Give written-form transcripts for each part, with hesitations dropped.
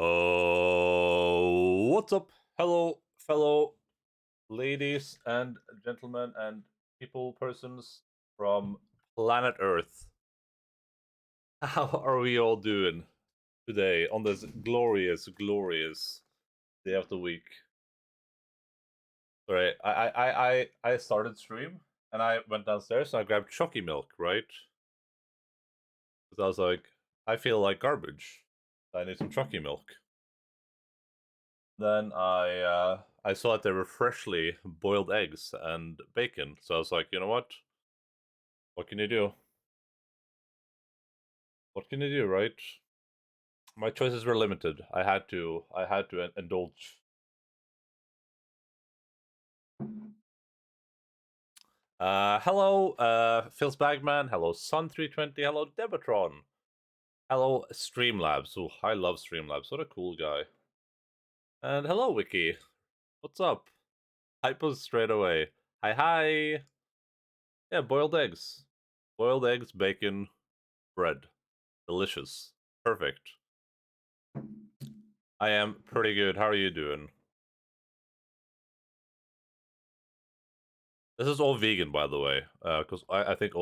Oh, what's up? Hello, fellow ladies and gentlemen and people, persons from planet Earth. How are we all doing today on this glorious, glorious day of the week? Sorry, I started stream and I went downstairs and I grabbed Chucky milk, right? Because I was like, I feel like garbage. I need some Chucky milk. Then I saw that there were freshly boiled eggs and bacon, so I was like, you know what? What can you do? What can you do, right? My choices were limited. I had to indulge. Hello, Phil's Bagman. Hello, Sun320. Hello, Debatron. Hello, Streamlabs. Oh, I love Streamlabs. What a cool guy. And hello, Wiki. What's up? Hypos straight away. Hi, hi. Yeah, boiled eggs. Boiled eggs, bacon, bread. Delicious. Perfect. I am pretty good. How are you doing? This is all vegan, by the way, because I think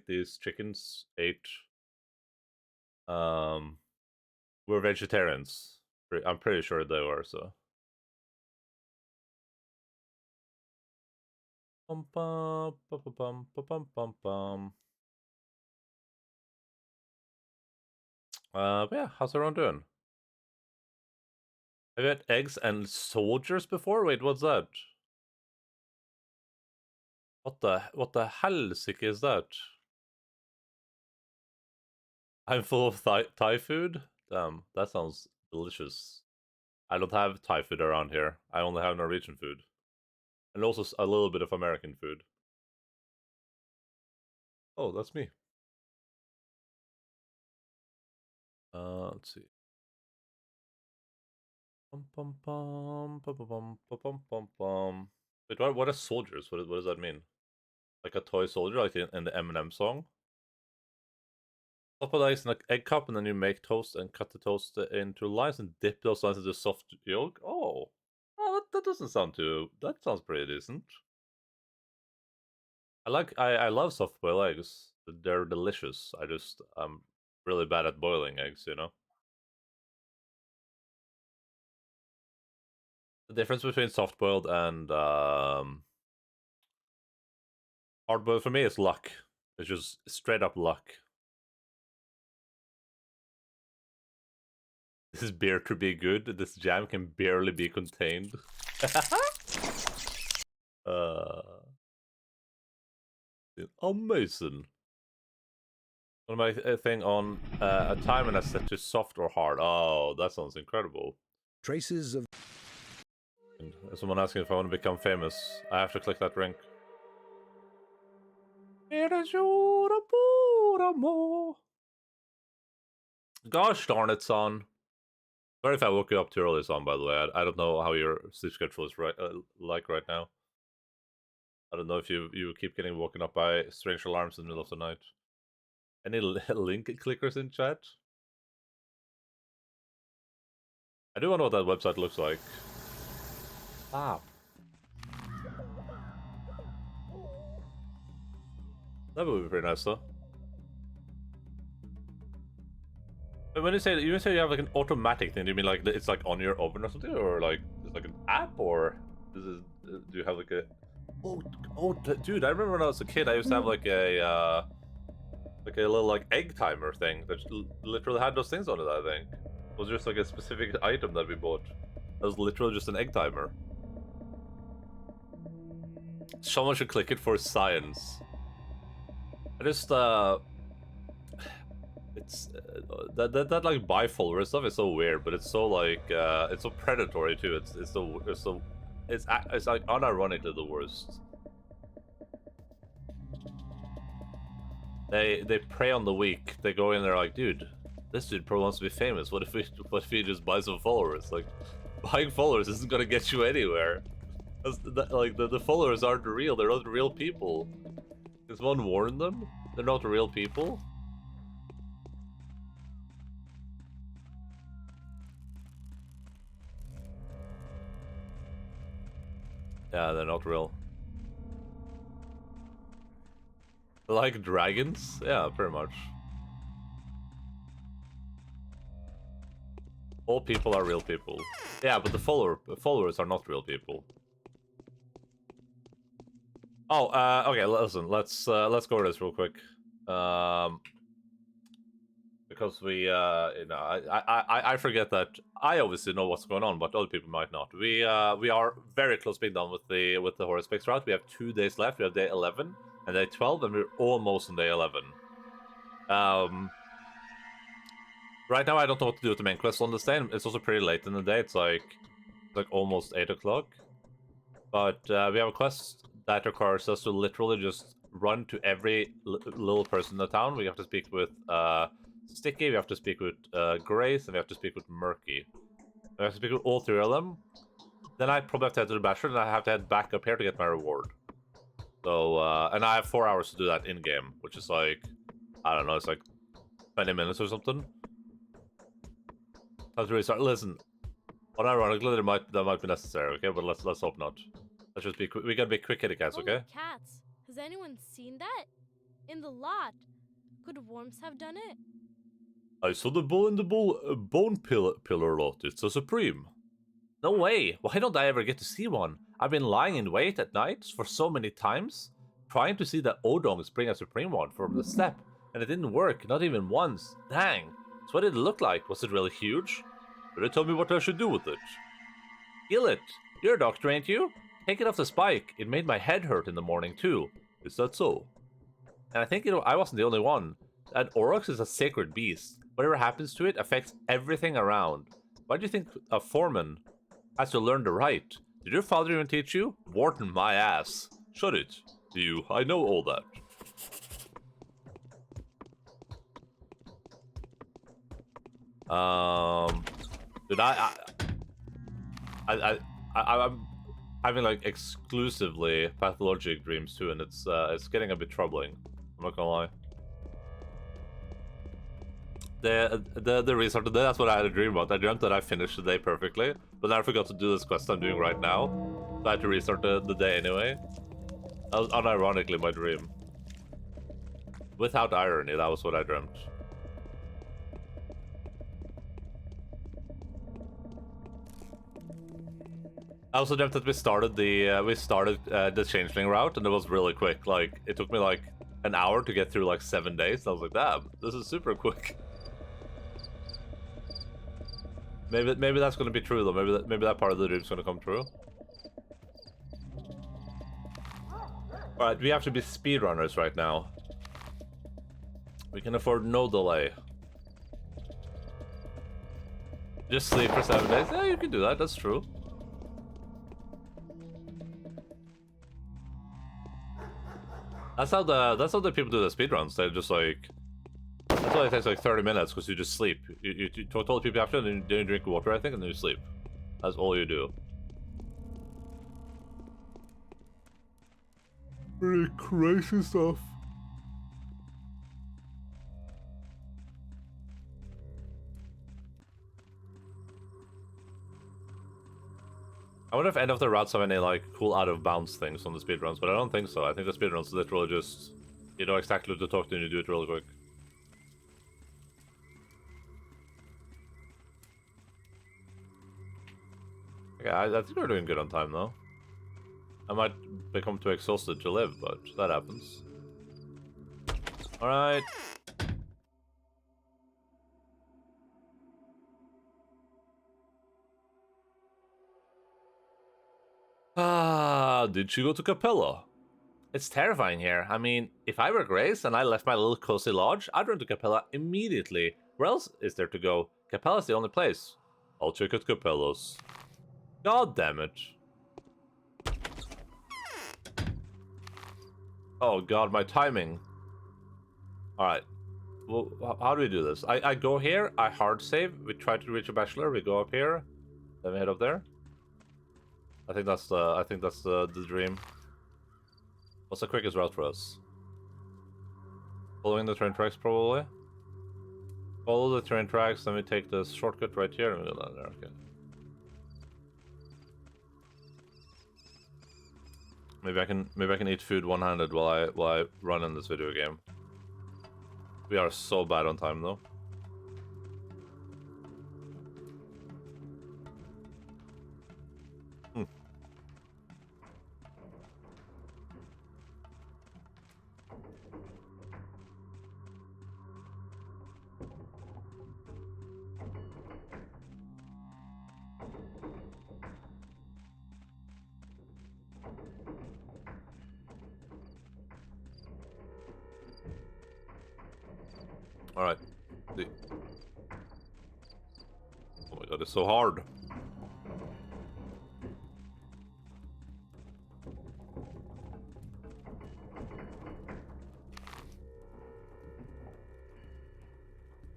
these chickens ate um were vegetarians. I'm pretty sure they were. So. Bum bum bum bum bum bum bum bum. But yeah, how's everyone doing? Have you had eggs and soldiers before? Wait, what's that? What the hellsick is that? I'm full of Thai food? Damn, that sounds delicious. I don't have Thai food around here. I only have Norwegian food. And also a little bit of American food. Oh, that's me. Let's see. Pum pum pum pum pum pum pum pum pum. Wait, what are soldiers? What does that mean? Like a toy soldier, like in the Eminem song? Top of the ice in an egg cup, and then you make toast and cut the toast into lines and dip those lines into soft yolk. Oh, that doesn't sound too. That sounds pretty decent. I love soft boiled eggs. They're delicious. I'm really bad at boiling eggs, you know. The difference between soft boiled and hard boiled for me is luck. It's just straight up luck. This beer to be good. This jam can barely be contained. Amazing. What am I thing on a timer that's set to soft or hard? Oh, that sounds incredible. Traces of Someone asking if I want to become famous. I have to click that link. Gosh darn it, son. Sorry if I woke you up too early, son, by the way. I don't know how your sleep schedule is like right now. I don't know if you keep getting woken up by strange alarms in the middle of the night. Any link clickers in chat? I do wonder what that website looks like. Stop. That would be pretty nice, though. But when you say you have like an automatic thing, do you mean like it's like on your oven or something, or like it's like an app, or do you have like a? Dude, I remember when I was a kid, I used to have like a little like egg timer thing that literally had those things on it. I think it was just like a specific item that we bought. It was literally just an egg timer. Someone should click it for science. I just it's that like bifolder stuff is so weird, but it's so like it's so predatory too. It's like unironically the worst. They prey on the weak. They go in there like, dude, this dude probably wants to be famous. What if we just buy some followers? Like, buying followers isn't gonna get you anywhere. Like the followers aren't real. They're not real people. Does one warn them? They're not real people. Yeah, they're not real. Like dragons? Yeah, pretty much. All people are real people. Yeah, but the followers are not real people. Oh, okay. Listen, let's go over this real quick. Because we, you know, I forget that I obviously know what's going on, but other people might not. We are very close being done with the Haruspex route. We have 2 days left. We have day 11 and day 12, and we're almost on day 11. Right now I don't know what to do with the main quest on this day. It's also pretty late in the day. It's like almost 8 o'clock. But we have a quest that requires us to literally just run to every little person in the town. We have to speak with Sticky, we have to speak with Grace, and we have to speak with Murky. We have to speak with all 3 of them. Then I probably have to head to the Bastion, and I have to head back up here to get my reward. So, and I have 4 hours to do that in-game, which is like, I don't know, it's like 20 minutes or something. Time to restart. Listen, unironically, that might be necessary, okay? But let's hope not. Let's just be quick. We gotta be quick kitty cats, okay? Cats. Has anyone seen that? In the lot. Could worms have done it? I saw the bull in the bone pillar lot. It's a supreme. No way. Why don't I ever get to see one? I've been lying in wait at night for so many times, trying to see the Odongs bring a supreme one from the step, and it didn't work, not even once. Dang. So what did it look like? Was it really huge? But they told me what I should do with it. Kill it. You're a doctor, ain't you? Take it off the spike. It made my head hurt in the morning, too. Is that so? And I think I wasn't the only one. That Aurochs is a sacred beast. Whatever happens to it affects everything around. Why do you think a foreman has to learn to write? Did your father even teach you? Wharton my ass. Shut it. Do you? I know all that. Dude, I'm having like exclusively pathologic dreams too, and it's getting a bit troubling. I'm not gonna lie. The restart today, that's what I had a dream about. I dreamt that I finished the day perfectly, but then I forgot to do this quest I'm doing right now. So I had to restart the day anyway. That was unironically my dream. Without irony, that was what I dreamt. I also dreamt that we started the Changeling route, and it was really quick. Like, it took me like an hour to get through like 7 days. I was like, damn, this is super quick. Maybe that's gonna be true though. Maybe that part of the dream's gonna come true. All right, we have to be speedrunners right now. We can afford no delay. Just sleep for 7 days. Yeah, you can do that. That's true. That's how the people do the speedruns. They just like, that's why it takes like 30 minutes, because you just sleep. You told the people after, and then you drink water, I think, and then you sleep. That's all you do. Pretty crazy stuff. I wonder if any of the routes have any like cool out of bounds things on the speedruns, but I don't think so. I think the speedruns literally just, you know exactly what to talk to and you do it really quick. Yeah, I think we're doing good on time though. I might become too exhausted to live, but that happens. Alright. Ah, did she go to Capella? It's terrifying here. I mean, if I were Grace and I left my little cozy lodge, I'd run to Capella immediately. Where else is there to go? Capella's the only place. I'll check out Capella's. God damn it. Oh god, my timing. Alright. Well, how do we do this? I go here, I hard save, we try to reach a bachelor, we go up here, then we head up there. I think that's the dream. What's the quickest route for us? Following the train tracks, probably. Follow the train tracks, then we take this shortcut right here and we go down there, okay. Maybe I can eat food one-handed while I run in this video game. We are so bad on time though. Alright. Oh my god, it's so hard.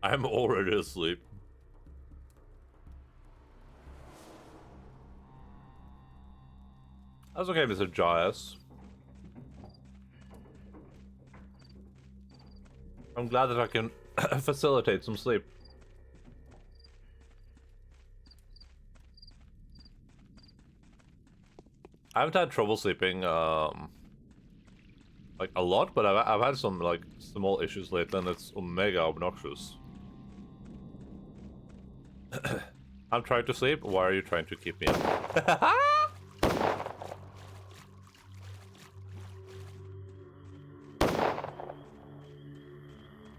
I'm already asleep. That's okay, Mr. Giles. I'm glad that I can facilitate some sleep. I haven't had trouble sleeping, like a lot, but I've had some like small issues lately, and it's mega obnoxious. I'm trying to sleep. Why are you trying to keep me up?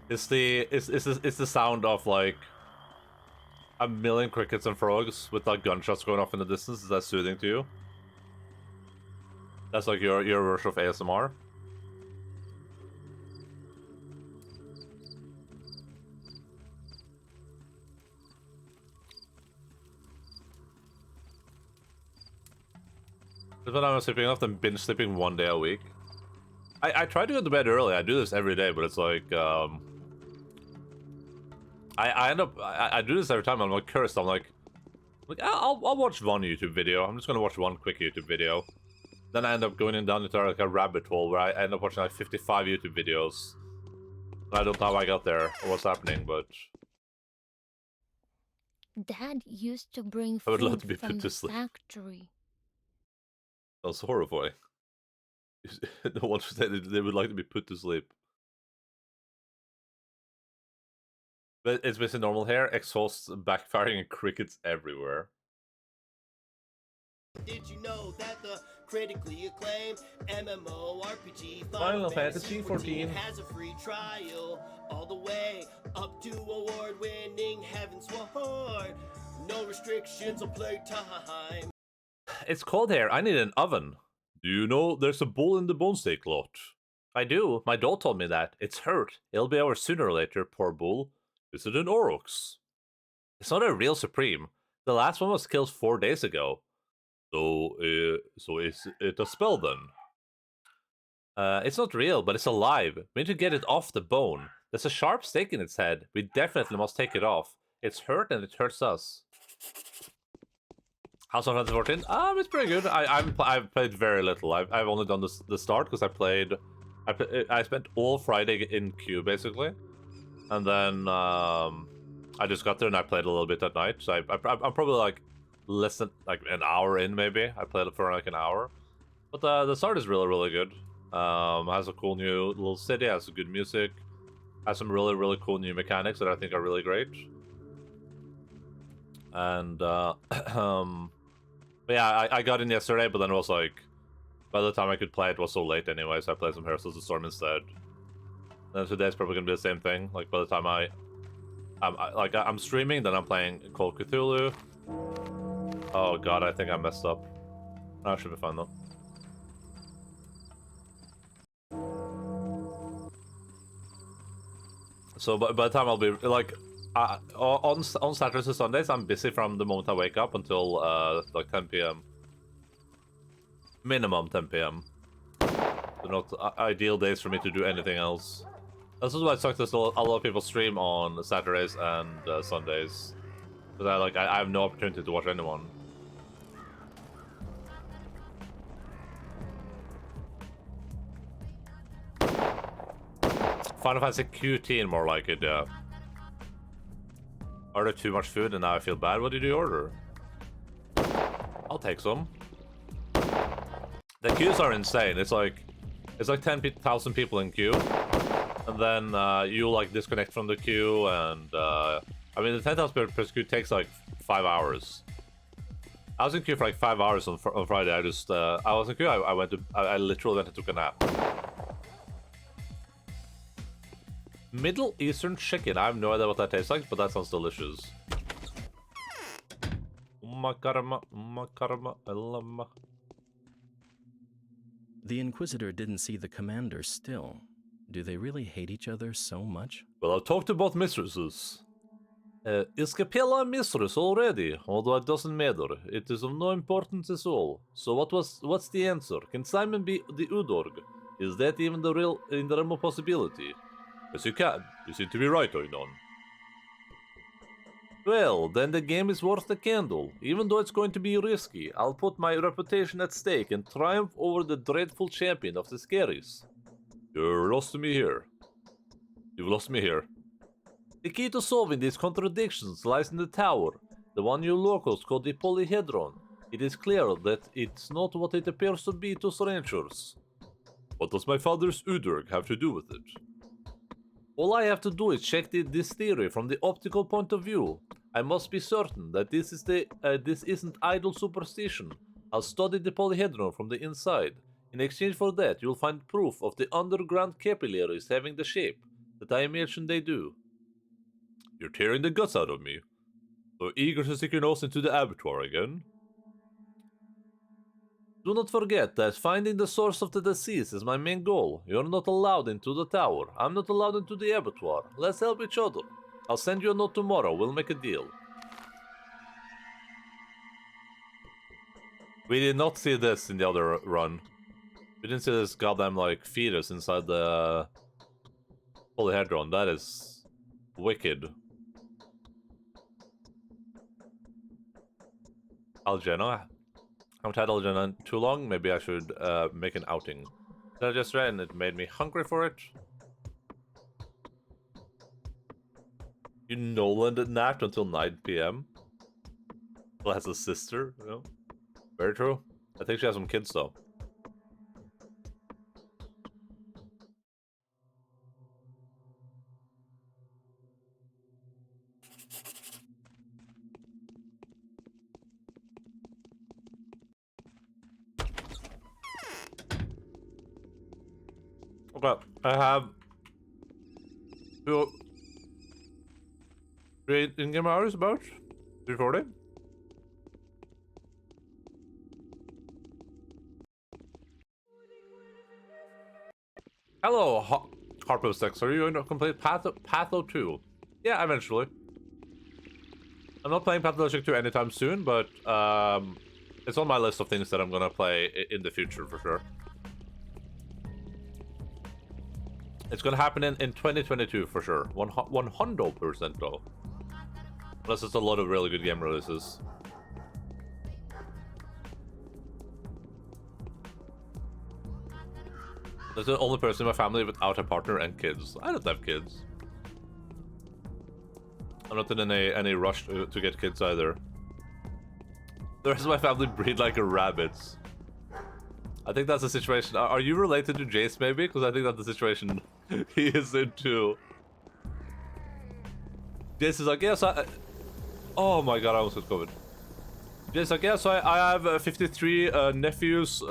It's the sound of like a million crickets and frogs with like gunshots going off in the distance. Is that soothing to you? That's like your version of ASMR. But when I'm sleeping enough, I'm binge sleeping 1 day a week. I try to go to bed early. I do this every day, but it's like I end up I do this every time. I'm like cursed. I'm like I'll watch one YouTube video. I'm just gonna watch one quick YouTube video. Then I end up going down into like a rabbit hole where I end up watching like 55 YouTube videos. I don't know how I got there or what's happening, but Dad used to bring I would love food to be from put the to sleep. factory. That's horrifying. No one should say they would like to be put to sleep. But it's basically normal hair, exhausts backfiring, and crickets everywhere. Did you know that the critically acclaimed MMORPG Final Fantasy 14 has a free trial all the way up to award-winning Heaven's Sword? No restrictions on playtime. It's cold here. I need an oven. Do you know there's a bull in the bone steak lot? I do. My doll told me that. It's hurt. It'll be over sooner or later, poor bull. Is it an Aurochs? It's not a real Supreme. The last one was killed 4 days ago. So is it a spell then? It's not real, but it's alive. We need to get it off the bone. There's a sharp stake in its head. We definitely must take it off. It's hurt and it hurts us. House of Fantasy 14? It's pretty good. I've played very little. I've only done the start because I spent all Friday in queue basically, and then I just got there and I played a little bit at night. So I'm probably like less than like an hour in maybe. I played it for like an hour, but the start is really good. Has a cool new little city, has some good music, has some really cool new mechanics that I think are really great. And but yeah, I got in yesterday, but then it was like by the time I could play it was so late anyway, so I played some Heroes of the Storm instead. And today's probably gonna be the same thing. Like by the time I'm streaming, then I'm playing Call of Cthulhu. Oh god, I think I messed up. That should be fine though. So by the time I'll be like on Saturdays and Sundays, I'm busy from the moment I wake up until like 10 p.m. Minimum 10 p.m. They're not ideal days for me to do anything else. This is why it sucks that a lot of people stream on Saturdays and Sundays, because I have no opportunity to watch anyone. Final Fantasy QT more like it, yeah. Ordered too much food and now I feel bad. What did you order? I'll take some. The queues are insane. It's like 10,000 people in queue, and then you like disconnect from the queue, and I mean the 10,000 per queue takes like 5 hours. I was in queue for like 5 hours on Friday. I was in queue. I literally went and took a nap. Middle Eastern chicken. I have no idea what that tastes like, but that sounds delicious. Makarama, elama. The Inquisitor didn't see the commander still. Do they really hate each other so much? Well, I've talked to both mistresses. Is Capella a mistress already? Although it doesn't matter. It is of no importance at all. So what's the answer? Can Simon be the Udorg? Is that even in the realm of possibility? Yes, you can. You seem to be right, Oinon. Well, then the game is worth the candle. Even though it's going to be risky, I'll put my reputation at stake and triumph over the dreadful champion of the Scaries. You're lost to me here. You've lost me here. The key to solving these contradictions lies in the tower, the one you locals call the Polyhedron. It is clear that it's not what it appears to be to strangers. What does my father's Udurg have to do with it? All I have to do is check this theory from the optical point of view. I must be certain that this isn't idle superstition. I'll study the polyhedron from the inside. In exchange for that, you'll find proof of the underground capillaries having the shape that I imagine they do. You're tearing the guts out of me. So eager to stick your nose into the abattoir again? Do not forget that finding the source of the disease is my main goal. You're not allowed into the tower. I'm not allowed into the abattoir. Let's help each other. I'll send you a note tomorrow. We'll make a deal. We did not see this in the other run. We didn't see this goddamn, like, fetus inside the polyhedron. That is wicked. Algena. I haven't had Algena too long. Maybe I should make an outing. That I just read and it made me hungry for it. You Nolan did napped until 9 PM. Still has a sister, you know? Very true. I think she has some kids though. Okay, I have 3 in-game hours about 340. Hello, Haruspex. Are you going to complete Patho 2? Yeah, eventually. I'm not playing Pathologic 2 anytime soon, but it's on my list of things that I'm gonna play in the future for sure. It's gonna happen in 2022 for sure. 100% though. Unless it's a lot of really good game releases. That's the only person in my family without a partner and kids. I don't have kids. I'm not in any rush to get kids either. The rest of my family breed like a rabbits. I think that's the situation. Are you related to Jace maybe? Because I think that's the situation he is in too. Jace is like, yes, oh my god, I almost got COVID. Jace is like, yes, I have 53 nephews.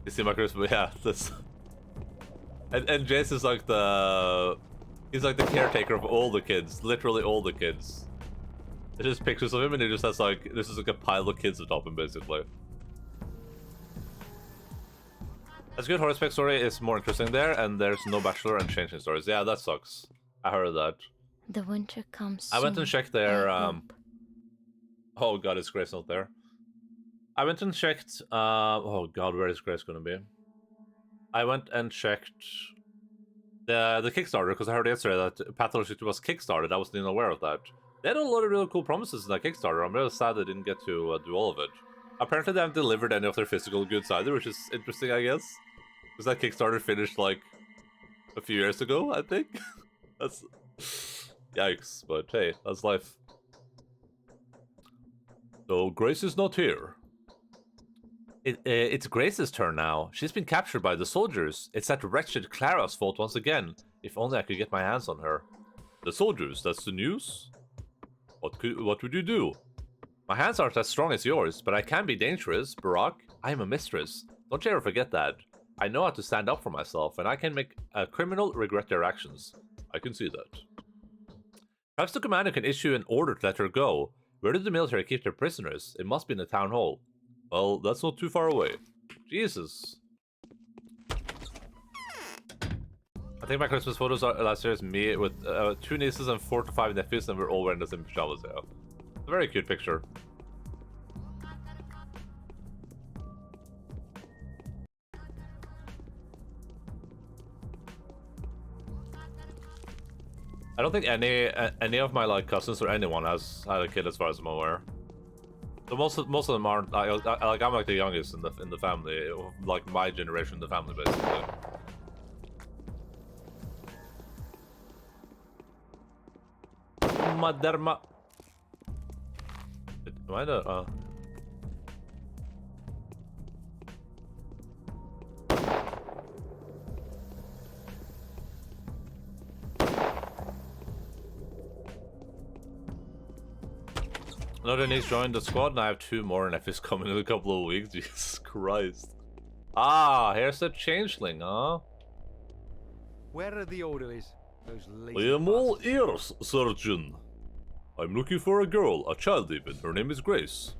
You see my Christmas? Yeah, this. And Jace is like he's like the caretaker of all the kids, literally all the kids. There's just pictures of him and he just has like, this is like a pile of kids atop him basically. That's good. Haruspex story is more interesting there, and there's no Bachelor and Changeling stories. Yeah, that sucks. I heard that. The winter comes I went and checked their I hope. oh god, is Grace not there? I went and checked oh god, where is Grace gonna be? I went and checked the Kickstarter because I heard yesterday that Pathologic was kickstarted. I wasn't even aware of that. They had a lot of really cool promises in that Kickstarter. I'm really sad they didn't get to do all of it. Apparently they haven't delivered any of their physical goods either, which is interesting, I guess. Because that Kickstarter finished like a few years ago, I think. That's Yikes, but hey, that's life. So Grace is not here. It's Grace's turn now. She's been captured by the soldiers. It's that wretched Clara's fault once again. If only I could get my hands on her. The soldiers, that's the news? What would you do? My hands aren't as strong as yours, but I can be dangerous, Barack. I am a mistress. Don't you ever forget that. I know how to stand up for myself, and I can make a criminal regret their actions. I can see that. Perhaps the commander can issue an order to let her go. Where did the military keep their prisoners? It must be in the town hall. Well, that's not too far away. Jesus. I think my Christmas photos last year is me with 2 nieces and 4 to 5 nephews, and we're all wearing the same pajamas. Yeah. It's a very cute picture. I don't think any of my like cousins or anyone has had a kid, as far as I'm aware. So most of them aren't. Like I'm like the youngest in the family, like my generation in the family, basically. Maderma. Am I the? Another niece joined the squad, and I have 2 more nephews coming in a couple of weeks. Jesus Christ. Ah, here's the Changeling, huh? Where are the orderlies? Those I lazy am all bastards. ears, Surgeon. I'm looking for a girl, a child even. Her name is Grace.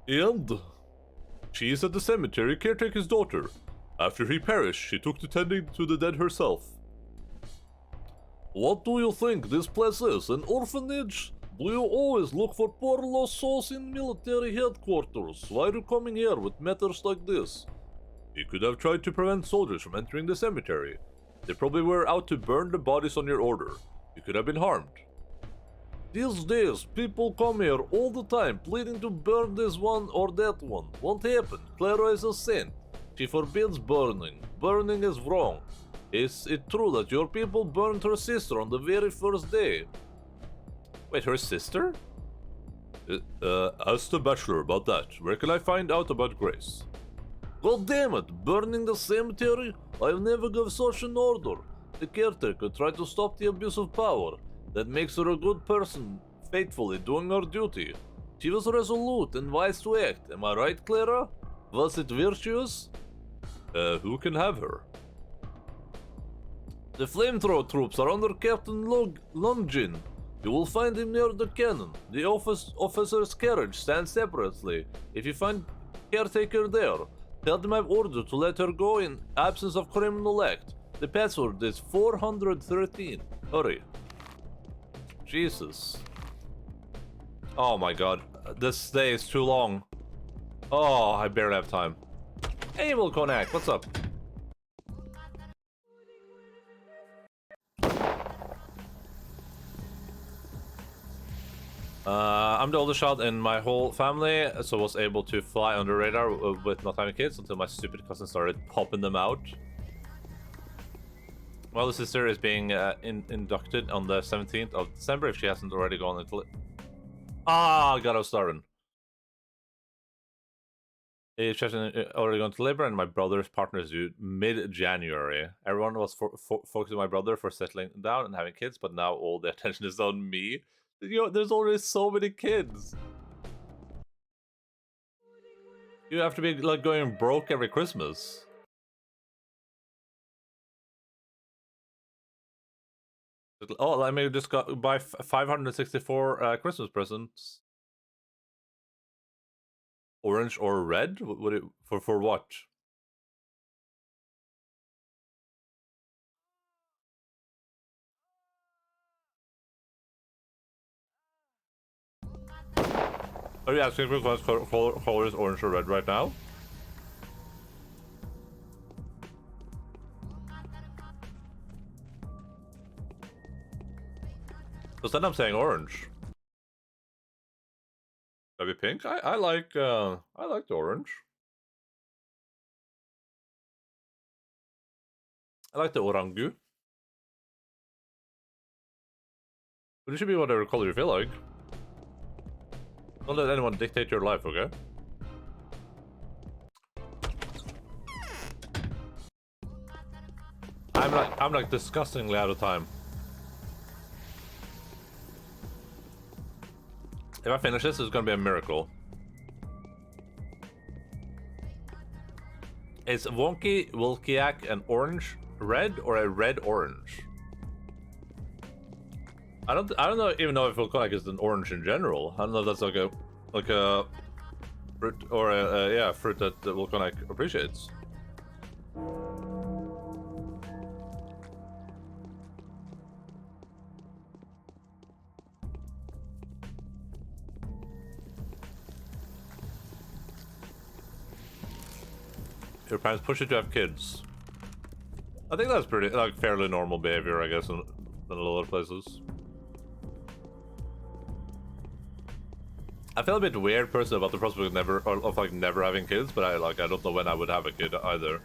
And she is at the cemetery caretaker's daughter. After he perished, she took to tending to the dead herself. What do you think this place is? An orphanage? Do you always look for poor lost souls in military headquarters? Why are you coming here with matters like this? You could have tried to prevent soldiers from entering the cemetery. They probably were out to burn the bodies on your order. You could have been harmed. These days, people come here all the time pleading to burn this one or that one. Won't happen. Clara is a saint. She forbids burning. Burning is wrong. Is it true that your people burned her sister on the very first day? Wait, her sister? Ask the bachelor about that. Where can I find out about Grace? God damn it! Burning the cemetery? I'll never give such an order. The caretaker tried to stop the abuse of power. That makes her a good person, faithfully doing her duty. She was resolute and wise to act. Am I right, Clara? Was it virtuous? Who can have her? The flamethrower troops are under Captain Longin. You will find him near the cannon. The officer's carriage stands separately. If you find caretaker there, tell them I've ordered to let her go in absence of criminal act. The password is 413. Hurry. Jesus. Oh my god. This day is too long. Oh, I barely have time. Hey, Volkonak, what's up? I'm the oldest child in my whole family, so was able to fly under radar with not having kids until my stupid cousin started popping them out. Well, the sister is being inducted on the 17th of December if she hasn't already gone into... Ah, God, I was starting. If she hasn't already gone to labor, and my brother's partner is due mid-January. Everyone was focusing on my brother for settling down and having kids, but now all the attention is on me. You know, there's already so many kids. You have to be like going broke every Christmas. Oh, let me just buy 564 Christmas presents. Orange or red? Would it for what? Are you asking me what color is orange or red right now? Because then I'm saying orange. Maybe pink? I like the orange. I like the orangu. But it should be whatever color you feel like. Don't let anyone dictate your life, okay? I'm like disgustingly out of time. If I finish this, it's gonna be a miracle. Is Wonky Wilkiak an orange red or a red orange? I don't even know if Wilkiak is an orange in general. I don't know if that's like a fruit or a fruit that Wilkiak appreciates. Your parents push you to have kids. I think that's pretty, like, fairly normal behavior, I guess, in a lot of places. I feel a bit weird personally about the prospect of never having kids, but I don't know when I would have a kid either.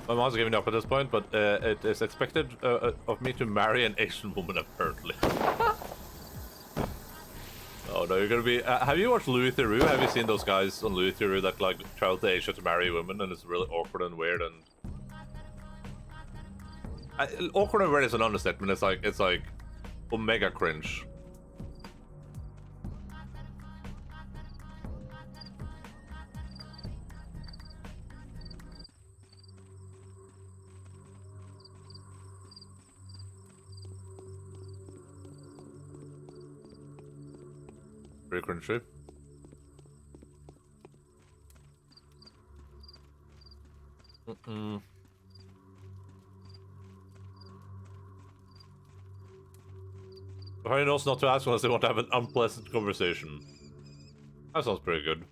My mom's giving up at this point, but it is expected of me to marry an Asian woman, apparently. Oh no, you're gonna be... have you watched Louis Theroux? Have you seen those guys on Louis Theroux that like travel to Asia to marry women, and it's really awkward and weird and... awkward and weird is an understatement. It's like omega cringe. Pretty cringy. Harry knows not to ask unless they want to have an unpleasant conversation. That sounds pretty good.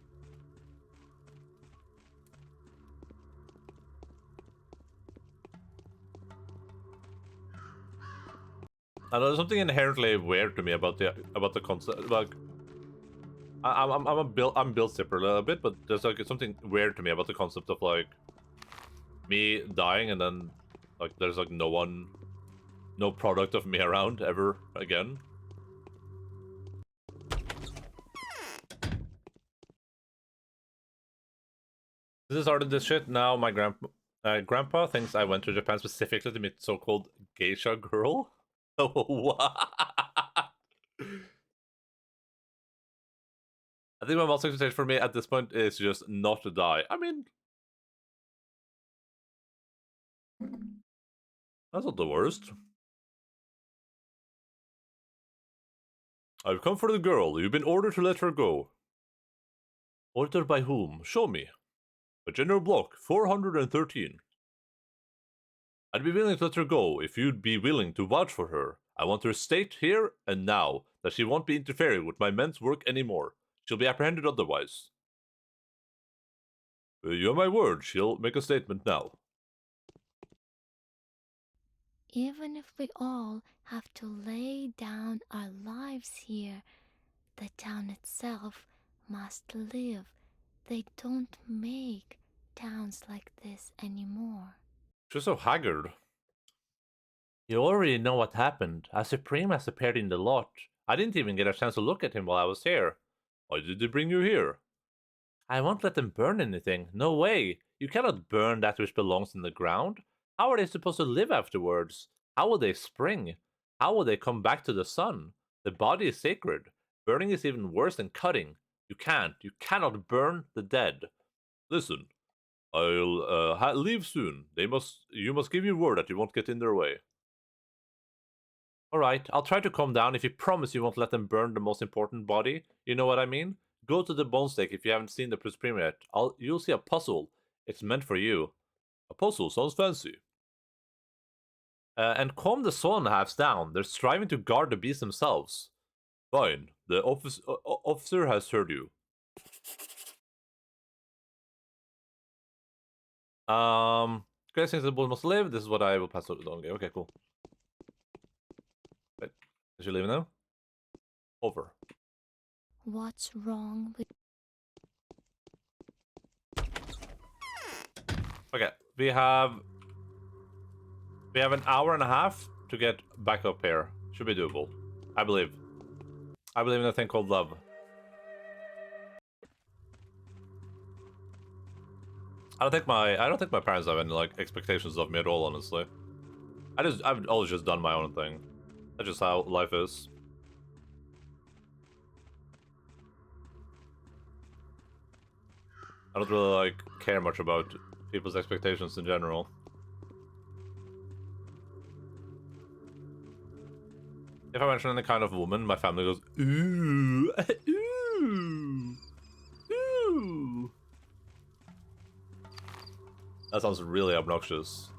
I know there's something inherently weird to me about the concept. Like, I'm built separately a little bit, but there's like something weird to me about the concept of like me dying and then like there's like no product of me around ever again. This is started this shit. Now my grandpa thinks I went to Japan specifically to meet so-called geisha girl. What? I think my most expectation for me at this point is just not to die. I mean, that's not the worst. I've come for the girl. You've been ordered to let her go. Ordered by whom? Show me. A General Block, 413. I'd be willing to let her go if you'd be willing to vouch for her. I want her state here and now that she won't be interfering with my men's work anymore. She'll be apprehended otherwise. You have my word, she'll make a statement now. Even if we all have to lay down our lives here, the town itself must live. They don't make towns like this anymore. She's so haggard. You already know what happened. A Supreme has appeared in the lot. I didn't even get a chance to look at him while I was here. Why did they bring you here? I won't let them burn anything. No way. You cannot burn that which belongs in the ground. How are they supposed to live afterwards? How will they spring? How will they come back to the sun? The body is sacred. Burning is even worse than cutting. You cannot burn the dead. Listen, I'll leave soon. You must give your word that you won't get in their way. Alright, I'll try to calm down if you promise you won't let them burn the most important body. You know what I mean? Go to the bone stake if you haven't seen the Supreme yet. You'll see a puzzle. It's meant for you. A puzzle sounds fancy. And calm the sullen halves down. They're striving to guard the beasts themselves. Fine. The officer has heard you. Guys, since the bull must live, this is what I will pass on. Okay, cool. Wait, is she leaving now? Over. What's wrong with... Okay, we have an hour and a half to get back up here. Should be doable. I believe. I believe in a thing called love. I don't think my parents have any like expectations of me at all, honestly. I've always just done my own thing. That's just how life is. I don't really like care much about people's expectations in general. If I mention any kind of woman, my family goes, ooh, ooh, ooh. That sounds really obnoxious.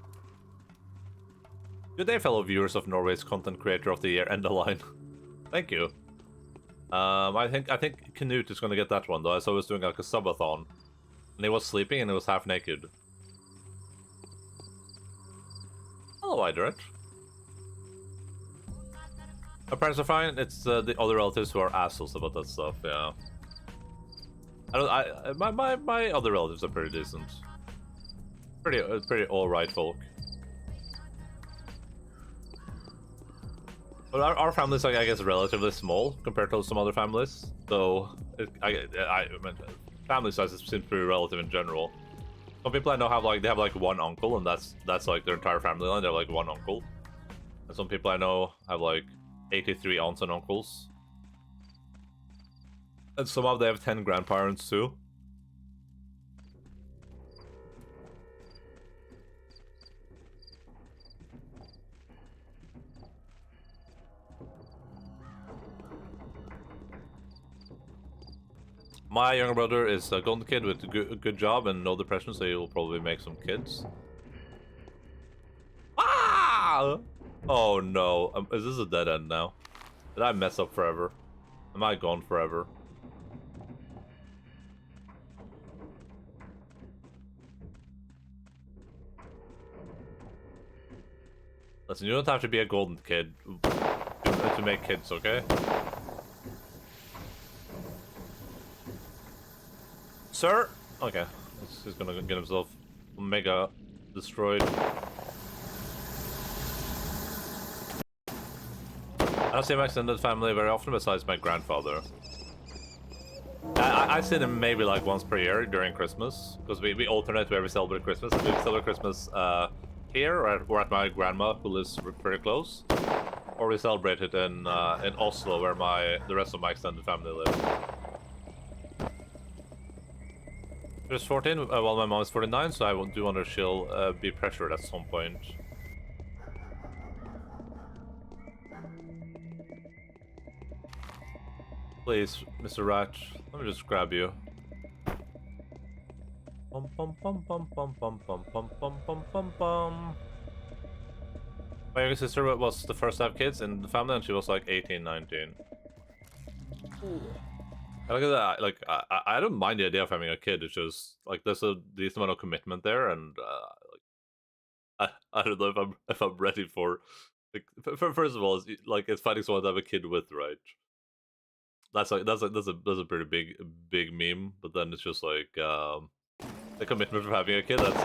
Good day, fellow viewers of Norway's Content Creator of the Year, Endaline. Thank you. I think Knut is gonna get that one though. I saw he was doing like a subathon, and he was sleeping and he was half naked. Hello, Idret. My parents are fine. It's the other relatives who are assholes about that stuff. Yeah. My other relatives are pretty decent. Pretty alright folk. But our family's like, I guess, relatively small compared to some other families. So I mean, family size seems pretty relative in general. Some people I know have like one uncle, and that's like their entire family line. They have like one uncle, and some people I know have like 83 aunts and uncles, and some of them have 10 grandparents too. My younger brother is a golden kid with a good job and no depression, so he'll probably make some kids. Ah! Oh no, is this a dead end now? Did I mess up forever? Am I gone forever? Listen, you don't have to be a golden kid to make kids, okay? Sir? Okay. He's gonna get himself mega destroyed. I don't see my extended family very often besides my grandfather. I see them maybe like once per year during Christmas, because we alternate where we celebrate Christmas. We celebrate Christmas here or at my grandma, who lives pretty close, or we celebrate it in Oslo, where the rest of my extended family live. She's 14, while my mom is 49, so I do wonder she'll be pressured at some point. Please, Mr. Rat, let me just grab you. Pum pum pum pum pum pum pum pum pum pum pum pum. My younger sister was the first to have kids in the family, and she was like 18, 19. Ooh. I look at that, like, I don't mind the idea of having a kid. It's just like there's a decent amount of commitment there, and like I don't know if I'm ready for. Like, first of all, it's finding someone to have a kid with, right? That's a pretty big meme. But then it's just like the commitment for having a kid. That's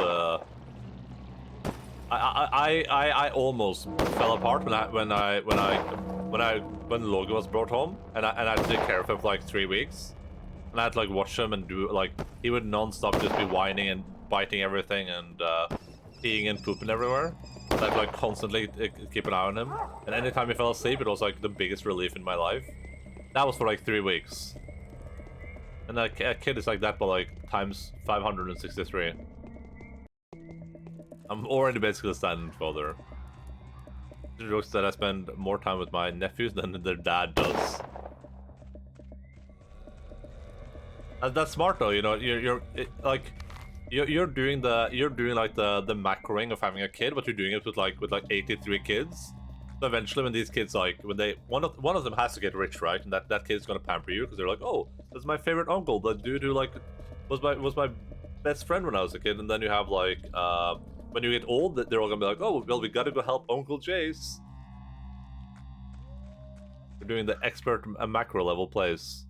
I almost fell apart when Logan was brought home, and I had to take care of him for like 3 weeks, and I had to like watch him and do like he would non-stop just be whining and biting everything and peeing and pooping everywhere. So I had to like constantly keep an eye on him, and anytime he fell asleep, it was like the biggest relief in my life. That was for like 3 weeks, and a kid is like that, but like times 563. I'm already basically a stand-in father. The jokes that I spend more time with my nephews than their dad does. That's smart though, you know. You're doing like the macroing of having a kid, but you're doing it with like 83 kids. So eventually, when these kids one of them has to get rich, right? And that kid's gonna pamper you because they're like, oh, that's my favorite uncle. That dude who like was my best friend when I was a kid. And then you have like when you get old, they're all gonna be like, oh, well, we gotta go help Uncle Jace. We're doing the expert macro level plays.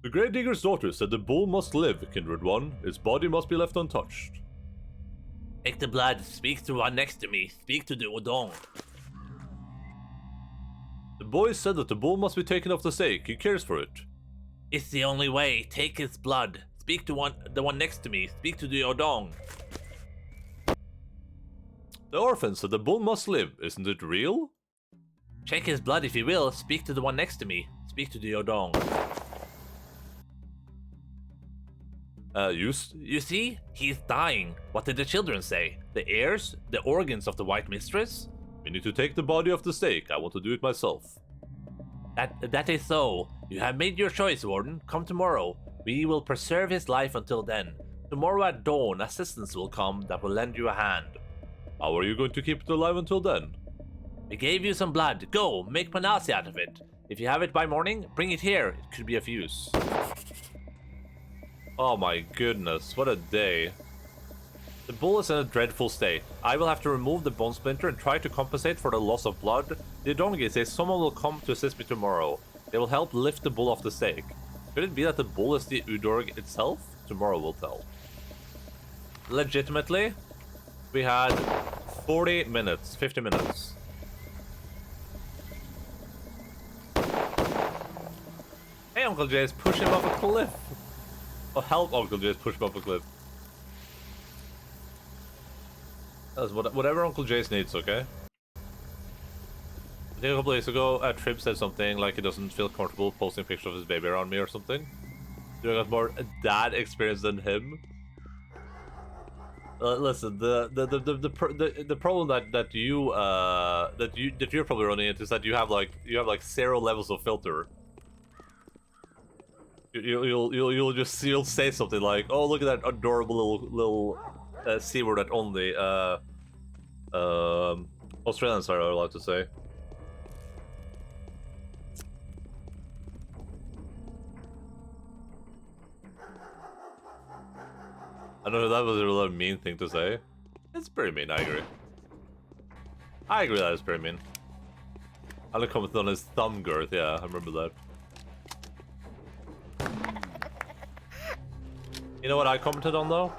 The Grave Digger's daughter said the bull must live, Kindred One. Its body must be left untouched. Take the blood, speak to one next to me, speak to the Odong. The boy said that the bull must be taken off the stake, he cares for it. It's the only way, take his blood. Speak to the one next to me, speak to the Odong. The orphan said the bull must live, isn't it real? Check his blood if you will, speak to the one next to me, speak to the Odong. You see? He's dying. What did the children say? The heirs? The organs of the White Mistress? We need to take the body off the stake. I want to do it myself. That is so. You have made your choice, Warden. Come tomorrow. We will preserve his life until then. Tomorrow at dawn, assistance will come that will lend you a hand. How are you going to keep it alive until then? We gave you some blood. Go, make panasi out of it. If you have it by morning, bring it here. It could be of use. Oh my goodness, what a day. The bull is in a dreadful state. I will have to remove the bone splinter and try to compensate for the loss of blood. The Odongi says someone will come to assist me tomorrow. They will help lift the bull off the stake. Could it be that the bull is the Udorg itself? Tomorrow will tell. Legitimately, we had 40 minutes, 50 minutes. Hey, Uncle Jace, push him off a cliff. Oh, help Uncle Jace push him off a cliff. That's whatever Uncle Jace needs, okay? I think a couple days ago, Trib said something like he doesn't feel comfortable posting pictures of his baby around me or something. You got more dad experience than him. Listen, the problem that you're probably running into is that you have like 0 levels of filter. You'll say something like, "Oh, look at that adorable little C word that only Australians are allowed to say." I don't know, that was a really mean thing to say. It's pretty mean, I agree. I agree that it's pretty mean. I'll comment on his thumb girth, yeah, I remember that. You know what I commented on though?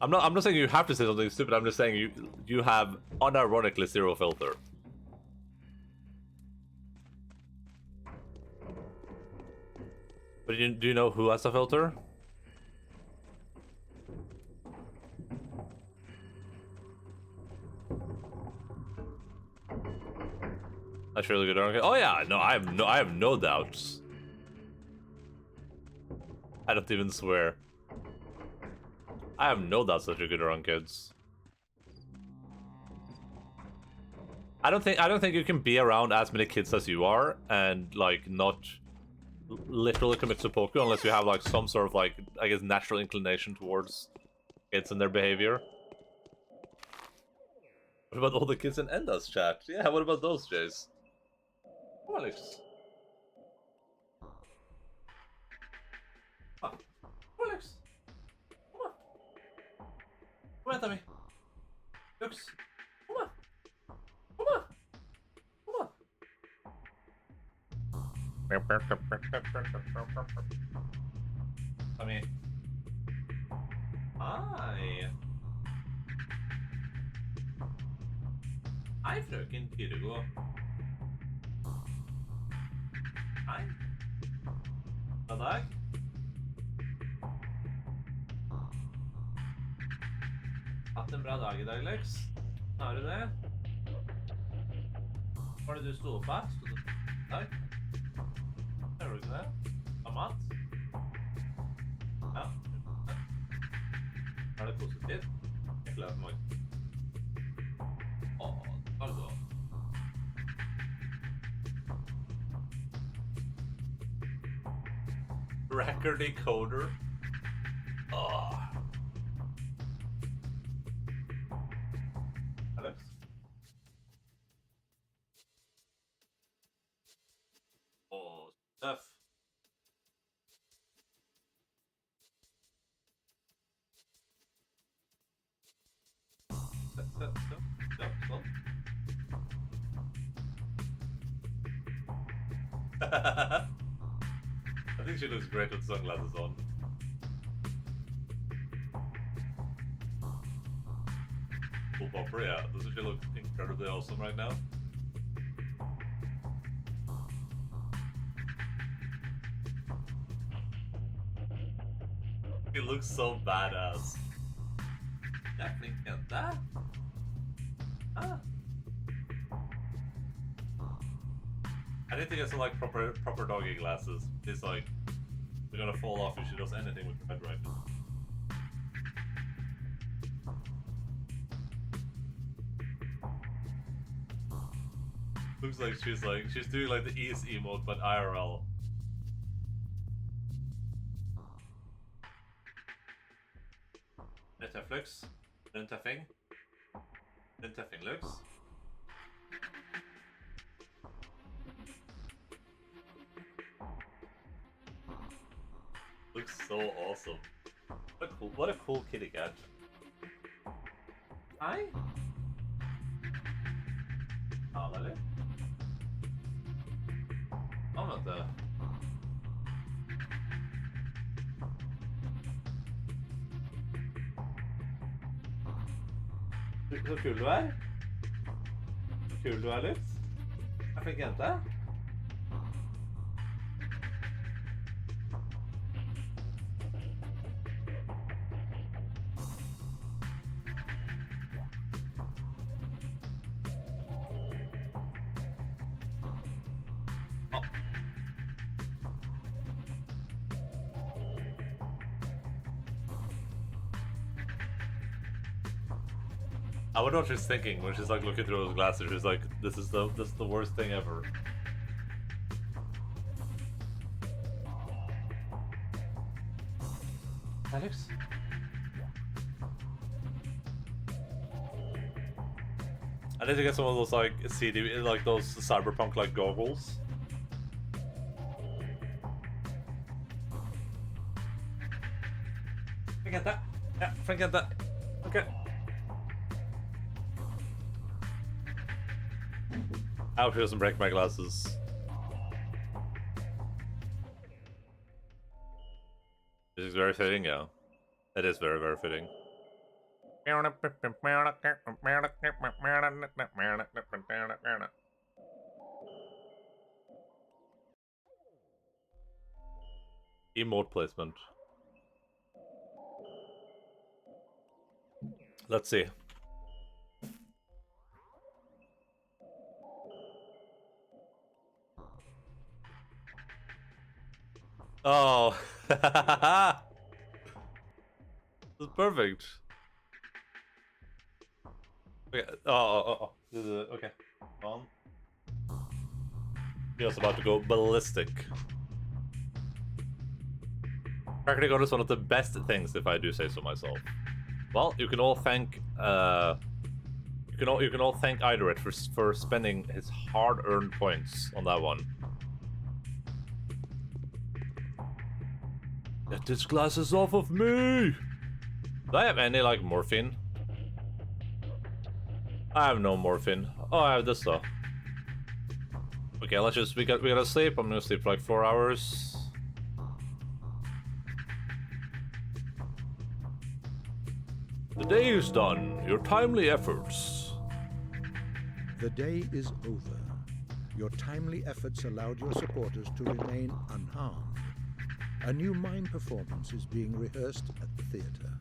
I'm not saying you have to say something stupid, I'm just saying you have unironically 0 filter. But do you know who has a filter? That's really good. Oh yeah, no, I have no doubts. I don't even swear. I have no doubts that you're good around kids. I don't think you can be around as many kids as you are and like not literally commit seppuku unless you have like some sort of like, I guess, natural inclination towards kids and their behavior. What about all the kids in Enda's chat? Yeah, what about those, Jays? Come on, Alex. Come on, Alex. Come on. Come on, Tommy. Lux. Come on. Come on. Come on. Tommy. Hi. Hei, frøken Kyrgo. Hei. God dag. Hatt en bra dag i dag, Lex. Har du det? Var det du sto opp her? Sto du i dag? Hører du ikke det? Har mat? Ja. Er det positivt? Jeg gleder meg. Also. Record decoder. Oh. Alex. Oh, stuff. Stop. think she looks great with sunglasses on. Cool bumper, yeah. Doesn't she look incredibly awesome right now? He looks so badass. Definitely can't that. Ah. I need to get some like proper doggy glasses. It's like they're gonna fall off if she does anything with her head right now. Looks like she's doing like the ease emote but IRL. Netflix, Nintafing looks. Looks so awesome. What a cool kitty cat. Hi. Ja, eller? Ja, vänta. Så kul du är. Så kul du är, Lux. Jag fick inte. I wonder what she's thinking when she's like looking through those glasses. She's like, this is the worst thing ever. Alex? I need to get some of those like CD, like those cyberpunk like goggles. Forget that. Yeah, forget that. Okay. I hope she doesn't break my glasses. This is very fitting, yeah. It is very, very fitting. Emote placement. Let's see. Oh, that's perfect. Okay. Oh. This is okay. On. Feels about to go ballistic. Practically is one of the best things, if I do say so myself. Well, you can all thank you can all thank Idoret for spending his hard-earned points on that one. Get these glasses off of me! Do I have any, like, morphine? I have no morphine. Oh, I have this, though. Okay, let's just... We gotta sleep. I'm gonna sleep for, like, 4 hours. The day is done. Your timely efforts. The day is over. Your timely efforts allowed your supporters to remain unharmed. A new mime performance is being rehearsed at the theater.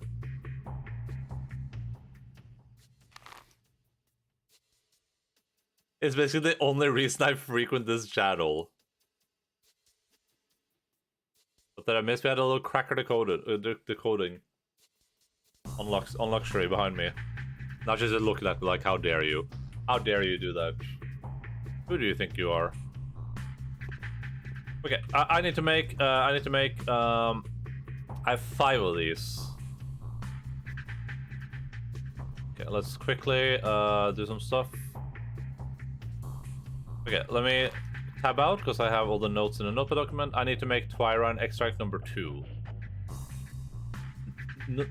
It's basically the only reason I frequent this channel. But then I missed we had a little cracker decoding on luxury behind me. Now she's just looking at me like, how dare you? How dare you do that? Who do you think you are? Okay, I need to make I have 5 of these. Okay, let's quickly do some stuff. Okay, let me tab out because I have all the notes in the notepad document. I need to make Twyrine extract number 2.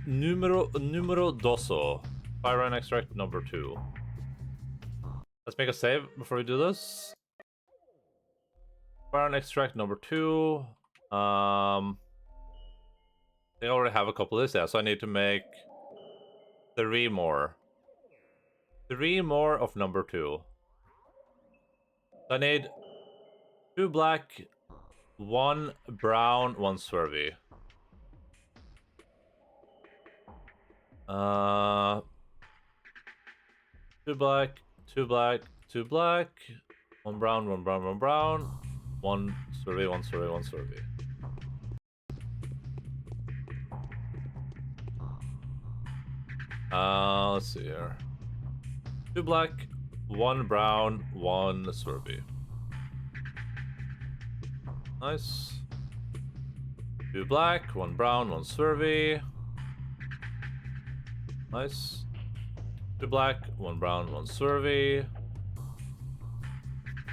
Numero doso. Twyrine extract number 2. Let's make a save before we do this. Twyrine extract number 2. I already have a couple of this, yeah, so I need to make 3 more. 3 more of number 2. So I need 2 black, 1 brown, 1 swervy. 2 black, 2 black, 2 black, 1 brown, 1 brown, 1 brown, 1 swervy, 1 swervy, 1 swervy. Let's see here. 2 black, 1 brown, 1 swervy. Nice. 2 black, 1 brown, 1 swervy. Nice. 2 black, 1 brown, 1 swervy.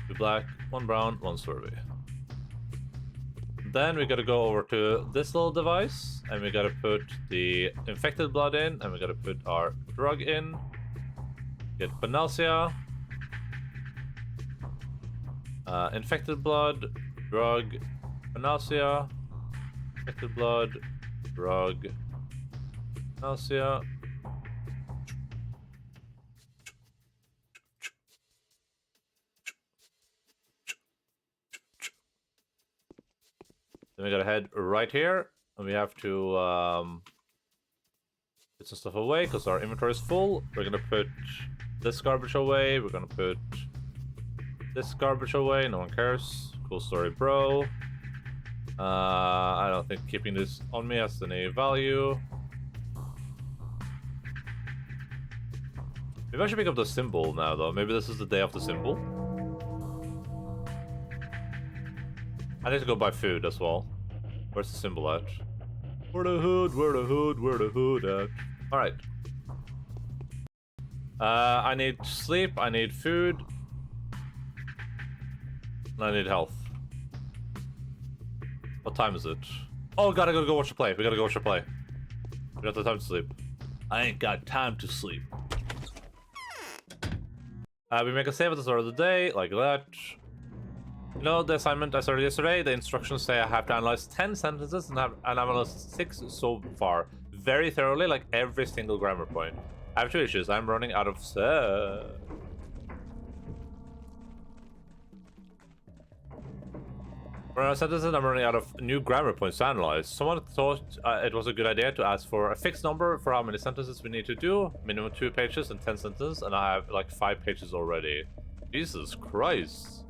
2 black, 1 brown, 1 swervy. Then we gotta go over to this little device, and we gotta put the infected blood in, and we gotta put our drug in. Get Panacea. Infected blood, drug, Panacea. Infected blood, drug, Panacea. Then we gotta head right here, and we have to put some stuff away because our inventory is full. We're gonna put this garbage away. We're gonna put this garbage away. No one cares. Cool story, bro. I don't think keeping this on me has any value. Maybe I should pick up the symbol now, though. Maybe this is the day of the symbol. I need to go buy food as well. Where's the symbol at? Where the hood, where the hood, where the hood at? Alright. I need sleep, I need food. And I need health. What time is it? Oh god, I gotta go watch the play. We gotta go watch the play. We don't have time to sleep. I ain't got time to sleep. We make a save at the start of the day, like that. You know, the assignment I started yesterday, the instructions say I have to analyze 10 sentences and I've analyzed 6 so far. Very thoroughly, like every single grammar point. I have 2 issues. I'm running out of... sentences, I'm running out of new grammar points to analyze. Someone thought it was a good idea to ask for a fixed number for how many sentences we need to do. Minimum 2 pages and 10 sentences, and I have like 5 pages already. Jesus Christ.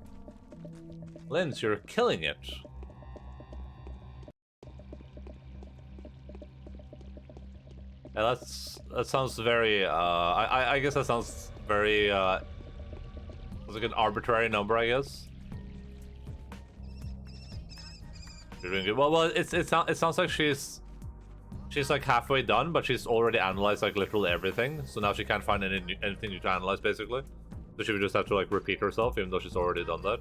Linz, you're killing it. Yeah, that sounds very, I guess that sounds very, it's like an arbitrary number, I guess. You're doing good. Well, it sounds like she's like halfway done, but she's already analyzed like literally everything. So now she can't find anything new to analyze, basically. So she would just have to like repeat herself, even though she's already done that.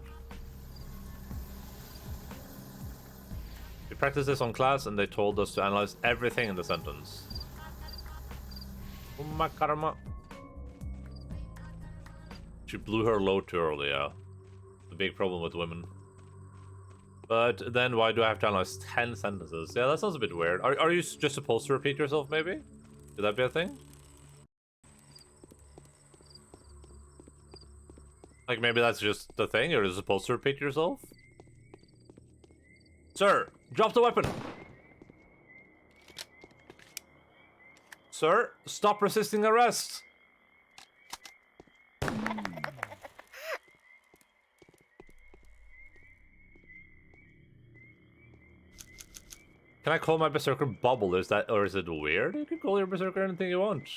We practiced this on class, and they told us to analyze everything in the sentence. Oh my karma. She blew her load too early, yeah. The big problem with women. But then why do I have to analyze 10 sentences? Yeah, that sounds a bit weird. Are you just supposed to repeat yourself, maybe? Could that be a thing? Like, maybe that's just the thing? You're supposed to repeat yourself? Sir, drop the weapon! Sir, stop resisting arrest! Can I call my berserker Bubble? Is that, or is it weird? You can call your berserker anything you want.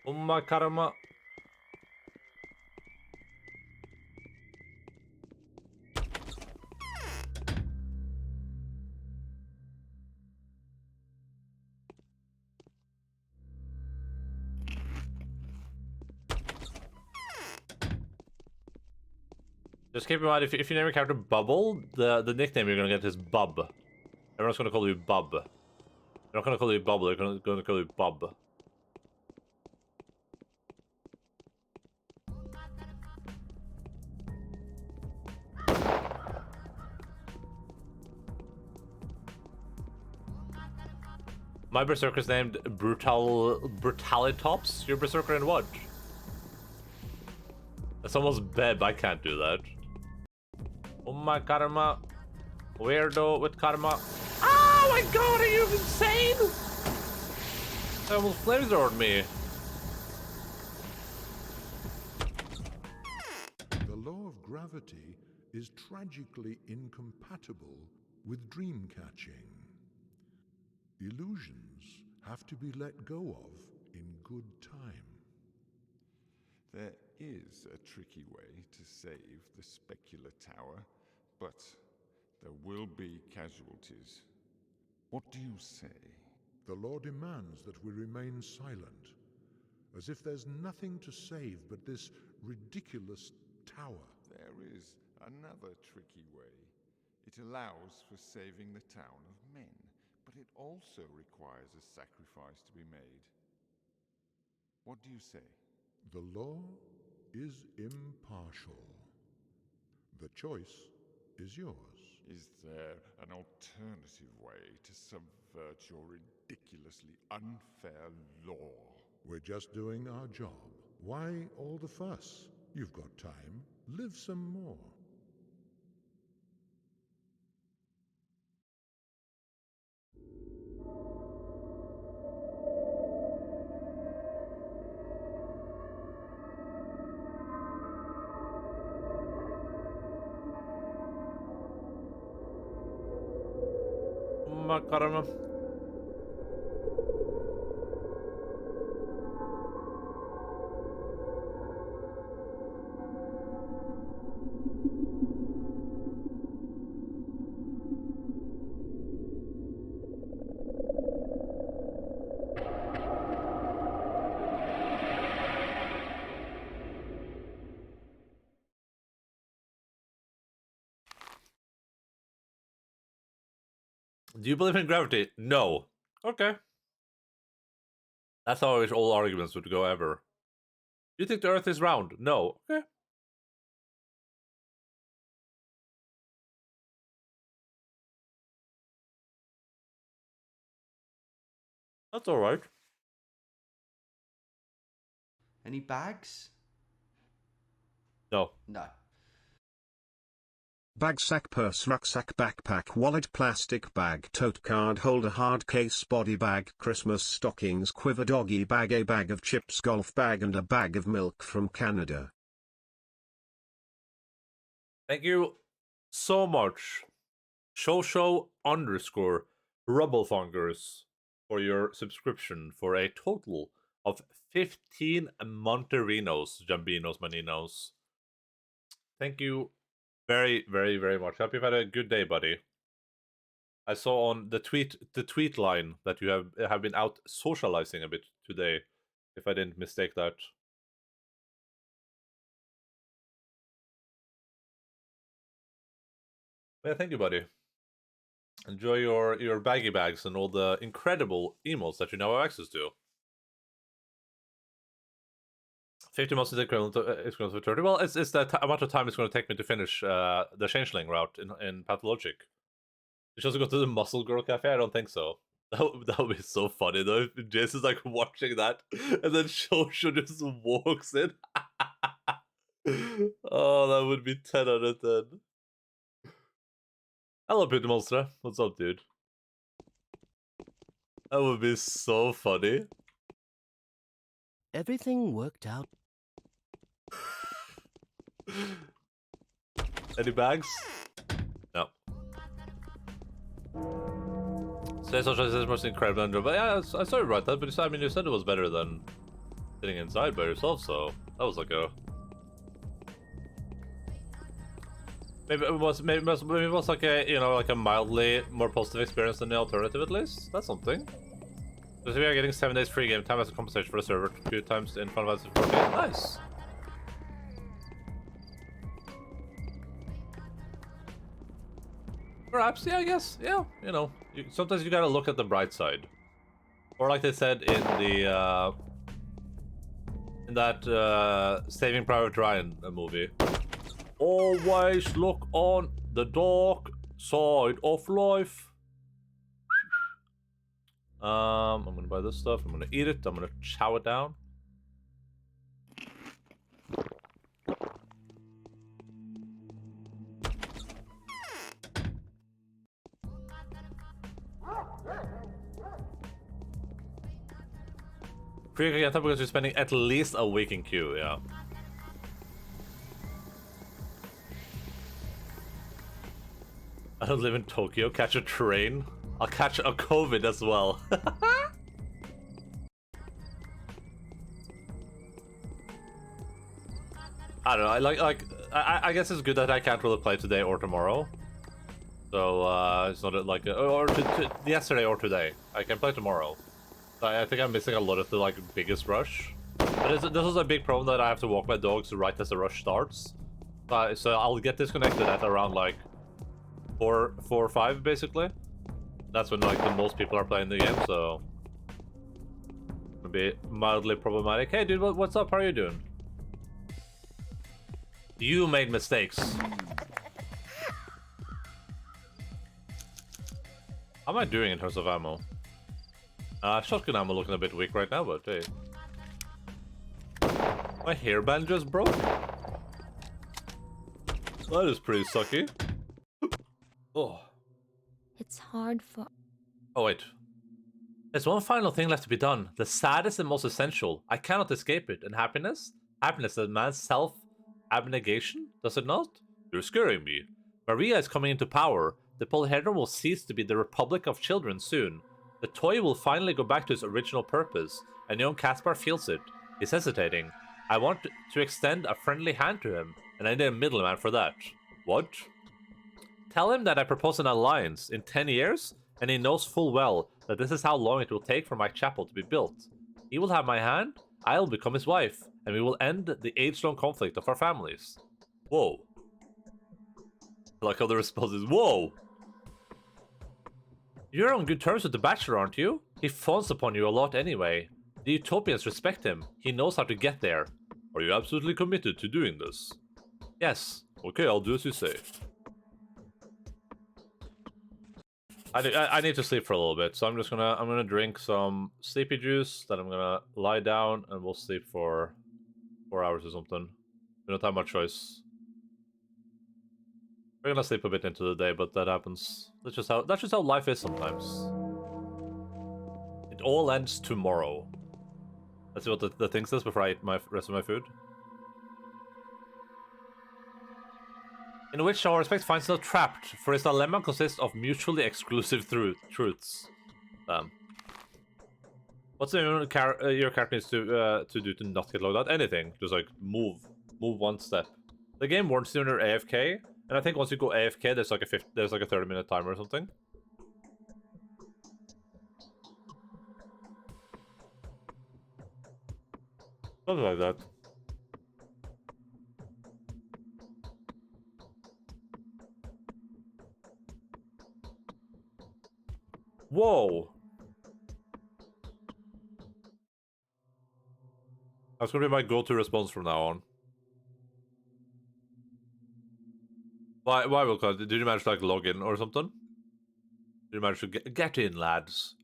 Oh my karma. Just keep in mind, if you name your character Bubble, the nickname you're gonna get is Bub. Everyone's gonna call you Bub. They're not gonna call you Bubble, they're gonna call you Bub. My berserker's named Brutalitops. Your berserker in what? That's almost bad, I can't do that. Oh my karma. Weirdo with karma. Oh my god, are you insane? That almost flamethrowed me. The law of gravity is tragically incompatible with dream catching. Illusions have to be let go of in good time. There is a tricky way to save the specular tower, but there will be casualties. What do you say? The law demands that we remain silent, as if there's nothing to save but this ridiculous tower. There is another tricky way. It allows for saving the town of men, but it also requires a sacrifice to be made. What do you say? The law is impartial. The choice is yours. Is there an alternative way to subvert your ridiculously unfair law? We're just doing our job. Why all the fuss? You've got time. Live some more. Makarama. Do you believe in gravity? No. Okay. That's how all arguments would go ever. Do you think the Earth is round? No. Okay. That's alright. Any bags? No. No. Bag, sack, purse, rucksack, backpack, wallet, plastic bag, tote, card holder, hard case, body bag, Christmas stockings, quiver, doggy bag, a bag of chips, golf bag, and a bag of milk from Canada. Thank you so much, Shosho_Rubblefongers, for your subscription for a total of 15 Monterinos, Jambinos, Maninos. Thank you very, very, very much. Hope you've had a good day, buddy. I saw on the tweet line that you have been out socializing a bit today, if I didn't mistake that. Yeah, thank you, buddy. Enjoy your baggy bags and all the incredible emotes that you now have access to. 50 months is equivalent to 30. Well, it's the amount of time it's going to take me to finish the Changeling route in Pathologic. You should also go to the Muscle Girl Cafe? I don't think so. That would be so funny though, if Jason's like watching that, and then Shosho just walks in. Oh, that would be 10 out of 10. Hello, Peter Monster. What's up, dude? That would be so funny. Everything worked out. Any bags? No. Today's social is most incredible, but yeah, I saw you write that, but I mean, you said it was better than sitting inside by yourself, so that was like a... Maybe it was like a, you know, like a mildly more positive experience than the alternative at least. That's something. So we are getting 7 days free game time as a compensation for the server 2 times in Final Fantasy 14. Nice. Perhaps, yeah, I guess, yeah. You know, sometimes you gotta look at the bright side, or like they said in the in that Saving Private Ryan movie. Always look on the dark side of life. I'm gonna buy this stuff. I'm gonna eat it. I'm gonna chow it down. Pre-Can't because you're spending at least a week in queue, yeah. I don't live in Tokyo. Catch a train. I'll catch a COVID as well. I don't know. I guess it's good that I can't really play today or tomorrow. So it's not like or yesterday or today. I can play tomorrow. So I think I'm missing a lot of the like biggest rush. But this is a big problem that I have to walk my dogs right as the rush starts. So I'll get disconnected at around like 4 or 5 basically. That's when like the most people are playing the game. So it'll be mildly problematic. Hey dude, what's up? How are you doing? You made mistakes. How am I doing in terms of ammo? Shotgun ammo looking a bit weak right now, but hey. My hairband just broke? That is pretty sucky. Oh. It's hard for... Oh wait. There's one final thing left to be done. The saddest and most essential. I cannot escape it. And happiness? Happiness is man's self-abnegation? Does it not? You're scaring me. Maria is coming into power. The Polyhedron will cease to be the Republic of Children soon. The toy will finally go back to its original purpose, and young Caspar feels it. He's hesitating. I want to extend a friendly hand to him, and I need a middleman for that. What? Tell him that I propose an alliance in 10 years, and he knows full well that this is how long it will take for my chapel to be built. He will have my hand, I'll become his wife, and we will end the age-long conflict of our families. Whoa. I like how the response is, whoa! You're on good terms with the Bachelor, aren't you? He fawns upon you a lot anyway. The Utopians respect him. He knows how to get there. Are you absolutely committed to doing this? Yes. Okay, I'll do as you say. I need to sleep for a little bit, so I'm gonna drink some sleepy juice, then I'm gonna lie down and we'll sleep for 4 hours or something. We don't have much choice. We're gonna sleep a bit into the day, but that happens. That's just how life is sometimes. It all ends tomorrow. Let's see what the thing says before I eat my rest of my food. In which Haruspex finds himself trapped, for his dilemma consists of mutually exclusive truths. What's your character needs to do to not get logged out? Anything. Just like move one step. The game warns you when you're AFK, and I think once you go AFK, there's like a 30-minute timer or something. Something like that. Whoa! That's gonna be my go-to response from now on. Why, Wilco? Did you manage to like log in or something? Did you manage to get in, lads?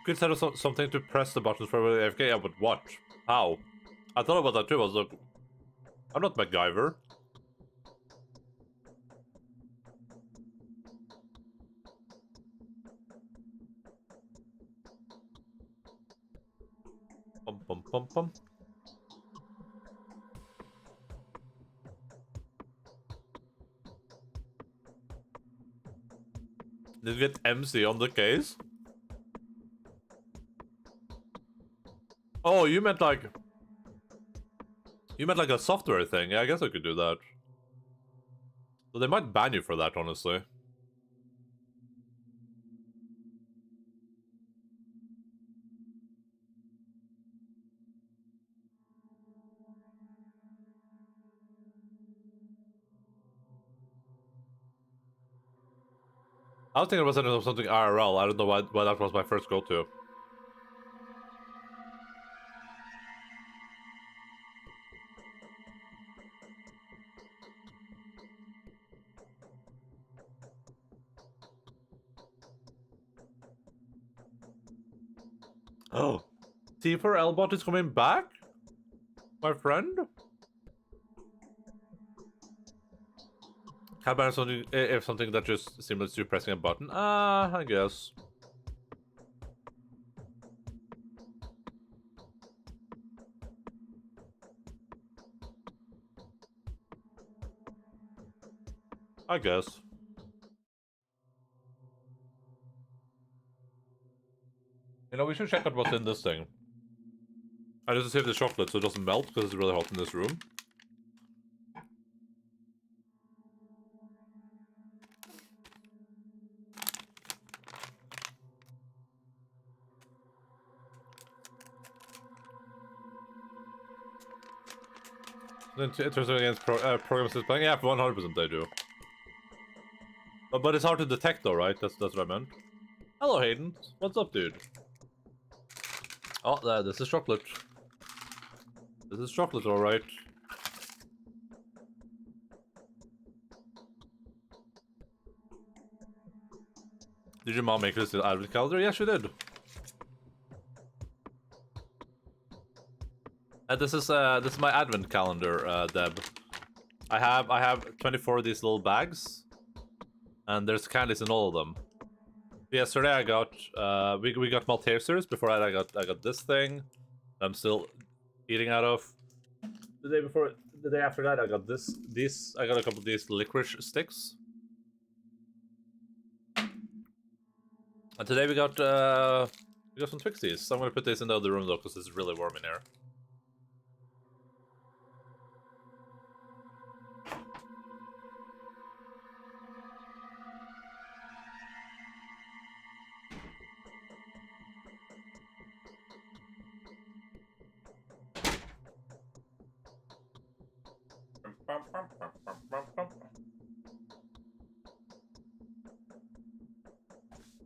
Could set up something to press the buttons for AFK. Yeah, but what? How? I thought about that too. I was like, I'm not MacGyver. Pum pum pum pum. Did you get MC on the case? Oh, you meant like a software thing. Yeah, I guess I could do that. So they might ban you for that, honestly. I was thinking about setting up something IRL. I don't know why that was my first go-to. Oh, T4 Elbot is coming back? My friend? How about something if something that just similar to pressing a button? I guess. I guess. You know, we should check out what's in this thing. I just save the chocolate so it doesn't melt because it's really hot in this room. Then it turns out against programs is playing. Yeah, 100% they do. But it's hard to detect though, right? That's what I meant. Hello, Hayden. What's up, dude? Oh, this is chocolate. This is chocolate, alright. Did your mom make this advent calendar? Yeah, she did. This is my advent calendar, Deb. I have 24 of these little bags, and there's candies in all of them. Yesterday I got we got Maltesers. Before that I got this thing. I'm still eating out of. The day after that I got these. I got a couple of these licorice sticks. And today we got some Twixies. So I'm gonna put these in the other room though, because it's really warm in here.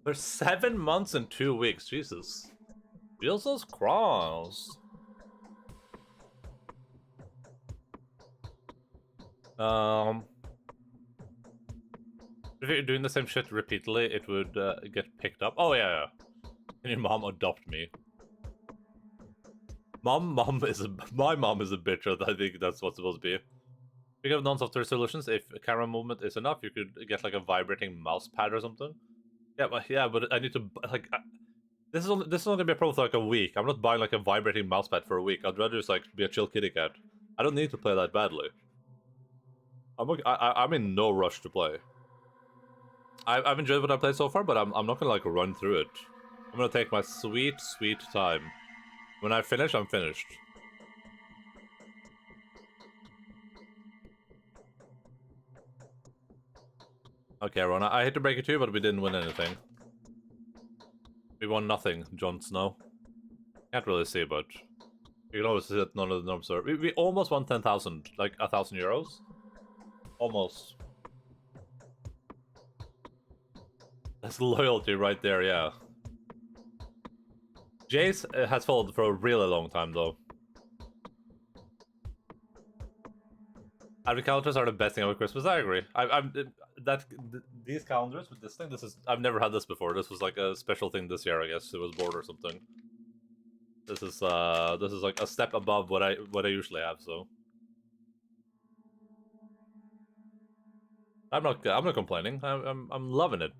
There's 7 months and 2 weeks. Jesus. Jesus Christ. If you're doing the same shit repeatedly, it would get picked up. Oh yeah. Can your mom adopt me? My mom is a bitch. I think that's what's supposed to be. Speaking of non-software solutions, if camera movement is enough, you could get like a vibrating mouse pad or something. Yeah, but I need to like. This is only gonna be a problem for like a week. I'm not buying like a vibrating mouse pad for a week. I'd rather just like be a chill kitty cat. I don't need to play that badly. I'm in no rush to play. I've enjoyed what I played so far, but I'm not gonna like run through it. I'm gonna take my sweet time. When I finish, I'm finished. Okay, Rona, I hate to break it to you, but we didn't win anything. We won nothing, Jon Snow. Can't really see, but you can always see that none of the numbers are. We almost won 10,000, like 1,000 euros. Almost. That's loyalty right there, yeah. Jace has followed for a really long time, though. Advent calendars are the best thing about Christmas. I agree. These calendars with this thing. I've never had this before. This was like a special thing this year, I guess. It was bored or something. This is like a step above what I usually have. So I'm not complaining. I'm loving it.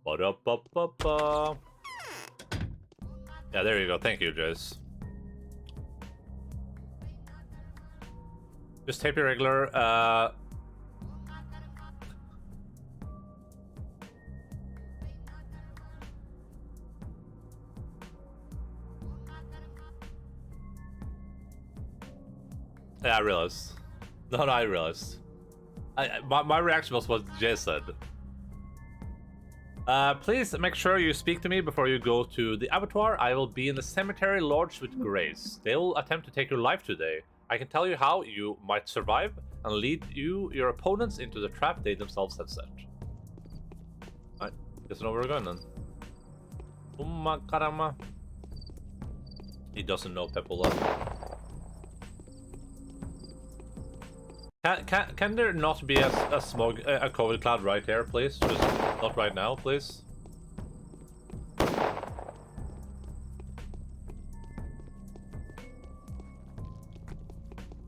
Ba-da-ba-ba-ba. Yeah, there you go. Thank you, Jace. Just tape your regular. Yeah, I realized. No, I realized. My reaction was what Jay said. Please make sure you speak to me before you go to the abattoir. I will be in the cemetery lodge with Grace. They will attempt to take your life today. I can tell you how you might survive and lead your opponents into the trap they themselves have set. Alright, guess I know where we're going then. Caramba. He doesn't know Pepola. Can there not be a smog, a COVID cloud right here, please? Just not right now, please.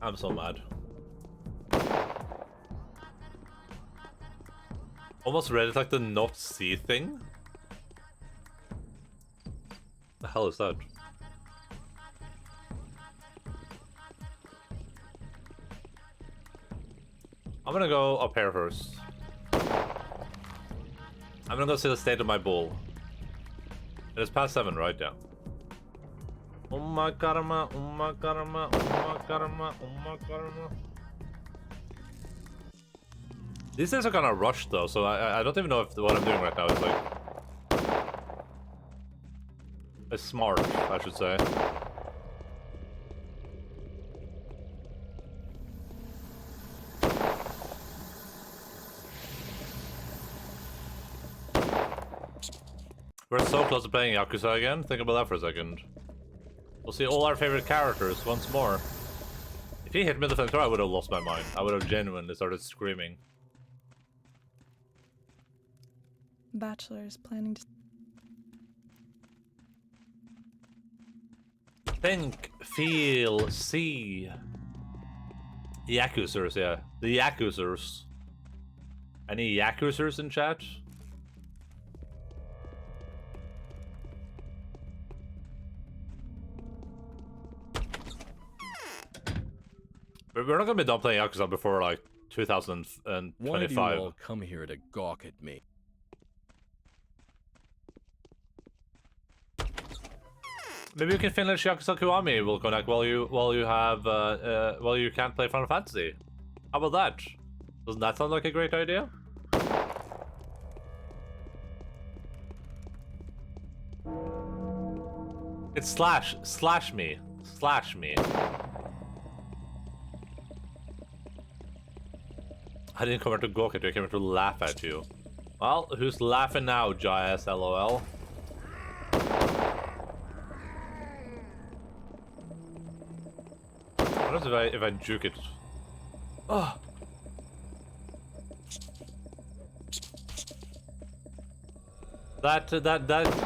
I'm so mad. Almost read it like the not see thing. The hell is that? I'm gonna go up here first. I'm gonna go see the state of my bull. It is past 7, right? Yeah. Oh my karma, oh my karma, oh my karma, oh my karma. These days are kind of rushed though, so I don't even know if what I'm doing right now is like... It's smart, I should say. We're so close to playing Yakuza again. Think about that for a second. We'll see all our favorite characters once more. If he hit me with the flamethrower, I would have lost my mind. I would have genuinely started screaming. Bachelor is planning to... Think, feel, see. The Yakuzers, yeah. The Yakuzers. Any Yakuzers in chat? We're not gonna be done playing Yakuza before like 2025. Why do you all come here to gawk at me? Maybe you can finish Yakuza Kiwami, Wilconek, while you can't play Final Fantasy. How about that? Doesn't that sound like a great idea? It's slash me. I didn't come here to gawk at you, I came here to laugh at you. Well, who's laughing now, Jais, lol? What if I juke it? Oh. That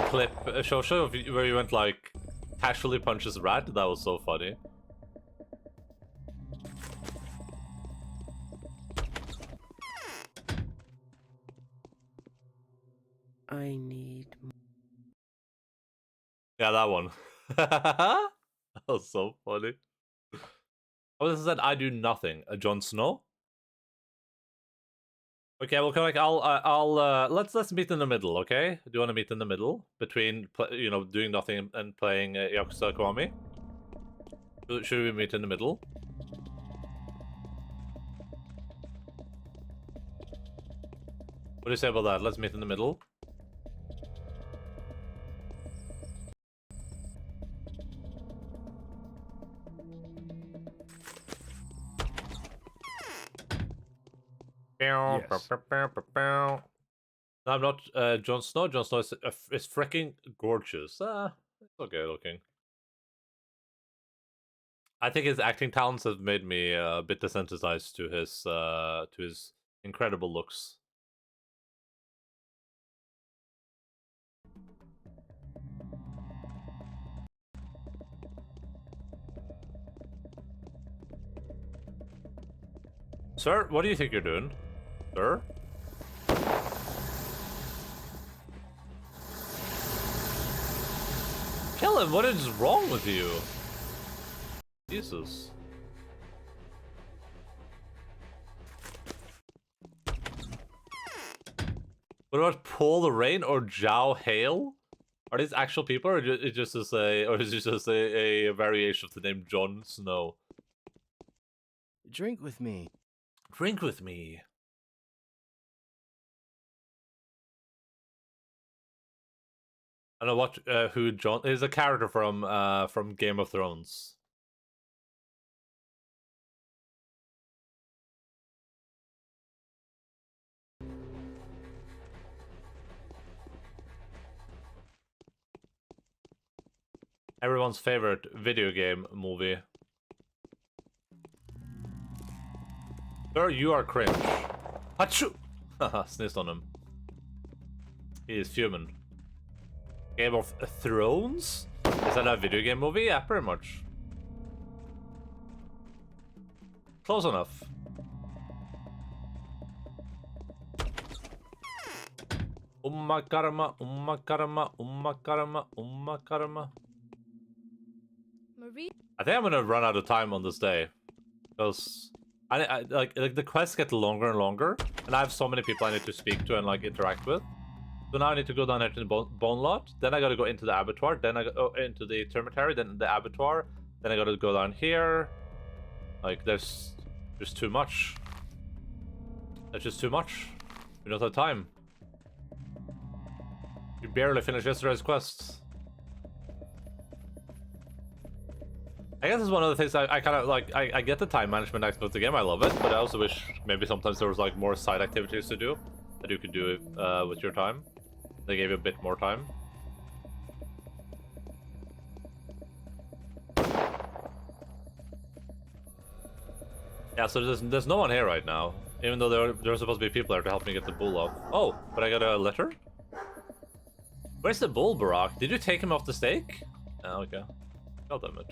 clip, show where you went like casually punches rat. That was so funny. I need... Yeah, that one. That was so funny. Oh, this is that I do nothing. Jon Snow. Okay, well, let's meet in the middle. Okay, do you want to meet in the middle between doing nothing and playing Yakuza Kiwami? Should we meet in the middle? What do you say about that? Let's meet in the middle. Yes. No, I'm not Jon Snow. Jon Snow is freaking gorgeous. It's okay looking. I think his acting talents have made me a bit desensitized to his incredible looks. Sir, what do you think you're doing? Sir? Kill him! What is wrong with you? Jesus. What about Paul the Rain or Zhao Hale? Are these actual people, or is it just a variation of the name Jon Snow? Drink with me. Drink with me. I don't know what who John is, a character from Game of Thrones. Everyone's favorite video game movie. Sir, you are cringe. Achoo! Haha, sneezed on him. He is fuming. Game of Thrones? Is that a video game movie? Yeah, pretty much. Close enough. Umma karma, umma karma, umma karma, umma karma. Marie? I think I'm gonna run out of time on this day. Because I like the quests get longer and longer, and I have so many people I need to speak to and like interact with. So now I need to go down here to the bone lot. Then I gotta go into the abattoir. Then I go into the termitary. Then the abattoir. Then I gotta go down here. Like there's too much. There's just too much. We don't have time. We barely finished yesterday's quest. I guess it's one of the things I kind of like. I get the time management aspect of the game. I love it, but I also wish maybe sometimes there was like more side activities to do that you could do with your time. They gave you a bit more time. Yeah, so there's no one here right now, even though there are supposed to be people there to help me get the bull off. Oh, but I got a letter. Where's the bull, Barack? Did you take him off the stake? Oh, okay. God damn it.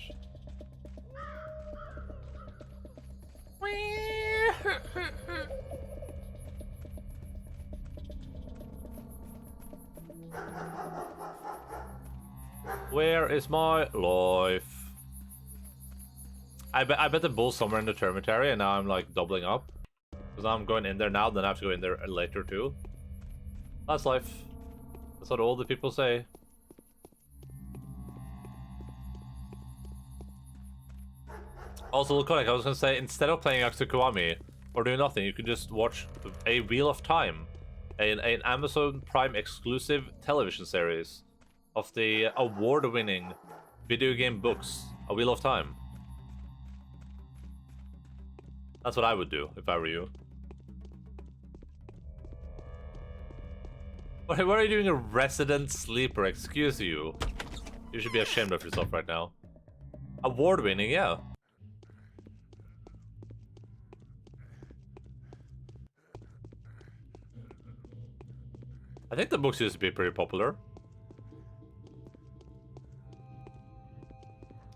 Where is my life? I bet the bull's somewhere in the termitary, and now I'm like doubling up. Because I'm going in there now, then I have to go in there later too. That's life. That's what all the people say. Also, Laconic, I was gonna say, instead of playing Aksukuami or doing nothing, you can just watch a Wheel of Time, an Amazon Prime exclusive television series of the award-winning video game books, A Wheel of Time. That's what I would do if I were you. Why are you doing a resident sleeper? Excuse you. You should be ashamed of yourself right now. Award-winning, yeah. I think the books used to be pretty popular.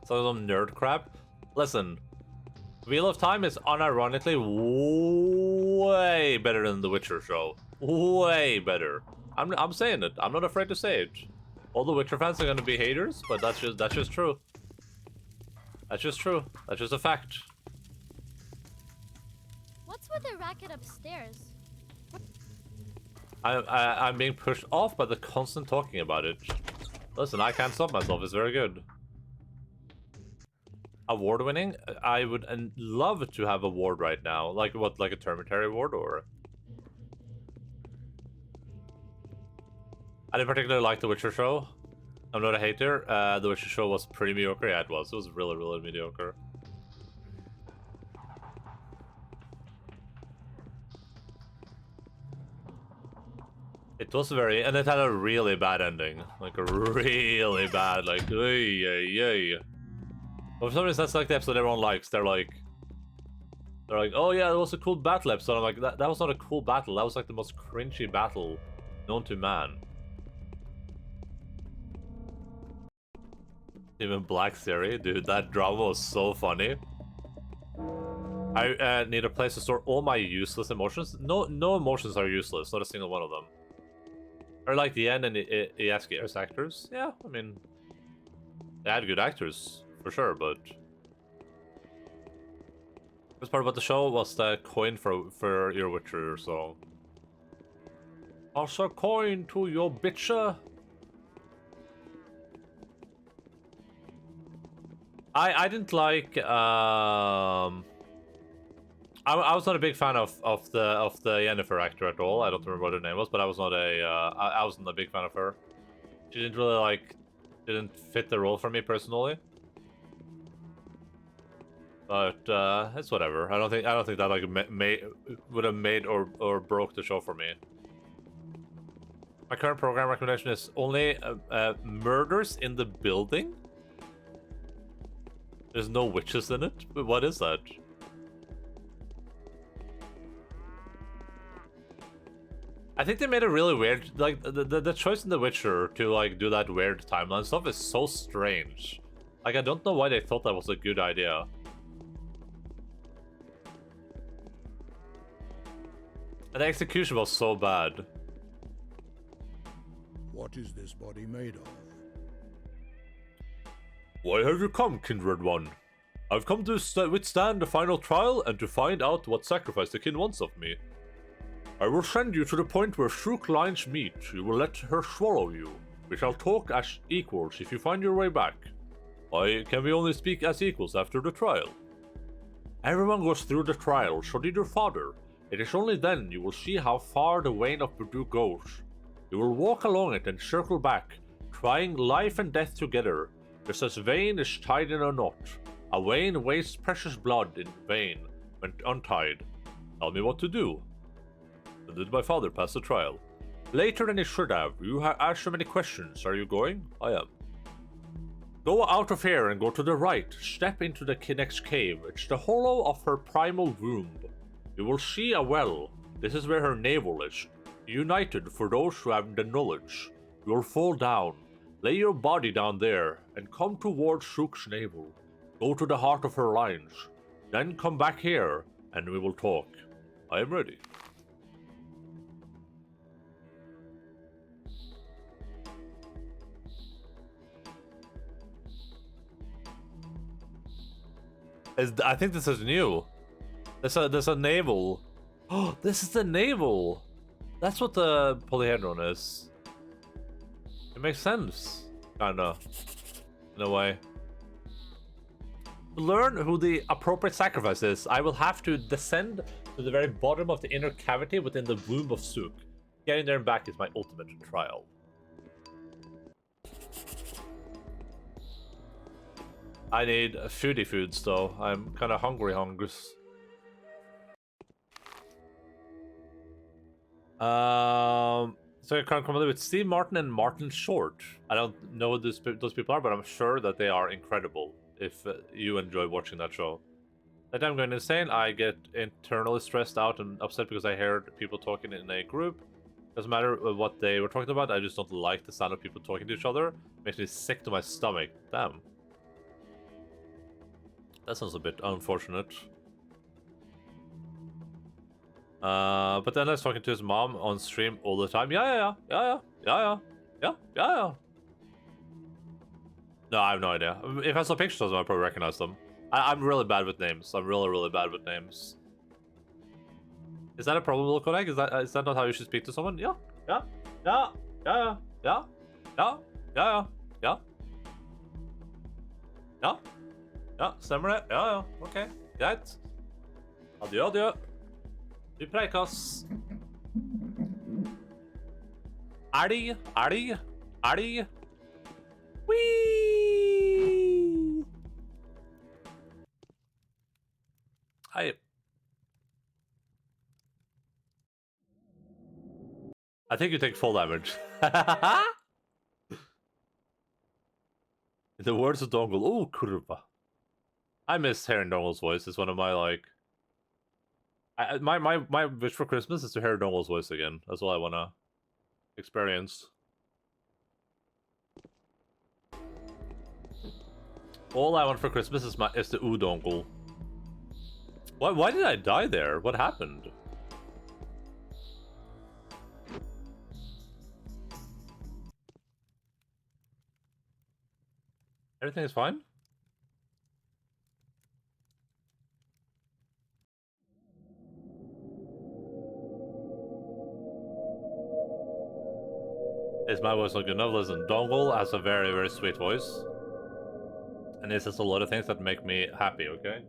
So some nerd crap. Listen, Wheel of Time is unironically way better than The Witcher show. Way better. I'm saying it. I'm not afraid to say it. All the Witcher fans are gonna be haters, but that's just true. That's just true. That's just a fact. What's with the racket upstairs? I'm being pushed off by the constant talking about it. Listen, I can't stop myself. It's very good. Award winning? I would love to have a award right now. Like what? Like a Termitary award or? I didn't particularly like The Witcher show. I'm not a hater. The Witcher show was pretty mediocre. Yeah, it was. It was really, really mediocre. It was very, and it had a really bad ending. Like a really bad, like, yay. But for some reason, that's like the episode everyone likes. They're like, oh yeah, it was a cool battle episode. I'm like, that was not a cool battle. That was like the most cringy battle known to man. Even Black Series, dude, that drama was so funny. I need a place to store all my useless emotions. No emotions are useless, not a single one of them. Or like the end and ESKS actors. Yeah, I mean, they had good actors for sure, but the best part about the show was the coin for your Witcher song. Toss a coin to your bitcher. I didn't like I was not a big fan of the Yennefer actor at all. I don't remember what her name was, but I was not I wasn't a big fan of her. She didn't really didn't fit the role for me personally. But it's whatever. I don't think that like would have made or broke the show for me. My current program recommendation is only murders in the building. There's no witches in it. But what is that? I think they made a really weird, like, the choice in The Witcher to, like, do that weird timeline stuff is so strange. Like, I don't know why they thought that was a good idea. And the execution was so bad. What is this body made of? Why have you come, kindred one? I've come to withstand the final trial and to find out what sacrifice the kin wants of me. I will send you to the point where Shrook lines meet. You will let her swallow you. We shall talk as equals if you find your way back. Why can we only speak as equals after the trial? Everyone goes through the trial, so did your father. It is only then you will see how far the vein of Purdue goes. You will walk along it and circle back, trying life and death together. Just as vein is tied in a knot. A vein wastes precious blood in vein when untied. Tell me what to do. So did my father pass the trial? Later than he should have. You have asked so many questions. Are you going? I am. Go out of here and go to the right. Step into the next cave. It's the hollow of her primal womb. You will see a well. This is where her navel is. United for those who have the knowledge. You will fall down. Lay your body down there and come towards Shrook's navel. Go to the heart of her lines. Then come back here and we will talk. I am ready. I think this is new. There's a navel. Oh, this is the navel. That's what the polyhedron is. It makes sense, kinda, in a way. To learn who the appropriate sacrifice is, I will have to descend to the very bottom of the inner cavity within the womb of Sook. Getting there and back is my ultimate trial. I need foodie foods though. I'm kind of hungry. So I can't come with Steve Martin and Martin Short. I don't know who those people are, but I'm sure that they are incredible. If you enjoy watching that show, that I'm going insane. I get internally stressed out and upset because I heard people talking in a group. Doesn't matter what they were talking about. I just don't like the sound of people talking to each other. It makes me sick to my stomach. Damn. That sounds a bit unfortunate. But then I was talking to his mom on stream all the time. Yeah. No, I have no idea. If I saw pictures of them, I'd probably recognize them. I'm really bad with names. I'm really bad with names. Is that a problem, Lokonek? Is that not how you should speak to someone? Yeah. Ja, stemmer det. Ja, ok. Greit. Adjø. Vi preikas. Elg. Whee! Hi. I think you take full damage. In the words of Dongle, oh, kurva. I miss hearing Dongle's voice. It's one of my, like... My wish for Christmas is to hear Dongle's voice again. That's all I want to experience. All I want for Christmas is the Udongle. Why did I die there? What happened? Everything is fine? Is my voice not good enough? Listen, Dongle has a very sweet voice. And it says a lot of things that make me happy, okay?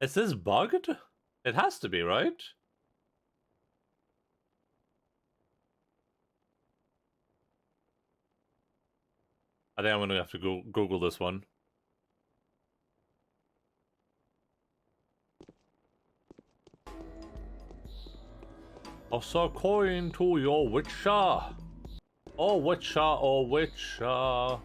Is this bugged? It has to be, right? I think I'm gonna have to Google this one. Toss a coin to your witcher. Oh, witcher, oh, witcher.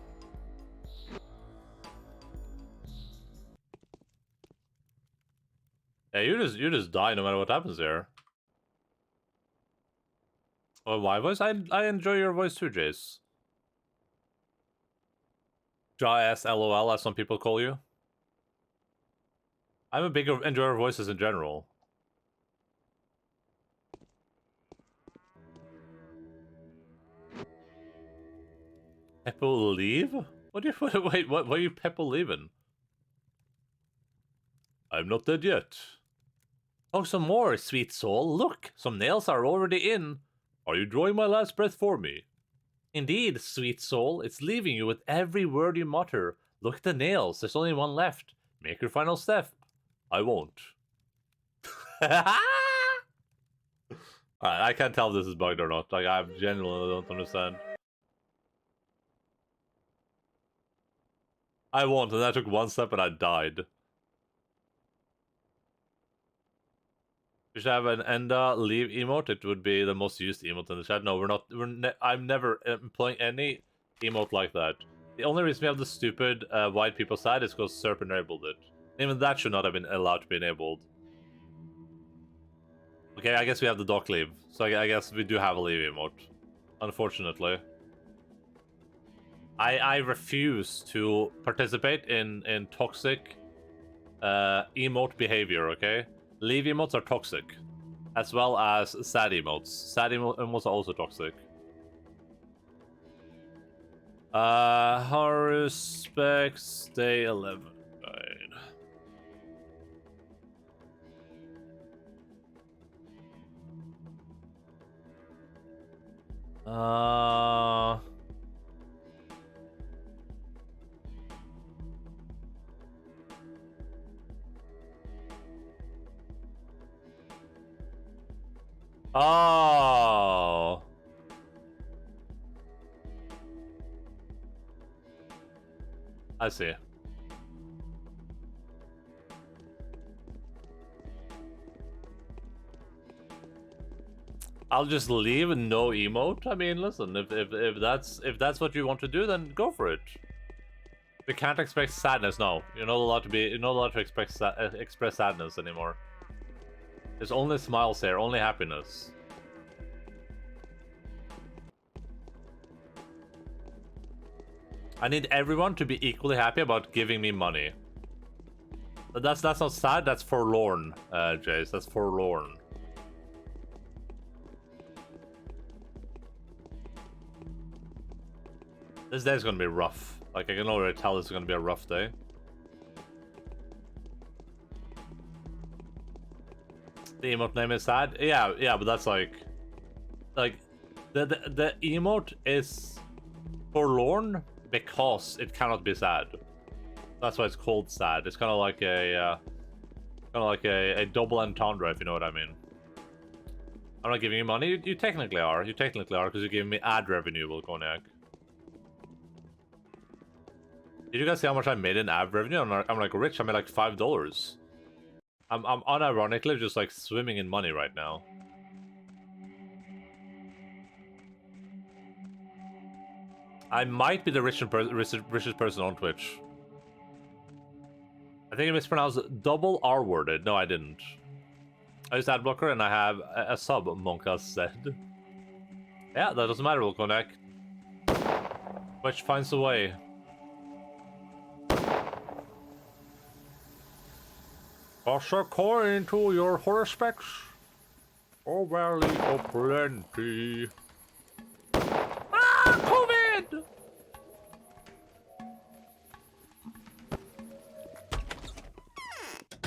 Yeah, you just die no matter what happens there. Oh, my voice? I enjoy your voice too, Jace. Jace LOL, as some people call you. I'm a big enjoyer of voices in general. Peppo leave? What do you wait? What? Why are you Peppo leaving? I'm not dead yet. Talk some more, sweet soul. Look, some nails are already in. Are you drawing my last breath for me? Indeed, sweet soul. It's leaving you with every word you mutter. Look at the nails. There's only one left. Make your final step. I won't. I can't tell if this is bugged or not. Like, I genuinely don't understand. I won't, and I took one step and I died. We should have an Enda leave emote. It would be the most used emote in the chat. No, we're not. I'm never employing any emote like that. The only reason we have the stupid white people side is because Serp enabled it. Even that should not have been allowed to be enabled. Okay, I guess we have the dock leave. So I guess we do have a leave emote. Unfortunately. I refuse to participate in toxic emote behavior, okay? Leave emotes are toxic. As well as sad emotes. Sad emotes are also toxic. Haruspex day 11. Right. Oh. I see. I'll just leave and no emote. I mean, listen, if that's what you want to do, then go for it. We can't expect sadness. No, you're not allowed to express sadness anymore. There's only smiles here, only happiness. I need everyone to be equally happy about giving me money. But that's not sad. That's forlorn, Jace. That's forlorn. This day's gonna be rough. Like, I can already tell it's gonna be a rough day. The emote name is sad? Yeah, but that's like the emote is forlorn because it cannot be sad. That's why it's called sad. It's kind of like a double entendre, if you know what I mean. I'm not giving you money. You technically are. You technically are because you're giving me ad revenue, Volconiac. Did you guys see how much I made in ad revenue? I'm like rich. I made like $5. I'm unironically just like swimming in money right now. I might be the richest person on Twitch. I think I mispronounced double R worded. No, I didn't. I used adblocker and I have a sub, Monka said. Yeah, that doesn't matter, we'll connect. Twitch finds a way. Toss a coin to your Haruspex. Oh, valley of plenty. Ah, COVID!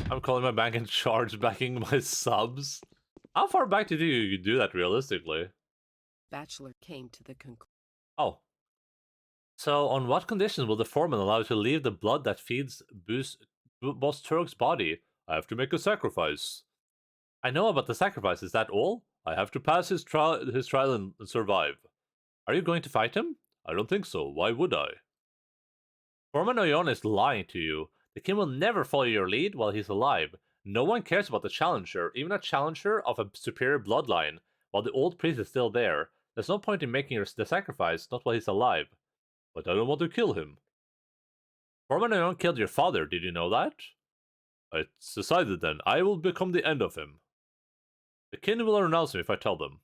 I'm calling my bank and charge backing my subs. How far back did you do that realistically? Bachelor came to the conclusion. Oh. So, on what conditions will the foreman allow you to leave the blood that feeds Boss Turk's body? I have to make a sacrifice. I know about the sacrifice, is that all? I have to pass his trial and survive. Are you going to fight him? I don't think so. Why would I? Foreman Oyon is lying to you. The king will never follow your lead while he's alive. No one cares about the challenger, even a challenger of a superior bloodline. While the old priest is still there, there's no point in making the sacrifice, not while he's alive. But I don't want to kill him. Foreman Oyon killed your father, did you know that? It's decided then. I will become the end of him. The kin will renounce me if I tell them.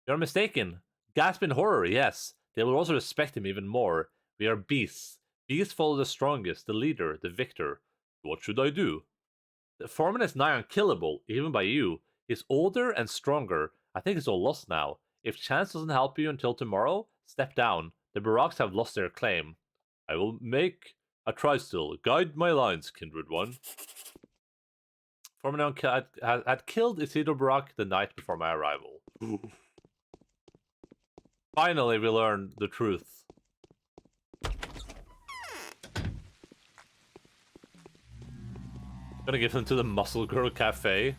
You're mistaken. Gasp in horror, yes. They will also respect him even more. We are beasts. Beasts follow the strongest, the leader, the victor. What should I do? The foreman is nigh unkillable, even by you. He's older and stronger. I think it's all lost now. If chance doesn't help you until tomorrow, step down. The barracks have lost their claim. I will make a try still. Guide my lines, kindred one. Foreman had killed Isidro Barak the night before my arrival. Finally, we learned the truth. Gonna give them to the Muscle Girl Cafe.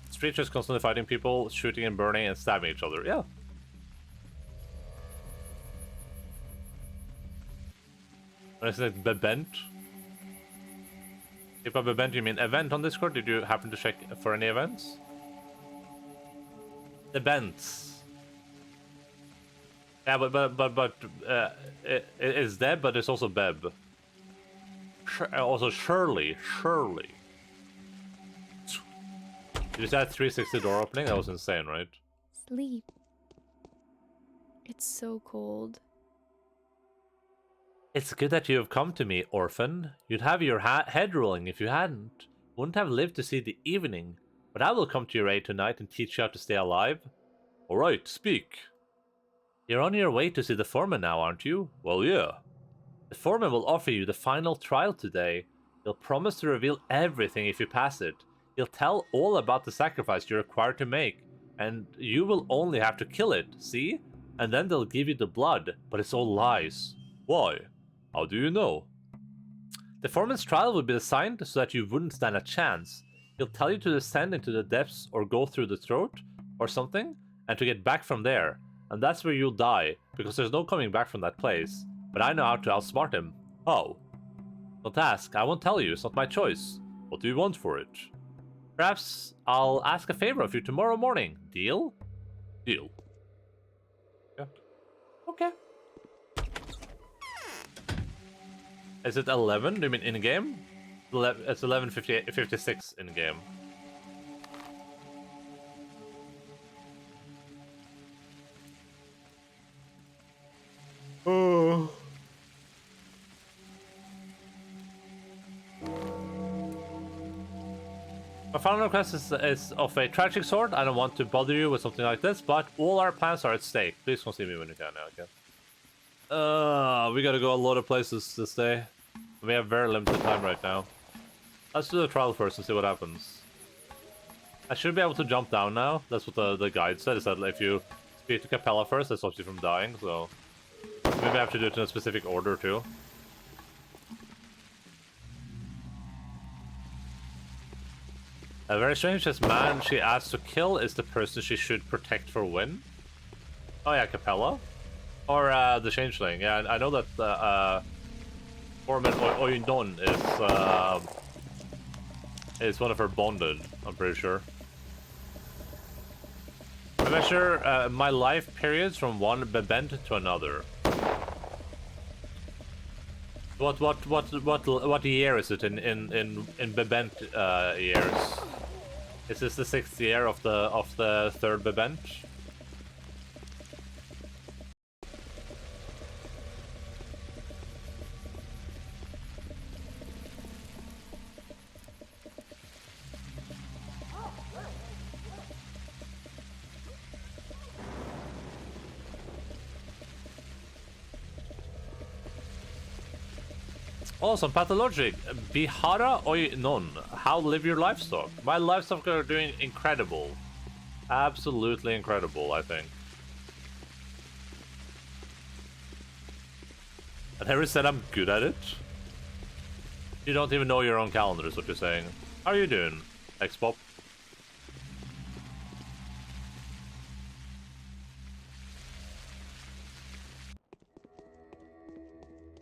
Street just constantly fighting people, shooting and burning and stabbing each other. Yeah. And it's like Bebent. If by Bebent you mean event on Discord, did you happen to check for any events? Events. Yeah, but it's Deb, but it's also Beb. Also Shirley. You just had 360 door opening? That was insane, right? Sleep. It's so cold. It's good that you have come to me, orphan. You'd have your head rolling if you hadn't. Wouldn't have lived to see the evening. But I will come to your aid tonight and teach you how to stay alive. Alright, speak. You're on your way to see the foreman now, aren't you? Well, yeah. The foreman will offer you the final trial today. He'll promise to reveal everything if you pass it. He'll tell all about the sacrifice you're required to make, and you will only have to kill it, see? And then they'll give you the blood, but it's all lies. Why? How do you know? The foreman's trial will be designed so that you wouldn't stand a chance. He'll tell you to descend into the depths or go through the throat or something, and to get back from there. And that's where you'll die, because there's no coming back from that place. But I know how to outsmart him. How? Don't ask, I won't tell you, it's not my choice. What do you want for it? Perhaps I'll ask a favor of you tomorrow morning. Deal? Deal. Yeah. Okay. Is it 11? Do you mean in-game? It's 11:56 in-game. Oh. My final request is of a tragic sort. I don't want to bother you with something like this, but all our plans are at stake. Please come see me when you can now, okay? We gotta go a lot of places this day. We have very limited time right now. Let's do the trial first and see what happens. I should be able to jump down now. That's what the guide said, is that if you speak to Capella first, that stops you from dying, so... Maybe I have to do it in a specific order, too. Very strange, this man she asked to kill is the person she should protect for win. Oh yeah, Capella? Or the Changeling. Yeah, I know that Foreman Oinon is one of her bonded, I'm pretty sure. I measure my life periods from one Bebent to another. What year is it in Bebent years? Is this the 6th year of the 3rd Bebent? Also, Pathologic, Bihara Oinon, how live your livestock? My livestock are doing incredible. Absolutely incredible, I think. And Harry said I'm good at it. You don't even know your own calendar, is what you're saying. How are you doing, Xpop?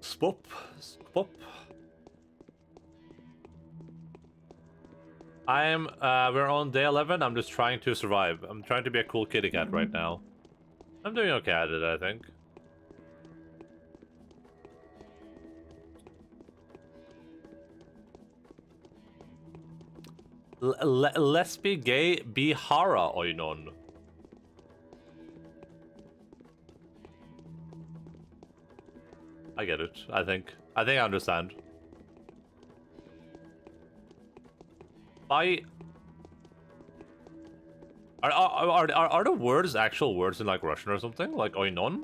Spop. Spop. We're on day 11. I'm just trying to survive. I'm trying to be a cool kitty cat right now. I'm doing okay at it, I think. Let's be gay, Bihara Oinon. I get it, I think. I understand. Are the words actual words in like Russian or something? Like oinon?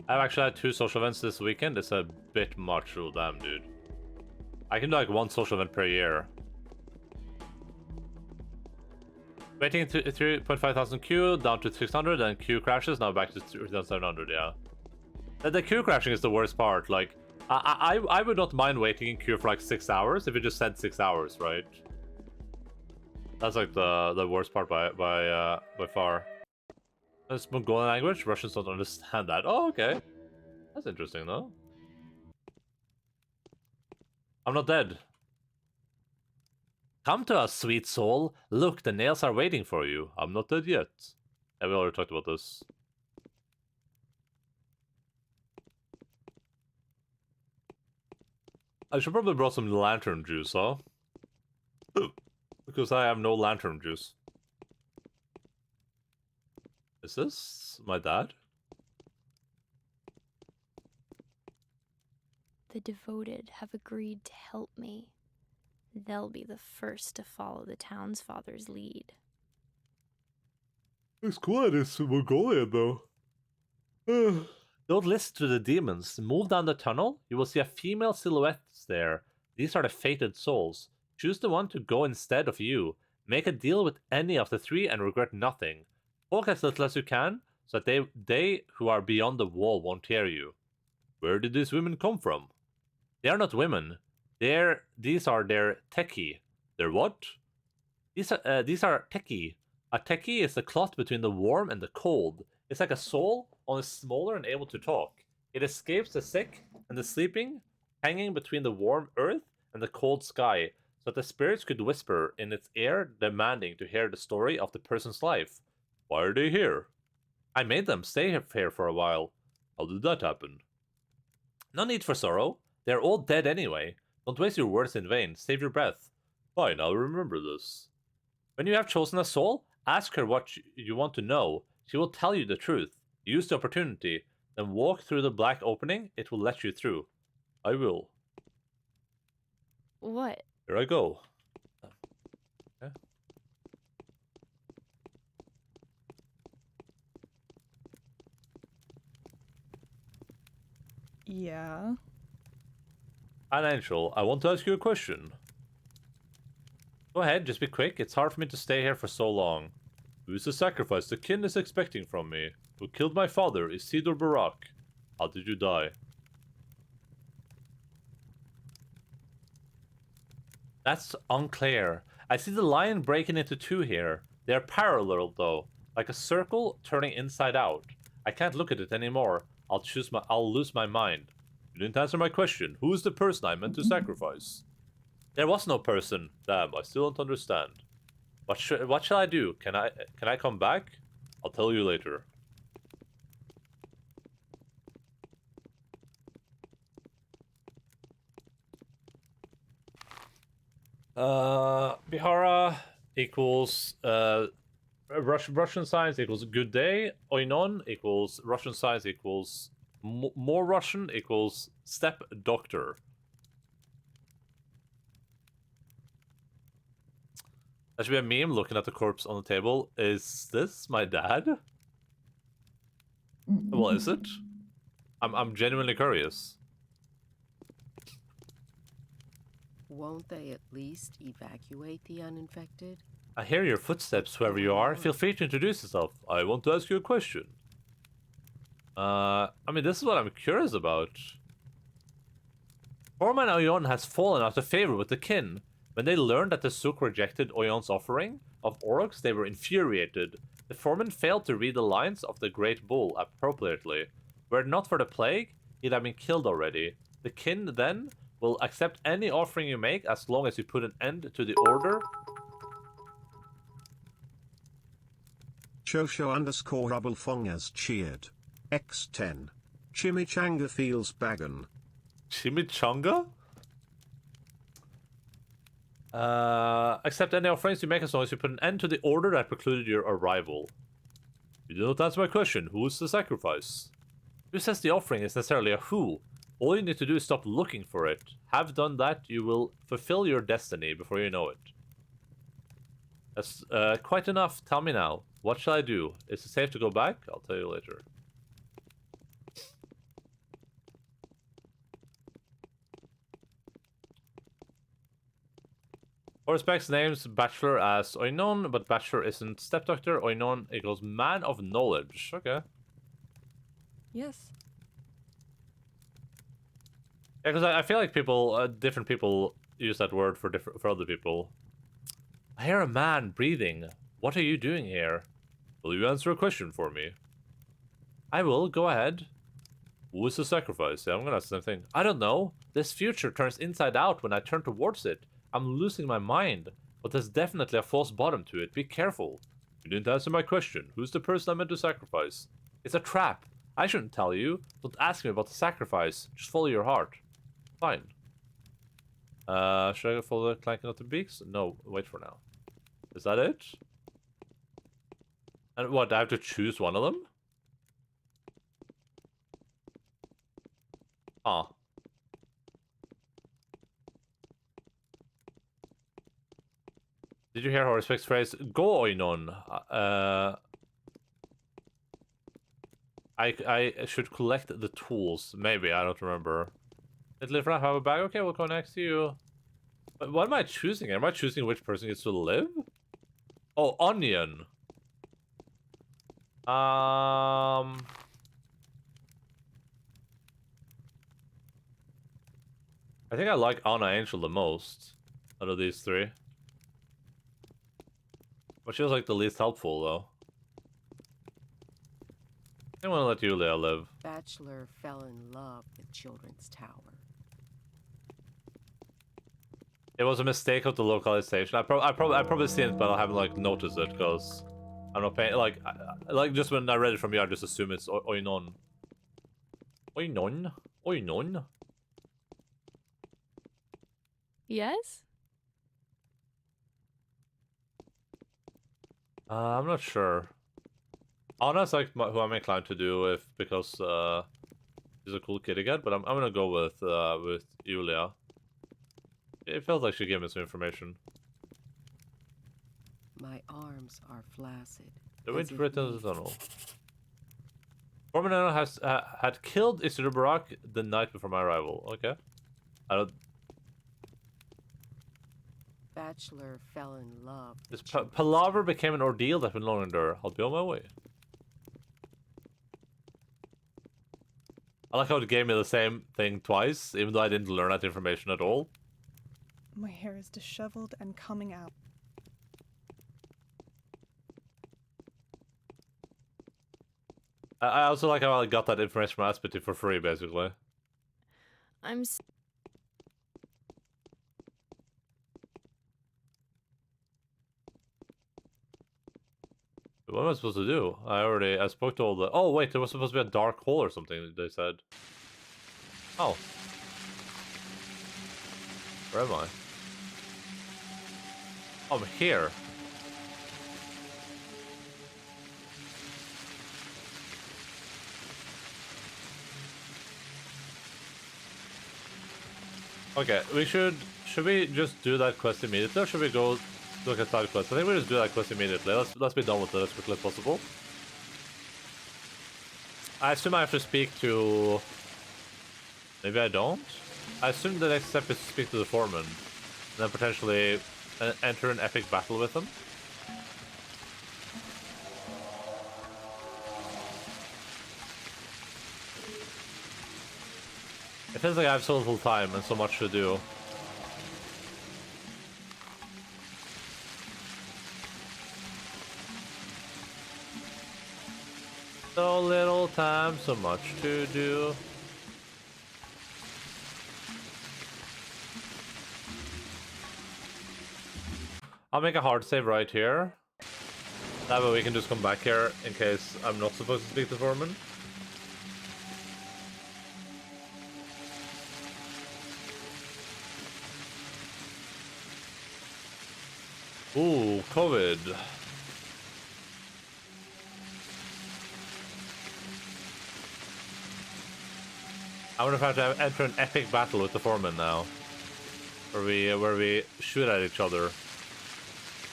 I've actually had 2 social events this weekend. It's a bit much. Oh, damn, dude. I can do like 1 social event per year. Waiting to 3.5 thousand Q, down to 600, and Q crashes, now back to 3,700, yeah. The Q crashing is the worst part. Like, I would not mind waiting in queue for like 6 hours if it just said 6 hours, right? That's like the worst part by far. It's Mongolian language. Russians don't understand that. Oh, okay. That's interesting, though. I'm not dead. Come to us, sweet soul. Look, the nails are waiting for you. I'm not dead yet. Yeah, we already talked about this. I should probably brought some lantern juice, huh? Because I have no lantern juice. Is this my dad? The devoted have agreed to help me. They'll be the first to follow the townsfather's lead. It's quiet in Mongolia, though. Don't listen to the demons. Move down the tunnel. You will see a female silhouette there. These are the fated souls. Choose the one to go instead of you. Make a deal with any of the 3 and regret nothing. Walk as little as you can, so that they who are beyond the wall won't hear you. Where did these women come from? They are not women. These are their teki. Their what? These are teki. A teki is the clot between the warm and the cold. It's like a soul, only smaller and able to talk. It escapes the sick and the sleeping, hanging between the warm earth and the cold sky, so that the spirits could whisper in its ear, demanding to hear the story of the person's life. Why are they here? I made them stay here for a while. How did that happen? No need for sorrow. They're all dead anyway. Don't waste your words in vain. Save your breath. Fine, I'll remember this. When you have chosen a soul, ask her what you want to know. She will tell you the truth. Use the opportunity. Then walk through the black opening. It will let you through. I will. What? Here I go. Okay. Yeah. Financial, I want to ask you a question. Go ahead, just be quick. It's hard for me to stay here for so long. Who is the sacrifice the kin is expecting from me? Who killed my father, Isidor Barak? How did you die? That's unclear. I see the line breaking into 2 here. They are parallel, though. Like a circle turning inside out. I can't look at it anymore. I'll lose my mind. You didn't answer my question. Who is the person I meant to sacrifice? There was no person. Damn, I still don't understand. What shall I do? Can I come back? I'll tell you later. Bihara equals Russian science equals good day. Oinon equals Russian science equals more Russian equals step doctor. That should be a meme looking at the corpse on the table. Is this my dad? Well, is it? I'm genuinely curious. Won't they at least evacuate the uninfected? I hear your footsteps, whoever you are. Feel free to introduce yourself. I want to ask you a question. I mean, this is what I'm curious about. Foreman Oyon has fallen out of favor with the kin. When they learned that the Sook rejected Oyon's offering of orcs, they were infuriated. The foreman failed to read the lines of the Great Bull appropriately. Were it not for the plague, he'd have been killed already. The kin, then, will accept any offering you make as long as you put an end to the order. Shosho_Rubblefong has cheered. X10. Chimichanga feels baggin. Chimichanga? Accept any offerings you make as long as you put an end to the order that precluded your arrival. You did not answer my question. Who is the sacrifice? Who says the offering is necessarily a who? All you need to do is stop looking for it. Have done that, you will fulfill your destiny before you know it. That's quite enough. Tell me now. What shall I do? Is it safe to go back? I'll tell you later. Haruspex names Bachelor as Oinon, but Bachelor isn't stepdoctor. Oinon equals man of knowledge. Okay. Yes. Yeah, because I feel like people, different people use that word for other people. I hear a man breathing. What are you doing here? Will you answer a question for me? I will. Go ahead. Who is the sacrifice? Yeah, I'm gonna ask the same thing. I don't know. This future turns inside out when I turn towards it. I'm losing my mind. But there's definitely a false bottom to it. Be careful. You didn't answer my question. Who's the person I meant to sacrifice? It's a trap. I shouldn't tell you. Don't ask me about the sacrifice. Just follow your heart. Fine. Should I follow the clanking of the beaks? No, wait for now. Is that it? And what, I have to choose one of them? Ah. Did you hear Haruspex phrase, Go Oinon? I should collect the tools. Maybe, I don't remember. Did live have a bag? Okay, we'll go next to you. But what am I choosing? Am I choosing which person gets to live? Oh, onion. I think I like Anna Angel the most out of these three. But she was like the least helpful though. I want to let Yulia live. Bachelor fell in love with Children's Tower. It was a mistake of the localization. I probably seen it, but I haven't like noticed it because I'm not paying. Like just when I read it from you, I just assume it's Oinon. Oinon? Oinon? Yes? I'm not sure. Anna's like who I'm inclined to do with because she's a cool kid again, but I'm gonna go with Yulia. It felt like she gave me some information. My arms are flaccid. The wind written the tunnel. Formanano has had killed Isidore Barak the night before my arrival. Okay. I don't. Bachelor fell in love. This palaver became an ordeal that would no longer endure. I'll be on my way. I like how it gave me the same thing twice, even though I didn't learn that information at all. My hair is disheveled and coming out. I also like how I got that information from Aspity for free, basically. What am I supposed to do? I spoke to all the... Oh, wait, there was supposed to be a dark hole or something, they said. Oh. Where am I? Oh, I'm here. Okay, should we just do that quest immediately, or should we go look at side quests? I think we just do that quest immediately. Let's be done with it as quickly as possible. I assume I have to speak to... Maybe I don't? I assume the next step is to speak to the foreman, and then potentially enter an epic battle with him. It feels like I have so little time and so much to do. So little time, so much to do. I'll make a hard save right here. That way we can just come back here in case I'm not supposed to speak to Foreman. Ooh, COVID. I wonder if I have to enter an epic battle with the foreman now. Where we shoot at each other.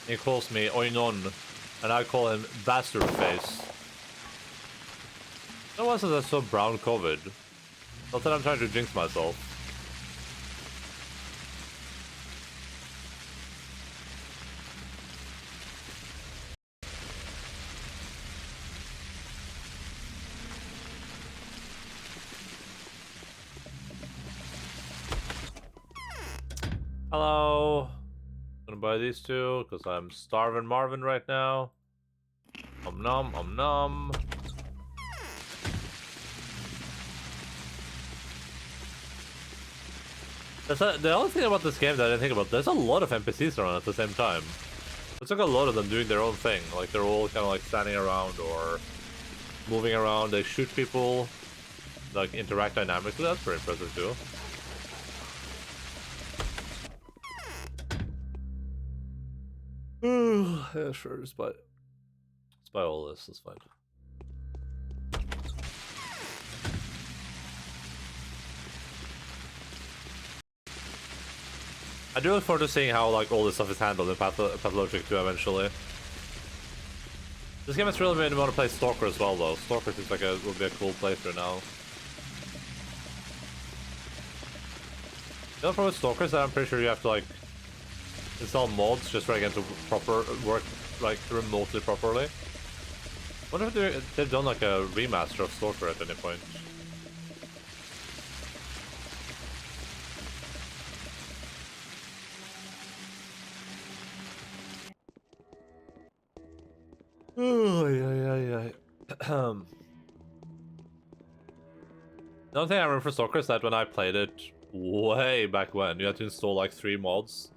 He calls me Oinon, and I call him Bastard Face. No one says that's so brown COVID. Not that I'm trying to jinx myself. Hello. Gonna buy these two because I'm starving Marvin right now. Om nom, om nom. The only thing about this game that I didn't think about, there's a lot of NPCs around at the same time. It's like a lot of them doing their own thing. Like they're all kind of like standing around or moving around. They shoot people, like interact dynamically. That's pretty impressive too. Yeah, sure. Just buy all this. That's fine. I do look forward to seeing how like all this stuff is handled in Pathologic too eventually. This game has really made me want to play Stalker as well though. Stalker seems like would be a cool playthrough now. The other problem with Stalker is that I'm pretty sure you have to like install mods just for it to work like remotely properly. I wonder if they've done like a remaster of Stalker at any point. Oh, yeah. The only thing I remember for Stalker is that when I played it way back when, you had to install like 3 mods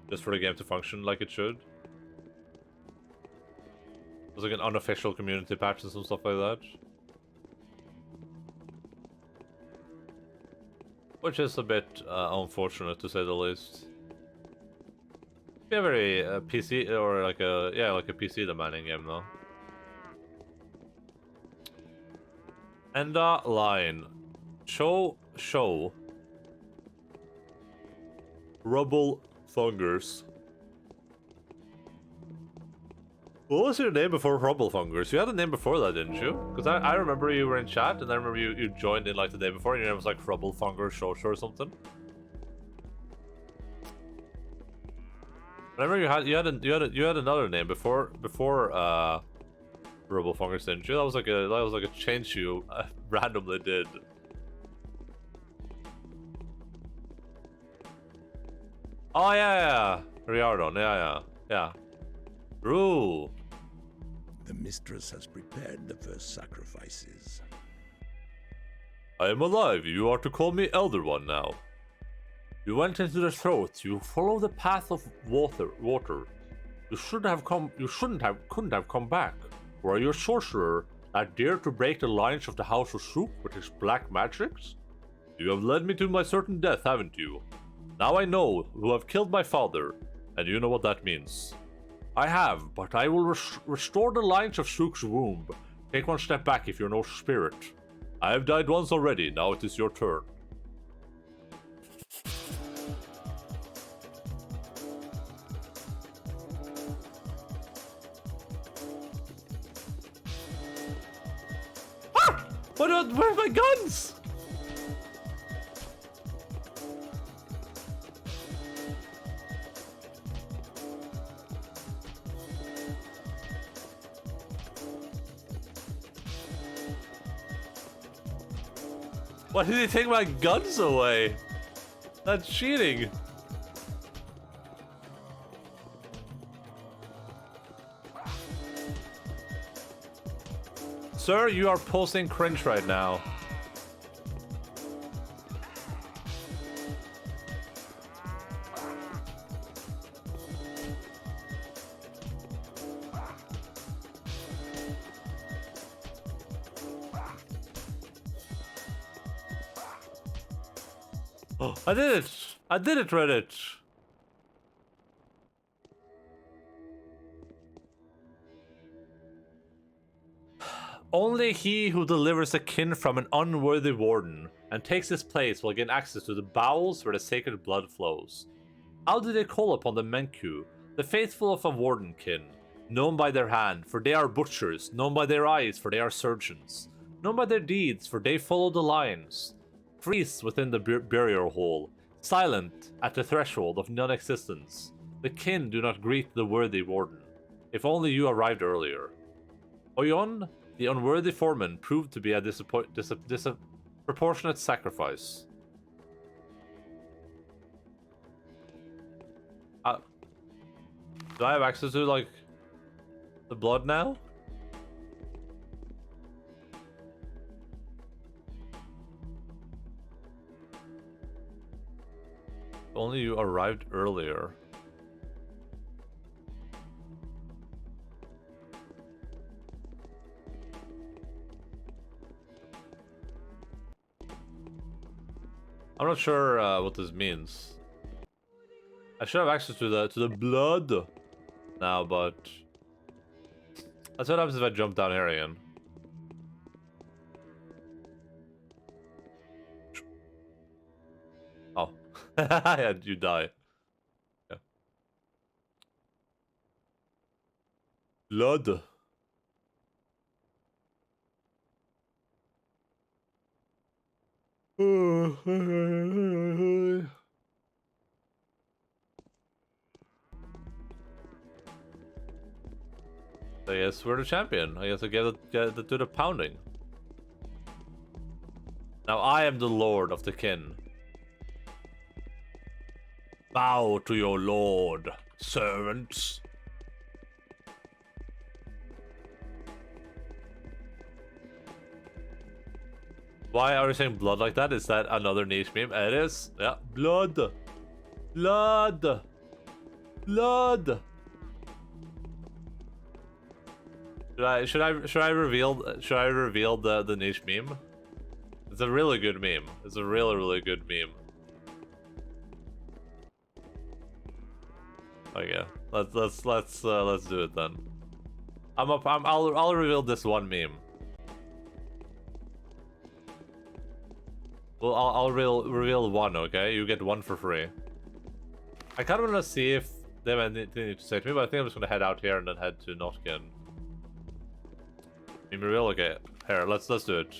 just for the game to function like it should. It was like an unofficial community patch and some stuff like that. Which is a bit unfortunate to say the least. Be a very PC or like a like a PC demanding game though. Endaline. Show. Rubble Fungers. What was your name before Rubble Fungers? You had a name before that, didn't you? Because I remember you were in chat, and I remember you joined in like the day before, and your name was like Rubble Fungers Show or something. I remember you had another name before Rubble Fungers, didn't you? That was like a change you randomly did. Oh yeah. Riardon, yeah. Rue. The mistress has prepared the first sacrifices. I am alive. You are to call me Elder One now. You went into the throat. You follow the path of water. You couldn't have come back. Were you a sorcerer that dared to break the lines of the House of Sook with his black magics? You have led me to my certain death, haven't you? Now I know who have killed my father, and you know what that means. I have, but I will restore the lines of Sook's womb. Take one step back if you're no spirit. I have died once already, now it is your turn. Ah! Where's my guns? Why did he take my guns away? That's cheating. Sir, you are posting cringe right now. Oh, I did it! I did it, Reddit! Only he who delivers a kin from an unworthy warden and takes his place will gain access to the bowels where the sacred blood flows. How do they call upon the Menku, the faithful of a warden kin, known by their hand, for they are butchers, known by their eyes, for they are surgeons, known by their deeds, for they follow the lines, priests within the burial hall, silent at the threshold of non-existence. The kin do not greet the worthy warden. If only you arrived earlier. Oyon, the unworthy foreman, proved to be a disproportionate sacrifice. Do I have access to, like, the blood now? If only you arrived earlier. I'm not sure what this means. I should have access to the blood now, but that's what happens if I jump down here again. Oh, yeah, you die. Yeah. Blood. I guess we're the champion. I guess I get it to the pounding. Now I am the lord of the kin. Bow to your lord, servants. Why are you saying blood like that? Is that another niche meme? It is. Yeah, blood, blood, blood. Should I reveal the niche meme? It's a really good meme. It's a really good meme. Okay, let's do it then. I'll reveal this one meme. Well, I'll reveal one. Okay, you get one for free. I kind of want to see if they have anything to say to me, but I think I'm just gonna head out here and then head to Notkin. Meme reveal. Okay, here let's do it.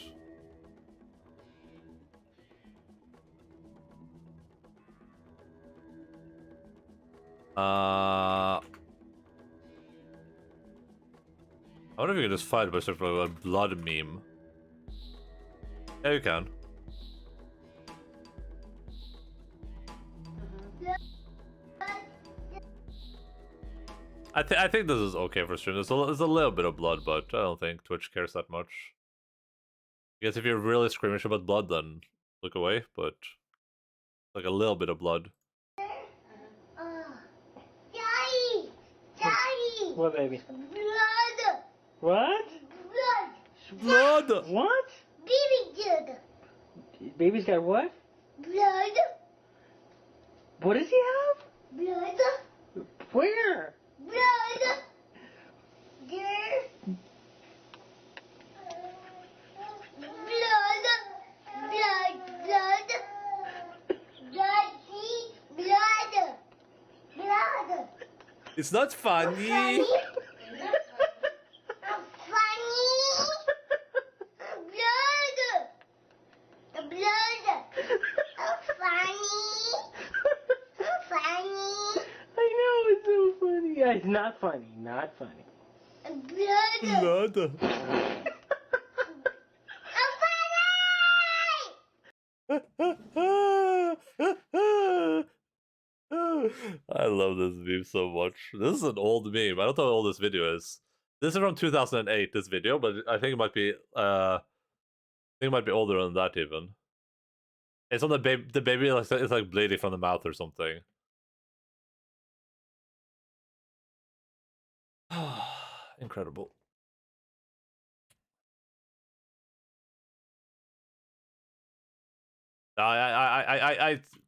I wonder if you can just fight by sort of a blood meme. Yeah, you can. I think this is okay for stream. There's a little bit of blood, but I don't think Twitch cares that much. I guess if you're really squeamish about blood, then look away. But like a little bit of blood. Daddy! Daddy! What, baby? Blood! What? Blood! Blood! What? Baby did! Baby's got what? Blood! What does he have? Blood! Where? Blood! There! Blood! Blood! Blood! It's not funny. Funny? Blood! Blood! Funny? I know, it's so funny. Yeah, it's not funny. Not funny. Blood! Blood. I love this meme so much. This is an old meme. I don't know how old this video is. This is from 2008. This video, but I think it might be. I think it might be older than that even. It's on the baby. The baby is like bleeding from the mouth or something. Incredible.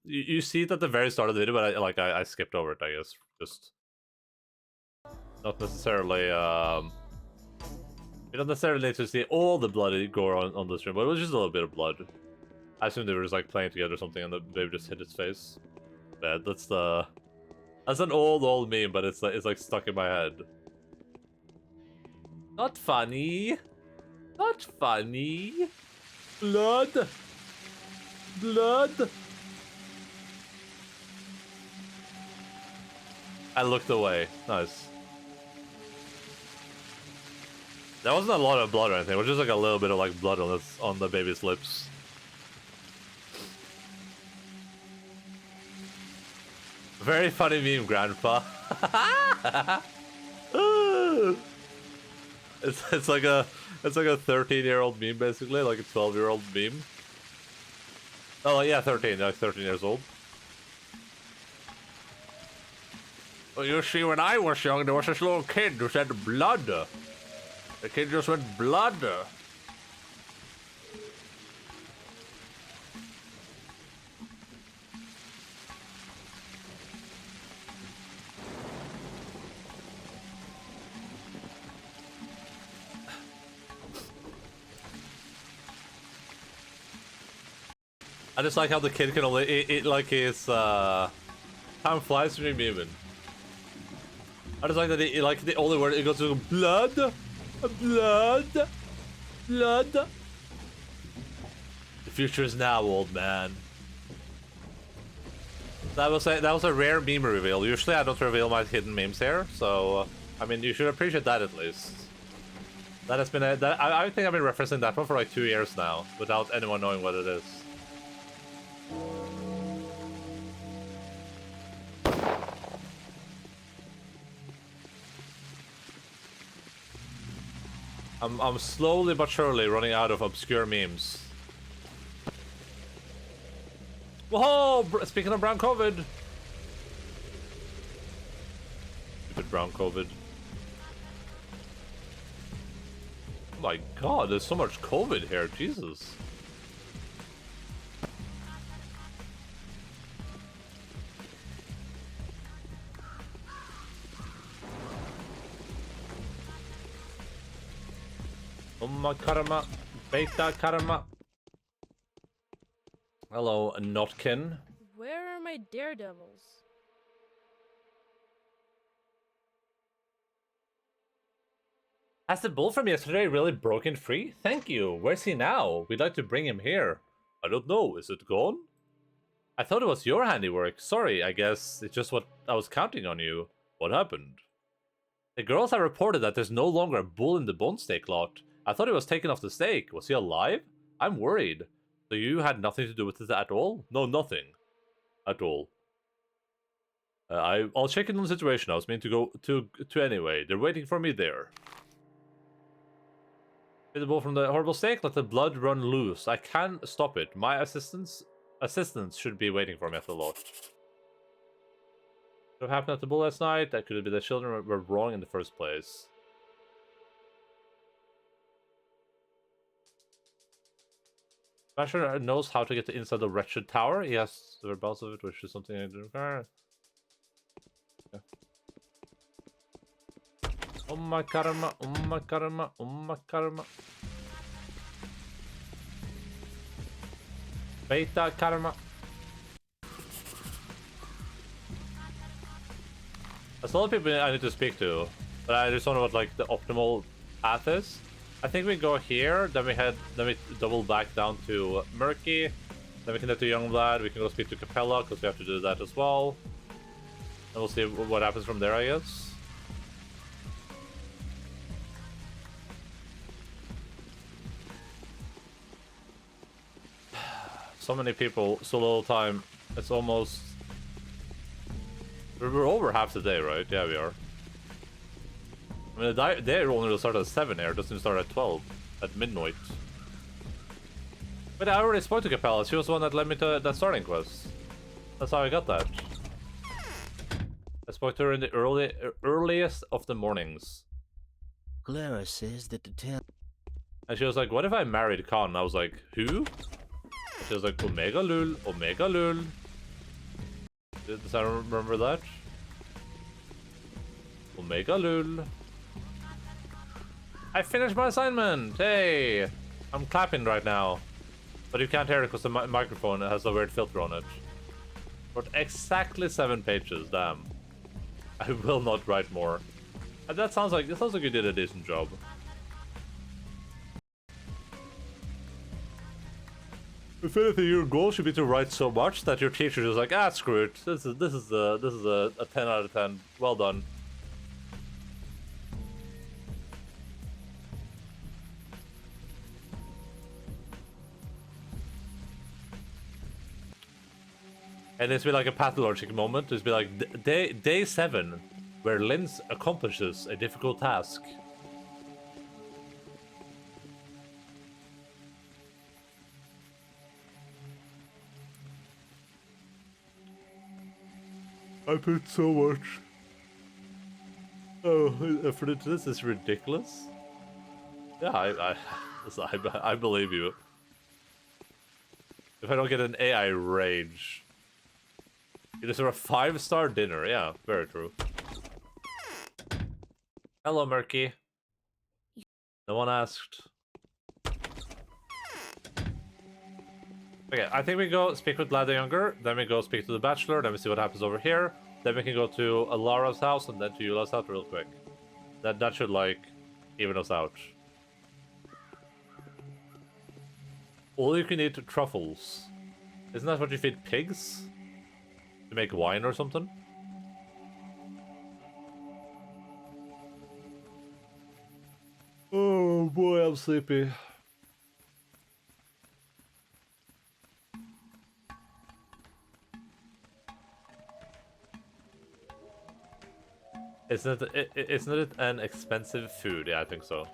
You see it at the very start of the video, but I skipped over it. I guess just not necessarily You don't necessarily need to see all the bloody gore on the stream, but it was just a little bit of blood. I assume they were just like playing together or something and the baby just hit its face. Bad. That's an old meme, but it's like stuck in my head. Not funny. Not funny. Blood. Blood. I looked away. Nice. There wasn't a lot of blood or anything. It was just like a little bit of like blood on the baby's lips. Very funny meme, Grandpa. it's like a 13-year-old meme basically, like a 12-year-old meme. Oh yeah, 13, like 13 years old. Well, you see, when I was young, there was this little kid who said blood. The kid just went blood. I just like how the kid can only it like his time flies through me even. I just like that it like the only word it goes to blood, blood, blood. The future is now, old man. That was a rare meme reveal. Usually I don't reveal my hidden memes here, so I mean you should appreciate that at least. That has been I think I've been referencing that one for like 2 years now without anyone knowing what it is. I'm slowly but surely running out of obscure memes. Whoa! Speaking of brown COVID. Stupid brown COVID. Oh my god, there's so much COVID here, Jesus. Umma karma, beta karma. Hello, Notkin. Where are my daredevils? Has the bull from yesterday really broken free? Thank you. Where's he now? We'd like to bring him here. I don't know. Is it gone? I thought it was your handiwork. Sorry, I guess it's just what I was counting on you. What happened? The girls have reported that there's no longer a bull in the bone steak lot. I thought he was taken off the stake. Was he alive? I'm worried. So you had nothing to do with it at all? No, nothing. At all. I'll check in on the situation. I was meant to go to anyway. They're waiting for me there. Get the bull from the horrible stake. Let the blood run loose. I can stop it. My assistants should be waiting for me at the lot. What happened at the bull last night? That could be the children were wrong in the first place. Basher knows how to get inside the wretched tower. He has the whereabouts of it, which is something I do. Yeah. Oh my karma, oh my karma, oh my karma. Beta karma. There's a lot of people I need to speak to, but I just don't know what like the optimal path is. I think we go here, then we double back down to Murky, then we can get to Youngblood, we can go speak to Capella, because we have to do that as well. And we'll see what happens from there, I guess. So many people, so little time, it's almost... We're over half the day, right? Yeah, we are. I mean, the day only will start at 7 here, it doesn't start at 12, at midnight. But I already spoke to Capella, she was the one that led me to that starting quest. That's how I got that. I spoke to her in the earliest of the mornings. Clara says that the town... And she was like, what if I married Khan? And I was like, who? She was like, Omega Lul, Omega Lul. Does I remember that? Omega Lul. I finished my assignment! Hey! I'm clapping right now. But you can't hear it because the microphone has a weird filter on it. Wrote exactly 7 pages, damn. I will not write more. And it sounds like you did a decent job. If anything, your goal should be to write so much that your teacher is like, ah, screw it. This is a 10 out of 10. Well done. And it's be like a pathologic moment. It's be like day 7, where Linz accomplishes a difficult task. I put so much. Oh, effort into this is ridiculous. Yeah, I believe you. If I don't get an AI rage. You deserve a 5-star dinner. Yeah, very true. Hello, Murky. No one asked. Okay, I think we go speak with Vlad the Younger, then we go speak to the Bachelor, then we see what happens over here, then we can go to Alara's house, and then to Eula's house real quick. That should, like, even us out. All you can eat truffles. Isn't that what you feed pigs? To make wine or something? Oh boy, I'm sleepy. Isn't it an expensive food? Yeah, I think so.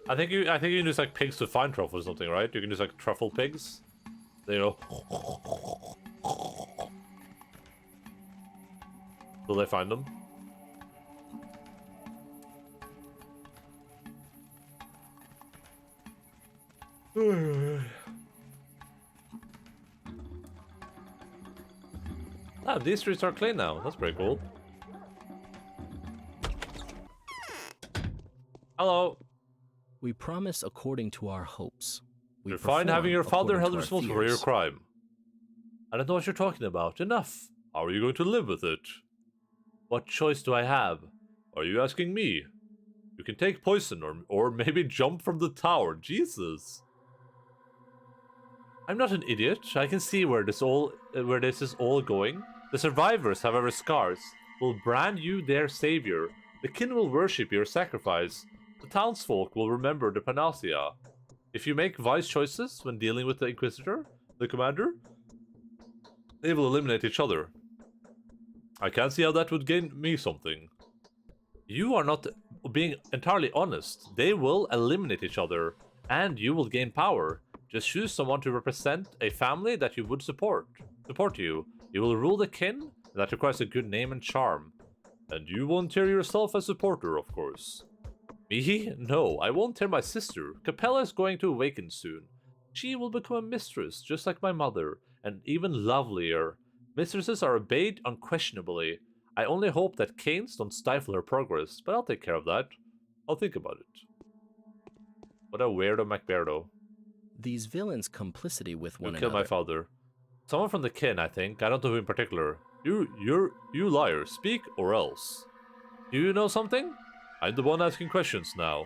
I think you can use like pigs to find truffles or something, right? You can use like truffle pigs. They go. Will they find them? Ah, these streets are clean now. That's pretty cool. Hello. We promise according to our hopes. You're fine having your father held responsible for your crime. I don't know what you're talking about. Enough. How are you going to live with it? What choice do I have? Are you asking me? You can take poison or maybe jump from the tower. Jesus. I'm not an idiot. I can see where this is all going. The survivors, however scars, will brand you their savior. The kin will worship your sacrifice. The townsfolk will remember the panacea. If you make wise choices when dealing with the Inquisitor, the commander, they will eliminate each other. I can't see how that would gain me something. You are not being entirely honest. They will eliminate each other, and you will gain power. Just choose someone to represent a family that you would support you. You will rule the kin, and that requires a good name and charm. And you won't tear yourself as supporter, of course. Me? No, I won't tear my sister. Capella is going to awaken soon. She will become a mistress, just like my mother, and even lovelier. Mistresses are obeyed unquestionably. I only hope that canes don't stifle her progress, but I'll take care of that. I'll think about it. What a weirdo MacBeardo. These villains' complicity with one You another. killed my father. Someone from the kin, I think. I don't know who in particular. You liar. Speak or else. Do you know something? I'm the one asking questions now.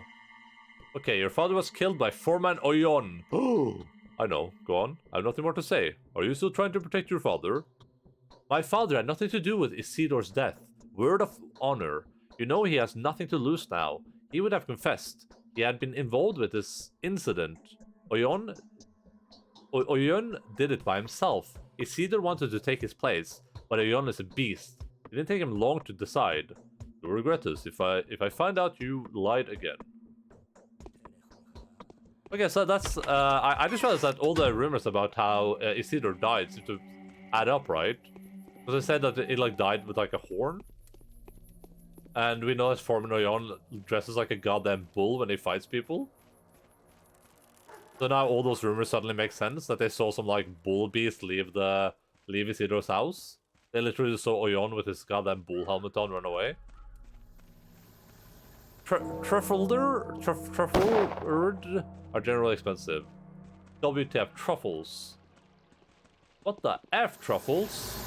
Okay, your father was killed by Foreman Oyon. Oh, I know. Go on. I have nothing more to say. Are you still trying to protect your father? My father had nothing to do with Isidor's death. Word of honor. You know he has nothing to lose now. He would have confessed. He had been involved with this incident. Oyon did it by himself. Isidor wanted to take his place, but Oyon is a beast. It didn't take him long to decide. You'll regret this if I find out you lied again. Okay, so that's I just realized that all the rumors about how Isidor died seem to add up, right? Because I said that it like died with like a horn, and we know that Foreman Oyon dresses like a goddamn bull when he fights people. So now all those rumors suddenly make sense, that they saw some like bull beast leave Isidor's house. They literally saw Oyon with his goddamn bull helmet on run away. Truffled are generally expensive. WTF truffles. What the F truffles?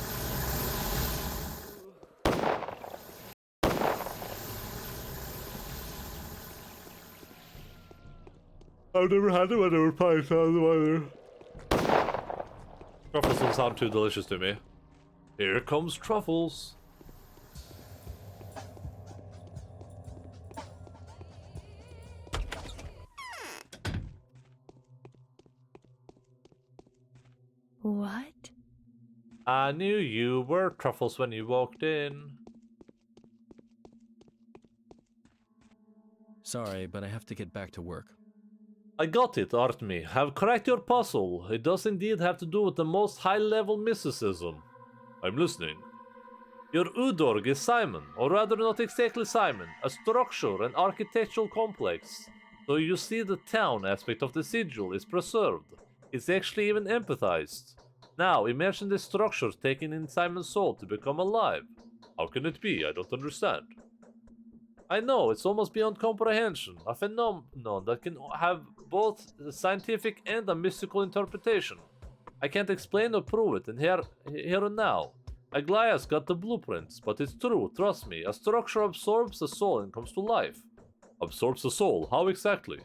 I've never had them. I never probably found them either. Truffles don't sound too delicious to me. Here comes truffles. What? I knew you were truffles when you walked in. Sorry, but I have to get back to work. I got it, Artmi. Have cracked your puzzle. It does indeed have to do with the most high-level mysticism. I'm listening. Your Udorg is Simon, or rather not exactly Simon, a structure and architectural complex. So you see the town aspect of the sigil is preserved. It's actually even empathized. Now, imagine this structure taken in Simon's soul to become alive. How can it be? I don't understand. I know, it's almost beyond comprehension. A phenomenon that can have both a scientific and a mystical interpretation. I can't explain or prove it in here and now. Aglaya's got the blueprints, but it's true, trust me. A structure absorbs the soul and comes to life. Absorbs the soul? How exactly?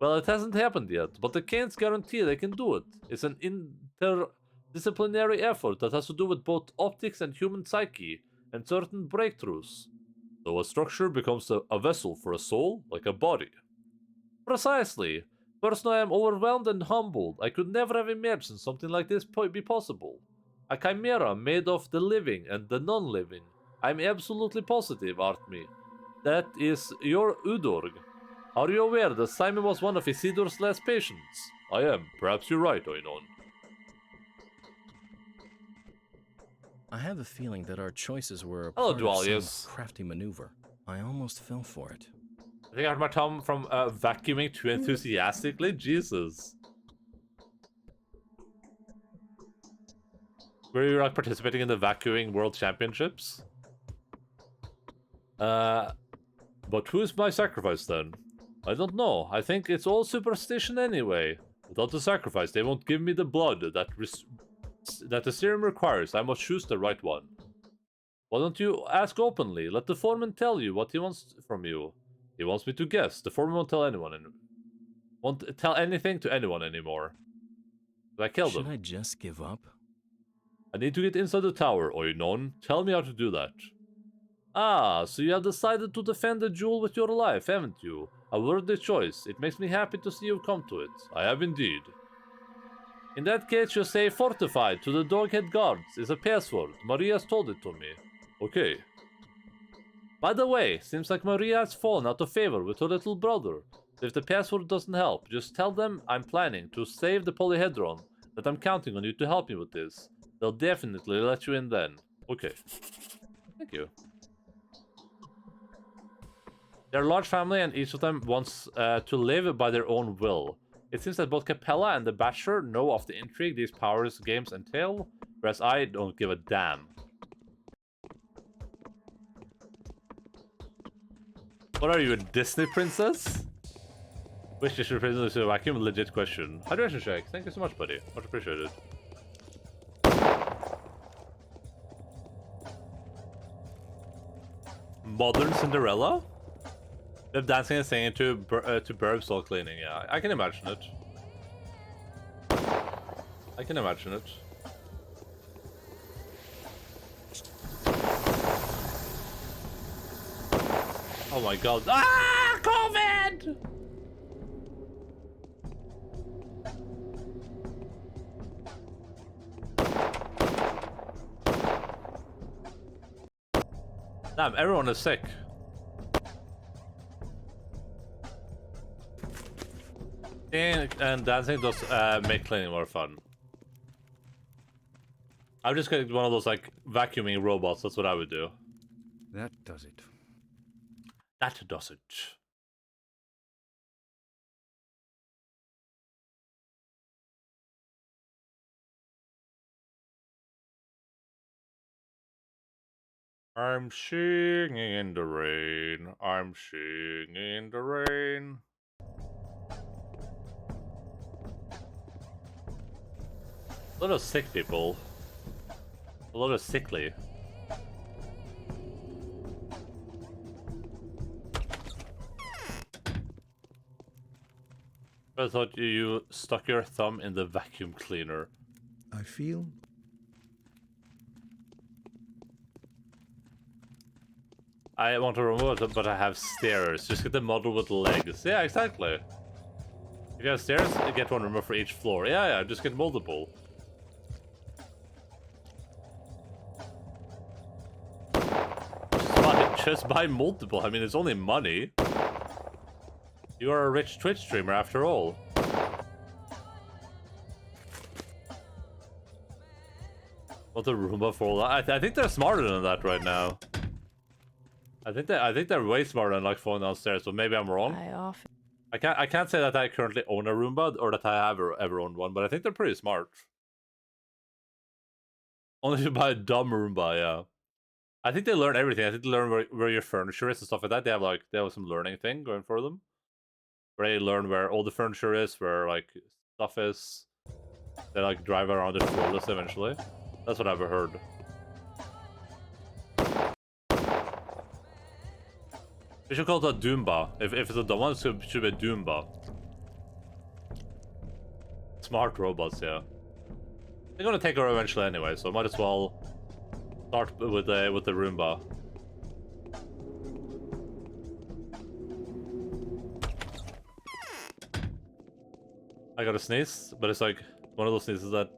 Well, it hasn't happened yet, but I can't guarantee they can do it. It's an interdisciplinary effort that has to do with both optics and human psyche, and certain breakthroughs. So a structure becomes a vessel for a soul, like a body. Precisely. Personally, I am overwhelmed and humbled. I could never have imagined something like this be possible. A chimera made of the living and the non-living. I'm absolutely positive, Artmi. That is your Udorg. Are you aware that Simon was one of Isidor's last patients? I am. Perhaps you're right, Oinon. I have a feeling that our choices were a Hello, part of some Dualius. crafty maneuver. I almost fell for it. I think I heard my tongue from vacuuming too enthusiastically. Jesus. Were you like participating in the vacuuming world championships? But who's my sacrifice then? I don't know. I think it's all superstition anyway. Without the sacrifice, they won't give me the blood that the serum requires. I must choose the right one. Why don't you ask openly? Let the foreman tell you what he wants from you. He wants me to guess. The foreman won't tell anyone. Won't tell anything to anyone anymore. I killed him. Should I just give up? I need to get inside the tower, Oinon. Tell me how to do that. Ah, so you have decided to defend the jewel with your life, haven't you? A worthy choice. It makes me happy to see you've come to it. I have indeed. In that case, you say fortified to the doghead guards is a password. Maria's told it to me. Okay. By the way, seems like Maria has fallen out of favor with her little brother. If the password doesn't help, just tell them I'm planning to save the polyhedron, that I'm counting on you to help me with this. They'll definitely let you in then. Okay. Thank you. They're a large family and each of them wants to live by their own will. It seems that both Capella and the Bachelor know of the intrigue these powers games entail, whereas I don't give a damn. What are you, a Disney princess? Wish you should present a vacuum? Legit question. Hydration check. Thank you so much, buddy. Much appreciated. Modern Cinderella? They're dancing and singing to Burb Soul Cleaning. Yeah, I can imagine it. I can imagine it. Oh my god. Ah! COVID! Damn, everyone is sick. Singing and dancing does make cleaning more fun. I'm just getting one of those like vacuuming robots. That's what I would do. That does it. That does it. I'm singing in the rain. I'm singing in the rain. A lot of sick people. A lot of sickly. I thought you stuck your thumb in the vacuum cleaner. I feel I want to remove it, but I have stairs. Just get the model with legs. Yeah, exactly. If you have stairs, get one removed for each floor. Yeah, just get multiple. Just buy multiple. I mean, it's only money. You are a rich Twitch streamer after all. What the Roomba for all that? I think they're smarter than that right now. I think they're way smarter than like falling downstairs, but maybe I'm wrong. I can't say that I currently own a Roomba or that I have ever owned one, but I think they're pretty smart. Only if you buy a dumb Roomba, yeah. I think they learn everything. I think they learn where your furniture is and stuff like that. They have some learning thing going for them. Where they learn where all the furniture is, where like stuff is. They like drive around it floorless eventually. That's what I've heard. We should call it a Doomba. If it's a dumb one, it should be a Doomba. Smart robots, yeah. They're gonna take her eventually anyway, so might as well start with the Roomba. I got a sneeze, but it's like one of those sneezes that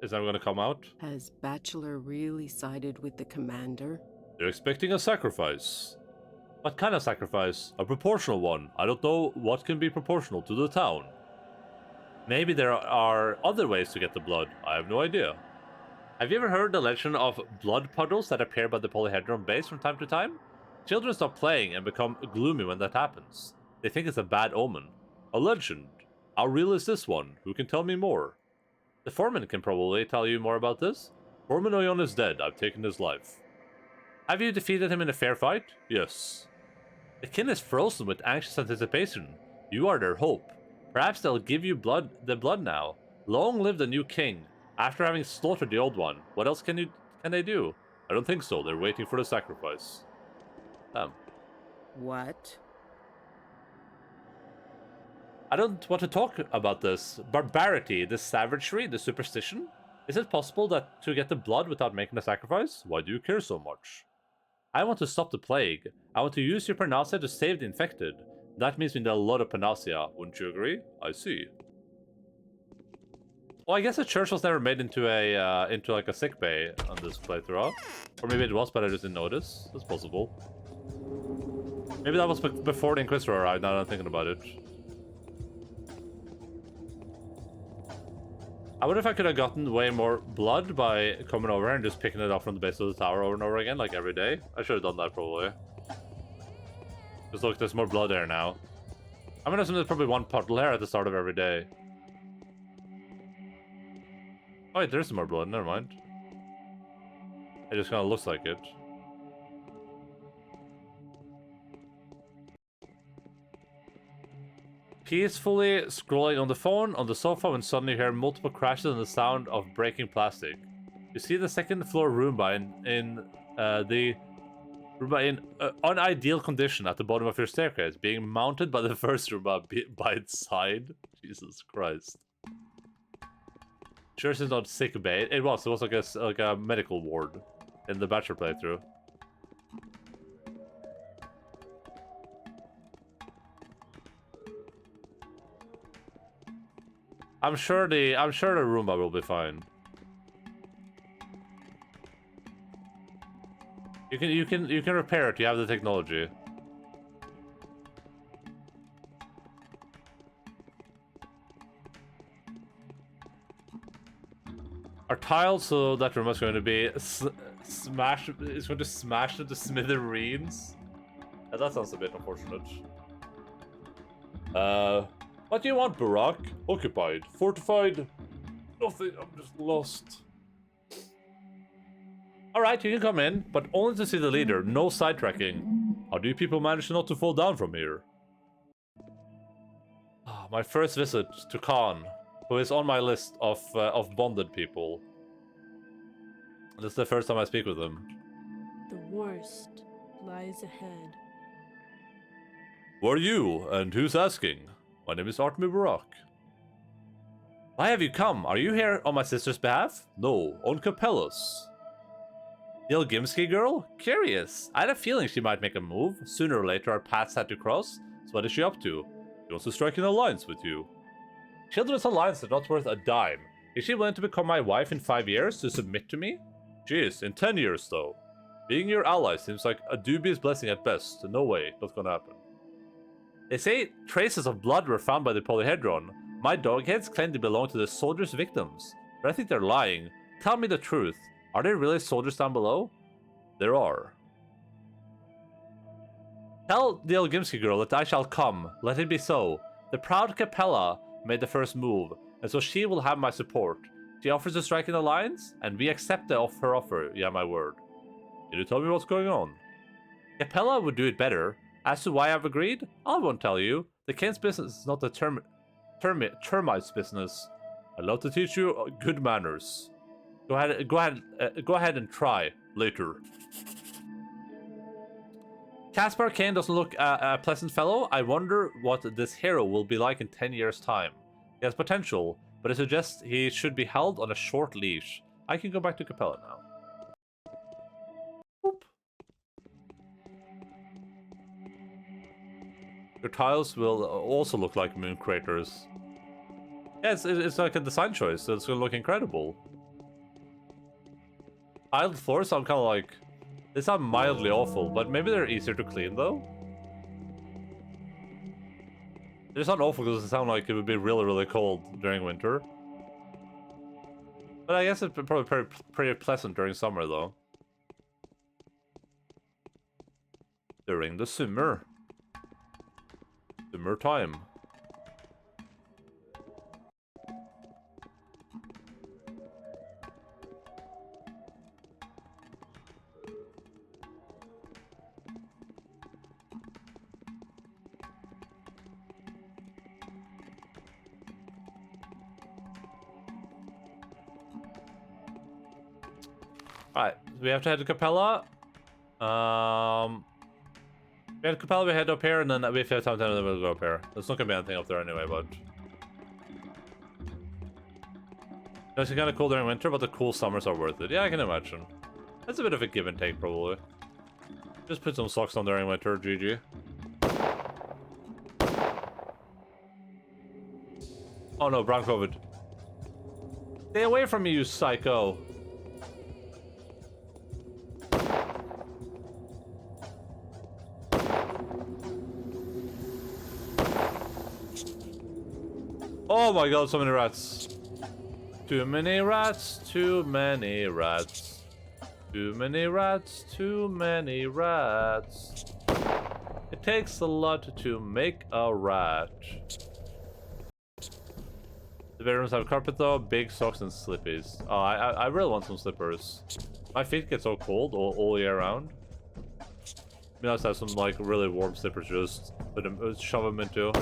is never gonna come out. Has Bachelor really sided with the commander? They're expecting a sacrifice. What kind of sacrifice? A proportional one. I don't know what can be proportional to the town. Maybe there are other ways to get the blood. I have no idea. Have you ever heard the legend of blood puddles that appear by the polyhedron base from time to time? Children stop playing and become gloomy when that happens. They think it's a bad omen. A legend. How real is this one? Who can tell me more? The foreman can probably tell you more about this. Foreman Oyon is dead. I've taken his life. Have you defeated him in a fair fight? Yes. The kin is frozen with anxious anticipation. You are their hope. Perhaps they'll give you the blood now. Long live the new king. After having slaughtered the old one, what else can they do? I don't think so. They're waiting for the sacrifice. Damn. What? I don't want to talk about this. Barbarity, the savagery, the superstition. Is it possible that to get the blood without making a sacrifice? Why do you care so much? I want to stop the plague. I want to use your panacea to save the infected. That means we need a lot of panacea, wouldn't you agree? I see. Well, I guess the church was never made into like a sick bay on this playthrough. Or maybe it was, but I just didn't notice. That's possible. Maybe that was before the Inquisitor arrived, now that I'm thinking about it. I wonder if I could have gotten way more blood by coming over and just picking it up from the base of the tower over and over again, like every day. I should have done that, probably. Just look, there's more blood there now. I'm gonna assume there's probably one puddle here at the start of every day. Oh wait, there's some more blood, never mind. It just kind of looks like it. Peacefully scrolling on the phone on the sofa when suddenly you hear multiple crashes and the sound of breaking plastic. You see the second floor Roomba in unideal condition at the bottom of your staircase, being mounted by the first Roomba by its side. Jesus Christ. Sure, it's not sick bay. It was like a medical ward in the Bachelor playthrough. I'm sure the Roomba will be fine. You can repair it. You have the technology. Our tile, so that room is going to be smashed. It's going to smash into smithereens. Yeah, that sounds a bit unfortunate. What do you want, Barack? Occupied. Fortified. Nothing. I'm just lost. Alright, you can come in, but only to see the leader. No sidetracking. How do you people manage not to fall down from here? My first visit to Khan, who is on my list of bonded people. This is the first time I speak with him. The worst lies ahead. Who are you, and who's asking? My name is Artemi Barak. Why have you come? Are you here on my sister's behalf? No, on Capella's. The Ilgimsky girl? Curious. I had a feeling she might make a move. Sooner or later our paths had to cross. So what is she up to? She wants to strike an alliance with you. Children's alliance are not worth a dime. Is she willing to become my wife in 5 years to submit to me? She is, in 10 years though. Being your ally seems like a dubious blessing at best. No way, not gonna happen. They say traces of blood were found by the polyhedron. My dogheads claim to belong to the soldiers' victims, but I think they're lying. Tell me the truth. Are there really soldiers down below? There are. Tell the Ilgimsky girl that I shall come. Let it be so. The proud Capella made the first move, and so she will have my support. She offers to strike an alliance, and we accept her offer. Yeah, my word. Can you tell me what's going on? Capella would do it better. As to why I've agreed, I won't tell you. The King's business is not the termite's business. I'd love to teach you good manners. Go ahead and try later. Caspar Kane doesn't look a pleasant fellow. I wonder what this hero will be like in 10 years' time. He has potential, but I suggest he should be held on a short leash. I can go back to Capella now. Boop. Your tiles will also look like moon craters. Yeah, it's like a design choice, so it's gonna look incredible. Tiled floors, I'm kind of like... They sound mildly awful, but maybe they're easier to clean, though? They sound awful because they sound like it would be really, really cold during winter. But I guess it's probably pretty pleasant during summer, though. During the summer. Summer time. Alright, we have to head to Capella. We head to Capella, we head up here, and then if we have time, then we'll go up here. There's not gonna be anything up there anyway, but... It's kind of cool during winter, but the cool summers are worth it. Yeah, I can imagine. That's a bit of a give and take, probably. Just put some socks on during winter, GG. Oh no, brown COVID. Stay away from me, you psycho. Oh my god, so many rats. Too many rats, too many rats. Too many rats, too many rats. It takes a lot to make a rat. The bedrooms have carpet though, big socks and slippies. Oh, I really want some slippers. My feet get so cold all year round. Maybe I have some like really warm slippers, just shove them into.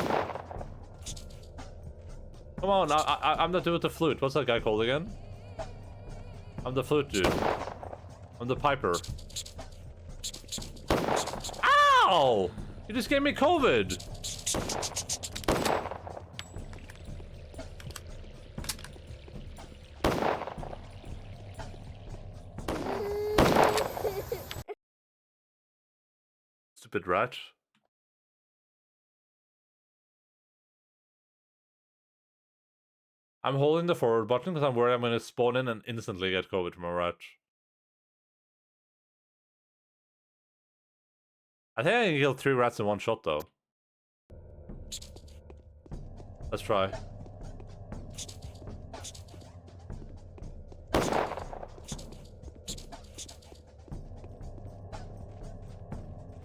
Come on, I'm the dude with the flute. What's that guy called again? I'm the flute dude. I'm the piper. Ow! You just gave me COVID! Stupid rat. I'm holding the forward button because I'm worried I'm going to spawn in and instantly get COVID from a rat. I think I can kill 3 rats in one shot though. Let's try.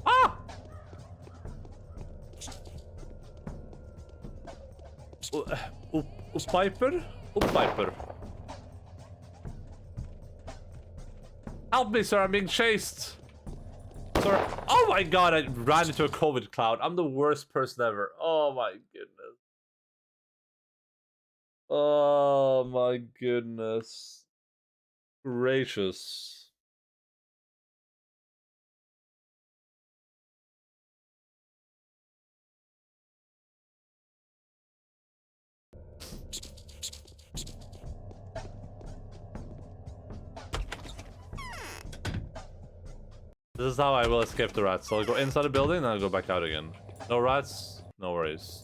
Ah! Piper? Piper. Help me, sir, I'm being chased! Sir, oh my god, I ran into a COVID cloud. I'm the worst person ever. Oh my goodness. Oh my goodness. Gracious. This is how I will escape the rats. So I'll go inside the building, then I'll go back out again. No rats, no worries.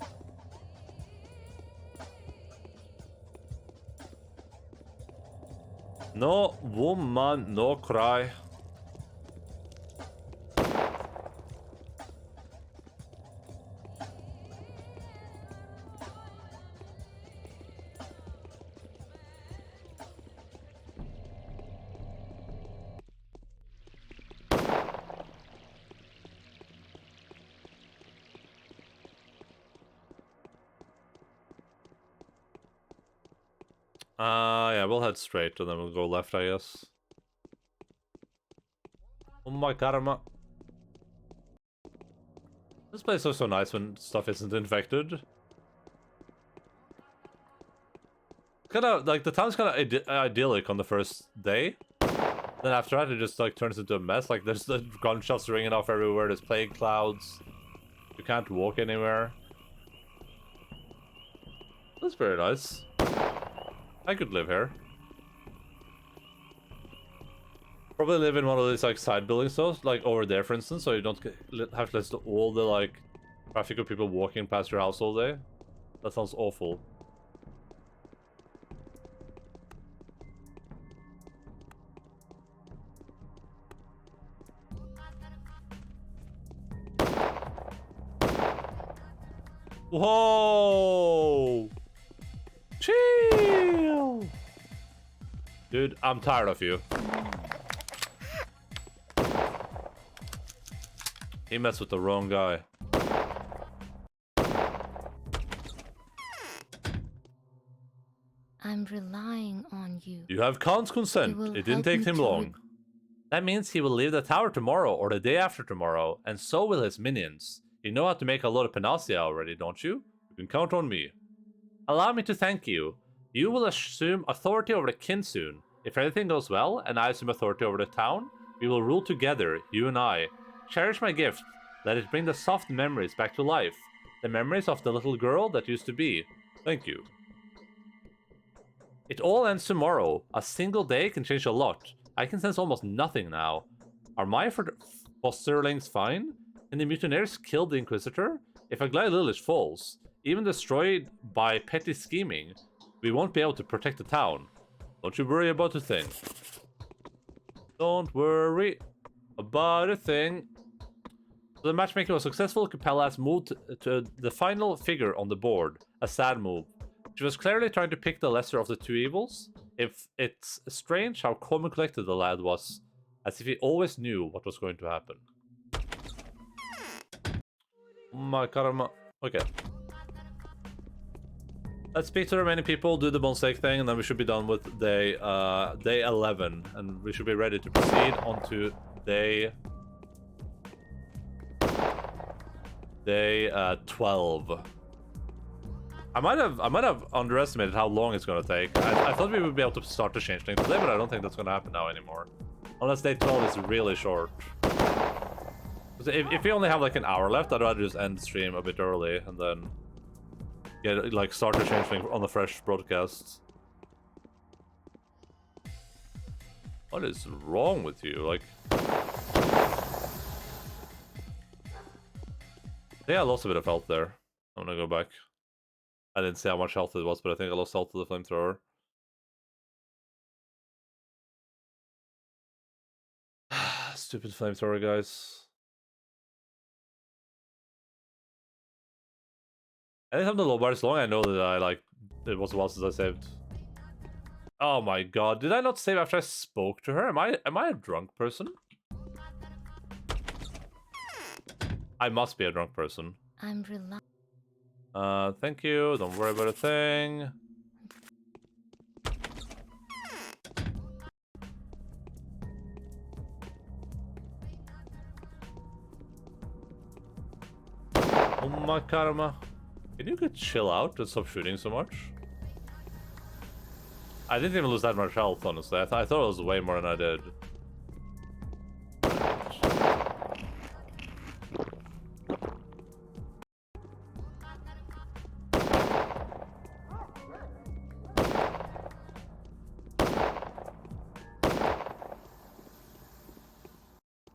No woman, no cry. Yeah, we'll head straight and then we'll go left, I guess. Oh my karma. This place looks so nice when stuff isn't infected. Kinda, like, the town's kinda idyllic on the first day. Then after that, it just, like, turns into a mess. Like, there's the gunshots ringing off everywhere, there's plague clouds. You can't walk anywhere. That's very nice. I could live here. Probably live in one of these like side buildings though, like over there for instance, so you don't have to listen to all the like traffic of people walking past your house all day. That sounds awful. Whoa! Chill! Dude, I'm tired of you. He messed with the wrong guy. I'm relying on you. You have Khan's consent. It didn't take him long. That means he will leave the tower tomorrow or the day after tomorrow, and so will his minions. You know how to make a lot of panacea already, don't you? You can count on me. Allow me to thank you. You will assume authority over the kin soon. If everything goes well, and I assume authority over the town, we will rule together, you and I. Cherish my gift. Let it bring the soft memories back to life. The memories of the little girl that used to be. Thank you. It all ends tomorrow. A single day can change a lot. I can sense almost nothing now. Are my fosterlings fine? Can the mutineers kill the Inquisitor? If Aglaia Lilish falls, even destroyed by petty scheming, we won't be able to protect the town. Don't you worry about a thing. Don't worry about a thing. So the matchmaking was successful. Capella has moved to the final figure on the board. A sad move. She was clearly trying to pick the lesser of the two evils. If it's strange how calm and collected the lad was, as if he always knew what was going to happen. My karma. Okay. Let's speak to the remaining people, do the bonsai thing, and then we should be done with day 11, and we should be ready to proceed onto day 12. I might have underestimated how long it's gonna take. I thought we would be able to start the Changeling today, but I don't think that's gonna happen now anymore. Unless day 12 is really short. If we only have like an hour left, I'd rather just end the stream a bit early and then get like start the Changeling on the fresh broadcast. What is wrong with you? Like, yeah, I lost a bit of health there. I'm gonna go back. I didn't see how much health it was, but I think I lost health to the flamethrower. Stupid flamethrower, guys. Anytime the low bar is long, I know that it was a while since I saved. Oh my god, did I not save after I spoke to her? Am I a drunk person? I must be a drunk person. I'm relying. Thank you. Don't worry about a thing. my karma. Can you chill out and stop shooting so much? I didn't even lose that much health, honestly. I thought it was way more than I did.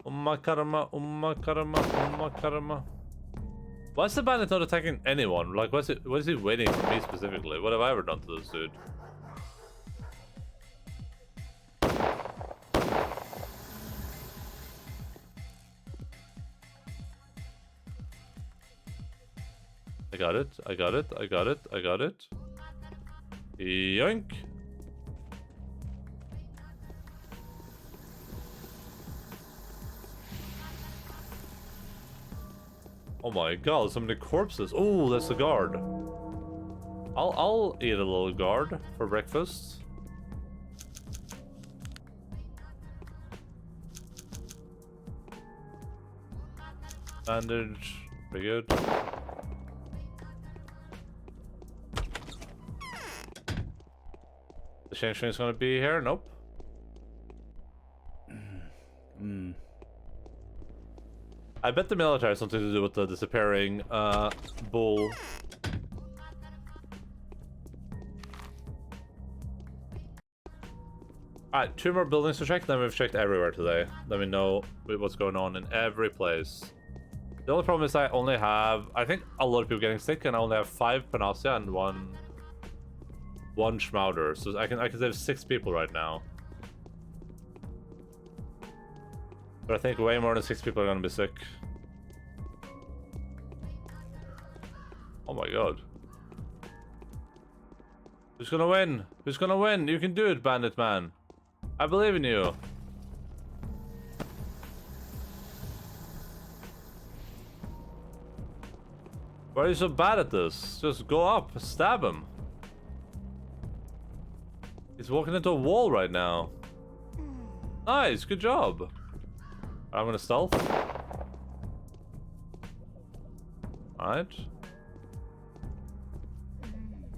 Umma karma. Why is the bandit not attacking anyone? Like, what is he waiting for me specifically? What have I ever done to this dude? I got it. Yoink. Oh my god, there's so many corpses. Oh, that's a guard. I'll eat a little guard for breakfast. Bandage. Pretty good. The Changeling is gonna be here? Nope. I bet the military has something to do with the disappearing bull. Alright, 2 more buildings to check, then we've checked everywhere today. Let me know what's going on in every place. The only problem is I only have, I think, a lot of people getting sick, and I only have 5 Panacea and one Schmauder. So I can save 6 people right now. But I think way more than 6 people are gonna be sick. Oh my god. Who's gonna win? Who's gonna win? You can do it, Bandit Man. I believe in you. Why are you so bad at this? Just go up, stab him. He's walking into a wall right now. Nice, good job. I'm gonna stealth. Alright.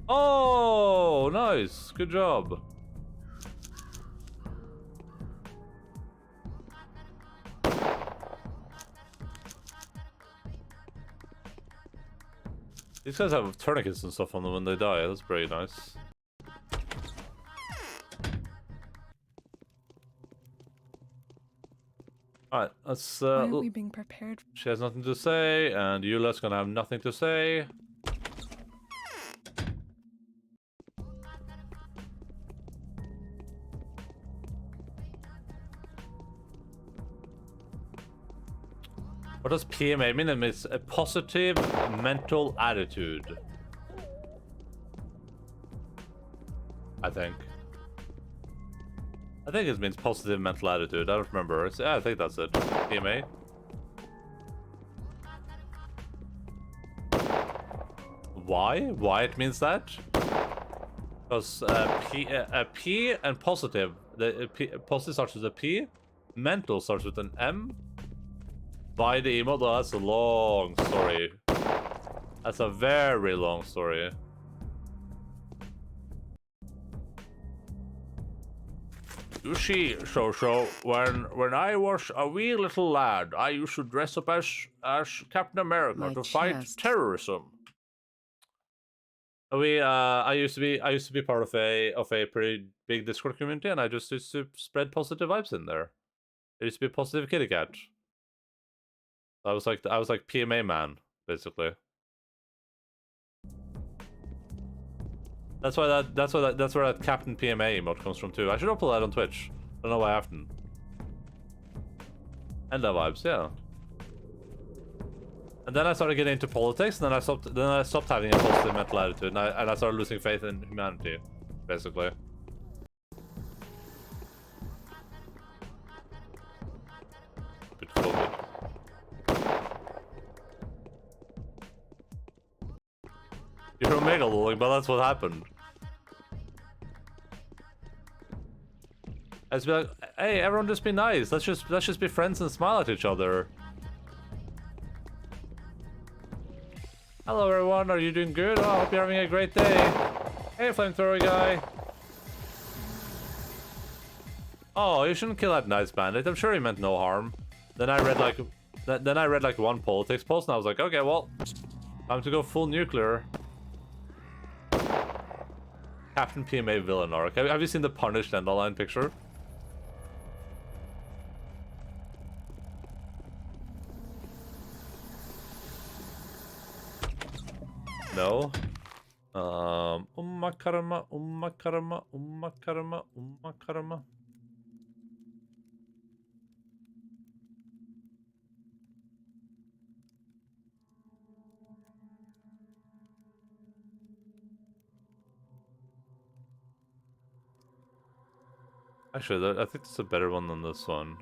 Oh, nice. Good job. These guys have tourniquets and stuff on them when they die. That's pretty nice. Alright, let's Why aren't we being prepared? She has nothing to say, and Eula's gonna have nothing to say. What does PMA mean? It means a positive mental attitude. I think it means positive mental attitude. I don't remember. Yeah, I think that's it. PMA. Why? Why it means that? Because P and positive. Positive starts with a P. Mental starts with an M. By the emo, though, that's a long story. That's a very long story. You see, Shosho, when I was a wee little lad, I used to dress up as Captain America to fight terrorism. I used to be part of a pretty big Discord community, and I just used to spread positive vibes in there. There used to be a positive kitty cat. I was like PMA man, basically. That's where that Captain PMA emote comes from too. I should upload that on Twitch. I don't know why I haven't. And that vibes, yeah. And then I started getting into politics, and then I stopped having a positive mental attitude, and I started losing faith in humanity, basically. Bit COVID. You're Omega lolling, but that's what happened. I'd be like, hey, everyone just be nice. Let's just be friends and smile at each other. Hello everyone, are you doing good? Oh, I hope you're having a great day. Hey, flamethrower guy. Oh, you shouldn't kill that nice bandit. I'm sure he meant no harm. Then I read like one politics post and I was like, okay, well, time to go full nuclear. Captain PMA villain arc. Have you seen the punished Endaline picture? No. Umma karma, umma karma, umma karma, umma karma. Actually, I think it's a better one than this one.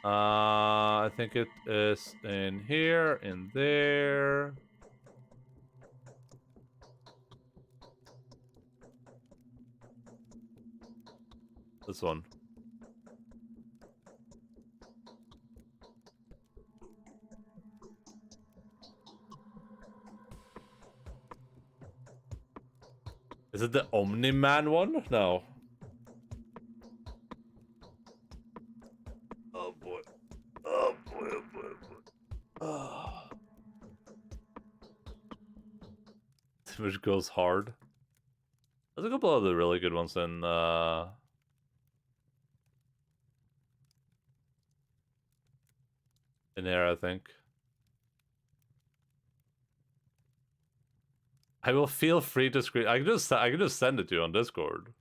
I think it is in here, in there. This one. Is it the Omni-Man one? No. Oh boy. Oh boy, oh boy, oh boy. Oh. Which goes hard. There's a couple of the really good ones in here, I think. I will feel free to screen. I can just send it to you on Discord.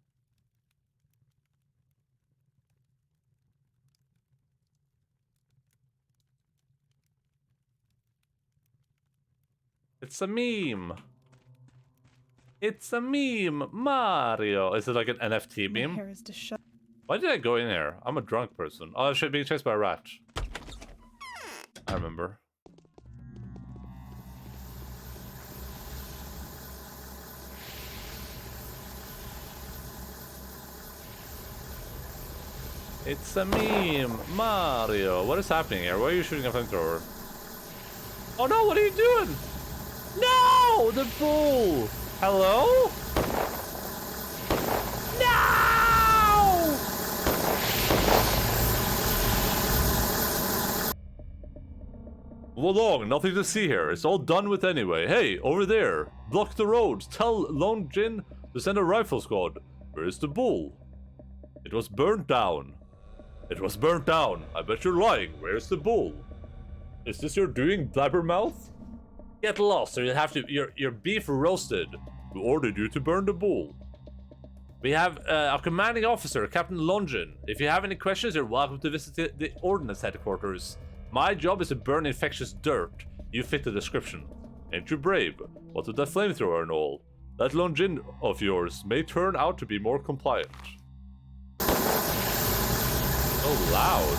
It's a meme. It's a meme, Mario. Is it like an NFT My meme? hair is disheveled. Why did I go in here? I'm a drunk person. Oh, I should be chased by a rat. I remember. It's a meme, Mario. What is happening here? Why are you shooting a flamethrower? Oh no, what are you doing? No, the bull. Hello? No! Wulong, nothing to see here. It's all done with anyway. Hey, over there. Block the roads. Tell Lone Jin to send a rifle squad. Where is the bull? It was burnt down. It was burnt down. I bet you're lying. Where's the bull? Is this your doing, blabbermouth? Get lost, or you'll have to your beef roasted. Who ordered you to burn the bull? We have our commanding officer, Captain Longin. If you have any questions, you're welcome to visit the Ordnance headquarters. My job is to burn infectious dirt. You fit the description. Ain't you brave? What with that flamethrower and all? That Longin of yours may turn out to be more compliant. So loud.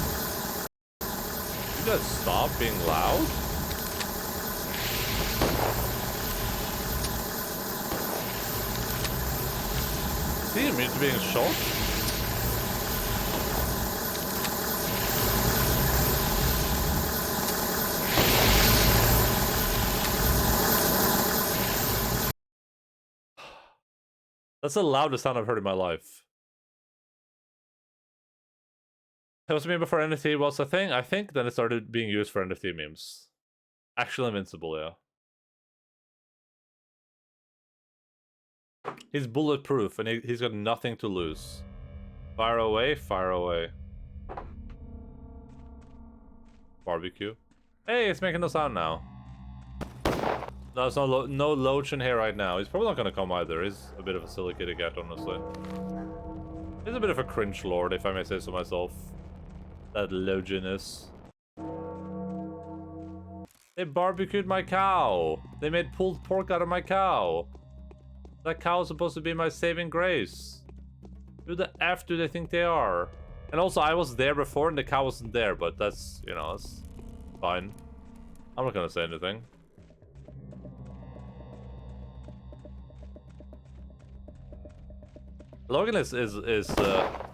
You guys stop being loud? Is he immune to being shot? That's the loudest sound I've heard in my life. It was a meme before NFT was a thing, I think. Then it started being used for NFT memes. Actually invincible, yeah. He's bulletproof, and he's got nothing to lose. Fire away, fire away. Barbecue. Hey, it's making no sound now. No, there's no Loach in here right now. He's probably not gonna come either. He's a bit of a silly kid to get, honestly. He's a bit of a cringe lord, if I may say so myself. That Login is. They barbecued my cow. They made pulled pork out of my cow. That cow is supposed to be my saving grace. Who the F do they think they are? And also, I was there before and the cow wasn't there, but that's, you know, that's fine. I'm not gonna say anything. Logan is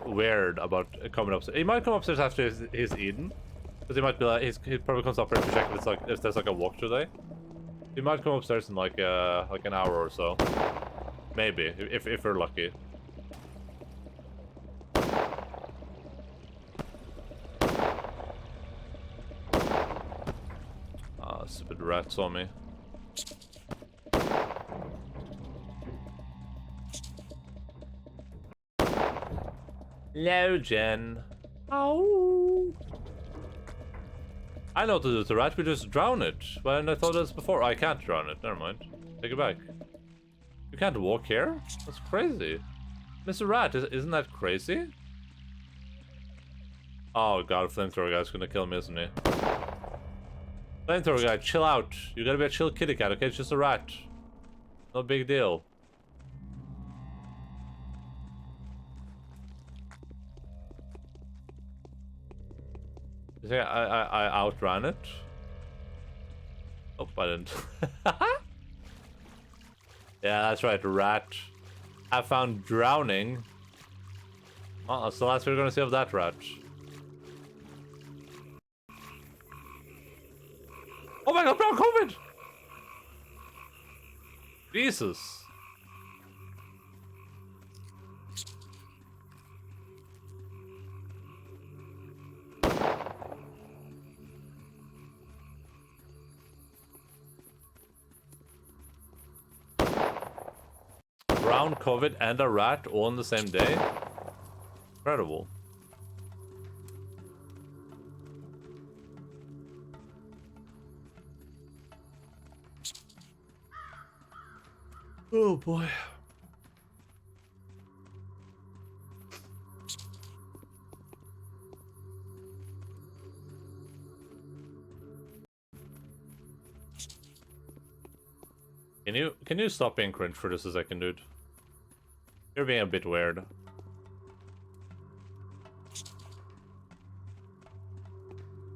weird about coming upstairs. He might come upstairs after he's eaten. Because he might be like, he probably comes up here to check if it's like if there's like a walk today. He might come upstairs in like an hour or so. Maybe, if we're lucky. Ah, stupid rat saw me. Hello, Jen. Ow. I know what to do to rat, we just drown it. When I thought this before. I can't drown it, never mind. Take it back. You can't walk here? That's crazy. Mr. Rat, isn't that crazy? Oh god, flamethrower guy's gonna kill me, isn't he? Flamethrower guy, chill out. You gotta be a chill kitty cat, okay? It's just a rat. No big deal. You think I outran it? Oh, I didn't. Yeah, that's right, rat. I found drowning. So the last we're gonna see of that rat. Oh my god, brown COVID! Jesus. Brown COVID and a rat all on the same day? Incredible. Oh boy. Can you stop being cringe for just a second, dude? You're being a bit weird.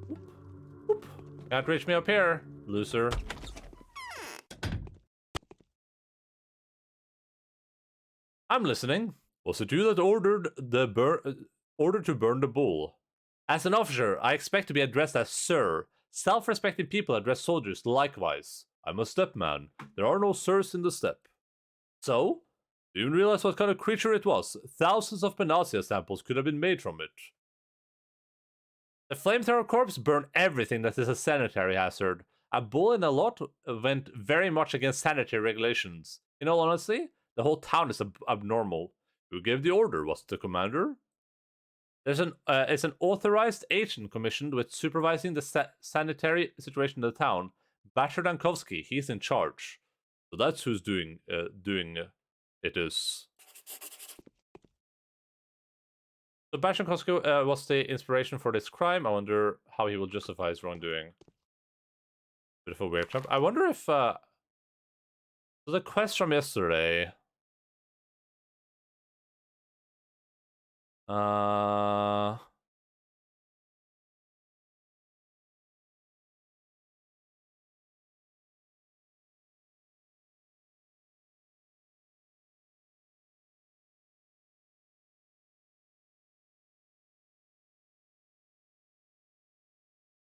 Oop. Oop. Can't reach me up here, loser. I'm listening. Was it you that ordered to burn the bull? As an officer, I expect to be addressed as sir. Self-respecting people address soldiers likewise. I'm a step man. There are no sirs in the step. So, do you realize what kind of creature it was? Thousands of Panacea samples could have been made from it. The flamethrower corpse burned everything that is a sanitary hazard. A bull in a lot went very much against sanitary regulations. In all honesty, the whole town is abnormal. Who gave the order? Was it the commander? It's an authorized agent commissioned with supervising the sanitary situation in the town. Basher Dankowski, he's in charge. So that's who's doing it is. So Basher Dankowski was the inspiration for this crime. I wonder how he will justify his wrongdoing. Bit of a weird jump. I wonder if so the quest from yesterday.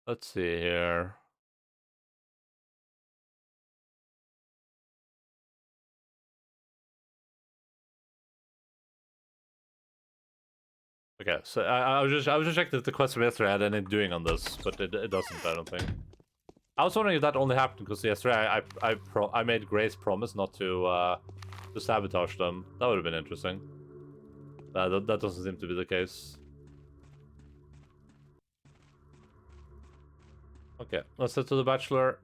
Let's see here. Okay, so I was just checking if the quest from yesterday had anything doing on this, but it doesn't. I don't think. I was wondering if that only happened because yesterday I made Grace promise not to sabotage them. That would have been interesting. That doesn't seem to be the case. Okay, let's head to the Bachelor.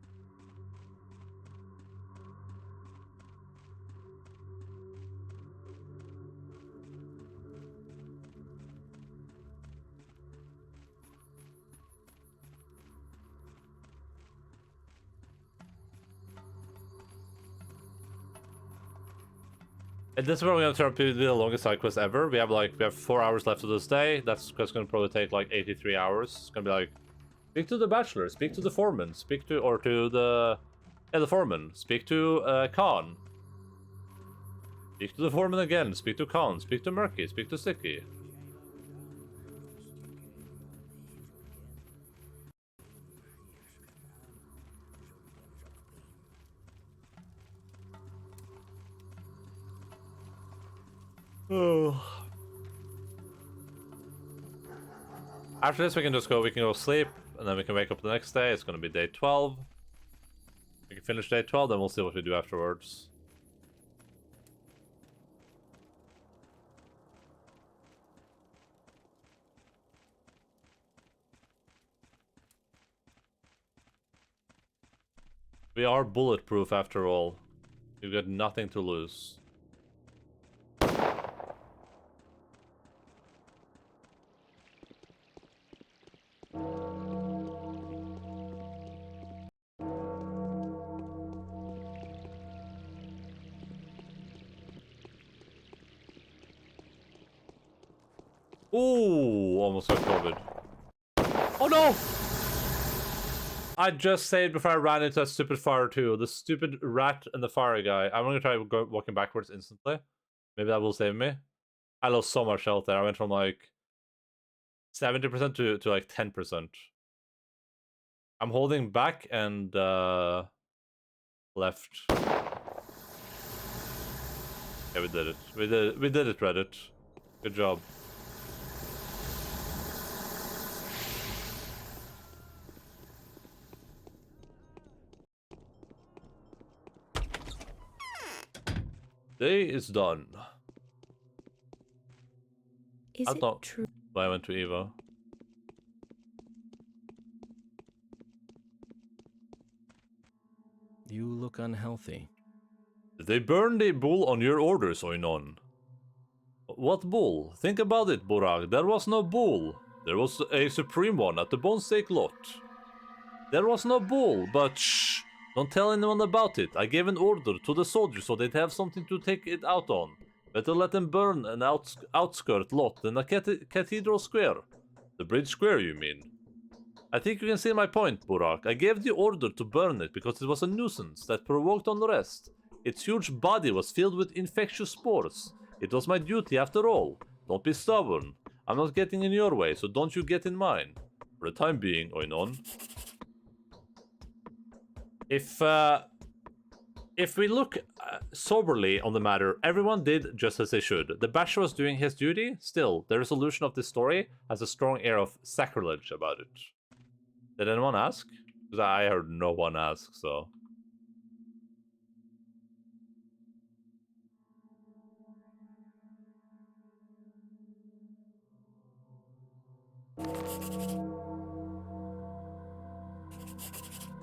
And this is where we're gonna turn up to the longest side quest ever. We have 4 hours left of this day. That's gonna probably take like 83 hours. It's gonna be like, speak to the Bachelor, speak to the Foreman, speak to the Foreman, speak to Khan. Speak to the Foreman again, speak to Khan, speak to Murky, speak to Sticky. Oh. After this, we can go sleep, and then we can wake up the next day. It's gonna be day 12. We can finish day 12, then we'll see what we do afterwards. We are bulletproof after all. You've got nothing to lose. Ooh, almost got COVID. Oh no! I just saved before I ran into that stupid fire too. The stupid rat and the fire guy. I'm gonna try walking backwards instantly. Maybe that will save me. I lost so much health there. I went from like 70% to like 10%. I'm holding back and left. Yeah, we did it. We did it, Reddit. Good job. Day is done. Is I it thought true? I went to Eva. You look unhealthy. Did they burn the bull on your orders, Oinon? What bull? Think about it, Burak. There was no bull. There was a supreme one at the Bonestake lot. There was no bull, but shh! Don't tell anyone about it. I gave an order to the soldiers so they'd have something to take it out on. Better let them burn an outskirt lot than a cathedral square. The bridge square, you mean? I think you can see my point, Burak. I gave the order to burn it because it was a nuisance that provoked unrest. Its huge body was filled with infectious spores. It was my duty after all. Don't be stubborn. I'm not getting in your way, so don't you get in mine. For the time being, Oinon. If we look soberly on the matter, everyone did just as they should. The Basher was doing his duty. Still, the resolution of this story has a strong air of sacrilege about it. Did anyone ask? Because I heard no one ask, so...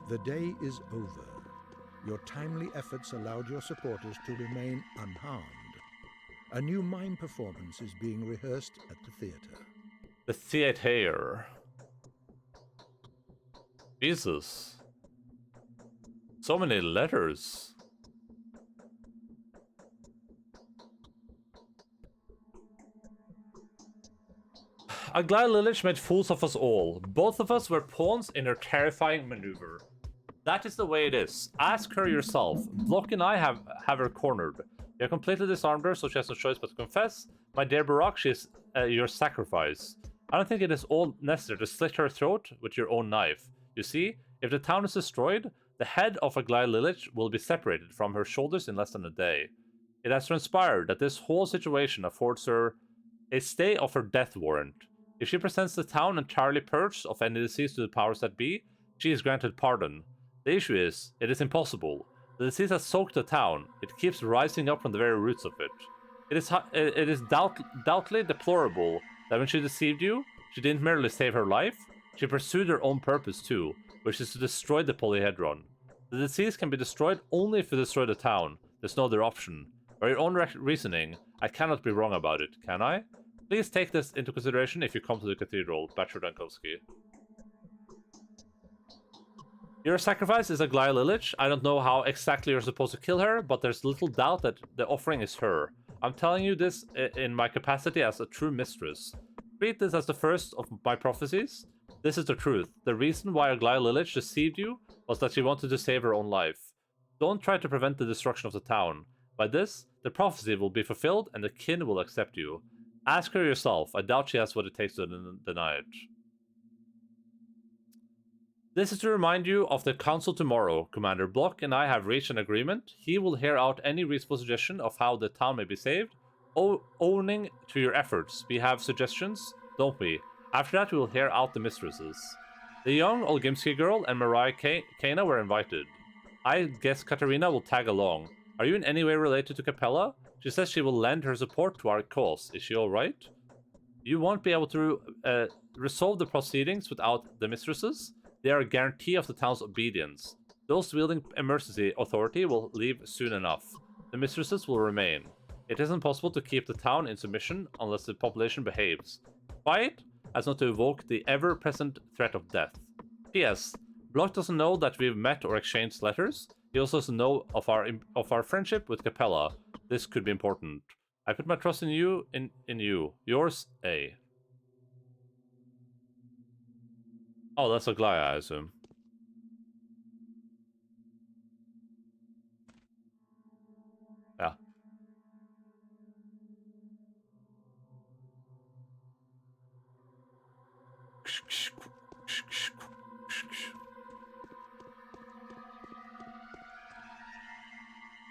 The day is over. Your timely efforts allowed your supporters to remain unharmed. A new mime performance is being rehearsed at the theater. The theater. Jesus. So many letters. Aglaia Lilich made fools of us all. Both of us were pawns in her terrifying maneuver. That is the way it is. Ask her yourself. Block and I have her cornered. You have completely disarmed her, so she has no choice but to confess. My dear Barak, she is your sacrifice. I don't think it is all necessary to slit her throat with your own knife. You see, if the town is destroyed, the head of Aglaia Lilich will be separated from her shoulders in less than a day. It has transpired that this whole situation affords her a stay of her death warrant. If she presents the town entirely purged of any disease to the powers that be, she is granted pardon. The issue is, it is impossible. The disease has soaked the town. It keeps rising up from the very roots of it. It is doubtly deplorable that when she deceived you, she didn't merely save her life, she pursued her own purpose too, which is to destroy the polyhedron. The disease can be destroyed only if you destroy the town. There's no other option. By your own reasoning, I cannot be wrong about it, can I? Please take this into consideration if you come to the cathedral, Bachelor Dankowski. Your sacrifice is Aglaia Lilich. I don't know how exactly you're supposed to kill her, but there's little doubt that the offering is her. I'm telling you this in my capacity as a true mistress. Treat this as the first of my prophecies. This is the truth. The reason why Aglaia Lilich deceived you was that she wanted to save her own life. Don't try to prevent the destruction of the town. By this, the prophecy will be fulfilled and the kin will accept you. Ask her yourself. I doubt she has what it takes to deny it. This is to remind you of the council tomorrow. Commander Block and I have reached an agreement. He will hear out any reasonable suggestion of how the town may be saved. owning to your efforts. We have suggestions, don't we? After that, we will hear out the mistresses. The young Olgimsky girl and Mariah Kana were invited. I guess Katerina will tag along. Are you in any way related to Capella? She says she will lend her support to our cause. Is she alright? You won't be able to resolve the proceedings without the mistresses. They are a guarantee of the town's obedience. Those wielding emergency authority will leave soon enough. The mistresses will remain. It isn't possible to keep the town in submission unless the population behaves. Quiet as not to evoke the ever-present threat of death. P.S. Block doesn't know that we've met or exchanged letters. He also doesn't know of our friendship with Capella. This could be important. I put my trust in you, in you. Yours, A. Oh, that's Aglaya, I assume. Yeah.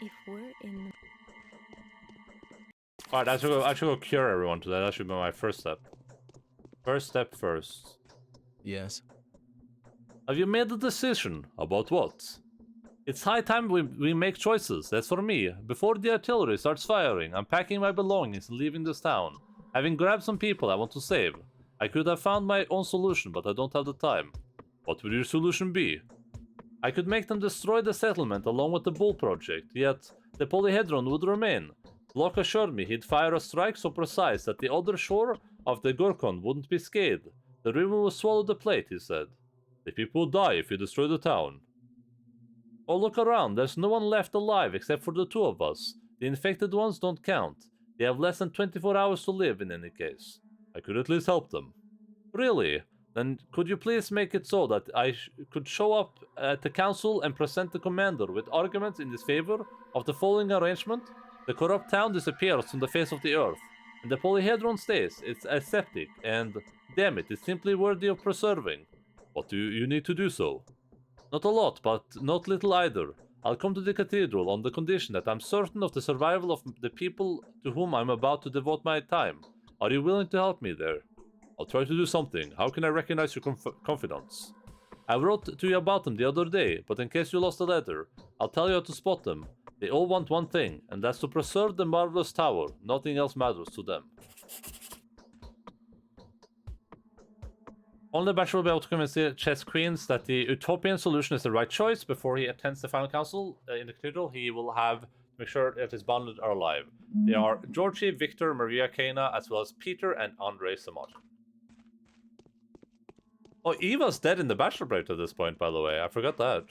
If we're in Alright, I should go cure everyone today. That should be my first step. First step first. Yes. Have you made a decision? About what? It's high time we make choices. That's for me. Before the artillery starts firing, I'm packing my belongings and leaving this town. Having grabbed some people I want to save. I could have found my own solution, but I don't have the time. What would your solution be? I could make them destroy the settlement along with the Bull Project, yet the Polyhedron would remain. Block assured me he'd fire a strike so precise that the other shore of the Gurkon wouldn't be scathed. The river will swallow the plate, he said. The people will die if you destroy the town. Oh, look around. There's no one left alive except for the two of us. The infected ones don't count. They have less than 24 hours to live in any case. I could at least help them. Really? Then could you please make it so that I could show up at the council and present the commander with arguments in his favor of the following arrangement? The corrupt town disappears from the face of the earth, and the Polyhedron stays. It's aseptic, and damn it, it's simply worthy of preserving. What do you need to do so? Not a lot, but not little either. I'll come to the cathedral on the condition that I'm certain of the survival of the people to whom I'm about to devote my time. Are you willing to help me there? I'll try to do something. How can I recognize your confidence? I wrote to you about them the other day, but in case you lost the letter, I'll tell you how to spot them. They all want one thing, and that's to preserve the marvelous tower. Nothing else matters to them. Only Bachelor will be able to convince the chess queens that the utopian solution is the right choice. Before he attends the final council in the cathedral, he will have to make sure that his bonded are alive. They are Georgie, Victor, Maria Kana, as well as Peter and Andrei Samad. Oh, Eva's dead in the Bachelor break at this point, by the way. I forgot that.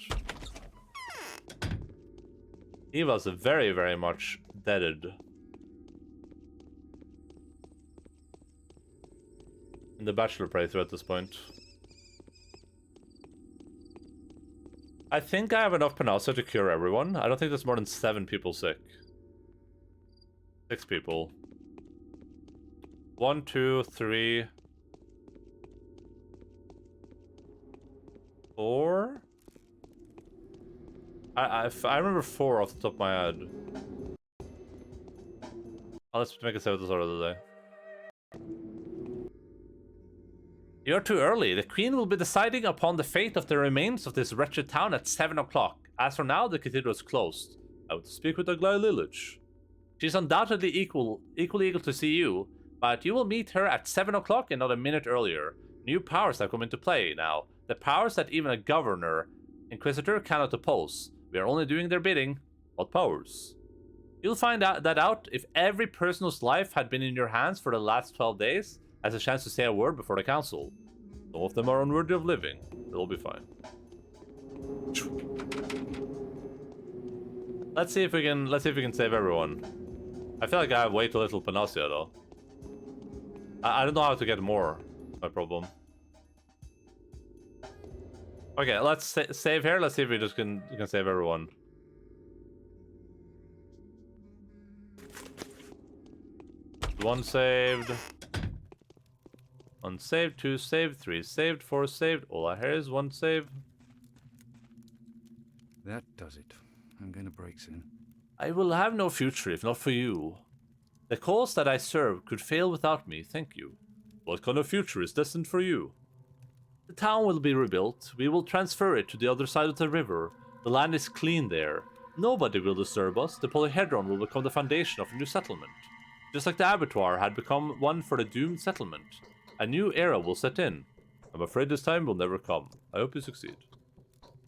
Eva's very, very much deaded. In the Bachelor playthrough at this point. I think I have enough Panacea to cure everyone. I don't think there's more than 7 people sick. 6 people. 1, 2, 3... 4? I remember 4 off the top of my head. Oh, let's make a save this other day. You're too early. The Queen will be deciding upon the fate of the remains of this wretched town at 7 o'clock. As for now, the cathedral is closed. I want to speak with Aglaya Lilich. She's undoubtedly equally eager to see you, but you will meet her at 7 o'clock and not a minute earlier. New powers have come into play now. The powers that even a governor, inquisitor cannot oppose. We are only doing their bidding. What powers? You'll find that out if every person whose life had been in your hands for the last 12 days has a chance to say a word before the council. Some of them are unworthy of living. They'll be fine. Let's see if we can save everyone. I feel like I have way too little Panacea though. I don't know how to get more. That's my problem. Okay, let's save here. Let's see if we just can save everyone. One saved. One saved, 2 saved, 3 saved, 4 saved. All I hear is 1 save. That does it. I'm going to break soon. I will have no future if not for you. The cause that I serve could fail without me, thank you. What kind of future is destined for you? The town will be rebuilt. We will transfer it to the other side of the river. The land is clean there. Nobody will disturb us. The polyhedron will become the foundation of a new settlement. Just like the abattoir had become one for the doomed settlement. A new era will set in. I'm afraid this time will never come. I hope you succeed.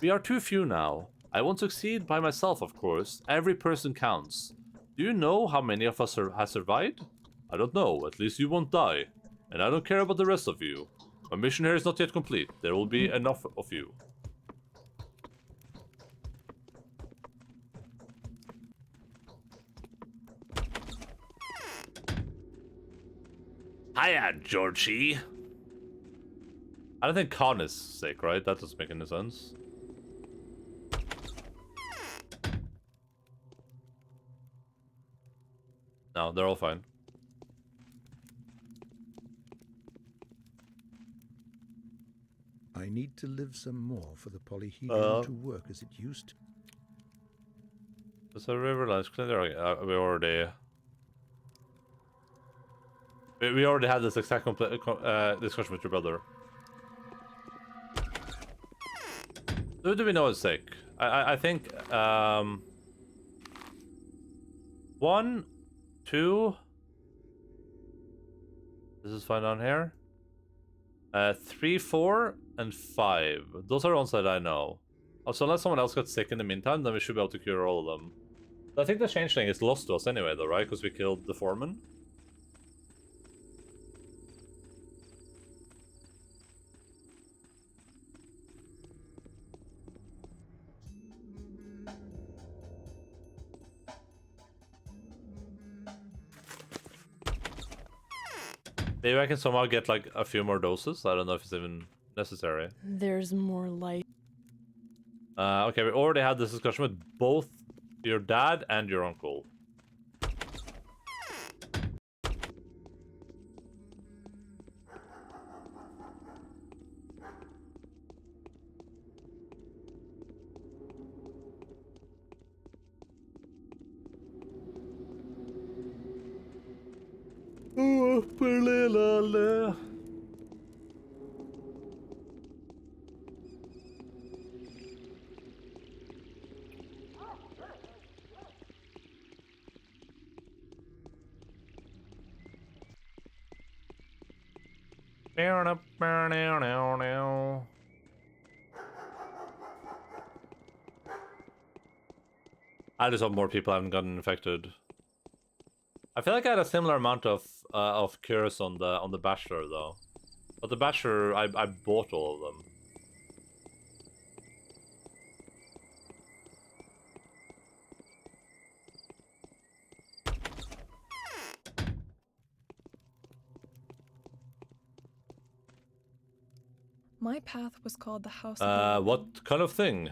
We are too few now. I won't succeed by myself, of course. Every person counts. Do you know how many of us has survived? I don't know. At least you won't die. And I don't care about the rest of you. My mission here is not yet complete. There will be enough of you. Hiya, Georgie. I don't think Khan is sick, right? That doesn't make any sense. No, they're all fine. I need to live some more for the polyhedron to work as it used to. There's a river lines clear. We already had this exact discussion with your brother. Who do we know is sick? I think 1, 2. This is fine down here. 3, 4, and 5. Those are the ones that I know. Also, unless someone else got sick in the meantime, then we should be able to cure all of them. I think the Changeling is lost to us anyway, though, right? Because we killed the foreman. Maybe I can somehow get like a few more doses. I don't know if it's even necessary. There's more light. Okay, we already had this discussion with both your dad and your uncle. I just hope more people haven't gotten infected. I feel like I had a similar amount of cures on the Bachelor though, but the Bachelor I bought all of them. My path was called the House of What kind of thing?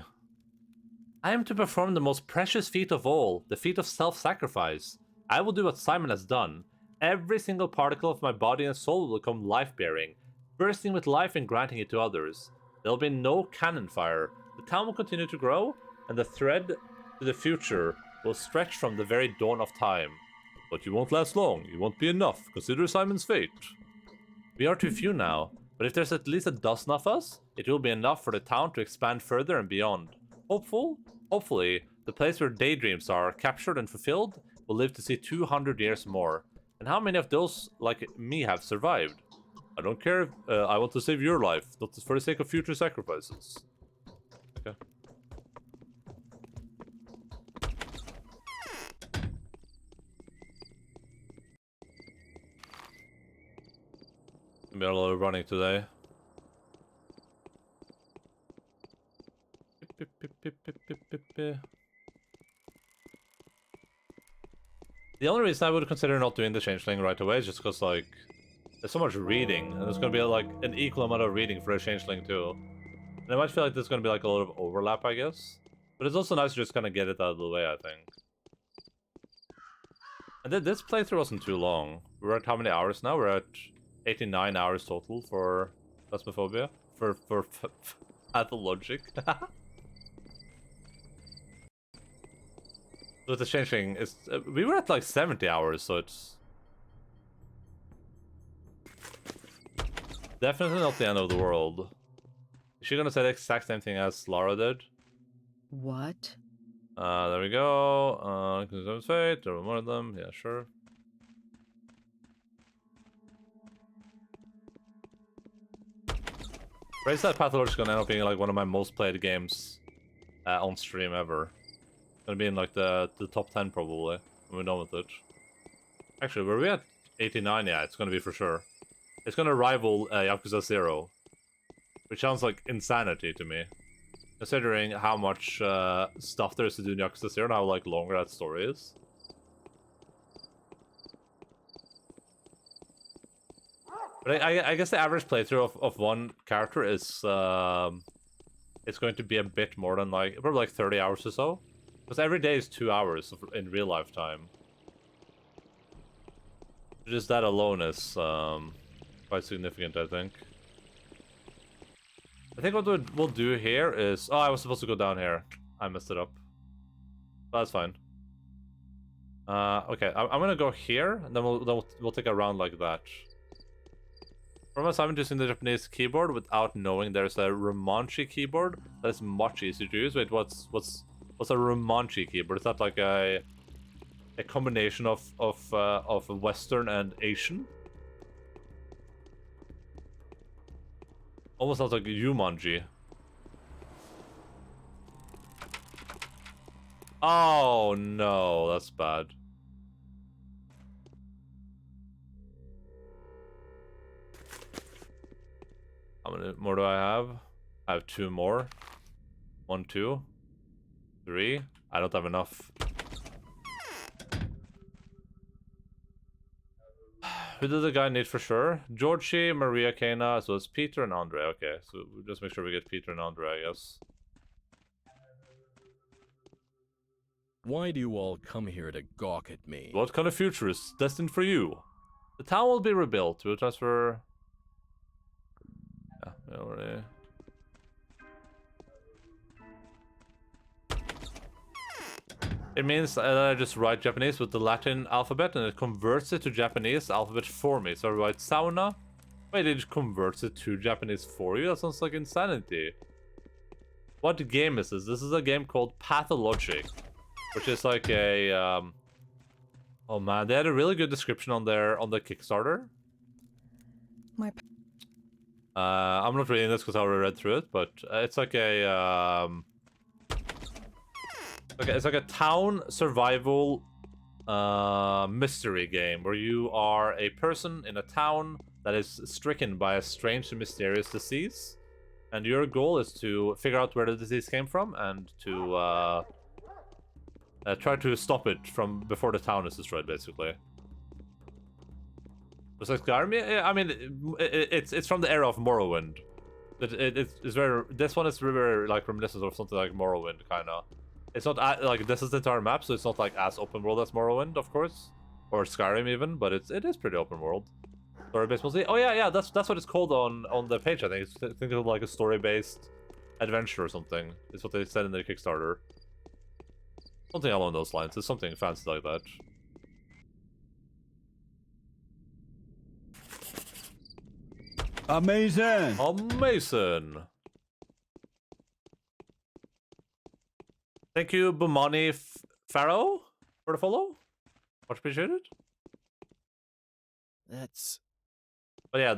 I am to perform the most precious feat of all, the feat of self-sacrifice. I will do what Simon has done. Every single particle of my body and soul will become life-bearing, bursting with life and granting it to others. There will be no cannon fire. The town will continue to grow, and the thread to the future will stretch from the very dawn of time. But you won't last long. You won't be enough. Consider Simon's fate. We are too few now, but if there's at least a dozen of us, it will be enough for the town to expand further and beyond. Hopefully, the place where daydreams are captured and fulfilled will live to see 200 years more. And how many of those, like me, have survived? I don't care if I want to save your life, not for the sake of future sacrifices. Okay. Be a lot of running today. The only reason I would consider not doing the Changeling right away is just because, like, there's so much reading, and there's gonna be, like, an equal amount of reading for a Changeling, too. And I might feel like there's gonna be, like, a lot of overlap, I guess. But it's also nice to just kind of get it out of the way, I think. And this playthrough wasn't too long. We're at how many hours now? We're at 89 hours total for Phasmophobia. For Pathologic. With the Changeling, it's we were at like 70 hours, so it's definitely not the end of the world. Is she gonna say the exact same thing as Lara did? What? There we go. Consume fate, there were more of them. Yeah, sure. Raise that Pathologic is gonna end up being like one of my most played games on stream ever. Gonna be in like the top 10 probably when we're done with it. Actually, were we at 89? Yeah, it's gonna be for sure. It's gonna rival Yakuza 0, which sounds like insanity to me, considering how much stuff there is to do in Yakuza 0 and how like longer that story is. But I guess the average playthrough of one character is it's going to be a bit more than like probably like 30 hours or so, because every day is 2 hours in real life time. Just that alone is quite significant, I think. I think what we'll do here is... Oh, I was supposed to go down here. I messed it up. But that's fine. Okay, I'm gonna go here, and then we'll take a round like that. From us, I'm using the Japanese keyboard without knowing there's a Romanchi keyboard that is much easier to use. Wait, what's a Romanchi keyboard? Is that like a combination of Western and Asian? Almost sounds like Yumanji. Oh no, that's bad. How many more do I have? I have 2 more. 1, 2, 3. I don't have enough. Who did the guy need for sure? Georgie, Maria, Kana, as well as Peter and Andre. Okay, so we'll just make sure we get Peter and Andre, I guess. Why do you all come here to gawk at me? What kind of future is destined for you? The town will be rebuilt. We'll transfer... Yeah, we already... It means that I just write Japanese with the Latin alphabet and it converts it to Japanese alphabet for me. So I write sauna. Wait, it converts it to Japanese for you? That sounds like insanity. What game is this? This is a game called Pathologic, which is like a... Oh man, they had a really good description on the Kickstarter. I'm not reading this because I already read through it, but it's like a... it's like a town survival mystery game where you are a person in a town that is stricken by a strange and mysterious disease, and your goal is to figure out where the disease came from and to try to stop it from before the town is destroyed, basically. It's like Skyrim. Yeah, I mean, it's from the era of Morrowind. It's very... This one is very like reminiscent of something like Morrowind, kind of. It's not like this is the entire map, so it's not like as open world as Morrowind, of course, or Skyrim even, but it is pretty open world. Story-based mostly. Oh yeah, that's what it's called on the page. I think think of like a story-based adventure or something. It's what they said in their Kickstarter. Something along those lines. It's something fancy like that. Amazing! Amazing! Thank you, Bumani Farrow, for the follow. Much appreciated. That's... But yeah,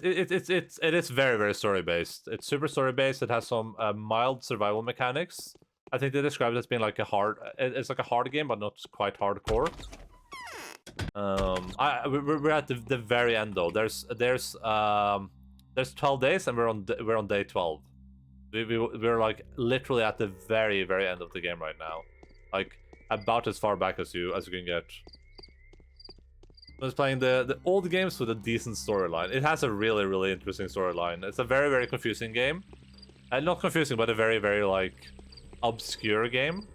it is very, very story based. It's super story based. It has some mild survival mechanics. I think they describe it as being like a hard... It's like a hard game, but not quite hardcore. We're at the very end though. There's 12 days, and we're on day 12. We're like literally at the very, very end of the game right now, like about as far back as you can get. I was playing the old games with a decent storyline. It has a really, really interesting storyline. It's a very, very confusing game, and not confusing, but a very, very like obscure game.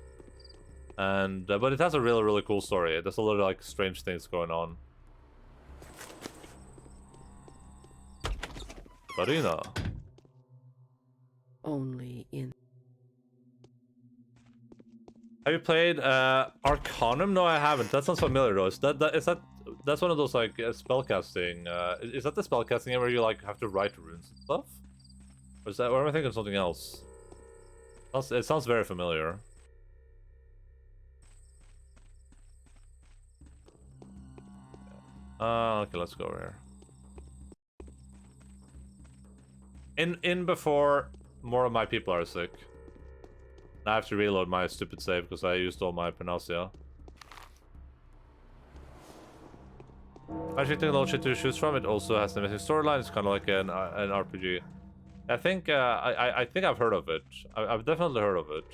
And but it has a really, really cool story. There's a lot of like strange things going on. Karina. Only in... Have you played Arcanum? No, I haven't. That sounds familiar though. That's one of those like spellcasting. Is that the spellcasting game where you like have to write runes and stuff? Or am I thinking of something else? It sounds very familiar. Okay, let's go over here. In before more of my people are sick. I have to reload my stupid save because I used all my panacea. Magic technology to choose from. It also has an amazing storyline. It's kind of like an RPG. I think I think I've heard of it. I've definitely heard of it.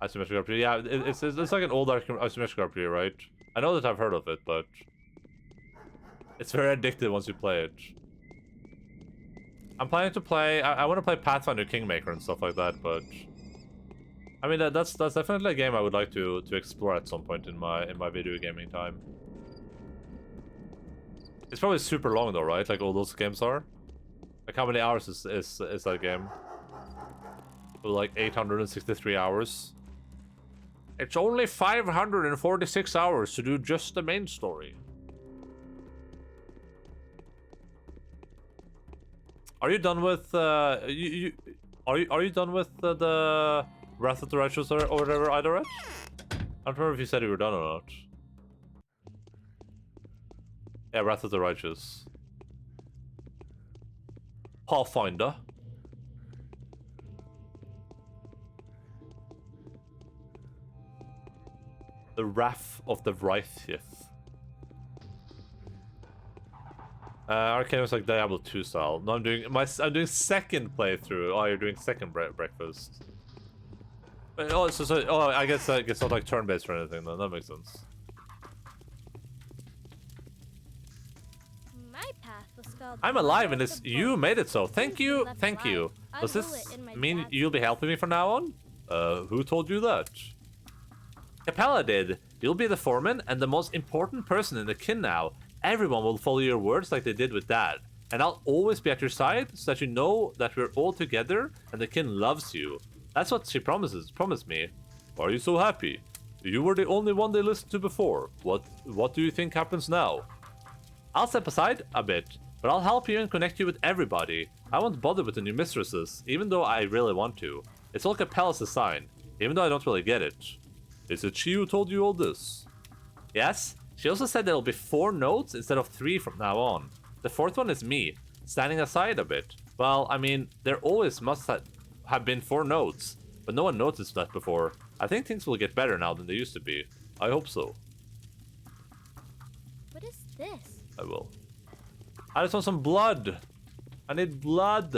Isometric RPG. Yeah, it's like an old isometric RPG, right? I know that I've heard of it, but it's very addictive once you play it. I'm planning to play. I want to play Pathfinder Kingmaker and stuff like that, but I mean that's definitely a game I would like to explore at some point in my video gaming time. It's probably super long though, right? Like all those games are. Like how many hours is that game? Like 863 hours. It's only 546 hours to do just the main story. Are you done with are you done with the Wrath of the Righteous or whatever, either? I don't remember if you said you were done or not. Yeah, Wrath of the Righteous. Pathfinder. The Wrath of the Righteous. Arcane was like Diablo 2 style. No, I'm doing second playthrough. Oh, you're doing second breakfast. Oh, I guess it's not like turn-based or anything. Then that makes sense. My path was called I'm alive in this. You made it so. Thank you. Thank you. Does this mean you'll be helping me from now on? Who told you that? Capella did. You'll be the foreman and the most important person in the kin now. Everyone will follow your words like they did with Dad. And I'll always be at your side so that you know that we're all together and the kin loves you. That's what she promised me. Why are you so happy? You were the only one they listened to before. What do you think happens now? I'll step aside a bit, but I'll help you and connect you with everybody. I won't bother with the new mistresses, even though I really want to. It's all Capella's design, even though I don't really get it. Is it she who told you all this? Yes? She also said there'll be 4 notes instead of 3 from now on. The 4th one is me, standing aside a bit. Well, I mean, there always must have been 4 notes, but no one noticed that before. I think things will get better now than they used to be. I hope so. What is this? I will. I just want some blood. I need blood.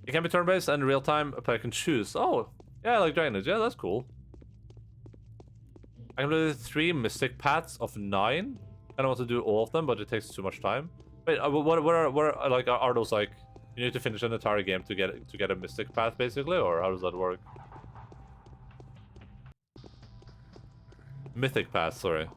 It can be turn-based and real-time, but I can choose. Oh, yeah, I like Dragon Age. Yeah, that's cool. I can do 3 mystic paths of 9. I don't want to do all of them, but it takes too much time. Wait, what are like are those like? You need to finish an entire game to get a mystic path, basically, or how does that work? Mythic path, sorry.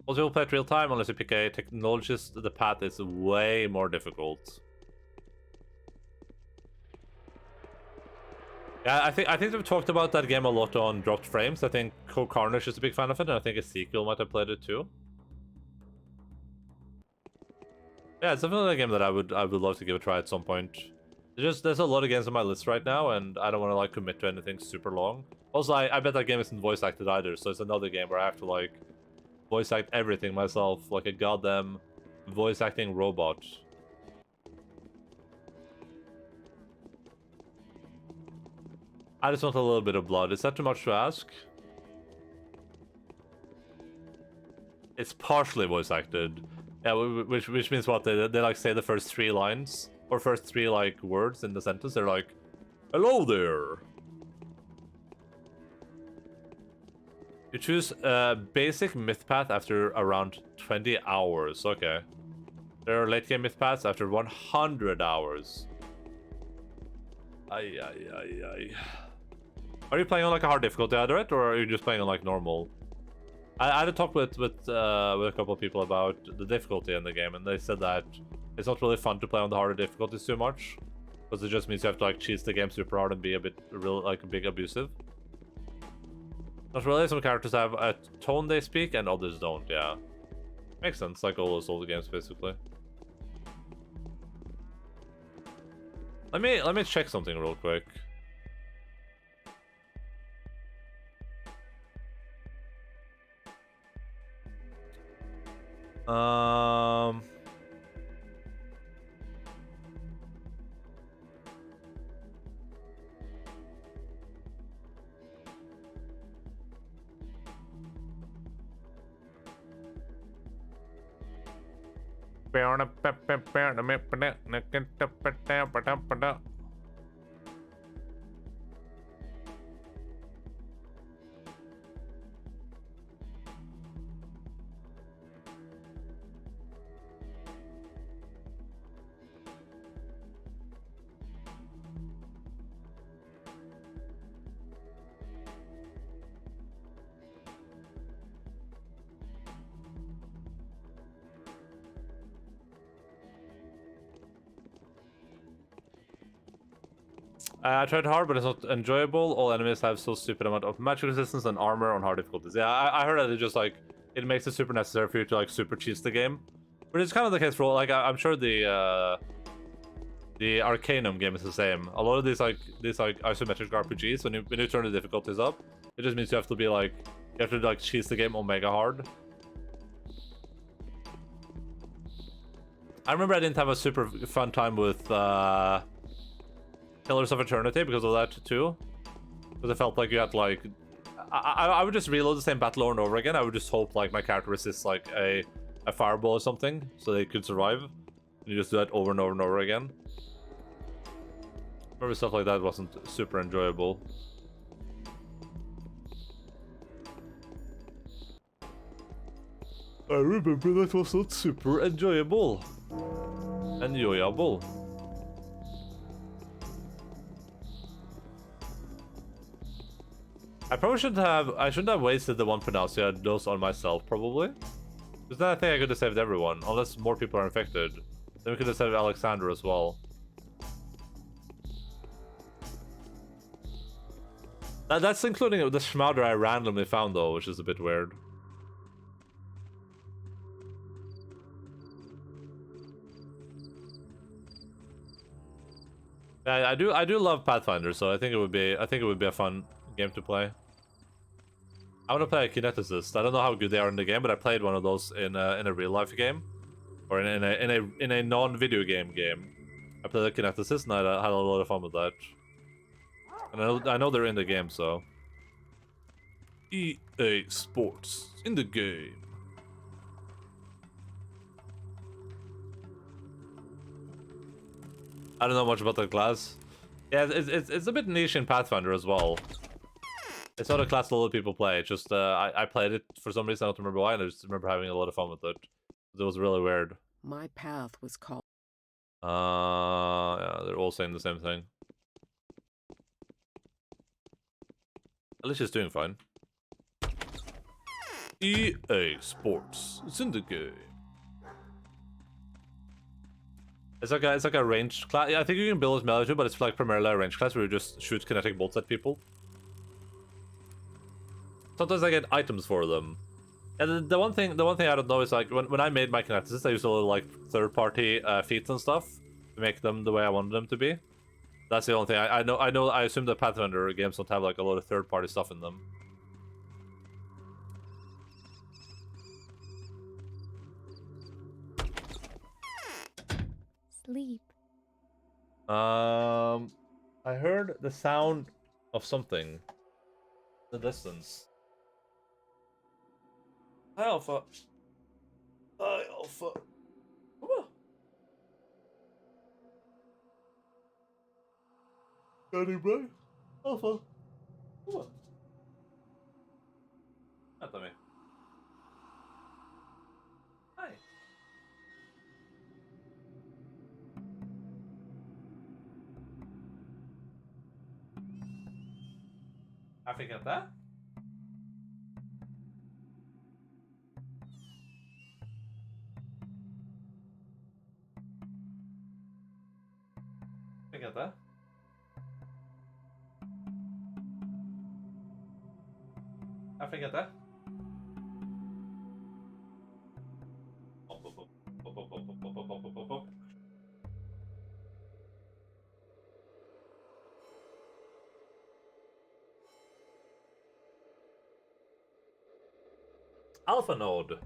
Also, you'll play it real time unless you pick a technologist. The path is way more difficult. Yeah, I think we've talked about that game a lot on Dropped Frames. I think Carnage is a big fan of it, and I think Ezekiel might have played it too. Yeah, it's definitely a game that I would love to give a try at some point. There's a lot of games on my list right now, and I don't want to like commit to anything super long. Also, I bet that game isn't voice acted either, so it's another game where I have to like voice act everything myself, like a goddamn voice acting robot. I just want a little bit of blood. Is that too much to ask? It's partially voice acted. Yeah, which means what? They like say the first 3 lines or first 3 like words in the sentence. They're like, "Hello there." You choose basic myth path after around 20 hours. Okay. There are late game myth paths after 100 hours. Ay. Are you playing on like a hard difficulty, Adoret, or are you just playing on like normal? I had a talk with a couple of people about the difficulty in the game, and they said that it's not really fun to play on the harder difficulties too much, because it just means you have to like cheese the game super hard and be a bit real like a big abusive. Not really. Some characters have a tone they speak, and others don't. Yeah, makes sense. Like all those old games, basically. Let me check something real quick. I tried hard, but it's not enjoyable. All enemies have so stupid amount of magic resistance and armor on hard difficulties. Yeah, I heard that it just like it makes it super necessary for you to like super cheese the game, which is kind of the case for all. Like I'm sure the Arcanum game is the same. A lot of these isometric RPGs, when you turn the difficulties up, it just means you have to be like cheese the game omega hard. I remember I didn't have a super fun time with Pillars of Eternity because of that too. Because I felt like you had like I would just reload the same battle over and over again. I would just hope like my character resists like a fireball or something so they could survive. And you just do that over and over and over again. Remember stuff like that wasn't super enjoyable. I remember that was not super enjoyable. Enjoyable. I shouldn't have wasted the one Panacea dose on myself, probably. Because then I think I could have saved everyone, unless more people are infected. Then we could have saved Alexander as well. That's including the Schmauder I randomly found though, which is a bit weird. Yeah, I do love Pathfinder, so I think it would be a fun game to play. I want to play a kineticist. I don't know how good they are in the game, but I played one of those in a real life game, or in a non-video game. I played a kineticist, and I had a lot of fun with that. And I know they're in the game, so. EA Sports in the game. I don't know much about that class. Yeah, it's a bit niche in Pathfinder as well. It's not a class a lot of people play. It's just I played it for some reason. I don't remember why, and I just remember having a lot of fun with it. It was really weird. My path was called. Yeah, they're all saying the same thing. At least she's doing fine. EA Sports. It's in the game. It's like a ranged class. Yeah, I think you can build as melee too, but it's like primarily a ranged class where you just shoot kinetic bolts at people. Sometimes I get items for them. And the one thing I don't know is like when I made my kineticist, I used a little like third-party feats and stuff to make them the way I wanted them to be. That's the only thing I know. I assume the Pathfinder games don't have like a lot of third-party stuff in them. Sleep. I heard the sound of something in the distance. Hi, Alpha. Hi, Alpha. Come on. Daddy boy. Alpha. Come on. Vänta mig. Hi. I forget that. Forget that. I forget that. Alpha node.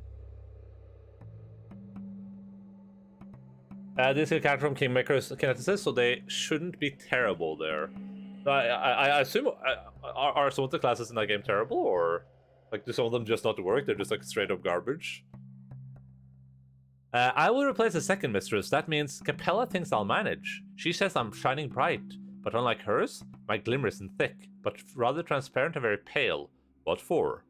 This is a character from Kingmaker's Kineticist, so they shouldn't be terrible there. So I assume are some of the classes in that game terrible, or like do some of them just not work? They're just like straight up garbage. I will replace the second mistress. That means Capella thinks I'll manage. She says I'm shining bright, but unlike hers, my glimmer isn't thick, but rather transparent and very pale. What for?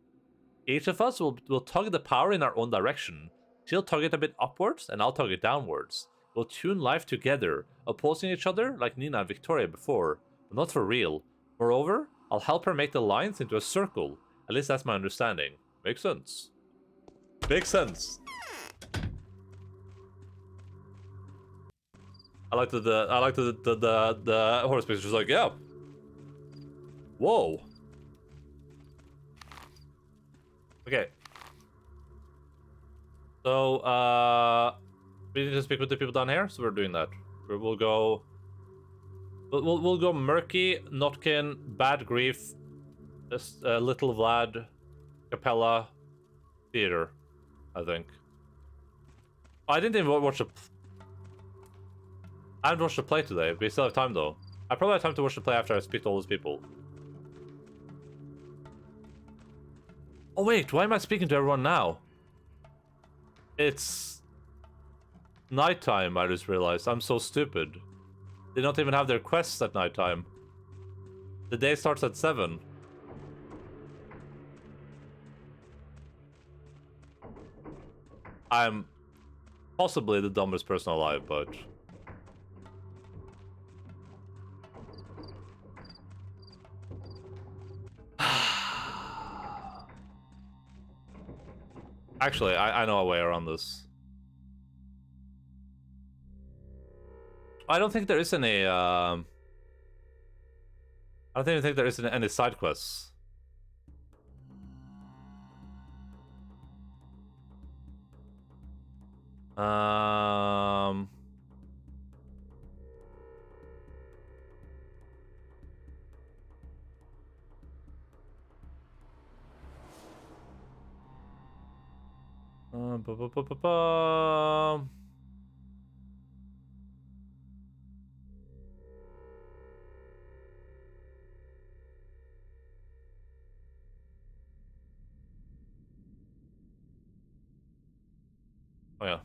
Each of us will tug the power in our own direction. She'll tug it a bit upwards, and I'll tug it downwards. We'll tune life together, opposing each other like Nina and Victoria before, but not for real. Moreover, I'll help her make the lines into a circle. At least that's my understanding. Makes sense. Makes sense. I like the Haruspex just like, yeah. Whoa. Okay. So we need to speak with the people down here, so we're doing that. We'll go Murky, Notkin, Bad Grief, Little Vlad, Capella, Theater, I think. I didn't even watch the... I haven't watched the play today. We still have time though. I probably have time to watch the play after I speak to all those people. Oh wait, why am I speaking to everyone now? It's nighttime, I just realized. I'm so stupid. They don't even have their quests at nighttime. The day starts at 7. I'm possibly the dumbest person alive, but... Actually, I know a way around this. I don't think there is any, I don't even think there is any side quests. Oh yeah.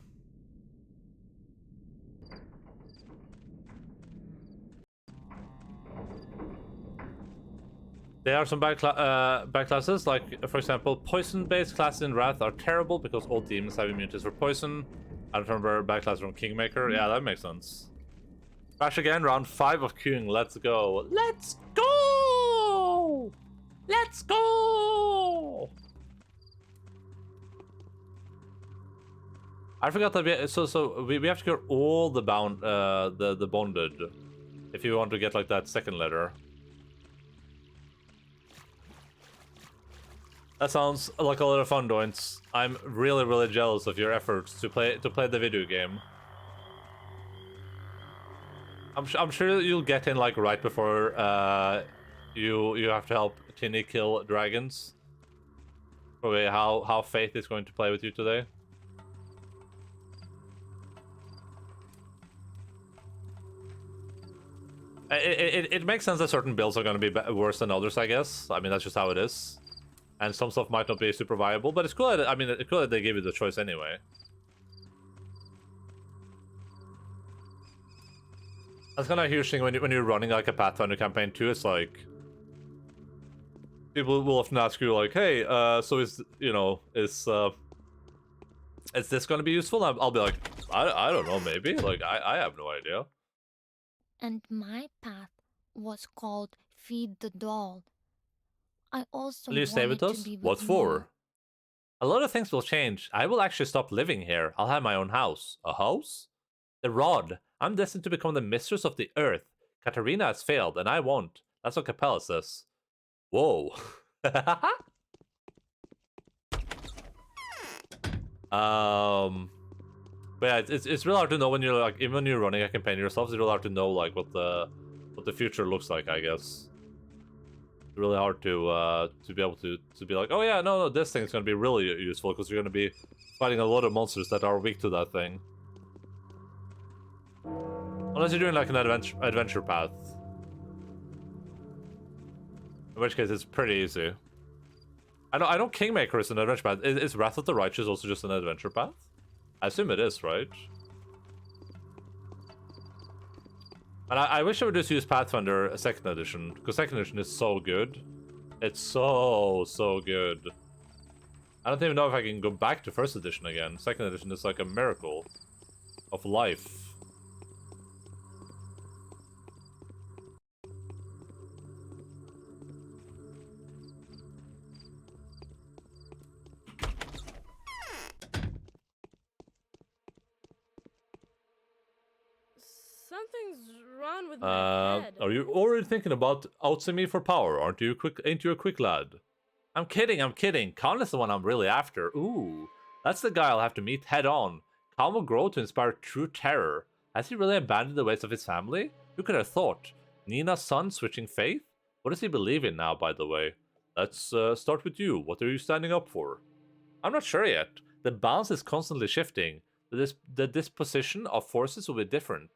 There are some bad classes, like, for example, poison-based classes in Wrath are terrible because all demons have immunities for poison. I don't remember bad class from Kingmaker. Yeah, that makes sense. Crash again, round 5 of queuing. Let's go. Let's go! Let's go! I forgot that we have to clear all the the bonded if you want to get like that second letter. That sounds like a lot of fun, Doints. I'm really jealous of your efforts to play the video game. I'm sure you'll get in like right before you have to help Tinny kill dragons. Probably how Faith is going to play with you today. It makes sense that certain builds are going to be worse than others, I guess. I mean, that's just how it is. And some stuff might not be super viable, but it's cool that, I mean, it's cool that they give you the choice anyway. That's kind of a huge thing when you're running like a Pathfinder campaign too. It's like people will often ask you like, "Hey, so is this going to be useful?" I'll be like, "I don't know, maybe. Like, I have no idea." And my path was called Feed the Doll. I also Will you stay wanted with to us? be with What me. for? A lot of things will change. I will actually stop living here. I'll have my own house. A house? The rod. I'm destined to become the mistress of the earth. Katarina has failed, and I won't. That's what Capella says. Whoa. But yeah, it's really hard to know when you're like, even when you're running a campaign yourself, it's really hard to know like what the future looks like, I guess. It's really hard to be able to be like, oh yeah, no, this thing's gonna be really useful because you're gonna be fighting a lot of monsters that are weak to that thing. Unless you're doing like an adventure path. In which case it's pretty easy. I know Kingmaker is an adventure path. Is Wrath of the Righteous also just an adventure path? I assume it is, right? And I wish I would just use Pathfinder 2nd edition, because 2nd edition is so good. It's so good. I don't even know if I can go back to 1st edition again. 2nd edition is like a miracle of life. Something's wrong with my head. Are you already thinking about outsing me for power? Ain't you a quick lad? I'm kidding. Khan is the one I'm really after. Ooh, that's the guy I'll have to meet head on. Khan will grow to inspire true terror. Has he really abandoned the ways of his family? Who could have thought? Nina's son switching faith? What does he believe in now, by the way? Let's start with you. What are you standing up for? I'm not sure yet. The balance is constantly shifting. The disposition of forces will be different.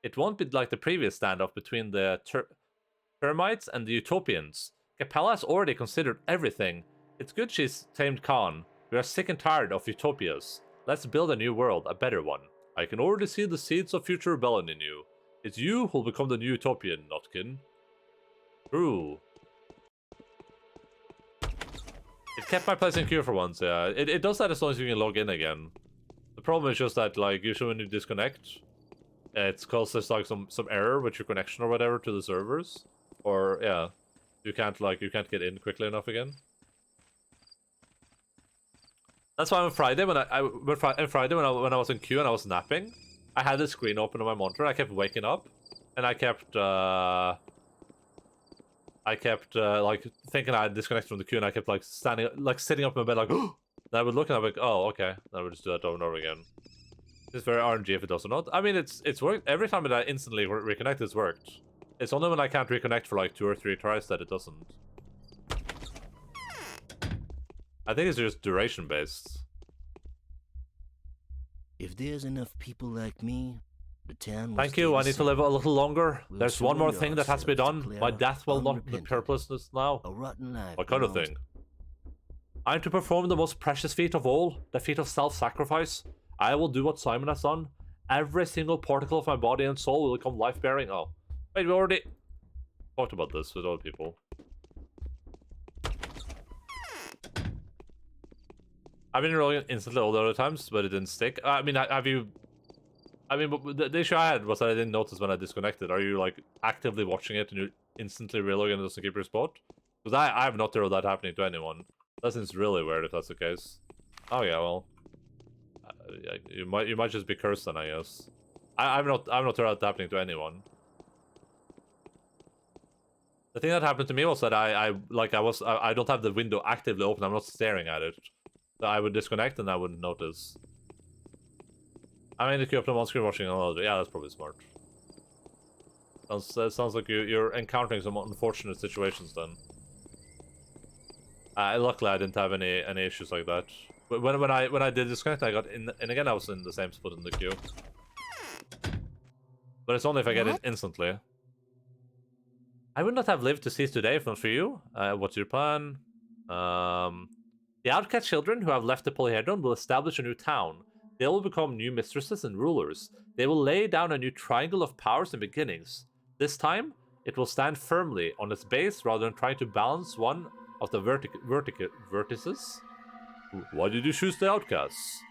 It won't be like the previous standoff between the termites and the utopians. Capella has already considered everything. It's good she's tamed Khan. We are sick and tired of utopias. Let's build a new world, a better one. I can already see the seeds of future rebellion in you. It's you who'll become the new utopian, Notkin. True. It kept my place in queue for once, yeah. It does that as long as you can log in again. The problem is just that, like, usually when you disconnect, it's because there's like some error with your connection or whatever to the servers. Or, yeah. You can't get in quickly enough again. That's why on Friday when I was in queue and I was napping, I had the screen open on my monitor. I kept waking up, and I kept like thinking I had disconnected from the queue, and I kept like sitting up in my bed like, and I would look and I'm like, oh okay, then I would just do that over and over again. It's very RNG if it does or not. I mean, it's worked every time that I instantly reconnect. It's worked. It's only when I can't reconnect for like 2 or 3 tries that it doesn't. I think it's just duration based. If there's enough people like me, the town will Thank you. I need to live a little longer. We'll There's one more surrender thing that has to be ourselves to done. clear My up death will not be unrepentant. purposeless now. A rotten life. What kind of belongs thing? I'm to perform the most precious feat of all, the feat of self-sacrifice. I will do what Simon has done. Every single particle of my body and soul will become life-bearing. Oh, wait, we already talked about this with other people. I've been rolling instantly all the other times, but it didn't stick. I mean, have you... I mean, but the issue I had was that I didn't notice when I disconnected. Are you, like, actively watching it and you instantly relog and it doesn't keep your spot? Because I have not heard of that happening to anyone. That seems really weird if that's the case. Oh yeah, well... you might just be cursed then, I guess. I've not heard that happening to anyone. The thing that happened to me was that I don't have the window actively open. I'm not staring at it. So I would disconnect and I wouldn't notice. I mean, if you open on screen watching another, yeah, that's probably smart. Sounds like you're encountering some unfortunate situations then. Luckily, I didn't have any issues like that. But when I did disconnect, I got in, and again I was in the same spot in the queue. But it's only if I get in instantly. I would not have lived to see today if not for you. What's your plan? The outcast children who have left the Polyhedron will establish a new town. They will become new mistresses and rulers. They will lay down a new triangle of powers and beginnings. This time, it will stand firmly on its base rather than trying to balance one of the vertices. Why did you choose the outcasts?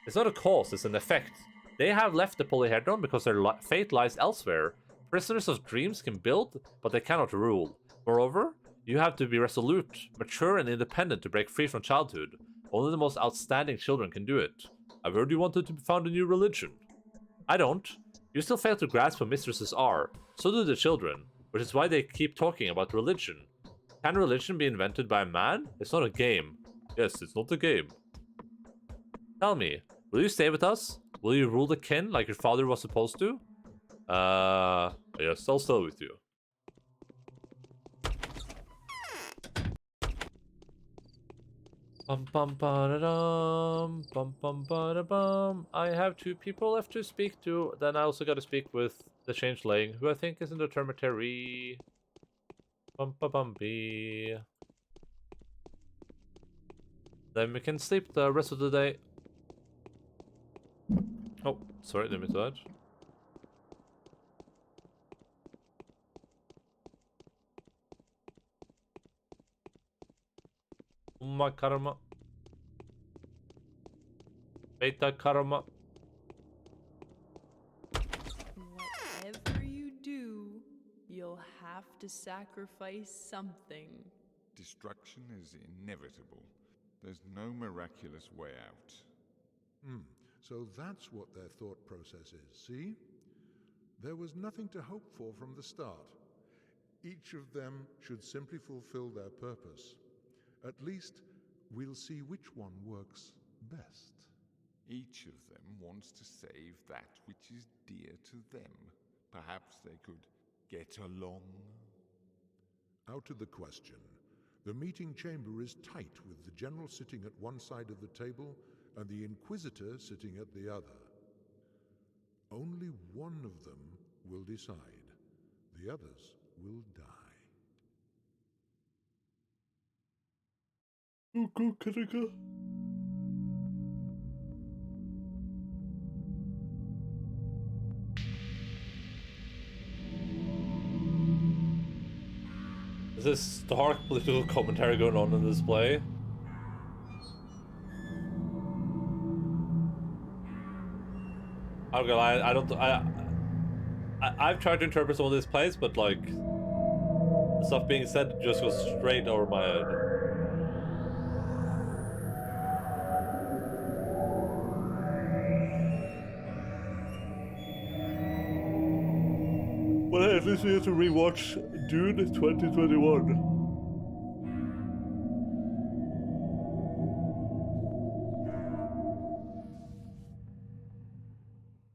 It's not a cause, it's an effect. They have left the Polyhedron because their fate lies elsewhere. Prisoners of dreams can build, but they cannot rule. Moreover, You have to be resolute, mature, and independent to break free from childhood. Only the most outstanding children can do it. I've heard you wanted to found a new religion. I don't. You still fail to grasp what mistresses are. So do the children, which is why they keep talking about religion. Can religion be invented by a man? It's not a game. Yes, it's not a game. Tell me, will you stay with us? Will you rule the kin like your father was supposed to? Yes, I'll stay with you. Bum bum ba dum bum bum ba bum. I have 2 people left to speak to. Then I also got to speak with the Changeling, who I think is in the dormitory. Bum ba bum bee. Then we can sleep the rest of the day. Oh, sorry, didn't mean to that. Umma karma. Beta karma. Whatever you do, you'll have to sacrifice something. Destruction is inevitable. There's no miraculous way out. So that's what their thought process is, see? There was nothing to hope for from the start. Each of them should simply fulfill their purpose. At least, we'll see which one works best. Each of them wants to save that which is dear to them. Perhaps they could get along? Out of the question. The meeting chamber is tight, with the general sitting at one side of the table and the Inquisitor sitting at the other. Only one of them will decide. The others will die. Is this dark political commentary going on in this play? I'm gonna lie, I've tried to interpret some of these plays, but like the stuff being said just goes straight over my head. Well, hey, at least we have to rewatch Dune 2021.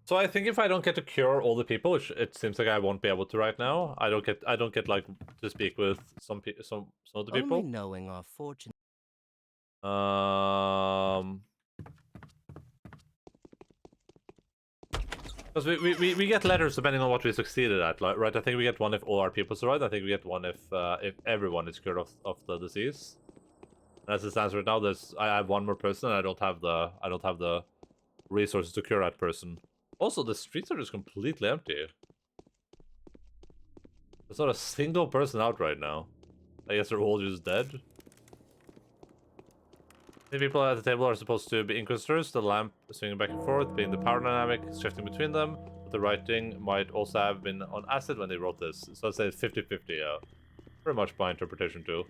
So I think if I don't get to cure all the people, which it seems like I won't be able to right now, I don't get like to speak with some of the people. Only knowing our fortune. Because we get letters depending on what we succeeded at, right? I think we get one if all our people survive. I think we get one if everyone is cured of the disease. And as it stands right now, I have one more person, and I don't have the resources to cure that person. Also, the streets are just completely empty. There's not a single person out right now. I guess they're all just dead. The people at the table are supposed to be inquisitors, the lamp swinging back and forth, being the power dynamic shifting between them. But the writing might also have been on acid when they wrote this. So I'd say 50-50, yeah. Pretty much my interpretation too.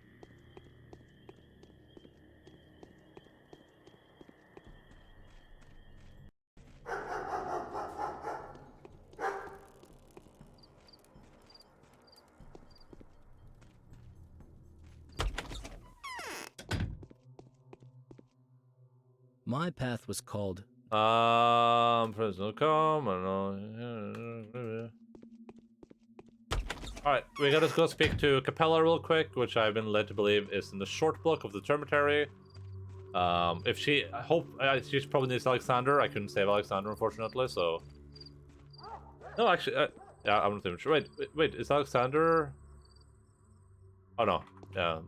My path was called... Personal com, Alright, we gotta go speak to Capella real quick, which I've been led to believe is in the short block of the dormitory. If she... I hope... she probably needs Alexander. I couldn't save Alexander, unfortunately, so... No, actually... yeah, I'm not even sure. Wait, is Alexander... Oh, no. Yeah,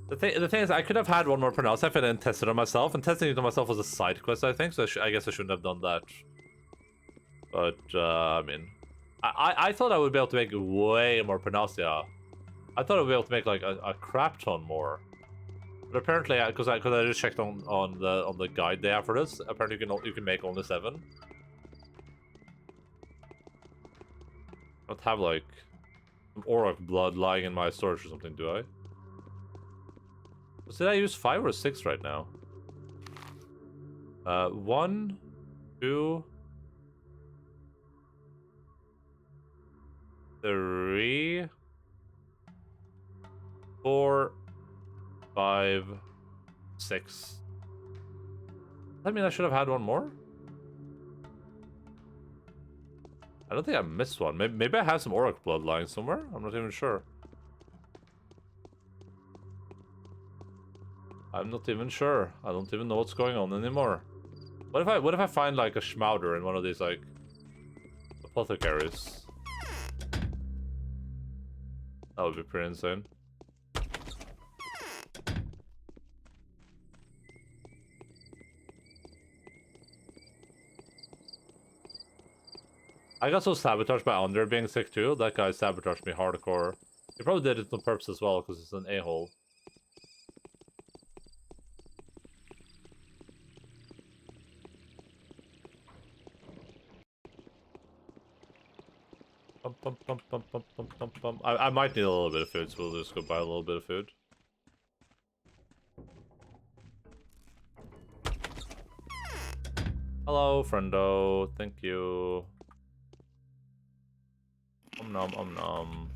The thing is, I could have had one more pronounce if I didn't test it on myself, and testing it on myself was a side quest, I think, so I guess I shouldn't have done that. But, I mean... I thought I would be able to make way more pronuncia. I thought I would be able to make, like, a crap ton more. But apparently, because I just checked on the guide they have for this, apparently you can make only 7. I don't have like some Auroch blood lying in my storage or something, do I? Did I use 5 or 6 right now? 1, 2, 3, 4, 5, 6. I mean, I should have had one more. I don't think I missed one. Maybe I have some Auroch blood lying somewhere. I'm not even sure. I'm not even sure. I don't even know what's going on anymore. What if I find like a Schmauder in one of these like apothecaries? That would be pretty insane. I got so sabotaged by Under being sick too. That guy sabotaged me hardcore. He probably did it on purpose as well because he's an a-hole. I might need a little bit of food, so we'll just go buy a little bit of food. Hello, friendo. Thank you. Om nom, om nom.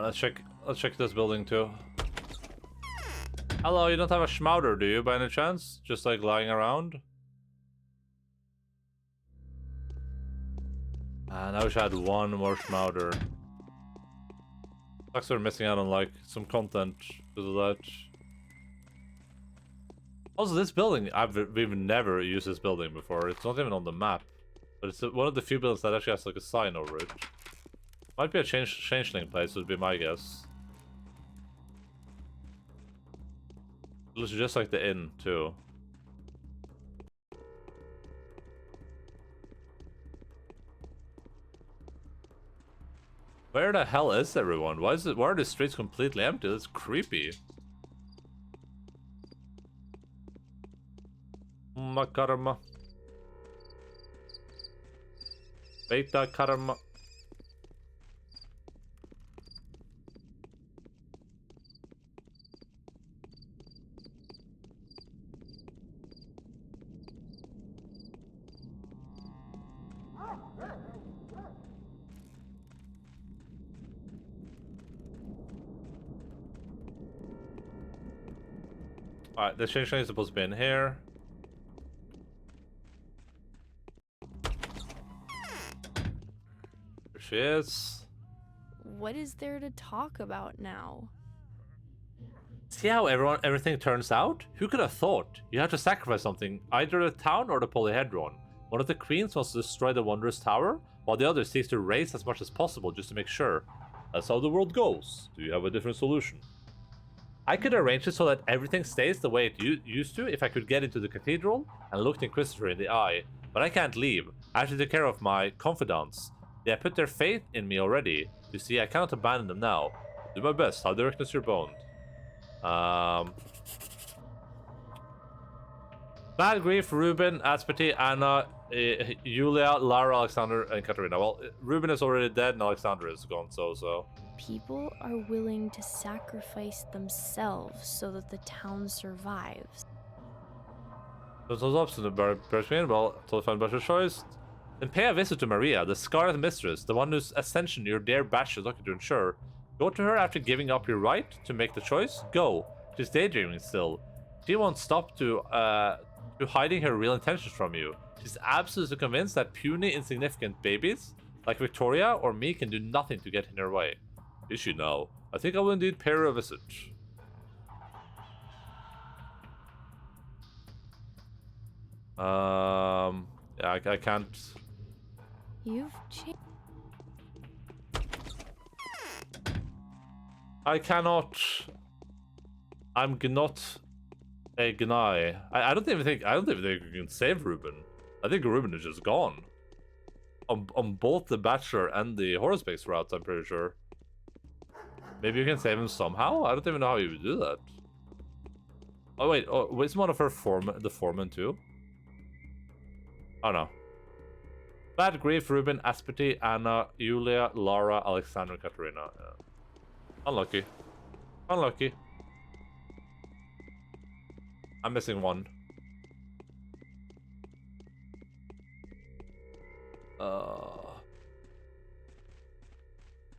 Let's check this building too. Hello, you don't have a Schmauder, do you, by any chance? Just like lying around? Man, I wish I had one more Schmauder. Sucks we're missing out on like some content because of that. Also, this building, we've never used this building before. It's not even on the map. But it's one of the few buildings that actually has like a sign over it. Might be a changeling place, would be my guess. It looks just like the inn, too. Where the hell is everyone? Why are the streets completely empty? That's creepy. Makarma. Beta karma. Alright, the Changeling is supposed to be in here. There she is. What is there to talk about now? See how everything turns out? Who could have thought? You have to sacrifice something, either the town or the Polyhedron. One of the queens wants to destroy the Wondrous Tower, while the other seeks to raise as much as possible just to make sure. That's how the world goes. Do you have a different solution? I could arrange it so that everything stays the way it used to if I could get into the cathedral and look the Inquisitor in the eye, but I can't leave. I have to take care of my confidants. They have put their faith in me already. You see, I cannot abandon them now. Do my best. How directness you're boned. Bad Grief, Ruben, Asperty, Anna, Yulia, Lara, Alexander, and Katarina. Well, Ruben is already dead and Alexander is gone, so. People are willing to sacrifice themselves so that the town survives. Those ups in the Bergman, well, totally fine better choice. Then pay a visit to Maria, the Scarlet Mistress, the one whose ascension your dear batch is looking to ensure. Go to her after giving up your right to make the choice. Go. She's daydreaming still. She won't stop to hiding her real intentions from you. She's absolutely convinced that puny, insignificant babies like Victoria or me can do nothing to get in her way. Is she now? I think I will indeed pay her a visit. Yeah, I can't. You've changed. I cannot. I'm not a Gnai. I don't even think we can save Ruben. I think Ruben is just gone. on both the Bachelor and the Haruspex routes, I'm pretty sure. Maybe you can save him somehow? I don't even know how you would do that. Oh wait, is one of her the foreman too? Oh no. Bad Grief, Ruben, Aspeti, Anna, Julia, Laura, Alexandra, Katerina. Yeah. Unlucky. Unlucky. I'm missing one.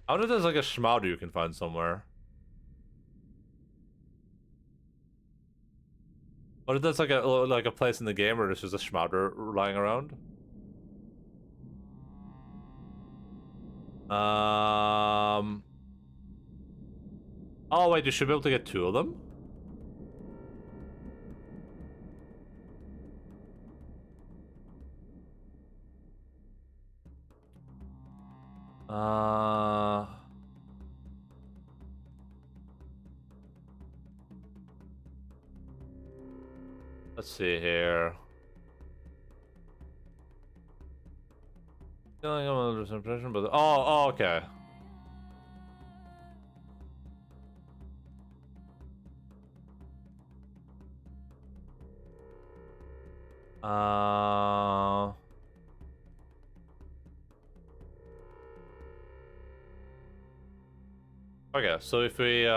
I wonder if there's like a Schmauder you can find somewhere. Or if there's like a place in the game where there's just a Schmauder lying around. Oh wait, you should be able to get two of them? Let's see here. Feeling I'm under some impression, but oh, okay. Okay, so if we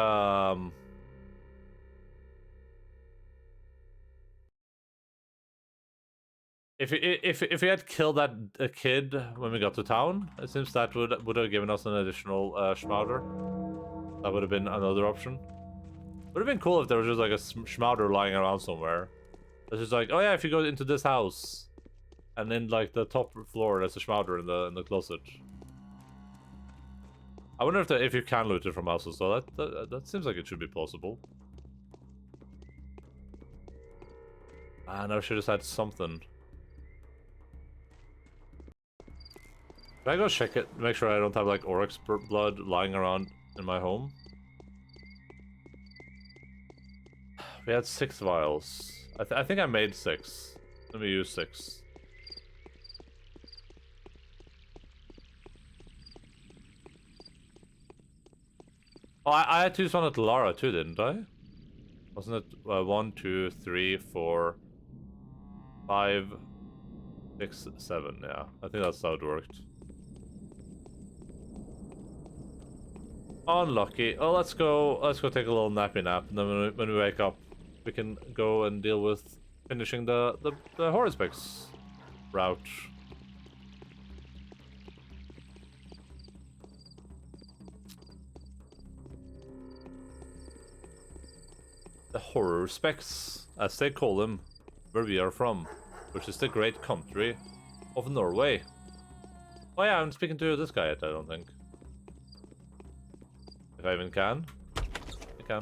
if we had killed that kid when we got to town, it seems that would have given us an additional Schmauder. That would have been another option. Would have been cool if there was just like a Schmauder lying around somewhere. It's just like, oh yeah, if you go into this house, and then like the top floor, there's a Schmauder in the closet. I wonder if you can loot it from houses. So that seems like it should be possible. Man, I should have had something. Can I go check it? Make sure I don't have like Oryx blood lying around in my home. We had 6 vials. I think I made 6. Let me use 6. Oh, I had to use one at Lara too, didn't I? Wasn't it 1, 2, 3, 4, 5, 6, 7? Yeah, I think that's how it worked. Unlucky. Oh, let's go take a little nappy nap, and then when we wake up, we can go and deal with finishing the Haruspex route. The Haruspex, as they call them, where we are from, which is the great country of Norway. Oh yeah, I'm speaking to this guy yet, I don't think. If I even can. I can.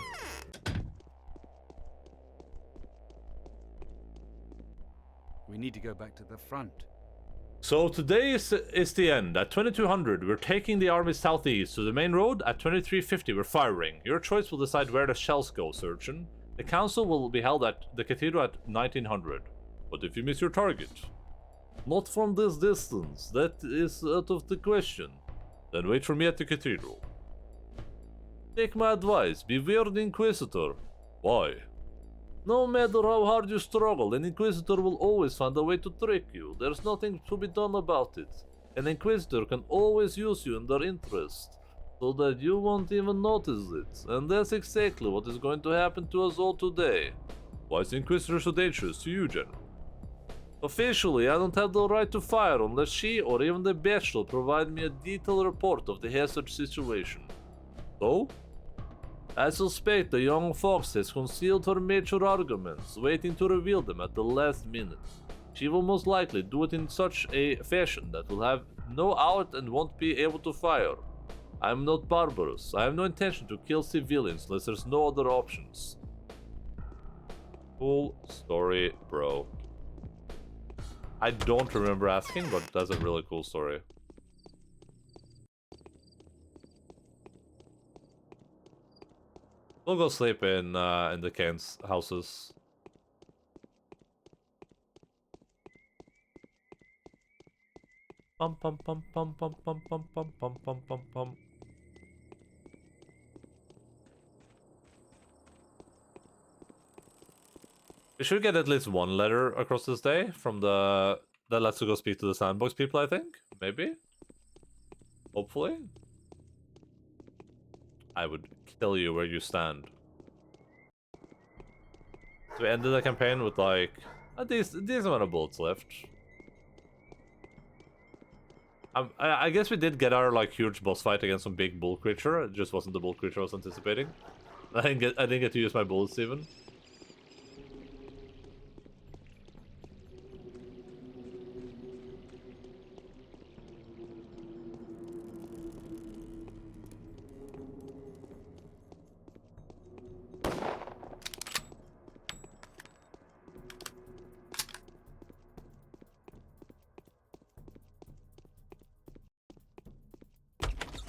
We need to go back to the front. So today is the end. At 2200, we're taking the army southeast to the main road. At 2350, we're firing. Your choice will decide where the shells go, surgeon. The council will be held at the cathedral at 1900. What if you miss your target? Not from this distance. That is out of the question. Then wait for me at the cathedral. Take my advice. Beware the Inquisitor. Why? No matter how hard you struggle, an Inquisitor will always find a way to trick you. There's nothing to be done about it. An Inquisitor can always use you in their interest, so that you won't even notice it. And that's exactly what is going to happen to us all today. Why is the Inquisitor so dangerous to you, General? Officially, I don't have the right to fire unless she or even the Bachelor provide me a detailed report of the hazard situation. So? I suspect the young fox has concealed her major arguments, waiting to reveal them at the last minute. She will most likely do it in such a fashion that will have no out and won't be able to fire. I am not barbarous. I have no intention to kill civilians unless there's no other options. Cool story, bro. I don't remember asking, but that's a really cool story. We'll go sleep in the Kane's houses. Pum pum pum pum pum pum pum pum pum pum pum pum. We should get at least one letter across this day from the that lets us go speak to the sandbox people, I think. Maybe. Hopefully. I would kill you where you stand. So we ended the campaign with like a decent amount of bullets left. I guess we did get our like huge boss fight against some big bull creature. It just wasn't the bull creature I was anticipating. I didn't get to use my bullets even.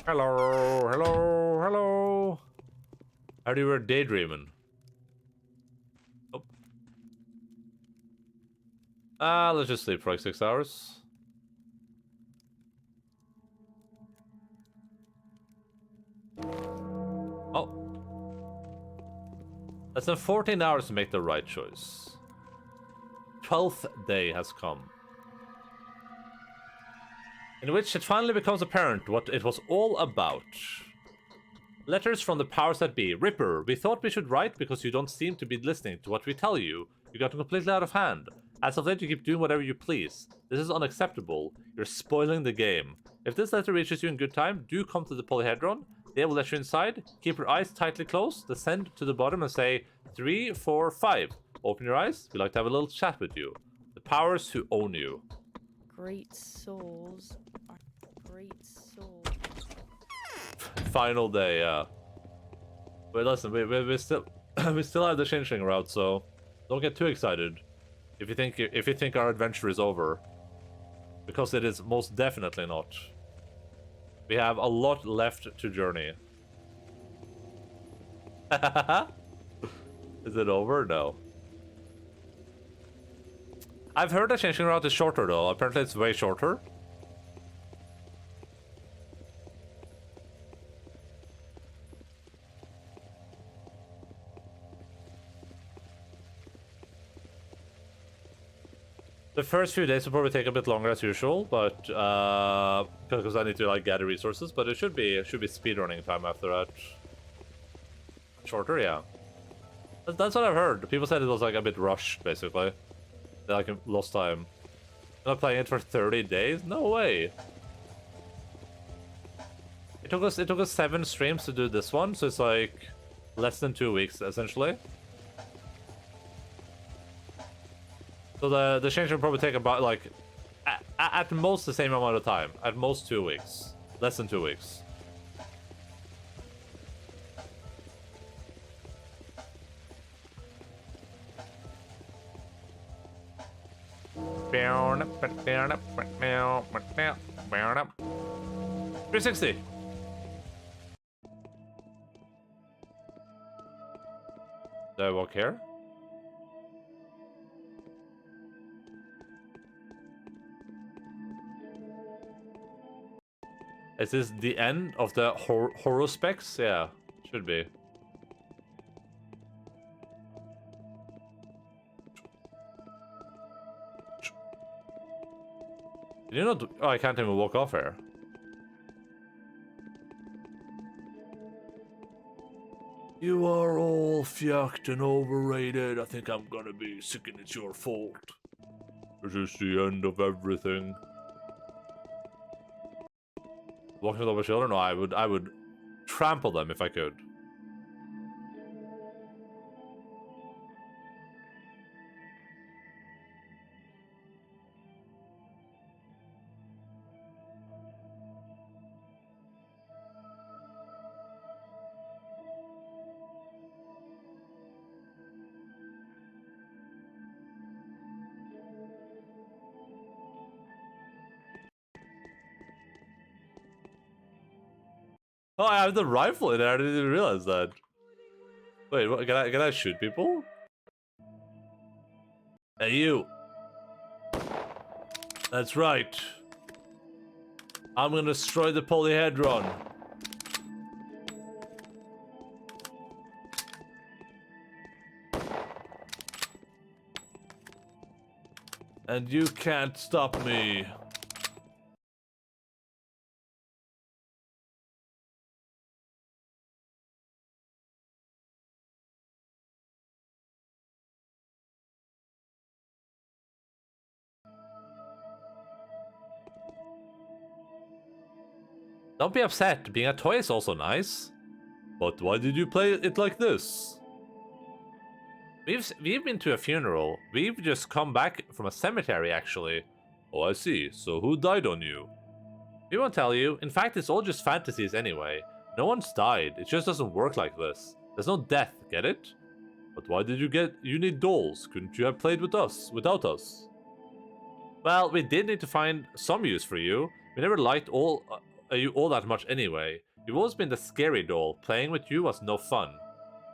Hello, hello, hello. How do you were daydreaming? Oh. Let's just sleep for like 6 hours. Oh. Less than 14 hours to make the right choice. 12th day has come. In which it finally becomes apparent what it was all about. Letters from the powers that be. Ripper, we thought we should write because you don't seem to be listening to what we tell you. You got completely out of hand. As of late, you keep doing whatever you please. This is unacceptable. You're spoiling the game. If this letter reaches you in good time, do come to the Polyhedron. They will let you inside. Keep your eyes tightly closed. Descend to the bottom and say 3, 4, 5. Open your eyes. We'd like to have a little chat with you. The powers who own you. Great souls are great souls. Final day, yeah. Wait, listen, we still we still have the Changeling route, so don't get too excited if you think our adventure is over, because it is most definitely not. We have a lot left to journey. Is it over? No. I've heard the Changeling route is shorter though. Apparently it's way shorter. The first few days will probably take a bit longer as usual, but because I need to like gather resources, but it should be speedrunning time after that. Shorter, yeah. That's what I've heard. People said it was like a bit rushed, basically. They like lost time. I'm not playing it for 30 days? No way. It took us 7 streams to do this one, so it's like less than 2 weeks essentially. So the change will probably take about like at most the same amount of time. At most 2 weeks. Less than 2 weeks. $360. Do I walk here? Is this the end of the Haruspex? Yeah, should be. Did you not? Oh, I can't even walk off here. You are all fucked and overrated. I think I'm gonna be sick and it's your fault. This is the end of everything. Walking with all my children? No, I would trample them if I could. Oh, I have the rifle in there. I didn't even realize that. Wait, what, can I shoot people? Hey, you. That's right. I'm gonna destroy the polyhedron. And you can't stop me. Don't be upset, being a toy is also nice. But why did you play it like this? We've been to a funeral. We've just come back from a cemetery, actually. Oh, I see. So who died on you? We won't tell you. In fact, it's all just fantasies anyway. No one's died. It just doesn't work like this. There's no death, get it? But why did you need dolls? Couldn't you have played with us, without us? Well, we did need to find some use for you. We never liked you all that much anyway. You've always been the scary doll. Playing with you was no fun.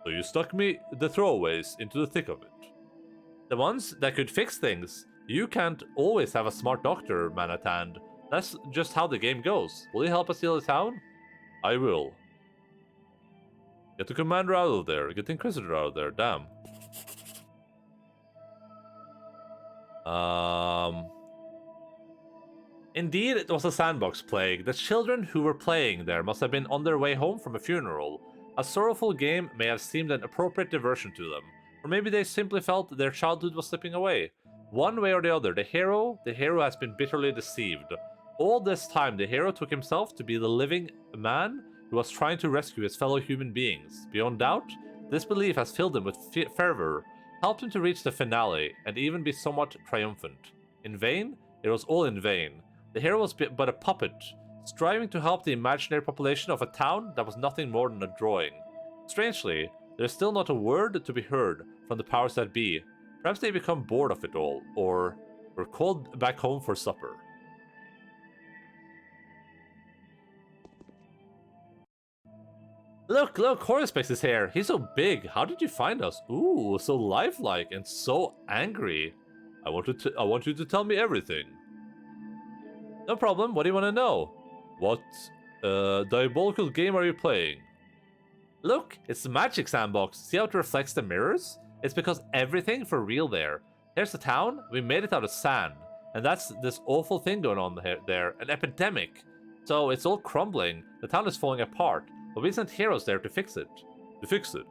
So you stuck me, the throwaways, into the thick of it. The ones that could fix things. You can't always have a smart doctor, man at hand. That's just how the game goes. Will you help us heal the town? I will. Get the commander out of there. Get the Inquisitor out of there. Damn. Indeed, it was a sandbox plague. The children who were playing there must have been on their way home from a funeral. A sorrowful game may have seemed an appropriate diversion to them. Or maybe they simply felt their childhood was slipping away. One way or the other, the hero has been bitterly deceived. All this time, the hero took himself to be the living man who was trying to rescue his fellow human beings. Beyond doubt, this belief has filled him with fervor, helped him to reach the finale, and even be somewhat triumphant. In vain? It was all in vain. The hero was but a puppet, striving to help the imaginary population of a town that was nothing more than a drawing. Strangely, there is still not a word to be heard from the powers that be. Perhaps they become bored of it all, or were called back home for supper. Look, Haruspex is here. He's so big. How did you find us? Ooh, so lifelike and so angry. I want you to tell me everything. No problem. What do you want to know? What diabolical game are you playing? Look, it's the magic sandbox. See how it reflects the mirrors? It's because everything for real there. Here's the town. We made it out of sand. And that's this awful thing going on there. An epidemic. So it's all crumbling. The town is falling apart. But we sent heroes there to fix it. To fix it?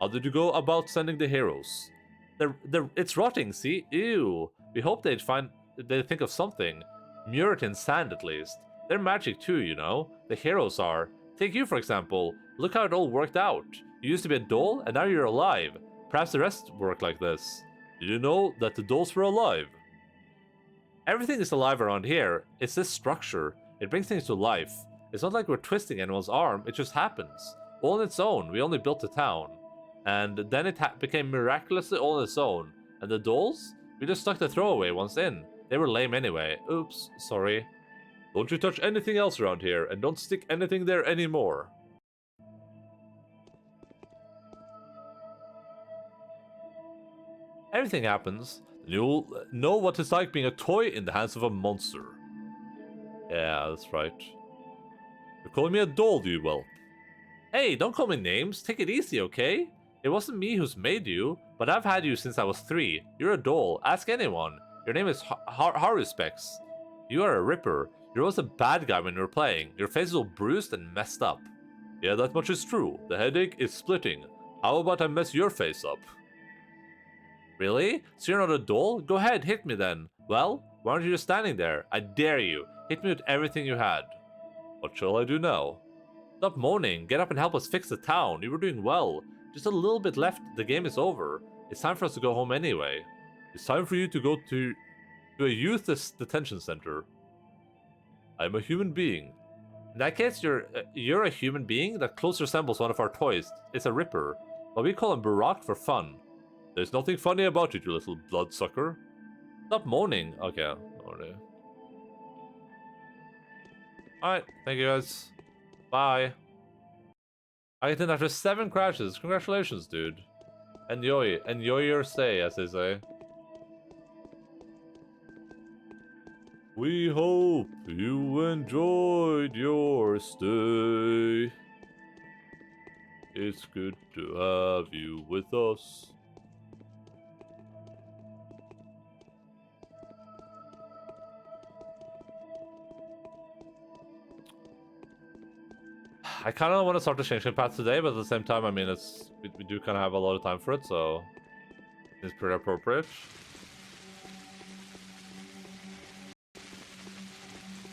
How did you go about sending the heroes? It's rotting, see? Ew. We hope they'd think of something. Mure it in sand, at least. They're magic too, you know. The heroes are. Take you, for example. Look how it all worked out. You used to be a doll, and now you're alive. Perhaps the rest work like this. Did you know that the dolls were alive? Everything is alive around here. It's this structure. It brings things to life. It's not like we're twisting anyone's arm, it just happens. All on its own, we only built the town. And then it became miraculously all on its own. And the dolls? We just stuck the throwaway ones in. They were lame anyway. Oops, sorry. Don't you touch anything else around here, and don't stick anything there anymore. Everything happens, and you'll know what it's like being a toy in the hands of a monster. Yeah, that's right. You're calling me a doll, do you whelp? Hey, don't call me names. Take it easy, okay? It wasn't me who's made you, but I've had you since I was 3. You're a doll. Ask anyone. Your name is Haruspex. You are a ripper. You're always a bad guy when you're playing. Your face is all bruised and messed up. Yeah, that much is true. The headache is splitting. How about I mess your face up? Really? So you're not a doll? Go ahead, hit me then. Well, why aren't you just standing there? I dare you. Hit me with everything you had. What shall I do now? Stop moaning. Get up and help us fix the town. You were doing well. Just a little bit left. The game is over. It's time for us to go home anyway. It's time for you to go to a youth detention center. I'm a human being. In that case, you're a human being that closely resembles one of our toys. It's a ripper. But we call him Barak for fun. There's nothing funny about it, you little bloodsucker. Stop moaning. Okay. Alright. Alright, thank you guys. Bye. I get in after 7 crashes. Congratulations, dude. Enjoy your stay, as they say. We hope you enjoyed your stay. It's good to have you with us. I kind of want to start the Changeling path today, but at the same time, I mean, we do kind of have a lot of time for it, so it's pretty appropriate.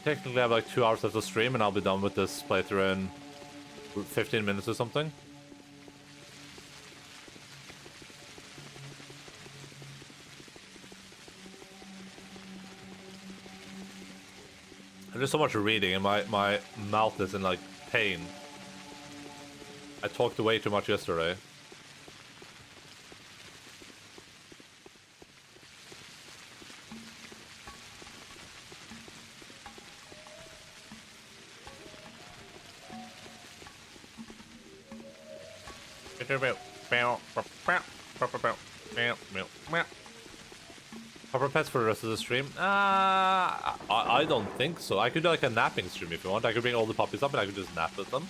Technically, I have like 2 hours left to stream, and I'll be done with this playthrough in 15 minutes or something. There's so much reading, and my mouth is in like pain. I talked way too much yesterday. Proper pets for the rest of the stream? I don't think so. I could do like a napping stream if you want. I could bring all the puppies up and I could just nap with them.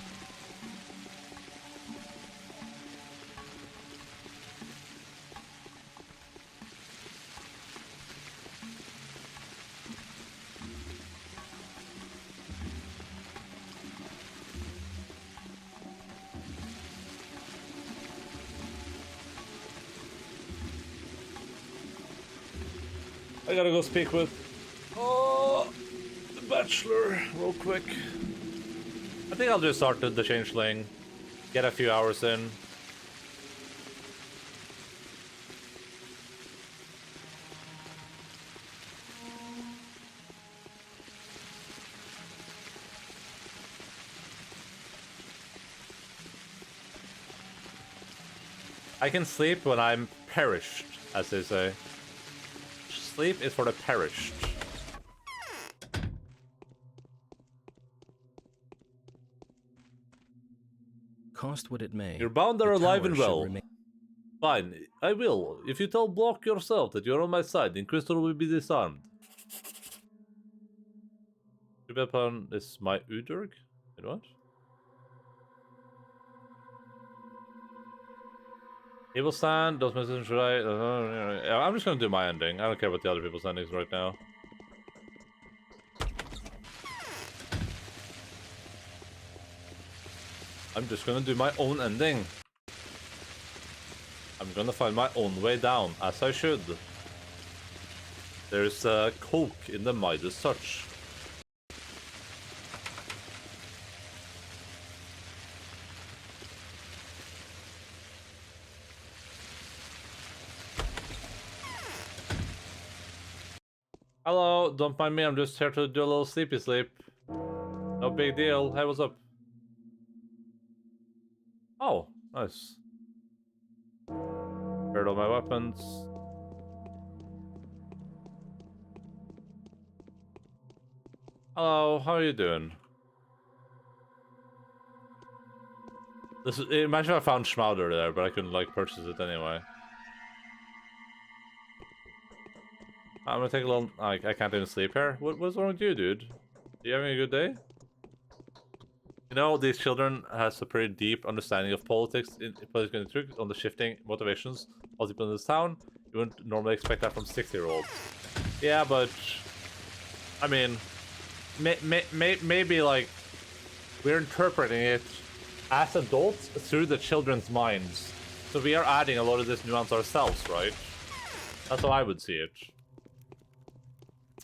I gotta go speak with the Bachelor real quick. I think I'll just start the Changeling, get a few hours in. I can sleep when I'm perished, as they say. Sleep is for the perished. Cost what it may. You're bound are the alive tower and should well. remain- Fine, I will. If you tell Block yourself that you're on my side, then Crystal will be disarmed. Upon is my Udurg? Wait, what? Evil stand, those messages should I'm just gonna do my ending. I don't care about the other people's endings right now. I'm just gonna do my own ending. I'm gonna find my own way down, as I should. There's coke in the Midas touch. Hello, don't mind me, I'm just here to do a little sleepy sleep. No big deal. Hey, what's up? Oh, nice. Prepared all my weapons. Hello, how are you doing? Imagine if I found Schmauder there, but I couldn't like purchase it anyway. I'm gonna take a little. I can't even sleep here. What's wrong with you, dude? You having a good day? You know, these children has a pretty deep understanding of politics, political intrigue on the shifting motivations of people in this town. You wouldn't normally expect that from 6-year-olds. Yeah, but I mean, maybe like we're interpreting it as adults through the children's minds. So we are adding a lot of this nuance ourselves, right? That's how I would see it.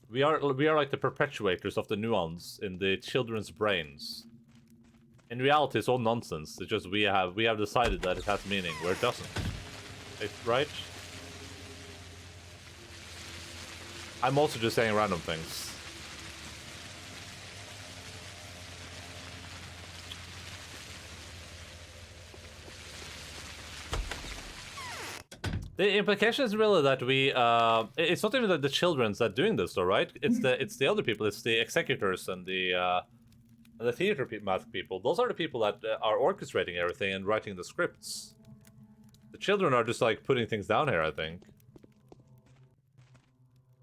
We are like the perpetuators of the nuance in the children's brains. In reality, it's all nonsense. It's just we have decided that it has meaning where it doesn't. Right? I'm also just saying random things. The implication is really that we it's not even the children's that doing this though, right? It's the other people, it's the executors and the theater math people. Those are the people that are orchestrating everything and writing the scripts. The children are just like putting things down here, I think.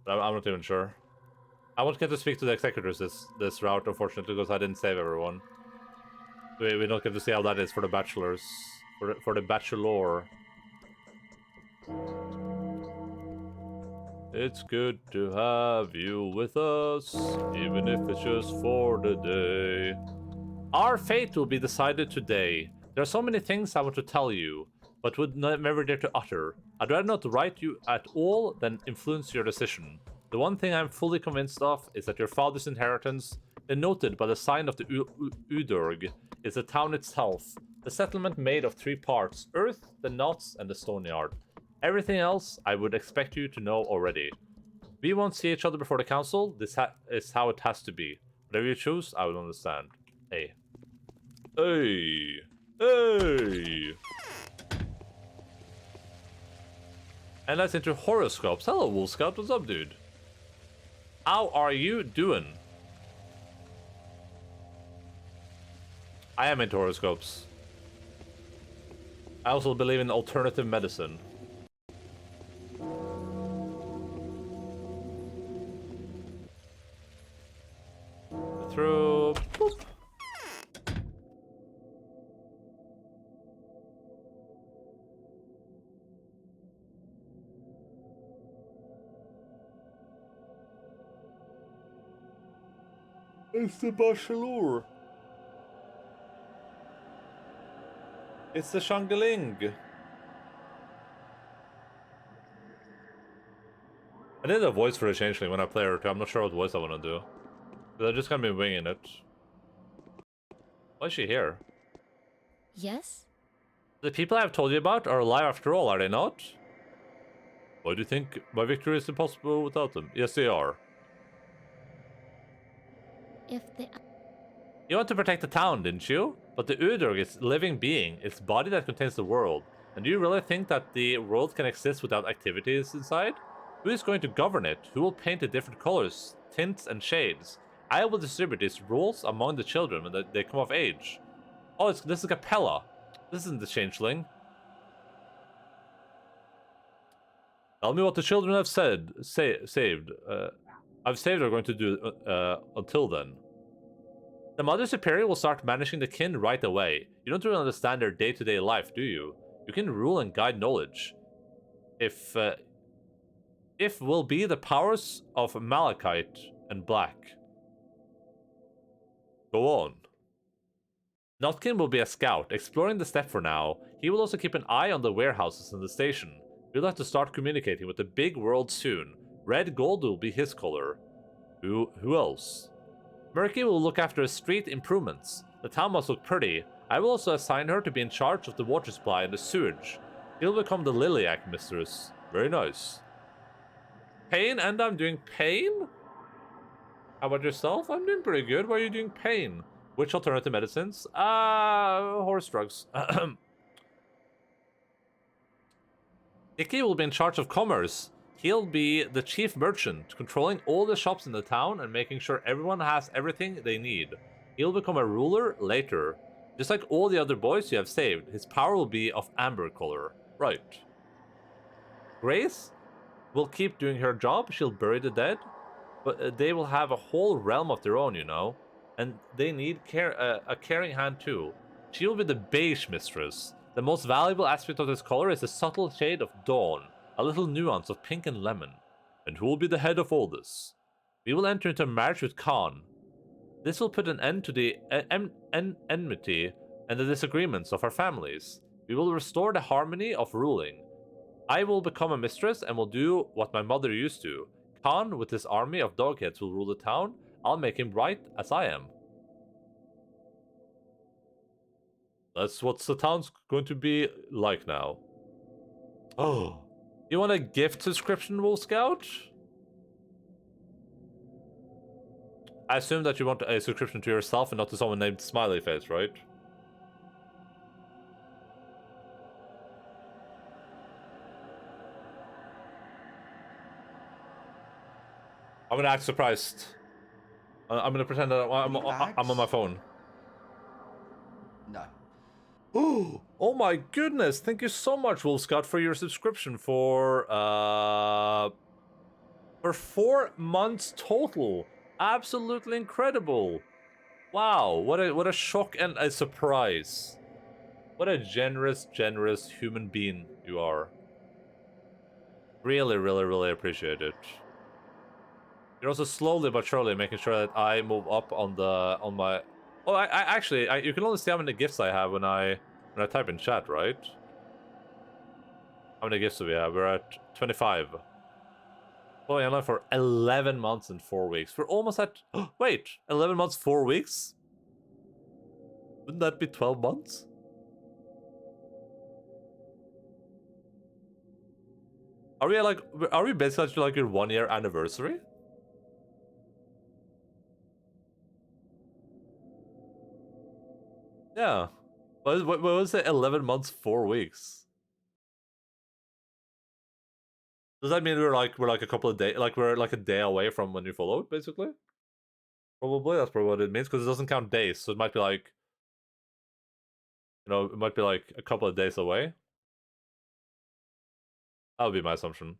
But I'm not even sure. I won't get to speak to the executors this route, unfortunately, because I didn't save everyone. We don't get to see how that is for the bachelors. For the bachelor. It's good to have you with us, even if it's just for the day. Our fate will be decided today. There are so many things I want to tell you, but would never dare to utter. I'd rather not write you at all than influence your decision. The one thing I'm fully convinced of is that your father's inheritance, denoted by the sign of the Udurg, is the town itself. The settlement made of 3 parts: earth, the knots, and the stoneyard. Everything else I would expect you to know already. We won't see each other before the council. This is how it has to be. Whatever you choose, I will understand. Hey. Hey. Hey. And that's into horoscopes. Hello, Wolf Scout. What's up, dude? How are you doing? I am into horoscopes. I also believe in alternative medicine. Through. Boop. It's the Bachelor. It's the Changeling. I need a voice for a Changeling when I play her too. I'm not sure what voice I want to do. But I'm just gonna be winging it. Why is she here? Yes? The people I've told you about are alive after all, are they not? Why do you think my victory is impossible without them? Yes, they are. If they... You want to protect the town, didn't you? But the Udurg is a living being. It's body that contains the world. And do you really think that the world can exist without activities inside? Who is going to govern it? Who will paint the different colors, tints, and shades? I will distribute these rules among the children when they come of age. Oh, this is Capella. This isn't the Changeling. Tell me what the children have saved. I've saved are going to do until then. The Mother Superior will start managing the kin right away. You don't really understand their day-to-day life, do you? You can rule and guide knowledge. If will be the powers of Malachite and Black. Go on. Notkin will be a scout, exploring the steppe for now. He will also keep an eye on the warehouses and the station. We'll have to start communicating with the big world soon. Red gold will be his color. Who else? Murky will look after street improvements. The town must look pretty. I will also assign her to be in charge of the water supply and the sewage. She'll become the Liliac mistress. Very nice. Pain, and I'm doing pain? How about yourself? I'm doing pretty good. Why are you doing pain? Which alternative medicines? Horse drugs. Icky will be in charge of commerce. He'll be the chief merchant, controlling all the shops in the town and making sure everyone has everything they need. He'll become a ruler later. Just like all the other boys you have saved, his power will be of amber color. Right. Grace will keep doing her job. She'll bury the dead. But they will have a whole realm of their own, you know. And they need a caring hand too. She will be the beige mistress. The most valuable aspect of this color is the subtle shade of dawn, a little nuance of pink and lemon. And who will be the head of all this? We will enter into marriage with Khan. This will put an end to the enmity and the disagreements of our families. We will restore the harmony of ruling. I will become a mistress and will do what my mother used to. Khan, with his army of dogheads, will rule the town. I'll make him right as I am. That's what the town's going to be like now. Oh. You want a gift subscription, Wolf Scout? I assume that you want a subscription to yourself and not to someone named Smiley Face, right? I'm gonna act surprised. I'm gonna pretend that I'm on my phone. No. Oh my goodness! Thank you so much, Wolf Scout, for your subscription for For 4 months total. Absolutely incredible. Wow, what a shock and a surprise. What a generous human being you are. Really, really, really appreciate it. You're also slowly but surely making sure that I move up on my. Oh, I actually, you can only see how many gifts I have when I type in chat, right? How many gifts do we have? We're at 25. Following online for 11 months and 4 weeks. We're almost at. Wait, 11 months, 4 weeks? Wouldn't that be 12 months? Are we basically at like your 1-year anniversary? Yeah. What was it? 11 months, 4 weeks. Does that mean we're like a couple of days, like we're like a day away from when you followed, basically? Probably, that's probably what it means, because it doesn't count days, so it might be like, it might be like a couple of days away. That would be my assumption.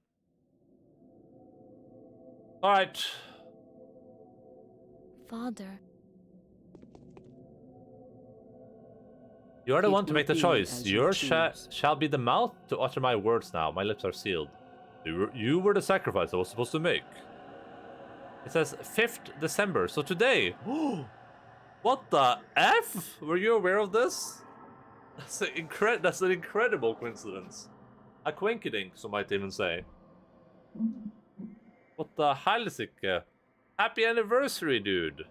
Alright. Father. You are the It one to will make the be choice. as you Yours choose. shall be the mouth to utter my words now. My lips are sealed. You were the sacrifice I was supposed to make. It says 5th December, so today. What the F? Were you aware of this? That's an incredible coincidence. A quinkydink, some might even say. What the Heilige? Happy anniversary, dude.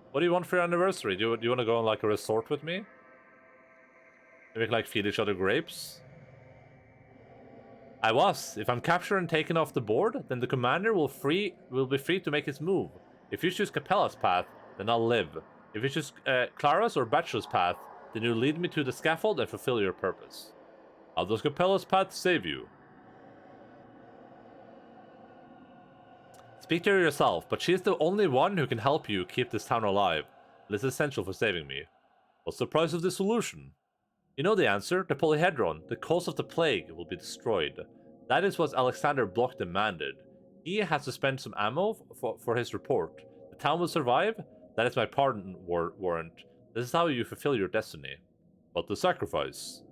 What do you want for your anniversary? Do you want to go on like a resort with me? We can like feed each other grapes? I was. If I'm captured and taken off the board, then the commander will be free to make his move. If you choose Capella's path, then I'll live. If you choose Clara's or Bachelor's path, then you lead me to the scaffold and fulfill your purpose. How does Capella's path save you? Speak to her yourself, but she is the only one who can help you keep this town alive. It is essential for saving me. What's the price of this solution? You know the answer. The polyhedron, the cause of the plague, will be destroyed. That is what Alexander Bloch demanded. He has to spend some ammo for his report. The town will survive. That is my pardon warrant. This is how you fulfill your destiny. But the sacrifice.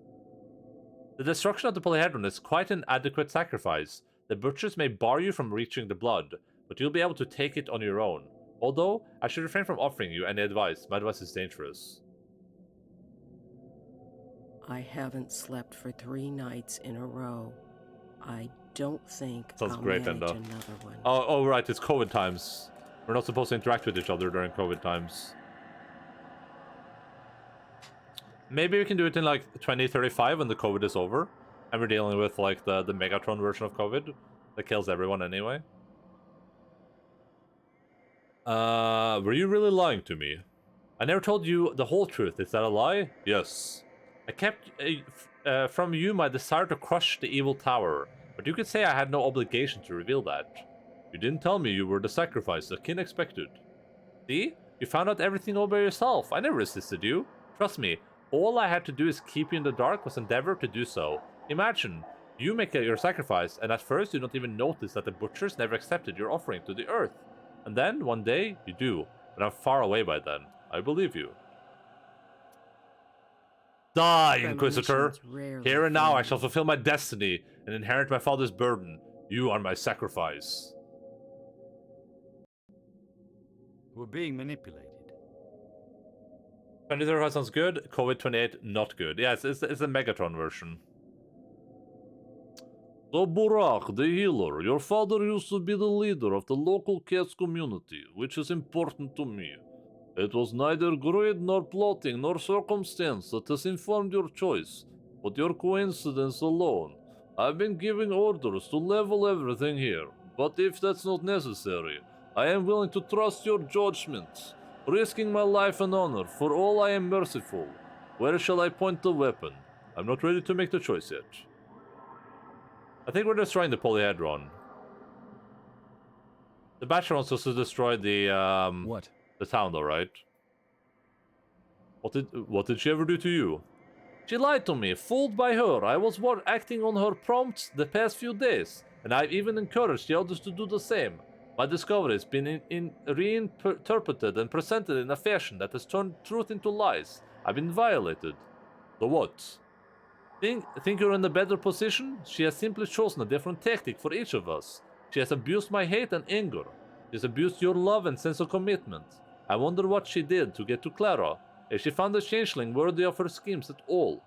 The destruction of the polyhedron is quite an adequate sacrifice. The butchers may bar you from reaching the blood, but you'll be able to take it on your own. Although, I should refrain from offering you any advice. My advice is dangerous. I haven't slept for 3 nights in a row. I don't think Sounds I'll great, manage Enda. another one. Oh, right, it's COVID times. We're not supposed to interact with each other during COVID times. Maybe we can do it in like 2035 when the COVID is over, and we're dealing with like the Megatron version of COVID that kills everyone anyway. Were you really lying to me? I never told you the whole truth. Is that a lie? Yes. I kept from you my desire to crush the evil tower, but you could say I had no obligation to reveal that. You didn't tell me you were the sacrifice the king expected. See? You found out everything all by yourself. I never resisted you. Trust me, all I had to do is keep you in the dark was endeavor to do so. Imagine, you make your sacrifice, and at first you don't even notice that the butchers never accepted your offering to the earth. And then, one day, you do. But I'm far away by then. I believe you. Die, Inquisitor! Here and now I shall fulfill my destiny and inherit my father's burden. You are my sacrifice. We're being manipulated. 2035 sounds good. COVID-28 not good. Yes, it's the Megatron version. So Burak, the healer, your father used to be the leader of the local cats community, which is important to me. It was neither greed nor plotting nor circumstance that has informed your choice, but your coincidence alone. I've been giving orders to level everything here, but if that's not necessary, I am willing to trust your judgment, risking my life and honor, for all I am merciful. Where shall I point the weapon? I'm not ready to make the choice yet. I think we're destroying the polyhedron. The Bachelor wants us to destroy the the town, though, right? What did she ever do to you? She lied to me. Fooled by her. I was acting on her prompts the past few days. and I've even encouraged the others to do the same. My discovery has been reinterpreted and presented in a fashion that has turned truth into lies. I've been violated. So what? Think you're in a better position? She has simply chosen a different tactic for each of us. She has abused my hate and anger. She has abused your love and sense of commitment. I wonder what she did to get to Clara, if she found the Changeling worthy of her schemes at all.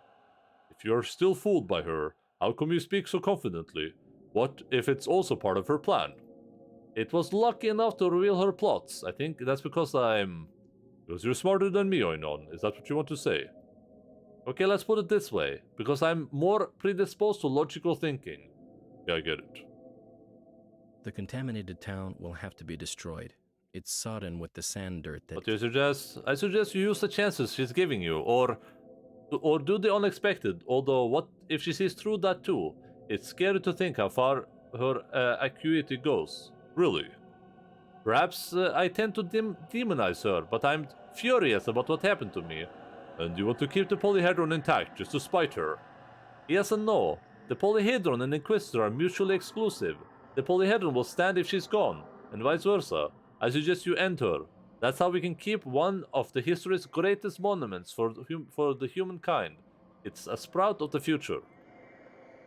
If you're still fooled by her, how come you speak so confidently? What if it's also part of her plan? It was lucky enough to reveal her plots. I think that's because Because you're smarter than me, Oinon. Is that what you want to say? Okay, let's put it this way. Because I'm more predisposed to logical thinking. Yeah, I get it. The contaminated town will have to be destroyed. It's sodden with the sand dirt that... What do you suggest? I suggest you use the chances she's giving you, or do the unexpected, although what if she sees through that too? It's scary to think how far her acuity goes. Really. Perhaps I tend to demonize her, but I'm furious about what happened to me. And you want to keep the polyhedron intact just to spite her? Yes and no. The polyhedron and Inquisitor are mutually exclusive. The polyhedron will stand if she's gone, and vice versa. I suggest you end her. That's how we can keep one of the history's greatest monuments for the humankind. It's a sprout of the future.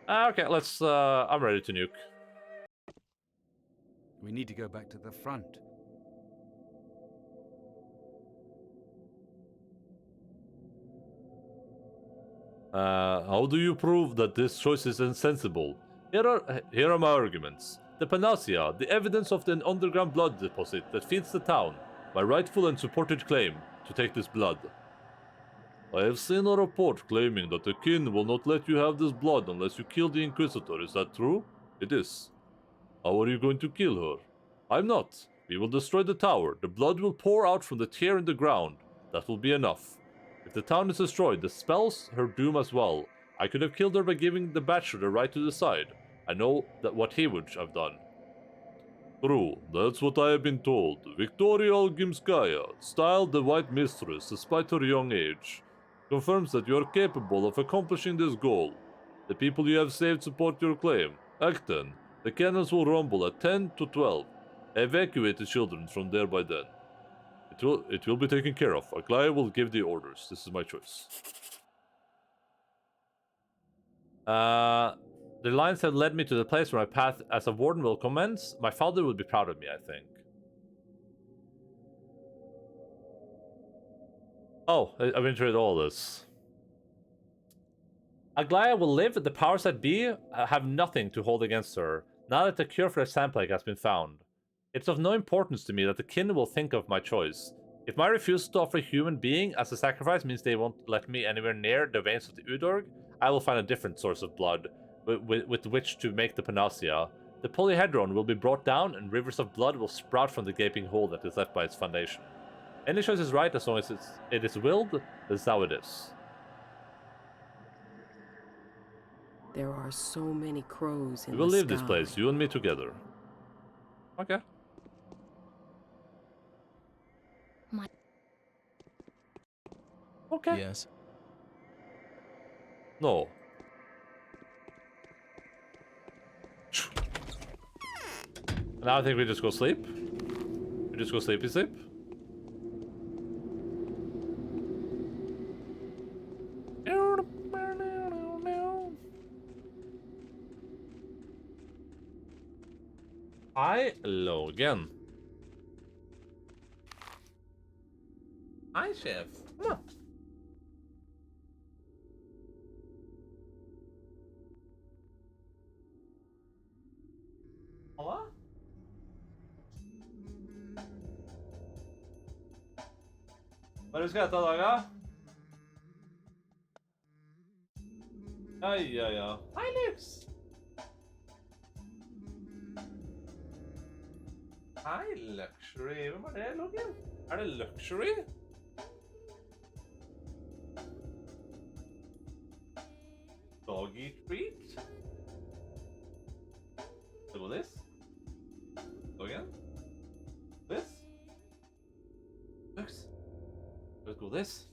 Okay, let's... I'm ready to nuke. We need to go back to the front. How do you prove that this choice is insensible? Here are my arguments. The panacea, the evidence of the underground blood deposit that feeds the town, my rightful and supported claim to take this blood. I have seen a report claiming that the kin will not let you have this blood unless you kill the Inquisitor. Is that true? It is. How are you going to kill her? I'm not. We will destroy the tower. The blood will pour out from the tear in the ground. That will be enough. If the town is destroyed, the spells her doom as well. I could have killed her by giving the Bachelor the right to decide. I know that what he would have done. True, that's what I have been told. Victoria Olgimskaya, styled the White Mistress despite her young age, confirms that you are capable of accomplishing this goal. The people you have saved support your claim. Act then. The cannons will rumble at 10 to 12. Evacuate the children from there by then. It will be taken care of. Aglaya will give the orders. This is my choice. The lines have led me to the place where my path as a warden will commence. My father would be proud of me, I think. Oh, I've enjoyed all this. Aglaya will live. The powers that be have nothing to hold against her, now that the cure for the sand plague has been found. It's of no importance to me that the kin will think of my choice. If my refusal to offer a human being as a sacrifice means they won't let me anywhere near the veins of the Udorg, I will find a different source of blood with which to make the panacea. The polyhedron will be brought down and rivers of blood will sprout from the gaping hole that is left by its foundation. Any choice is right as long as it is willed, that's how it is. There are so many crows in the sky. We will leave this place, you and me together. Okay. Okay. Yes. No. Now I think we just go sleep. We just go sleepy sleep. Hello again. Hi, Chef. Come on. Hallå? Vad du ska äta, Daga? Aj, aj, aj. Hi, Lux! Hi, Luxury. Vem var det, Logan? Är det Luxury? Doggy treat? So this? Logan? This? Lux? Let's go this.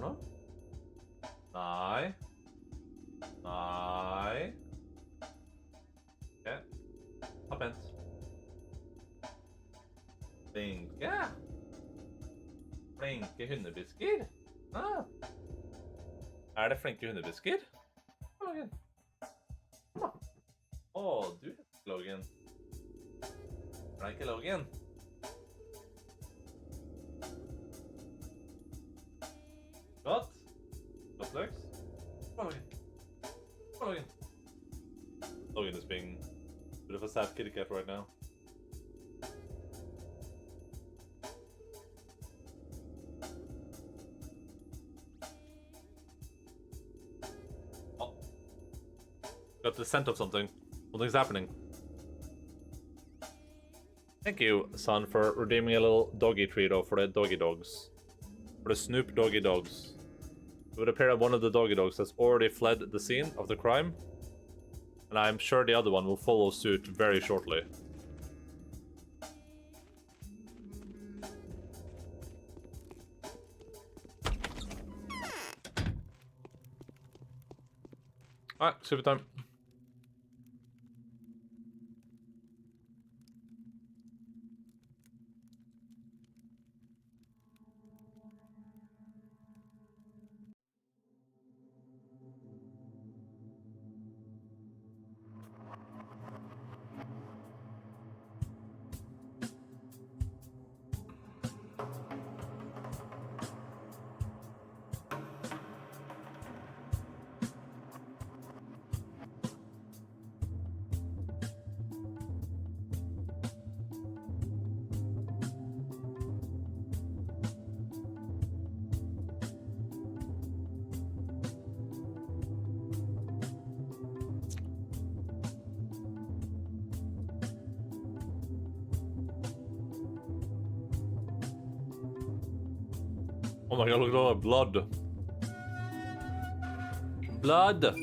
Or not? Nei. Nei. Okay. Up ends. Flinke. Flinke hundebisker. Ah. Det flinke hundebisker? Logan. Kom da. Du heter Logan. Ikke Logan. Godt. Godt løks. Kom Logan. Kom Logan. Logan is being a bit of a sad kitty cat right now. Got the scent of something. Something's happening. Thank you, son, for redeeming a little doggy treat for the doggy dogs. For the Snoop doggy dogs. It would appear that one of the doggy dogs has already fled the scene of the crime. And I'm sure the other one will follow suit very shortly. Alright, super time. Oh my god, look at all that blood. Blood!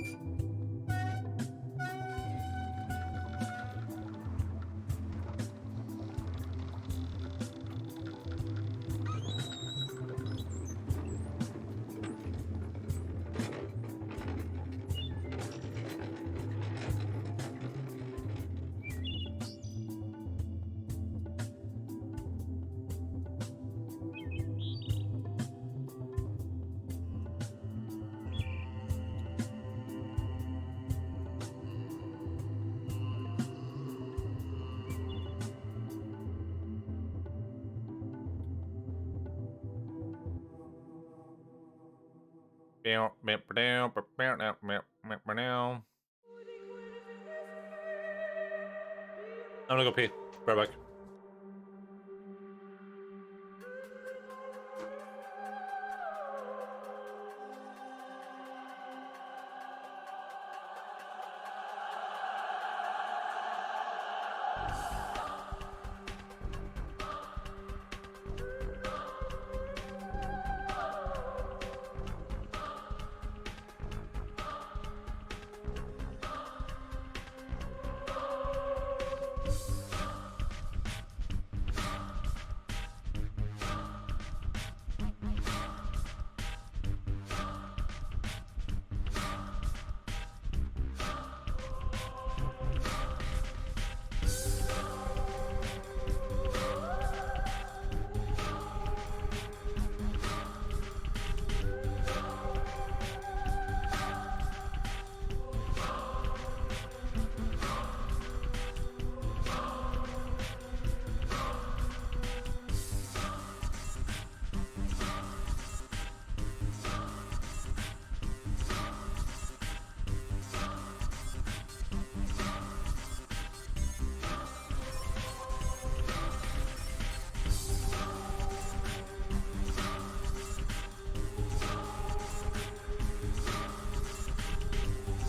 I'm gonna go pee. Right back.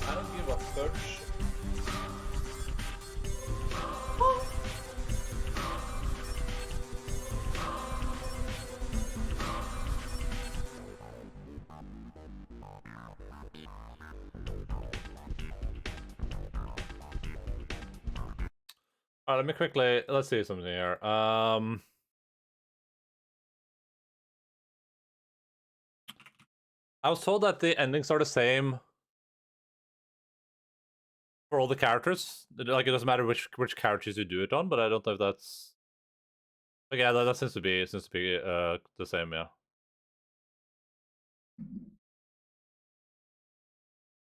I don't give a fudge. Alright, let me quickly, let's see something here. I was told that the endings are the same for all the characters. Like, it doesn't matter which characters you do it on, but I don't know if that's... Like, yeah, that seems to be the same, yeah.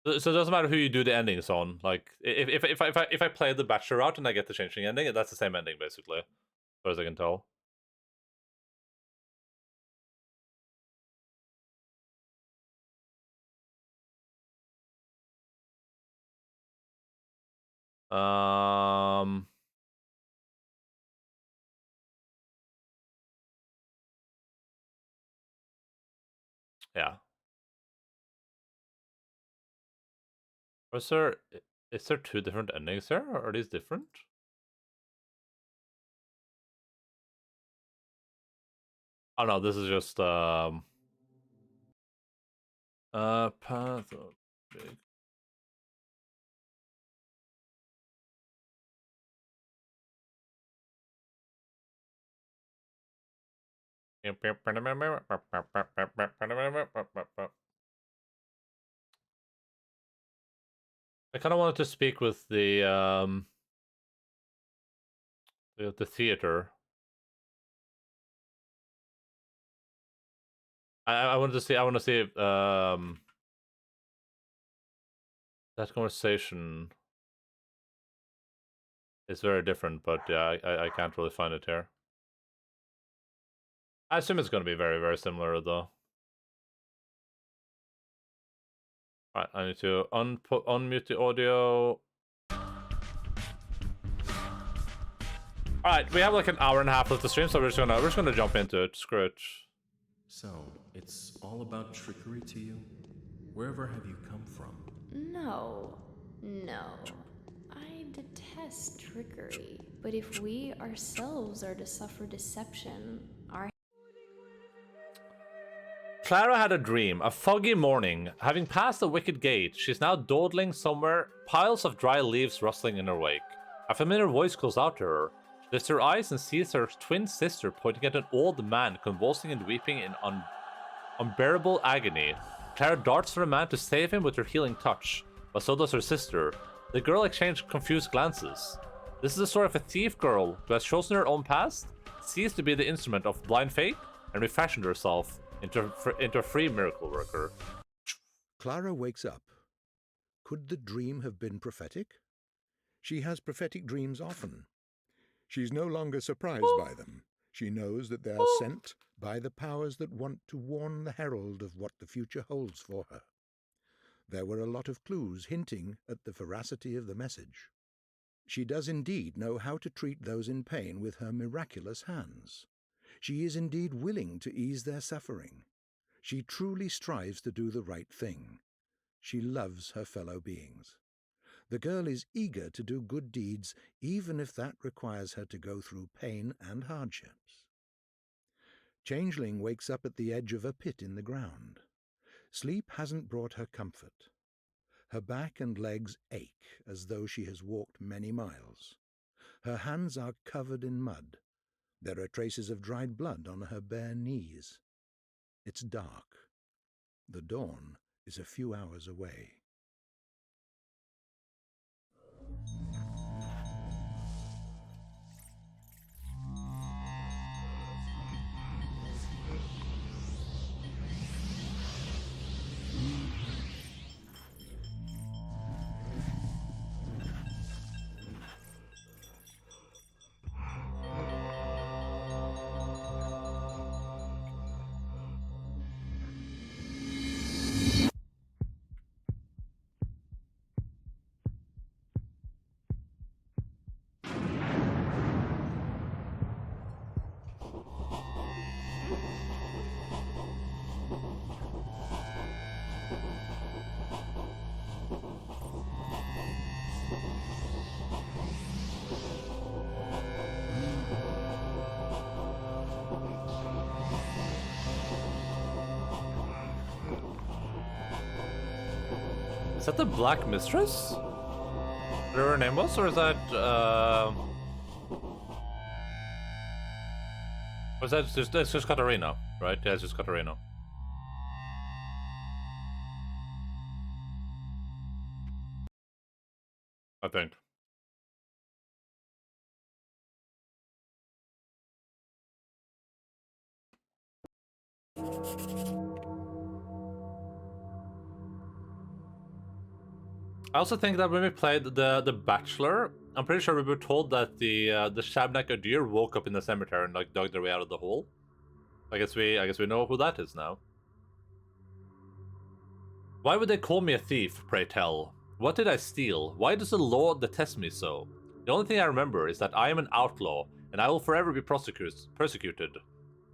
So it doesn't matter who you do the endings on. Like, if I play the Bachelor route and I get the Changeling ending, that's the same ending, basically. As far as I can tell. Yeah. Is there two different endings here? Or are these different? Oh no, this is just Pathologic. I kind of wanted to speak with the theater. I wanted to see. I want to see if, that conversation is very different, but yeah, I can't really find it here. I assume it's going to be very, very similar, though. Alright, I need to unmute the audio. Alright, we have like an hour and a half of the stream, so we're just gonna jump into it. Screw it. So, it's all about trickery to you? Wherever have you come from? No. I detest trickery. But if we ourselves are to suffer deception, our... Clara had a dream, a foggy morning. Having passed the wicket gate, she's now dawdling somewhere, piles of dry leaves rustling in her wake. A familiar voice calls out to her. She lifts her eyes and sees her twin sister pointing at an old man convulsing and weeping in unbearable agony. Clara darts for the man to save him with her healing touch, but so does her sister. The girl exchange confused glances. This is the story of a thief girl who has chosen her own past, ceased to be the instrument of blind fate, and refashioned herself into a free miracle worker. Clara wakes up. Could the dream have been prophetic? She has prophetic dreams often. She's no longer surprised by them. She knows that they are sent by the powers that want to warn the herald of what the future holds for her. There were a lot of clues hinting at the veracity of the message. She does indeed know how to treat those in pain with her miraculous hands. She is indeed willing to ease their suffering. She truly strives to do the right thing. She loves her fellow beings. The girl is eager to do good deeds, even if that requires her to go through pain and hardships. Changeling wakes up at the edge of a pit in the ground. Sleep hasn't brought her comfort. Her back and legs ache as though she has walked many miles. Her hands are covered in mud. There are traces of dried blood on her bare knees. It's dark. The dawn is a few hours away. Is that the Black Mistress? Whatever her name was, or is that was that just, it's just Katarina, right? Yeah, it's just Katarina. I think. I also think that when we played the Bachelor, I'm pretty sure we were told that the Shabnak deer woke up in the cemetery and like dug their way out of the hole. I guess we know who that is now. Why would they call me a thief, pray tell? What did I steal? Why does the law detest me so? The only thing I remember is that I am an outlaw, and I will forever be persecuted.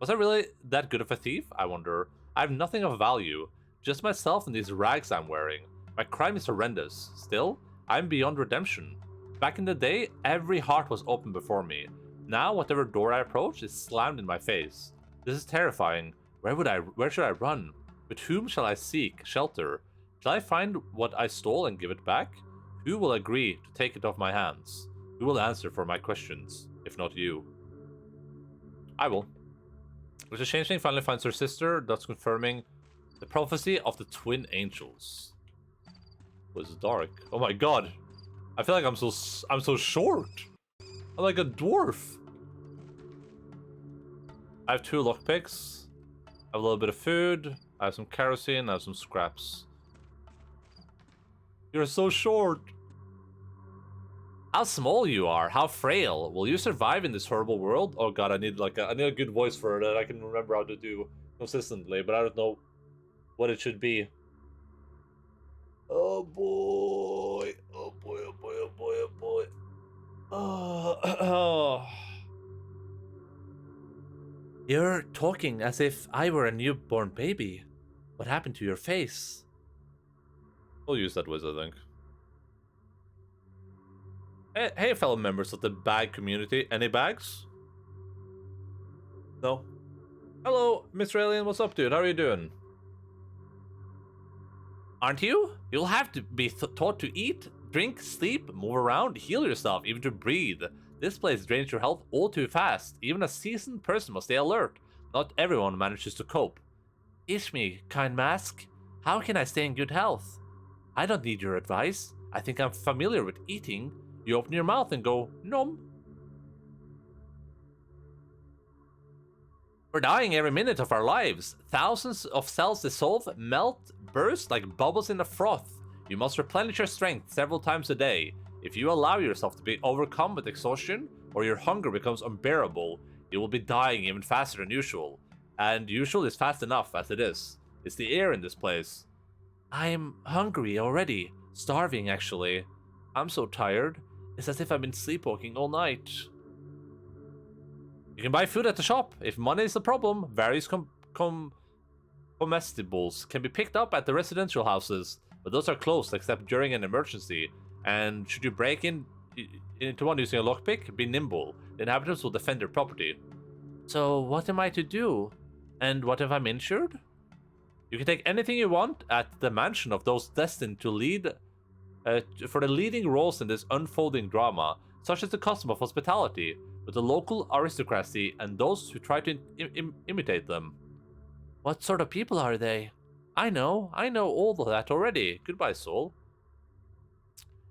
Was I really that good of a thief, I wonder? I have nothing of value, just myself and these rags I'm wearing. My crime is horrendous. Still, I'm beyond redemption. Back in the day, every heart was open before me. Now, whatever door I approach is slammed in my face. This is terrifying. Where should I run? With whom shall I seek shelter? Shall I find what I stole and give it back? Who will agree to take it off my hands? Who will answer for my questions, if not you? I will. Which the Changeling finally finds her sister, thus confirming the prophecy of the twin angels. Oh, it's dark. Oh my god. I feel like I'm so short. I'm like a dwarf. I have 2 lockpicks. I have a little bit of food. I have some kerosene. I have some scraps. You're so short. How small you are. How frail. Will you survive in this horrible world? Oh god, I need a good voice for it that I can remember how to do consistently, but I don't know what it should be. Oh boy. Oh boy, oh boy, oh boy, oh boy. Oh. You're talking as if I were a newborn baby. What happened to your face? We'll use that voice, I think. Hey, fellow members of the bag community. Any bags? No. Hello, Mr. Alien. What's up, dude? How are you doing? Aren't you? You'll have to be taught to eat, drink, sleep, move around, heal yourself, even to breathe. This place drains your health all too fast. Even a seasoned person must stay alert. Not everyone manages to cope. Teach me, kind mask. How can I stay in good health? I don't need your advice. I think I'm familiar with eating. You open your mouth and go, nom. We're dying every minute of our lives. Thousands of cells dissolve, melt, burst like bubbles in a froth. You must replenish your strength several times a day. If you allow yourself to be overcome with exhaustion, or your hunger becomes unbearable, you will be dying even faster than usual. And usual is fast enough as it is. It's the air in this place. I'm hungry already. Starving, actually. I'm so tired. It's as if I've been sleepwalking all night. You can buy food at the shop. If money is the problem, various comestibles can be picked up at the residential houses, but those are closed except during an emergency. And should you break into one using a lockpick, be nimble. The inhabitants will defend their property. So what am I to do? And what if I'm injured? You can take anything you want at the mansion of those destined to lead for the leading roles in this unfolding drama, such as the custom of hospitality, with the local aristocracy and those who try to imitate them. What sort of people are they? I know all of that already. Goodbye, soul.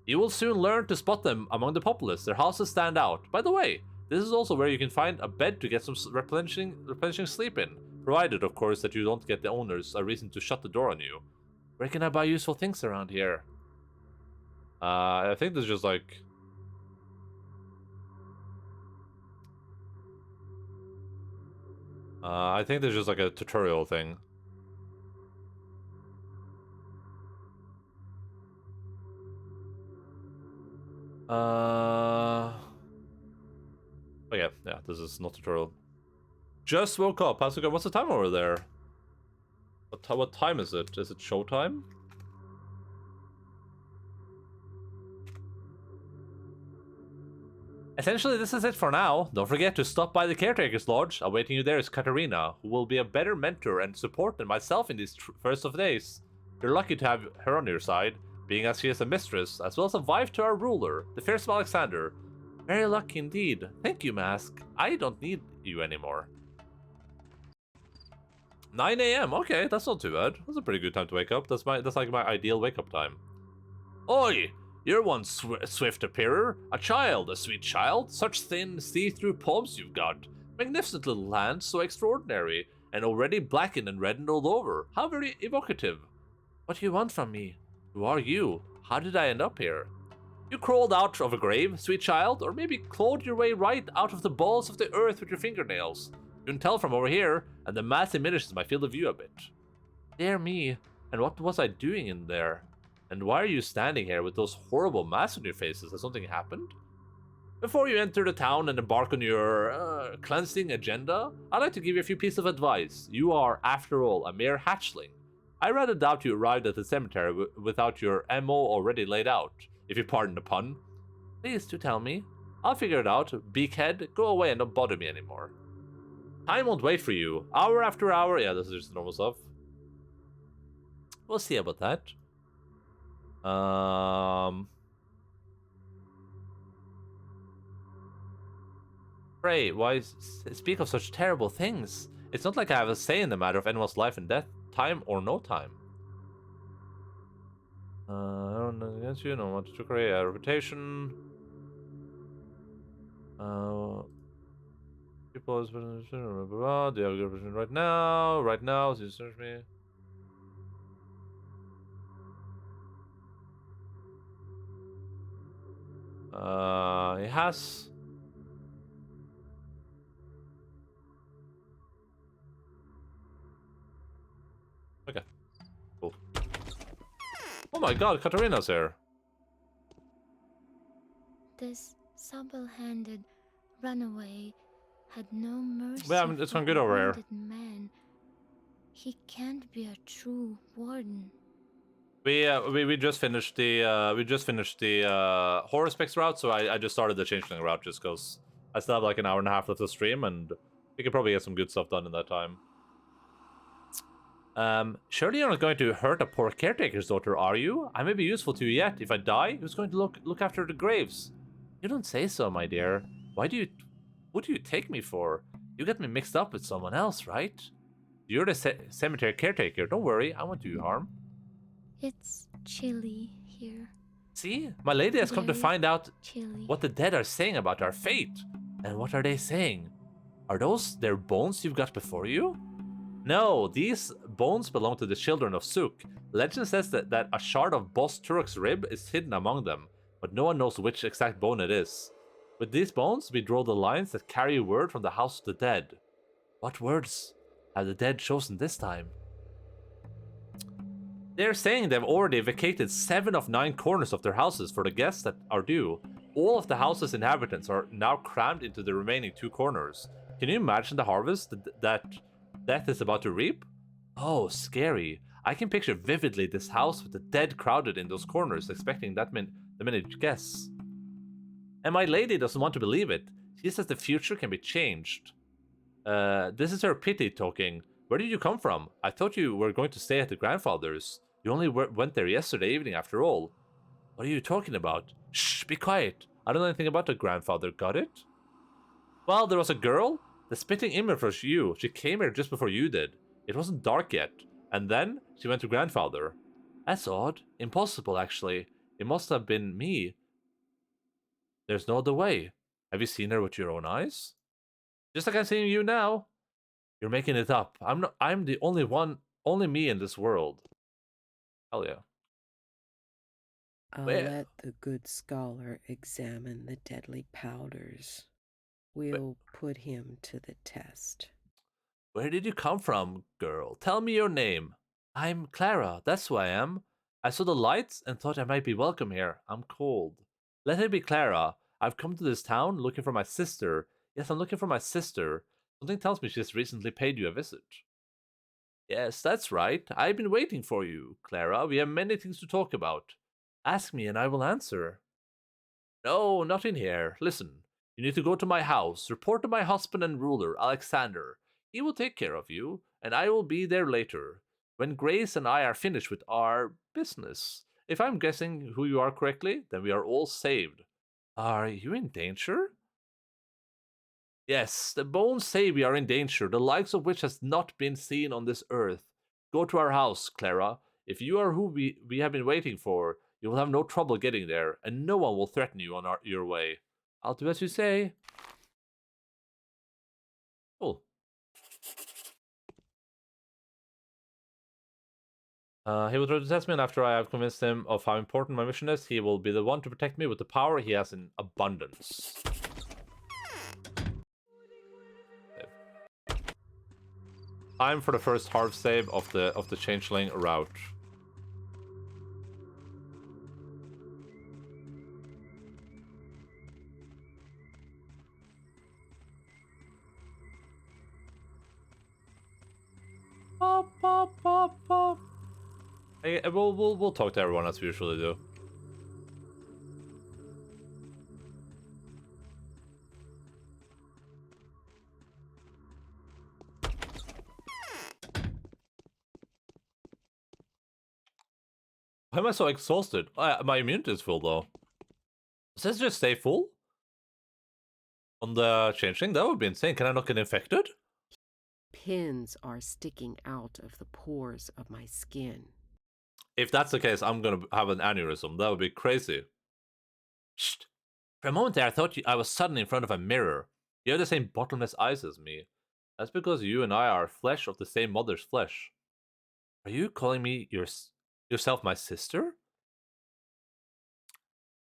You will soon learn to spot them among the populace. Their houses stand out. By the way, this is also where you can find a bed to get some replenishing sleep in, provided, of course, that you don't get the owners a reason to shut the door on you. Where can I buy useful things around here? I think there's just like... I think there's just like a tutorial thing. Oh yeah, this is not tutorial. Just woke up. How's it going? What's the time over there? What time is it? Is it showtime? Essentially, this is it for now. Don't forget to stop by the Caretaker's Lodge. Awaiting you there is Katarina, who will be a better mentor and support than myself in these first of days. You're lucky to have her on your side, being as she is a mistress, as well as a wife to our ruler, the fearsome Alexander. Very lucky indeed. Thank you, Mask. I don't need you anymore. 9 AM. Okay, that's not too bad. That's a pretty good time to wake up. That's like my ideal wake-up time. Oi! You're one swift appearer, a child, a sweet child. Such thin, see-through palms you've got. Magnificent little hands, so extraordinary, and already blackened and reddened all over. How very evocative. What do you want from me? Who are you? How did I end up here? You crawled out of a grave, sweet child, or maybe clawed your way right out of the balls of the earth with your fingernails. You can tell from over here, and the mass diminishes my field of view a bit. Dear me, and what was I doing in there? And why are you standing here with those horrible masks on your faces? Has something happened? Before you enter the town and embark on your cleansing agenda, I'd like to give you a few pieces of advice. You are, after all, a mere hatchling. I rather doubt you arrived at the cemetery without your MO already laid out, if you pardon the pun. Please do tell me. I'll figure it out. Beakhead, go away and don't bother me anymore. Time won't wait for you. Hour after hour. Yeah, this is just normal stuff. We'll see about that. Pray, why speak of such terrible things? It's not like I have a say in the matter of anyone's life and death, time or no time. I don't know against you, no one to create a reputation. People is do you have a good reputation right now? Right now, so you search me. He has. Okay, cool. Oh my god, Katarina's here. This supple-handed runaway had no mercy Yeah, it's for gone good a over here. wounded man. He can't be a true warden. We just finished the Haruspex route, so I just started the Changeling route just because I still have like an hour and a half left to stream, and we could probably get some good stuff done in that time. Surely you're not going to hurt a poor caretaker's daughter, are you? I may be useful to you yet. If I die, who's going to look after the graves? You don't say so, my dear. What do you take me for? You get me mixed up with someone else, right? You're the cemetery caretaker. Don't worry, I won't do you harm. It's chilly here. See? My lady has come to find out chilly. what the dead are saying about our fate. And what are they saying? Are those their bones you've got before you? No, these bones belong to the children of Suk. Legend says that a shard of Boss Turok's rib is hidden among them, but no one knows which exact bone it is. With these bones, we draw the lines that carry word from the house of the dead. What words have the dead chosen this time? They're saying they've already vacated 7 of 9 corners of their houses for the guests that are due. All of the house's inhabitants are now crammed into the remaining 2 corners. Can you imagine the harvest that death is about to reap? Oh, scary. I can picture vividly this house with the dead crowded in those corners, expecting the many guests. And my lady doesn't want to believe it. She says the future can be changed. This is her pity talking. Where did you come from? I thought you were going to stay at the grandfather's. You only went there yesterday evening after all. What are you talking about? Shh, be quiet. I don't know anything about the grandfather, got it? Well, there was a girl. The spitting image was you. She came here just before you did. It wasn't dark yet. And then she went to grandfather. That's odd. Impossible, actually. It must have been me. There's no other way. Have you seen her with your own eyes? Just like I'm seeing you now. You're making it up. I'm the only one, only me in this world. Hell yeah. I'll let the good scholar examine the deadly powders. We'll put him to the test. Where did you come from, girl? Tell me your name. I'm Clara, that's who I am. I saw the lights and thought I might be welcome here. I'm cold. Let it be Clara. I've come to this town looking for my sister. Yes, I'm looking for my sister. Something tells me she's recently paid you a visit. Yes, that's right. I've been waiting for you, Clara. We have many things to talk about. Ask me and I will answer. No, not in here. Listen, you need to go to my house, report to my husband and ruler, Alexander. He will take care of you, and I will be there later, when Grace and I are finished with our business. If I'm guessing who you are correctly, then we are all saved. Are you in danger? Yes, the bones say we are in danger, the likes of which has not been seen on this earth. Go to our house, Clara. If you are who we have been waiting for, You will have no trouble getting there, and no one will threaten you on your way. I'll do as you say. Cool. He will try to test me, and after I have convinced him of how important my mission is, he will be the one to protect me with the power he has in abundance. Time for the first hard save of the Changeling route. Hey, we'll talk to everyone as we usually do. Why am I so exhausted? My immunity is full though. Does this just stay full? On the Changeling? That would be insane. Can I not get infected? Pins are sticking out of the pores of my skin. If that's the case, I'm gonna have an aneurysm. That would be crazy. Shh. For a moment there, I thought I was suddenly in front of a mirror. You have the same bottomless eyes as me. That's because you and I are flesh of the same mother's flesh. Are you calling me yourself my sister?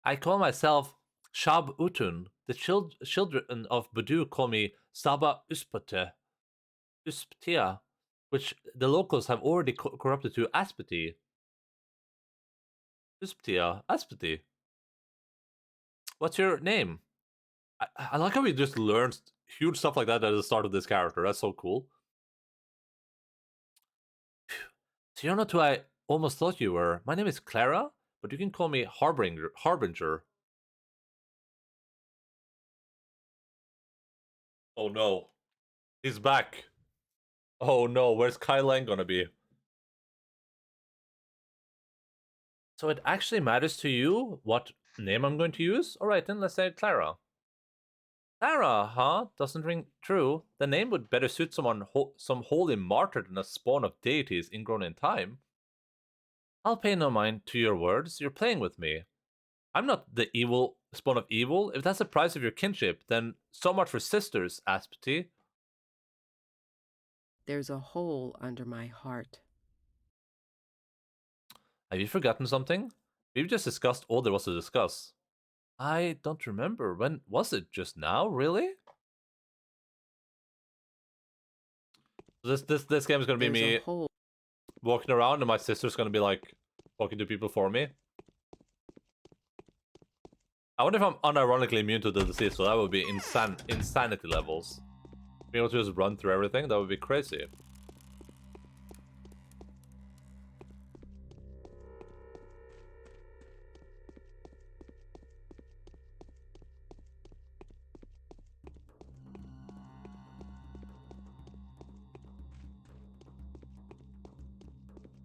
I call myself Shab Utun. The children of Budu call me Saba Usptia, which the locals have already corrupted to Aspeti. Usptia, Aspeti. What's your name? I like how we just learned huge stuff like that at the start of this character. That's so cool. So you're not who I almost thought you were. My name is Clara, but you can call me Harbinger. Oh no. He's back. Oh no, where's Kai Lang gonna be? So it actually matters to you what name I'm going to use? Alright then, let's say Clara. Clara, huh? Doesn't ring true. The name would better suit someone some holy martyr than a spawn of deities ingrown in time. I'll pay no mind to your words. You're playing with me. I'm not the evil spawn of evil. If that's the price of your kinship, then so much for sisters, Aspeti. There's a hole under my heart. Have you forgotten something? We've just discussed all there was to discuss. I don't remember. When was it? Just now? Really? This game is gonna be me walking around, and my sister's gonna be like talking to people for me. I wonder if I'm unironically immune to the disease, so that would be insanity levels. Being able to just run through everything, that would be crazy.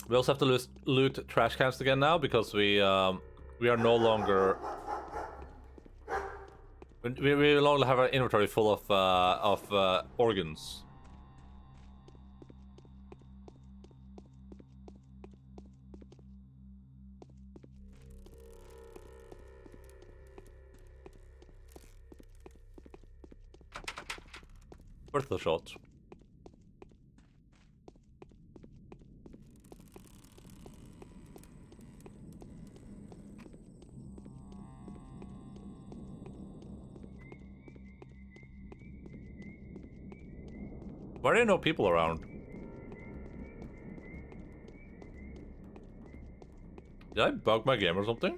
We also have to loot trash cans again now because we are no longer we no longer have our inventory full of organs. Worth the shot. Why are there no people around? Did I bug my game or something?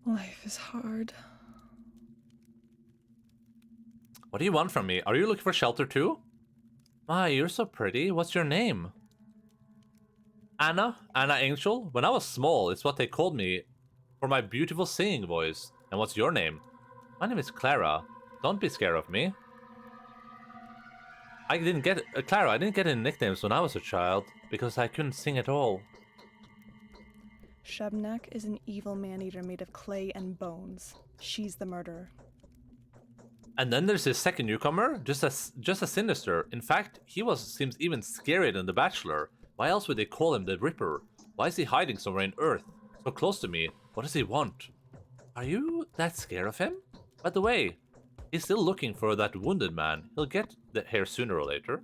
Life is hard. What do you want from me? Are you looking for shelter too? My, you're so pretty. What's your name? Anna Angel? When I was small, it's what they called me for my beautiful singing voice. And what's your name? My name is Clara. Don't be scared of me. Clara, I didn't get any nicknames when I was a child. because I couldn't sing at all. Shebnek is an evil man-eater made of clay and bones. She's the murderer. And then there's his second newcomer, just as sinister. In fact, seems even scarier than the Bachelor. Why else would they call him the Ripper? Why is he hiding somewhere in Earth, so close to me? What does he want? Are you that scared of him? By the way, he's still looking for that wounded man. He'll get here sooner or later.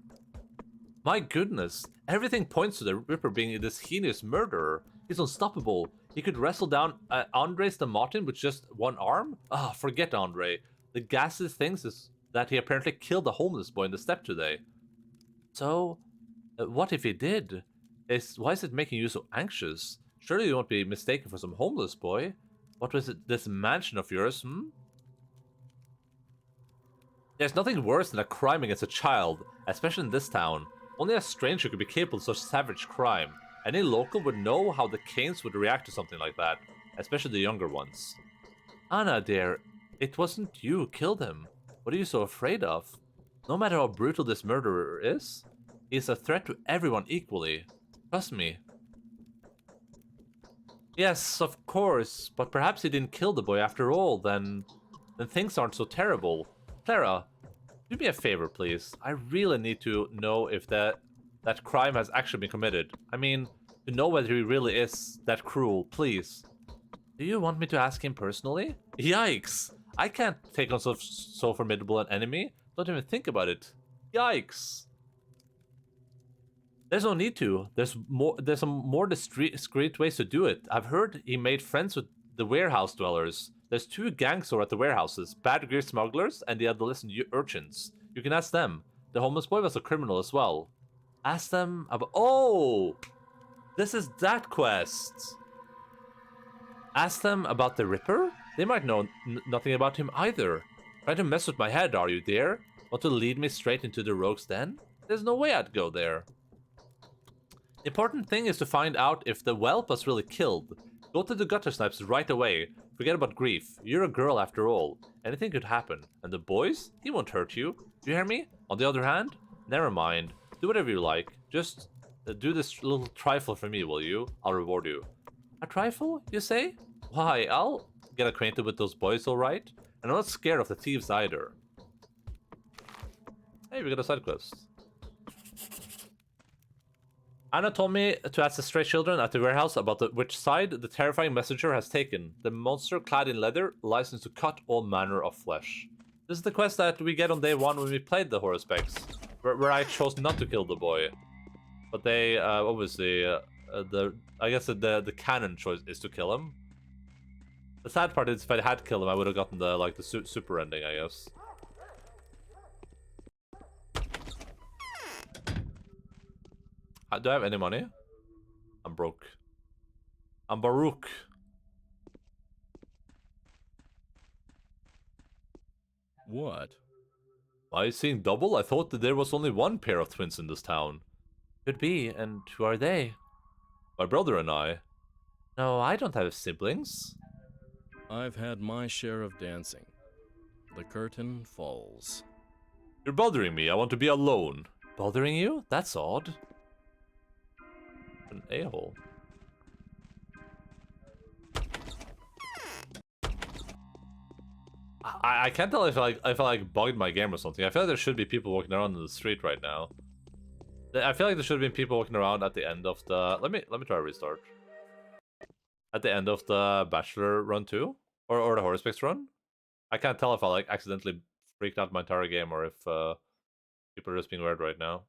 My goodness, everything points to the Ripper being this heinous murderer. He's unstoppable. He could wrestle down Andres the Martin with just one arm? Ah, forget Andre. The ghastly thing is that he apparently killed a homeless boy in the steppe today. So, what if he did? Why is it making you so anxious? Surely you won't be mistaken for some homeless boy. What was it, this mansion of yours, There's nothing worse than a crime against a child, especially in this town. Only a stranger could be capable of such savage crime. Any local would know how the Canes would react to something like that, especially the younger ones. Anna, dear, it wasn't you who killed him. What are you so afraid of? No matter how brutal this murderer is, he is a threat to everyone equally. Trust me. Yes, of course, but perhaps he didn't kill the boy after all, then things aren't so terrible. Clara, do me a favor, please. I really need to know if that crime has actually been committed. I mean, to know whether he really is that cruel, please. Do you want me to ask him personally? Yikes! I can't take on so formidable an enemy. Don't even think about it. Yikes! There's no need to. There's some more discreet ways to do it. I've heard he made friends with the warehouse dwellers. There's 2 gangs over at the warehouses, Bad Greer smugglers and the adolescent urchins. You can ask them. The homeless boy was a criminal as well. Ask them about... Oh! This is that quest! Ask them about the Ripper? They might know nothing about him either. Trying to mess with my head, are you, dear? Want to lead me straight into the rogue's den? There's no way I'd go there. The important thing is to find out if the whelp was really killed. Go to the gutter snipes right away. Forget about grief. You're a girl after all. Anything could happen. And the boys? He won't hurt you. Do you hear me? On the other hand, never mind. Do whatever you like. Just do this little trifle for me, will you? I'll reward you. A trifle, you say? Why, I'll get acquainted with those boys, alright? And I'm not scared of the thieves either. Hey, we got a side quest. Anna told me to ask the stray children at the warehouse about which side the terrifying messenger has taken. The monster clad in leather, licensed to cut all manner of flesh. This is the quest that we get on day 1 when we played the Haruspex, where I chose not to kill the boy. But they, obviously, I guess the canon choice is to kill him. The sad part is if I had killed him, I would have gotten the super ending, I guess. Do I have any money? I'm broke. I'm Baruch. What? Am I seeing double? I thought that there was only one pair of twins in this town. Could be, and who are they? My brother and I. No, I don't have siblings. I've had my share of dancing. The curtain falls. You're bothering me. I want to be alone. Bothering you? That's odd. An a-hole. I can't tell if I bugged my game or something. I feel like there should be people walking around in the street right now. I feel like there should have been people walking around at the end of the... Let me try to restart. At the end of the Bachelor run too? Or the Haruspex run? I can't tell if I accidentally freaked out my entire game or if people are just being weird right now.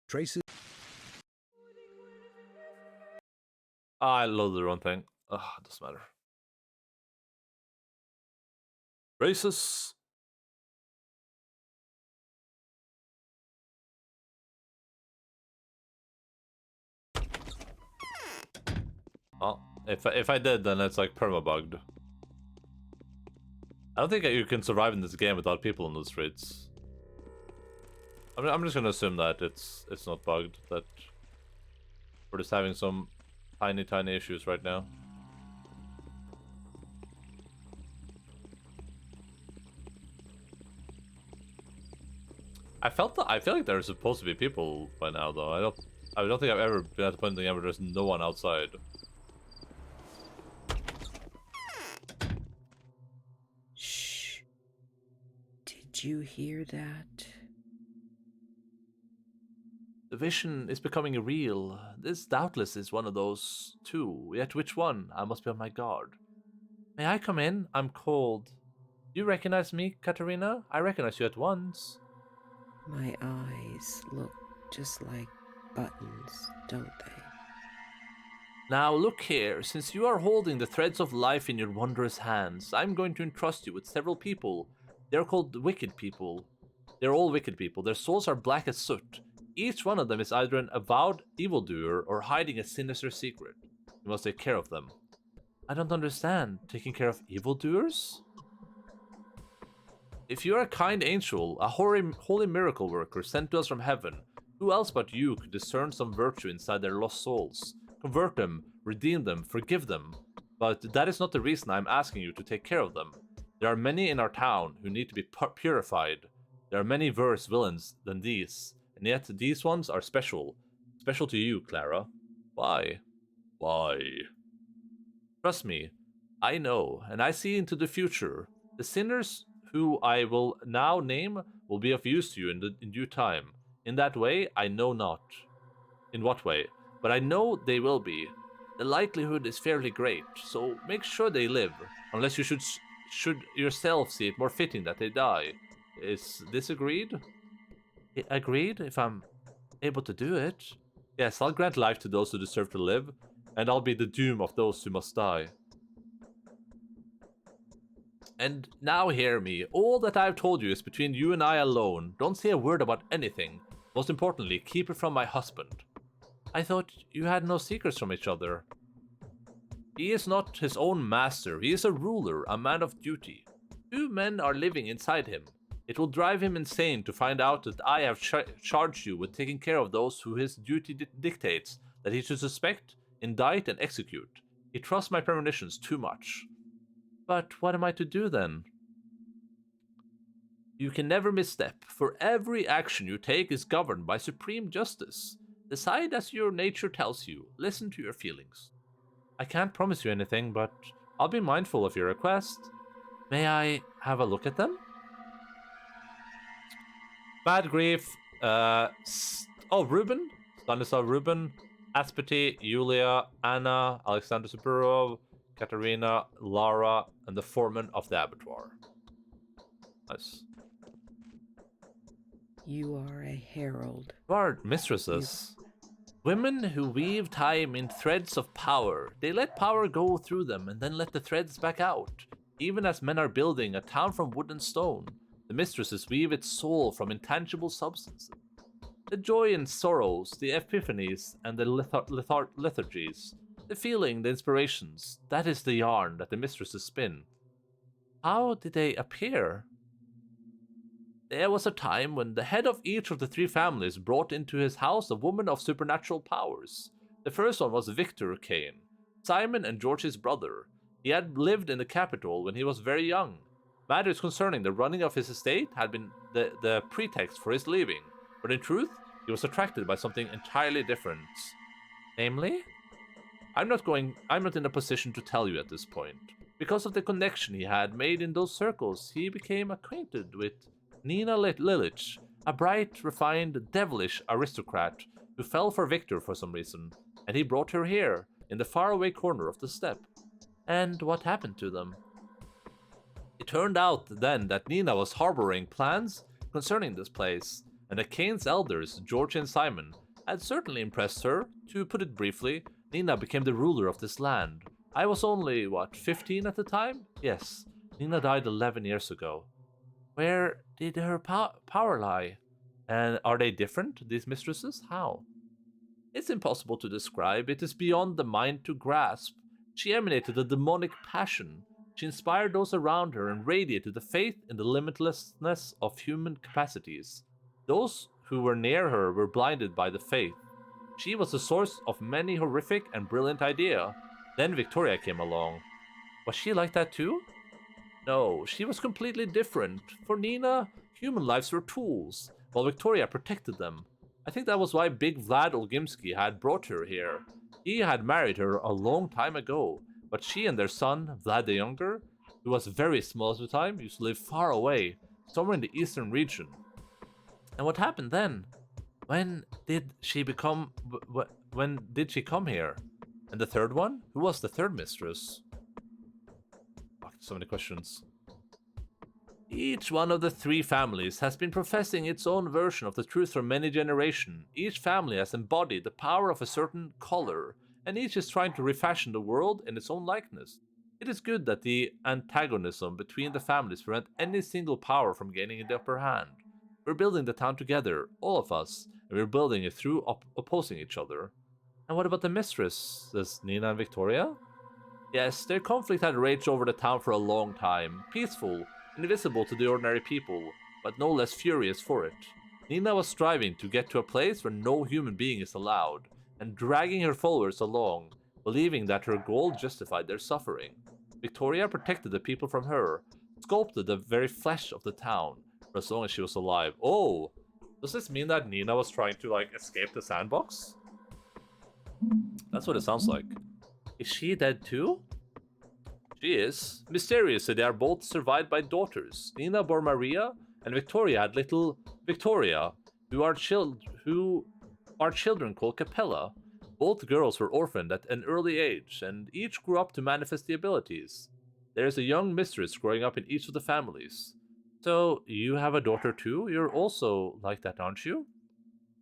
Traces. I loaded the wrong thing. Ugh, it doesn't matter. Races. Oh, if I did, then it's like perma-bugged. I don't think you can survive in this game without people on the streets. I'm just gonna assume that it's not bugged, that we're just having some tiny, tiny issues right now. I feel like there's supposed to be people by now, though. I don't think I've ever been at the point in the game where there's no one outside. Shh. Did you hear that? The vision is becoming real. This doubtless is one of those too. Yet which one? I must be on my guard. May I come in? I'm cold. Do you recognize me, Katerina? I recognize you at once. My eyes look just like buttons, don't they? Now look here, since you are holding the threads of life in your wondrous hands, I'm going to entrust you with several people. They're called wicked people. They're all wicked people. Their souls are black as soot. Each one of them is either an avowed evildoer or hiding a sinister secret. You must take care of them. I don't understand. Taking care of evildoers? If you are a kind angel, a holy miracle worker sent to us from heaven, who else but you could discern some virtue inside their lost souls? Convert them, redeem them, forgive them. But that is not the reason I'm asking you to take care of them. There are many in our town who need to be purified. There are many worse villains than these, and yet these ones are special. Special to you, Clara. Why? Why? Trust me, I know, and I see into the future. The sinners who I will now name will be of use to you in due time. In that way, I know not. In what way? But I know they will be. The likelihood is fairly great, so make sure they live, unless you should yourself see it more fitting that they die. Is this agreed? Agreed, if I'm able to do it. Yes, I'll grant life to those who deserve to live, and I'll be the doom of those who must die. And now hear me. All that I've told you is between you and I alone. Don't say a word about anything. Most importantly, keep it from my husband. I thought you had no secrets from each other. He is not his own master. He is a ruler, a man of duty. 2 men are living inside him. It will drive him insane to find out that I have charged you with taking care of those who his duty dictates that he should suspect, indict, and execute. He trusts my premonitions too much. But what am I to do then? You can never misstep, for every action you take is governed by supreme justice. Decide as your nature tells you. Listen to your feelings. I can't promise you anything, but I'll be mindful of your request. May I have a look at them? Bad Grief, Ruben? Stanislav Ruben, Aspeti, Yulia, Anna, Alexander Saburov, Katerina, Lara, and the foreman of the abattoir. Nice. You are a herald. You are mistresses. Women who weave time in threads of power. They let power go through them and then let the threads back out. Even as men are building a town from wood and stone, the mistresses weave its soul from intangible substances. The joy and sorrows, the epiphanies and the lethargies, the feeling, the inspirations, that is the yarn that the mistresses spin. How did they appear? There was a time when the head of each of the 3 families brought into his house a woman of supernatural powers. The first one was Victor Kane, Simon and George's brother. He had lived in the capital when he was very young. Matters concerning the running of his estate had been the pretext for his leaving, but in truth, he was attracted by something entirely different. Namely? I'm not in a position to tell you at this point. Because of the connection he had made in those circles, he became acquainted with Nina Lilich, a bright, refined, devilish aristocrat who fell for Victor for some reason, and he brought her here, in the faraway corner of the steppe. And what happened to them? It turned out then that Nina was harboring plans concerning this place, and the Kane's elders, George and Simon, had certainly impressed her. To put it briefly, Nina became the ruler of this land. I was only, 15 at the time? Yes, Nina died 11 years ago. Where did her power lie? And are they different, these mistresses? How? It's impossible to describe. It is beyond the mind to grasp. She emanated a demonic passion. She inspired those around her and radiated the faith in the limitlessness of human capacities. Those who were near her were blinded by the faith. She was the source of many horrific and brilliant ideas. Then Victoria came along. Was she like that too? No, she was completely different. For Nina, human lives were tools, while Victoria protected them. I think that was why Big Vlad Olgimsky had brought her here. He had married her a long time ago, but she and their son, Vlad the Younger, who was very small at the time, used to live far away, somewhere in the eastern region. And what happened then? When did she become... when did she come here? And the third one? Who was the third mistress? Fuck, so many questions. Each one of the three families has been professing its own version of the truth for many generations. Each family has embodied the power of a certain color, and each is trying to refashion the world in its own likeness. It is good that the antagonism between the families prevent any single power from gaining the upper hand. We're building the town together, all of us, and we're building it through opposing each other. And what about the mistresses, Nina and Victoria? Yes, their conflict had raged over the town for a long time, peaceful, invisible to the ordinary people, but no less furious for it. Nina was striving to get to a place where no human being is allowed, and dragging her followers along, believing that her goal justified their suffering. Victoria protected the people from her, sculpted the very flesh of the town, for as long as she was alive. Oh! Does this mean that Nina was trying to, like, escape the sandbox? That's what it sounds like. Is she dead too? She is. Mysteriously, they are both survived by daughters. Nina bore Maria, and Victoria had little Victoria, who are children called Capella. Both girls were orphaned at an early age, and each grew up to manifest the abilities. There is a young mistress growing up in each of the families. So, you have a daughter too? You're also like that, aren't you?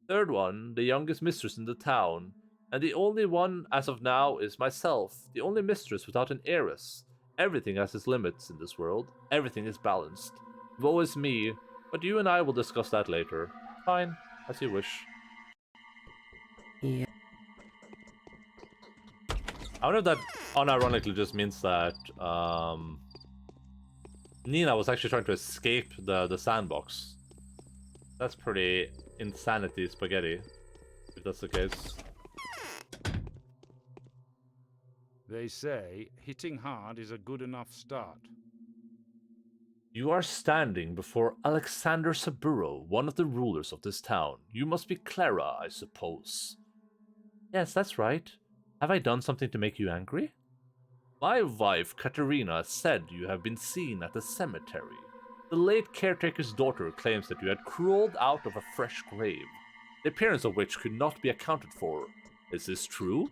Third one, the youngest mistress in the town. And the only one as of now is myself, the only mistress without an heiress. Everything has its limits in this world. Everything is balanced. Woe is me, but you and I will discuss that later. Fine, as you wish. Yeah. I wonder if that unironically just means that Nina was actually trying to escape the sandbox. That's pretty insanity spaghetti, if that's the case. They say hitting hard is a good enough start. You are standing before Alexander Saburo, one of the rulers of this town. You must be Clara, I suppose. Yes, that's right. Have I done something to make you angry? My wife, Katerina, said you have been seen at the cemetery. The late caretaker's daughter claims that you had crawled out of a fresh grave, the appearance of which could not be accounted for. Is this true?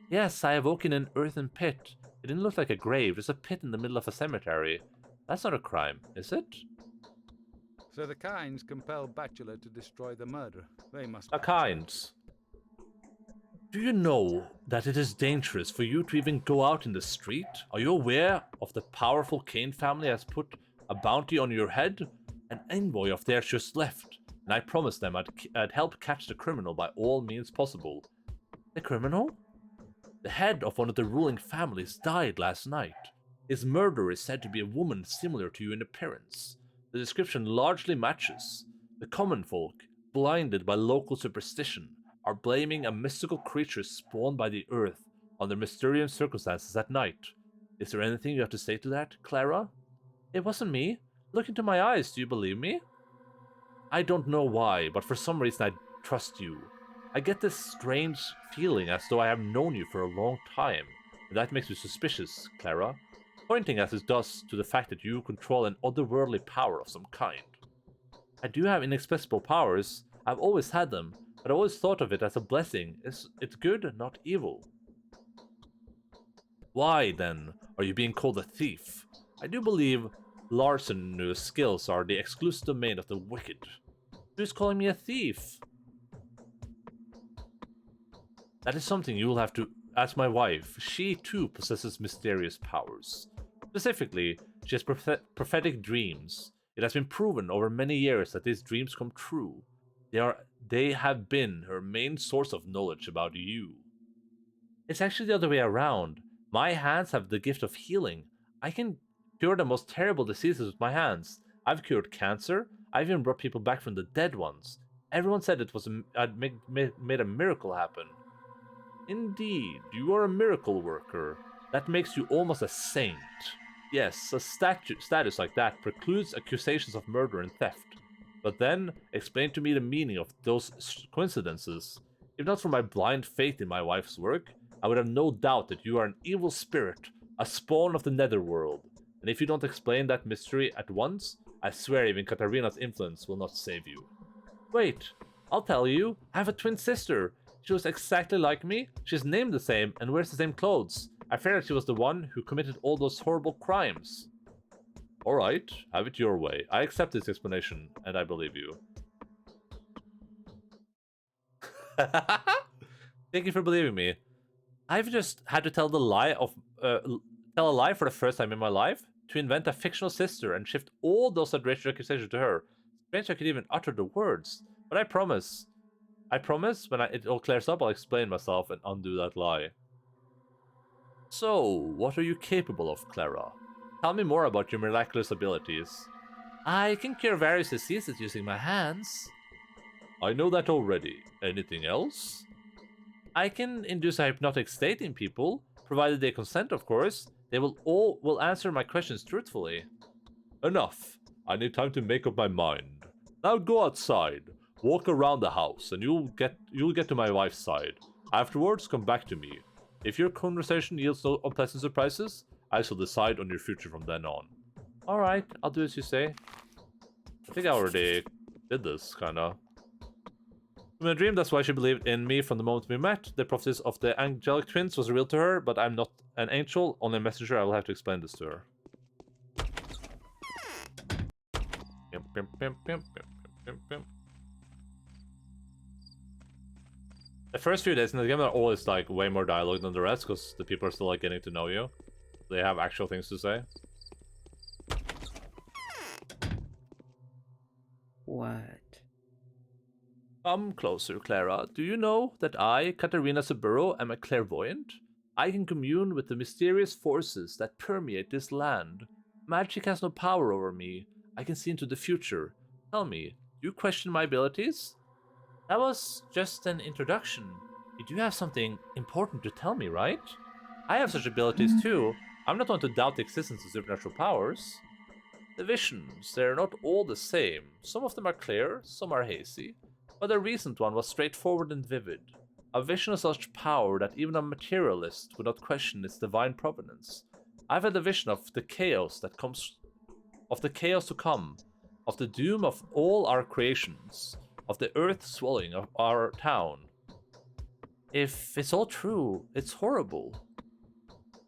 Yes, I awoke in an earthen pit. It didn't look like a grave, just a pit in the middle of a cemetery. That's not a crime, is it? So the Kynes compel Bachelor to destroy the murderer. They must... The Kynes. Do you know that it is dangerous for you to even go out in the street? Are you aware of the powerful Kane family has put a bounty on your head? An envoy of theirs just left, and I promised them I'd help catch the criminal by all means possible. The criminal? The head of one of the ruling families died last night. His murderer is said to be a woman similar to you in appearance. The description largely matches. The common folk, blinded by local superstition, are blaming a mystical creature spawned by the earth under mysterious circumstances at night. Is there anything you have to say to that, Clara? It wasn't me. Look into my eyes, do you believe me? I don't know why, but for some reason I trust you. I get this strange feeling as though I have known you for a long time, and that makes me suspicious, Clara, pointing as it does to the fact that you control an otherworldly power of some kind. I do have inexpressible powers. I've always had them, but I always thought of it as a blessing. It's good, not evil. Why, then, are you being called a thief? I do believe larceny skills are the exclusive domain of the wicked. Who's calling me a thief? That is something you will have to ask my wife. She, too, possesses mysterious powers. Specifically, she has prophetic dreams. It has been proven over many years that these dreams come true. They have been her main source of knowledge about you. It's actually the other way around. My hands have the gift of healing. I can cure the most terrible diseases with my hands. I've cured cancer. I've even brought people back from the dead ones. Everyone said it was I'd made a miracle happen. Indeed, you are a miracle worker. That makes you almost a saint. Yes, a status like that precludes accusations of murder and theft. But then, explain to me the meaning of those coincidences. If not for my blind faith in my wife's work, I would have no doubt that you are an evil spirit, a spawn of the netherworld. And if you don't explain that mystery at once, I swear even Katarina's influence will not save you. Wait, I'll tell you, I have a twin sister. She looks exactly like me, she's named the same, and wears the same clothes. I fear that she was the one who committed all those horrible crimes. Alright, have it your way. I accept this explanation, and I believe you. Thank you for believing me. I've just had to tell tell a lie for the first time in my life, to invent a fictional sister and shift all those outrageous accusations to her. Strange I could even utter the words, but I promise when it all clears up, I'll explain myself and undo that lie. So, what are you capable of, Clara? Tell me more about your miraculous abilities. I can cure various diseases using my hands. I know that already. Anything else? I can induce a hypnotic state in people, provided they consent, of course. They will answer my questions truthfully. Enough. I need time to make up my mind. Now go outside. Walk around the house, and you'll get to my wife's side. Afterwards, come back to me. If your conversation yields no unpleasant surprises, I shall decide on your future from then on. Alright, I'll do as you say. I think I already did this, kinda. In a dream, that's why she believed in me from the moment we met. The prophecies of the angelic twins was revealed to her, but I'm not an angel, only a messenger. I will have to explain this to her. The first few days in the game are always like way more dialogue than the rest, because the people are still like getting to know you. They have actual things to say. What? Come closer, Clara. Do you know that I, Katarina Saburo, am a clairvoyant? I can commune with the mysterious forces that permeate this land. Magic has no power over me. I can see into the future. Tell me, do you question my abilities? That was just an introduction. You do have something important to tell me, right? I have such abilities too. I'm not one to doubt the existence of supernatural powers. The visions, they're not all the same. Some of them are clear, some are hazy. But the recent one was straightforward and vivid. A vision of such power that even a materialist would not question its divine provenance. I've had a vision of the chaos that comes, of the chaos to come, of the doom of all our creations, of the earth swallowing of our town. If it's all true, it's horrible.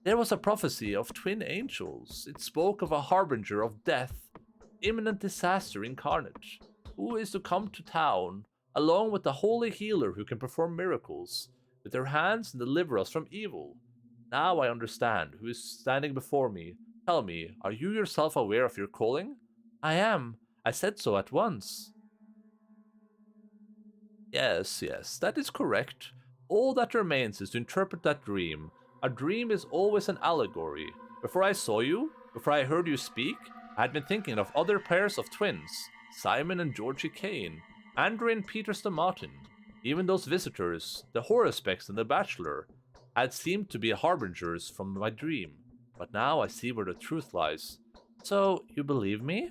There was a prophecy of twin angels. It spoke of a harbinger of death, imminent disaster incarnate, who is to come to town, along with the holy healer who can perform miracles, with their hands and deliver us from evil. Now I understand who is standing before me. Tell me, are you yourself aware of your calling? I am. I said so at once. Yes, that is correct. All that remains is to interpret that dream. A dream is always an allegory. Before I saw you, before I heard you speak, I had been thinking of other pairs of twins, Simon and Georgie Kane, Andrew and Peter Stomatin. Even those visitors, the Haruspex and the Bachelor, had seemed to be harbingers from my dream. But now I see where the truth lies. So, you believe me?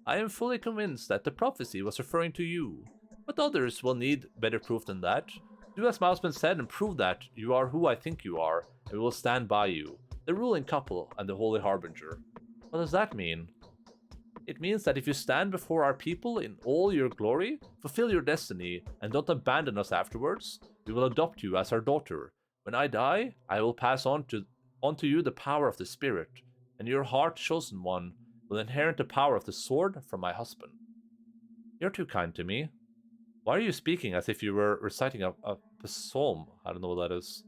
I am fully convinced that the prophecy was referring to you. But others will need better proof than that. Do as my husband said and prove that you are who I think you are, and we will stand by you, the ruling couple and the holy harbinger. What does that mean? It means that if you stand before our people in all your glory, fulfill your destiny, and don't abandon us afterwards, we will adopt you as our daughter. When I die, I will pass on to you the power of the spirit, and your heart chosen one will inherit the power of the sword from my husband. You're too kind to me. Why are you speaking as if you were reciting a psalm? I don't know what that is.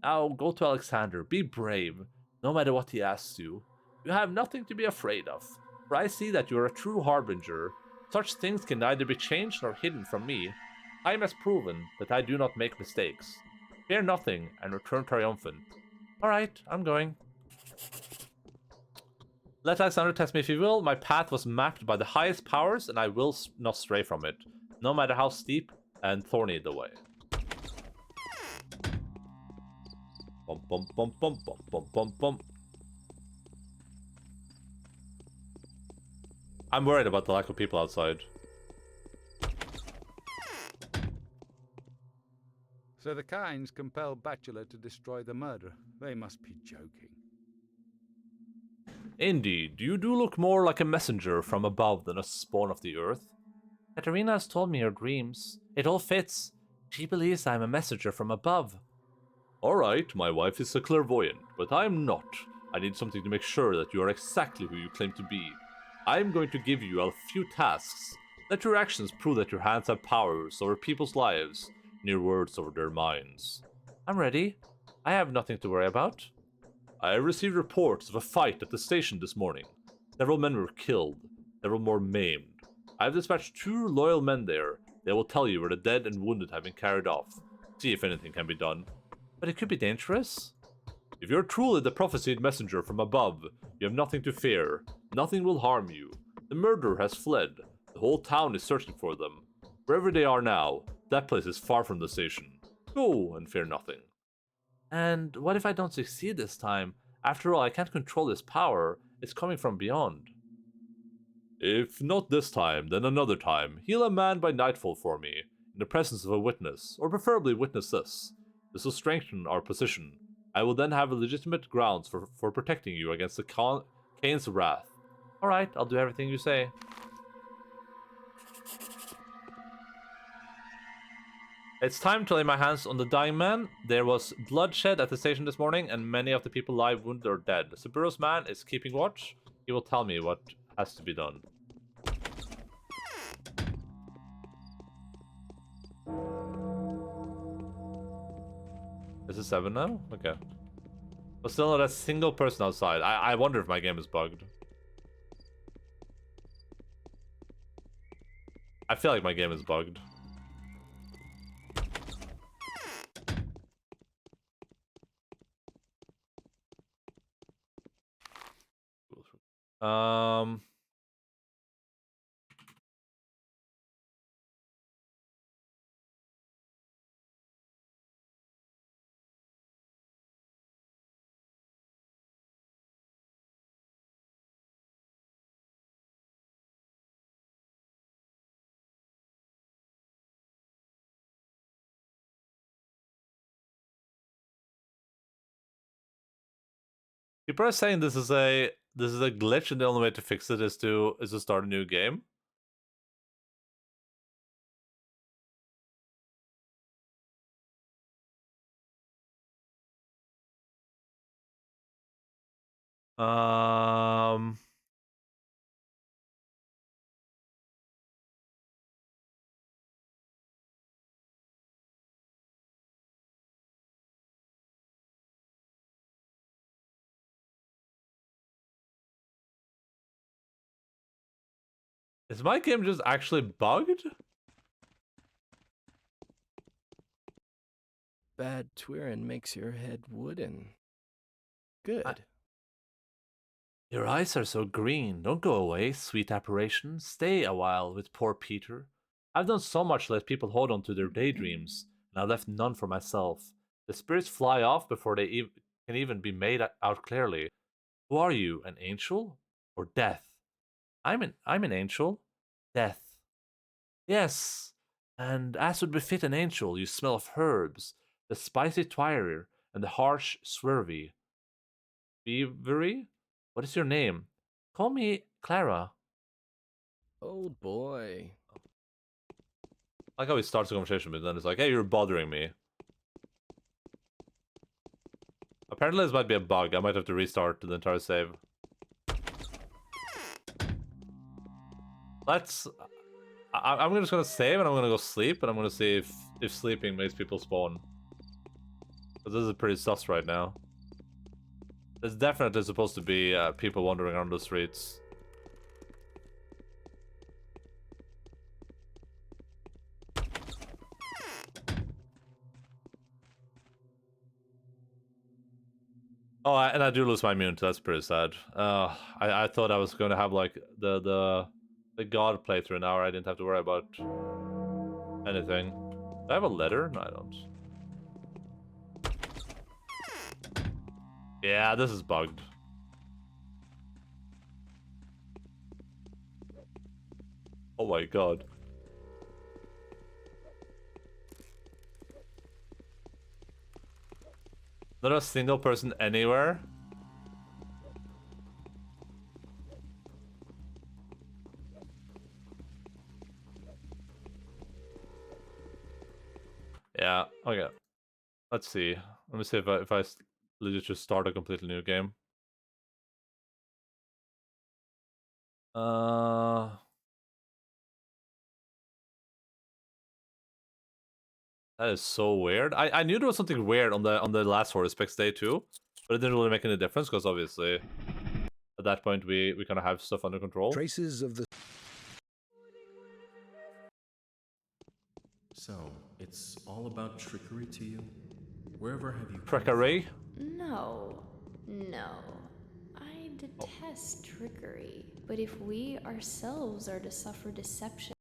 Now go to Alexander, be brave, no matter what he asks you. You have nothing to be afraid of, for I see that you are a true harbinger. Such things can neither be changed nor hidden from me. Time has proven that I do not make mistakes. Fear nothing and return triumphant. Alright, I'm going. Let Alexander test me if he will. My path was mapped by the highest powers, and I will not stray from it. no matter how steep and thorny the way. Bum bum bum bum bum bum bum bum. I'm worried about the lack of people outside. So the Kynes compel Bachelor to destroy the murderer. They must be joking. Indeed, you do look more like a messenger from above than a spawn of the earth. Katerina has told me her dreams. It all fits. She believes I'm a messenger from above. Alright, my wife is a clairvoyant, but I'm not. I need something to make sure that you are exactly who you claim to be. I'm going to give you a few tasks. Let your actions prove that your hands have powers over people's lives, and your words over their minds. I'm ready. I have nothing to worry about. I received reports of a fight at the station this morning. Several men were killed, several more maimed. I have dispatched 2 loyal men there. They will tell you where the dead and wounded have been carried off. See if anything can be done. But it could be dangerous. If you're truly the prophesied messenger from above, you have nothing to fear. Nothing will harm you. The murderer has fled. The whole town is searching for them. Wherever they are now, that place is far from the station. Go and fear nothing. And what if I don't succeed this time? After all, I can't control this power. It's coming from beyond. If not this time, then another time. Heal a man by nightfall for me, in the presence of a witness, or preferably witnesses. This will strengthen our position. I will then have legitimate grounds for protecting you against the Kane's wrath. Alright, I'll do everything you say. It's time to lay my hands on the dying man. There was bloodshed at the station this morning, and many of the people live, wounded, or dead. Suburu's man is keeping watch. He will tell me what has to be done. Is it 7 now? Okay. But still not a single person outside. I wonder if my game is bugged. I feel like my game is bugged. People are saying this is a glitch, and the only way to fix it is to start a new game. Is my game just actually bugged? Bad Twirin makes your head wooden. Good. Your eyes are so green. Don't go away, sweet apparition. Stay a while with poor Peter. I've done so much to let people hold on to their daydreams, and I've left none for myself. The spirits fly off before they can even be made out clearly. Who are you, an angel or death? I'm an angel. Death. Yes, and as would befit an angel, you smell of herbs, the spicy twire and the harsh swervy. Beavery? What is your name? Call me Clara. Old boy. I like how he starts the conversation, but then it's like, hey, you're bothering me. Apparently this might be a bug. I might have to restart the entire save. I'm just gonna save and I'm gonna go sleep, and I'm gonna see if sleeping makes people spawn. Because this is pretty sus right now. There's definitely supposed to be people wandering around the streets. Oh, and I do lose my immunity. That's pretty sad. I thought I was going to have like the god playthrough now. I didn't have to worry about anything. Do I have a letter? No, I don't. Yeah, this is bugged. Oh my god. Not a single person anywhere. Yeah, okay. Let's see. Let me see if I legit just start a completely new game. That is so weird. I knew there was something weird on the last Haruspex day too, but it didn't really make any difference because obviously at that point we kind of have stuff under control. Traces of the... So, it's all about trickery to you? Wherever have you Trickery? No. I detest trickery. But if we ourselves are to suffer deception...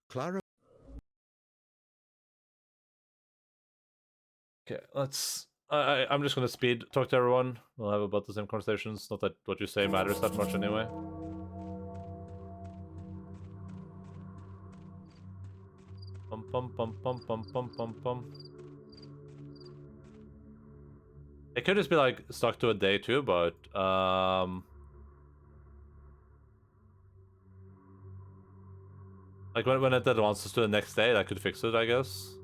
Clara... Okay, let's... I'm just gonna speed talk to everyone. We'll have about the same conversations. Not that what you say matters that much anyway. Pum pum pum pum pum pum pum pum. It could just be like stuck to a day too, but like when it advances to the next day, that could fix it, I guess.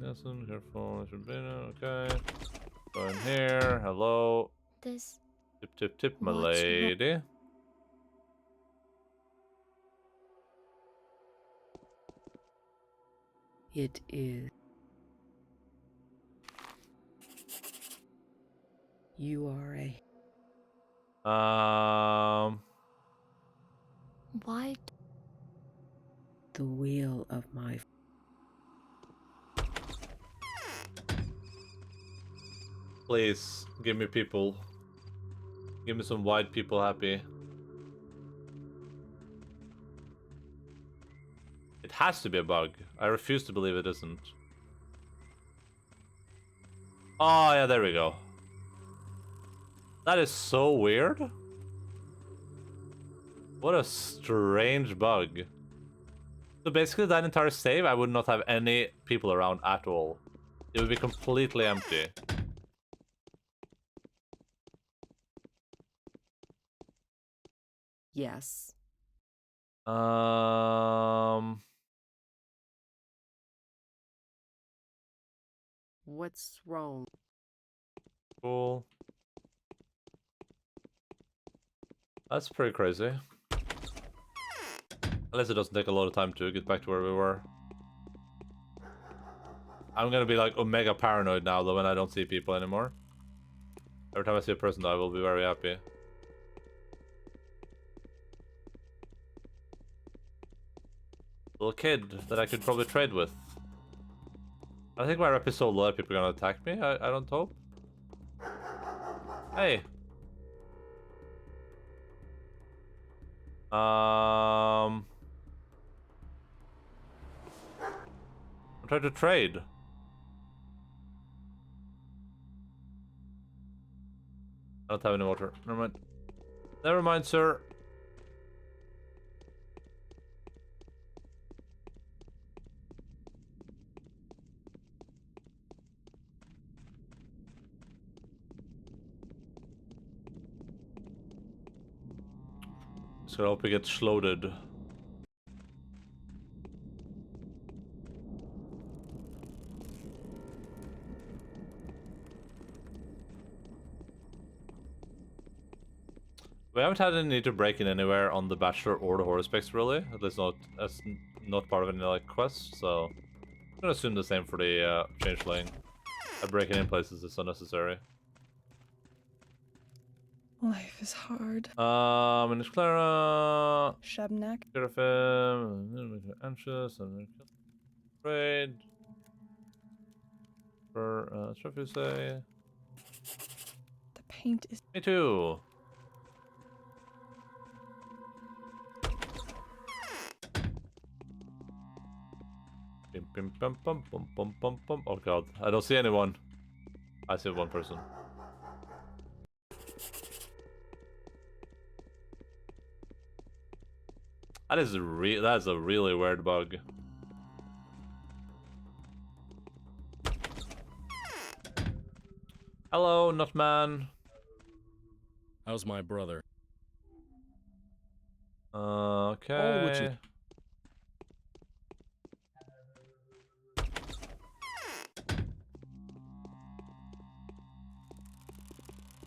Yes, I'm careful. Okay. Go in here. Hello. This. Tip tip tip, my lady. It is. You are a... Why? The wheel of my... Please, give me people. Give me some white people happy. It has to be a bug. I refuse to believe it isn't. Oh, yeah, there we go. That is so weird. What a strange bug. So basically that entire save, I would not have any people around at all. It would be completely empty. Yes. What's wrong? Cool. That's pretty crazy. Unless it doesn't take a lot of time to get back to where we were. I'm gonna be like omega paranoid now though when I don't see people anymore. Every time I see a person I will be very happy. Little kid that I could probably trade with. I think my rep is so low that people are gonna attack me. I don't hope. Hey. I'm trying to trade. I don't have any water. Never mind. Never mind, sir. So I hope we get slowed. We haven't had any need to break in anywhere on the Bachelor or the Haruspex, really. At least not as not part of any like quests. So I'm gonna assume the same for the Changeling. Breaking in places is unnecessary. Life is hard. Miss Clara. Shebnek. Anxious and afraid. For what you say? The paint is. Me too. Bim, bum, bum, bum, bum, bum, bum. Oh god, I don't see anyone. I see one person. That is a really weird bug. Hello, Nutman. How's my brother? Okay. Oh, which is...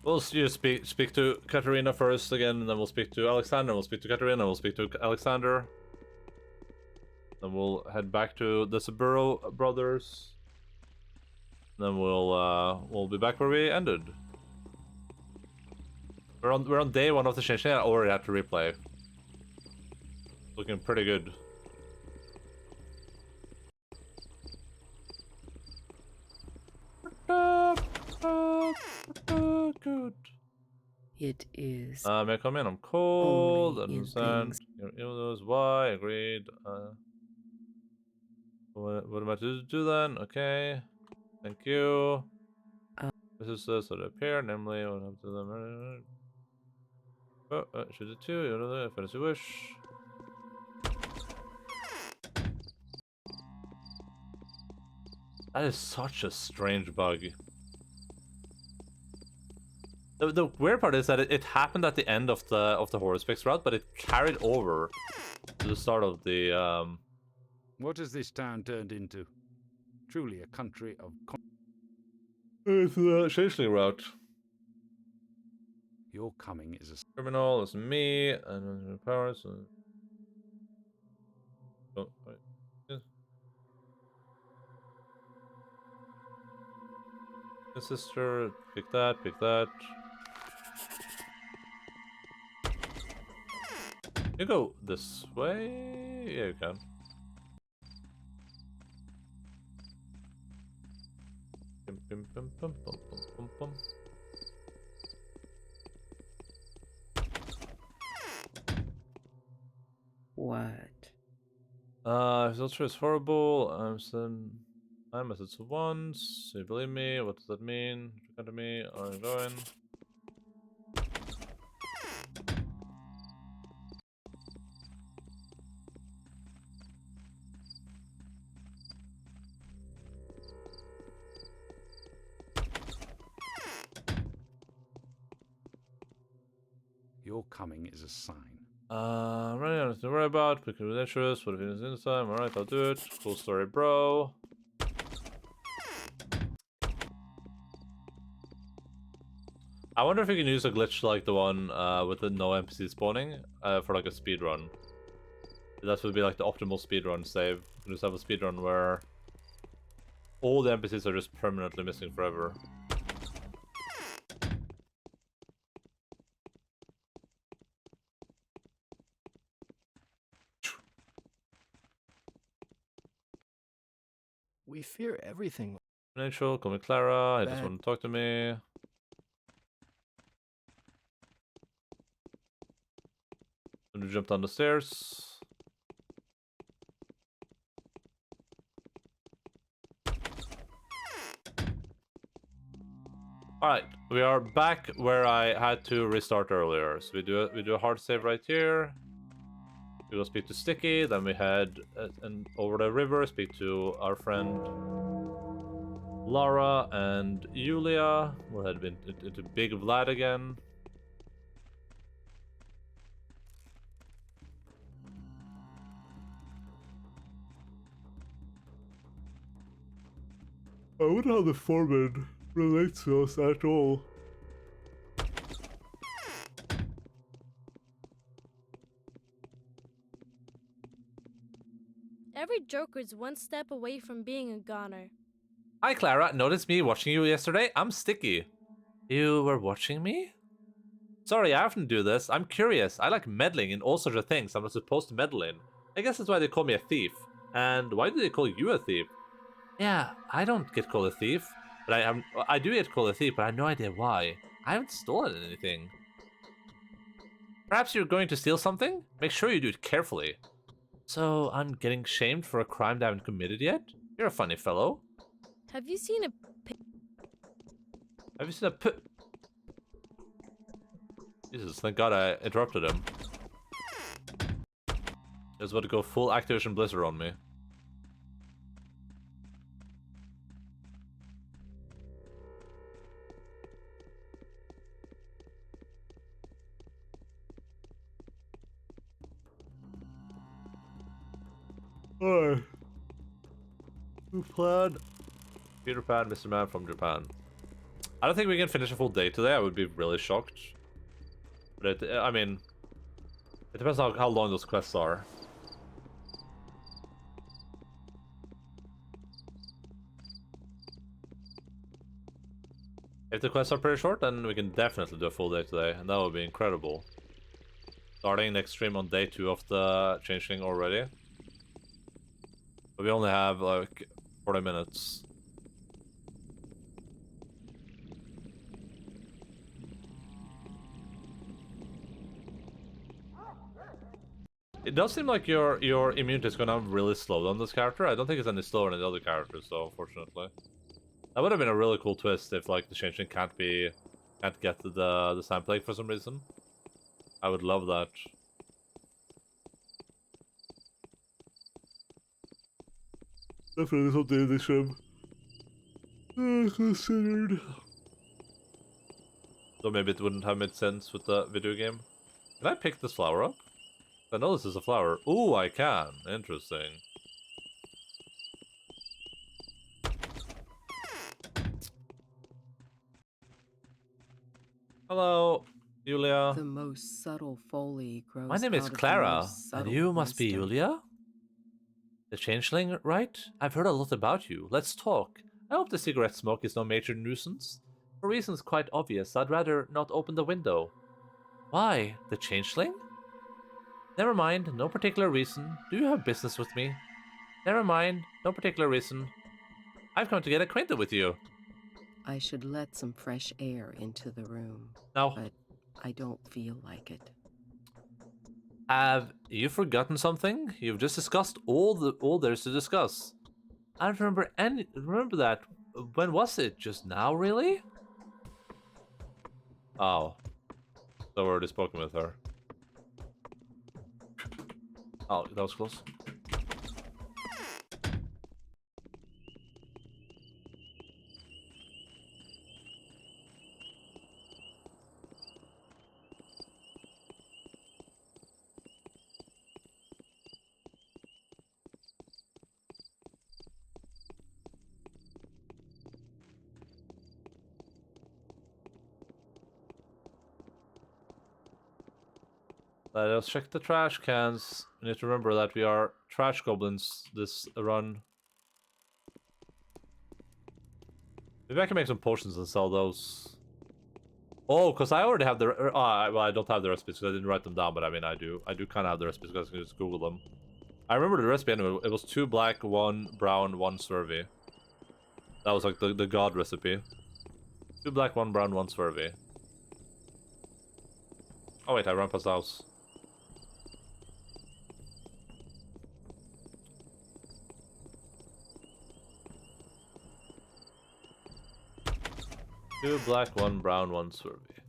We'll speak to Katerina first again, and then we'll speak to Alexander, we'll speak to Katerina, we'll speak to Alexander. Then we'll head back to the Saburo brothers. Then we'll be back where we ended. We're on day 1 of the Changeling. I already have to replay. Looking pretty good. Good. It is. May I come in? I'm cold. Only in Understand. things. Knows why. Agreed. What am I to do then? Okay. Thank you. This is this would appear, namely, what have to them. Should it too? You know, if you wish. That is such a strange bug. The weird part is that it happened at the end of the Haruspex route, but it carried over to the start of the What has this town turned into? Truly a country of... It's the Changeling route. Your coming is a... Criminal is me, and powers. Oh, wait. Yeah. My sister, pick that, pick that. You go this way? Yeah, you can. Bum, bum, bum, bum, bum, bum, bum. What? His ultra is horrible. I'm as it's once. So you believe me? What does that mean? Come to me. I'm going. Your coming is a sign. Running out to worry about. Pick with interest. What if it's inside? Alright, I'll do it. Cool story, bro. I wonder if you can use a glitch like the one with the no NPC spawning for like a speed run. That would be like the optimal speed run save. You can just have a speed run where all the NPCs are just permanently missing forever. We fear everything. Financial, call me Clara. He Bad. doesn't want to talk to me. I'm gonna jump down the stairs. Alright, we are back where I had to restart earlier. So we do a hard save right here. We will speak to Sticky, then we head and over the river, speak to our friend Lara and Yulia. We'll head into Big Vlad again. I wonder how the foreman relates to us at all. Every Joker's one step away from being a goner. Hi Clara, noticed me watching you yesterday? I'm Sticky. You were watching me? Sorry, I often do this. I'm curious. I like meddling in all sorts of things I'm not supposed to meddle in. I guess that's why they call me a thief. And why do they call you a thief? Yeah, I don't get called a thief. But I do get called a thief, but I have no idea why. I haven't stolen anything. Perhaps you're going to steal something? Make sure you do it carefully. So I'm getting shamed for a crime that I haven't committed yet? You're a funny fellow. Have you seen a Have you seen a Jesus, thank God I interrupted him. He was about to go full Activision Blizzard on me. Alright. New plan. Peter Pan, Mr. Man from Japan. I don't think we can finish a full day today. I would be really shocked. But I mean, it depends on how long those quests are. If the quests are pretty short, then we can definitely do a full day today, and that would be incredible. Starting next stream on day 2 of the Changeling already. But we only have like 40 minutes. It does seem like your immunity is gonna really slow on this character. I don't think it's any slower than the other characters, though, unfortunately. That would have been a really cool twist if like the Changeling can't get to the Sand Plague for some reason. I would love that. Definitely something they should considered. So maybe it wouldn't have made sense with the video game. Can I pick this flower up? I know this is a flower. Ooh, I can. Interesting. Hello, Julia. The most subtle folly grows. My name is out of the Clara, most and subtle you must be wisdom. Julia? The Changeling, right? I've heard a lot about you. Let's talk. I hope the cigarette smoke is no major nuisance. For reasons quite obvious, I'd rather not open the window. Why? The Changeling? Never mind, no particular reason. Do you have business with me? Never mind, no particular reason. I've come to get acquainted with you. I should let some fresh air into the room. No. But I don't feel like it. Have you forgotten something? You've just discussed all there is to discuss. I don't remember that. When was it? Just now, really? Oh. So I've already spoken with her. Oh, that was close. Let us check the trash cans. We need to remember that we are trash goblins this run. Maybe I can make some potions and sell those. Oh, because I already have the... well, I don't have the recipes because I didn't write them down, but I mean, I do kind of have the recipes because I can just Google them. I remember the recipe anyway. It was 2 black, 1 brown, 1 swervy. That was like the god recipe. 2 black, 1 brown, 1 swervy. Oh wait, I ran past the house. Two black, 1 brown, 1 swervy.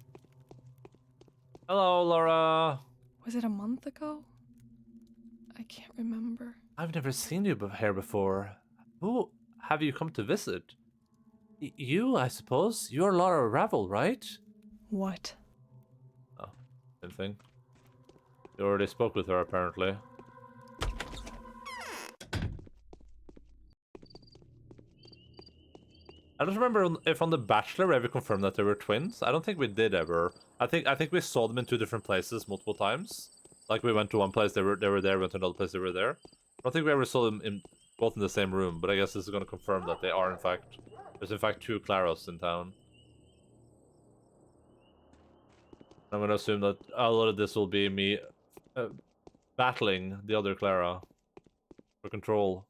Hello, Laura. Was it a month ago? I can't remember. I've never seen you here before. Who have you come to visit? You, I suppose. You're Laura Ravel, right? What? Oh, same thing. You already spoke with her, apparently. I don't remember if on The Bachelor we ever confirmed that they were twins. I don't think we did ever. I think we saw them in 2 different places multiple times. Like we went to one place, they were there. We went to another place, they were there. I don't think we ever saw them both in the same room. But I guess this is going to confirm that they are in fact. There's in fact 2 Claros in town. I'm going to assume that a lot of this will be me battling the other Clara for control.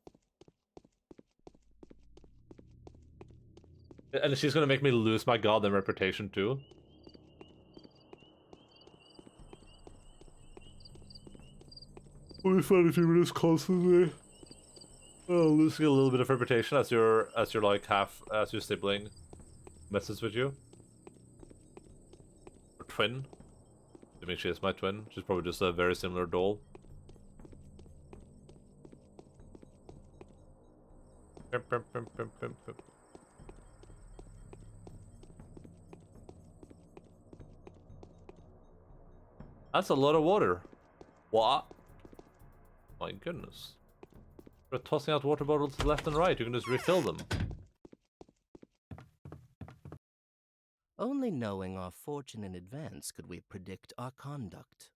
And she's gonna make me lose my goddamn reputation too. We'll be fine if you minutes constantly. Oh, losing a little bit of reputation as your like as your sibling messes with you. Or twin. I mean, she is my twin. She's probably just a very similar doll. That's a lot of water. What? My goodness. We're tossing out water bottles left and right. You can just refill them. Only knowing our fortune in advance could we predict our conduct.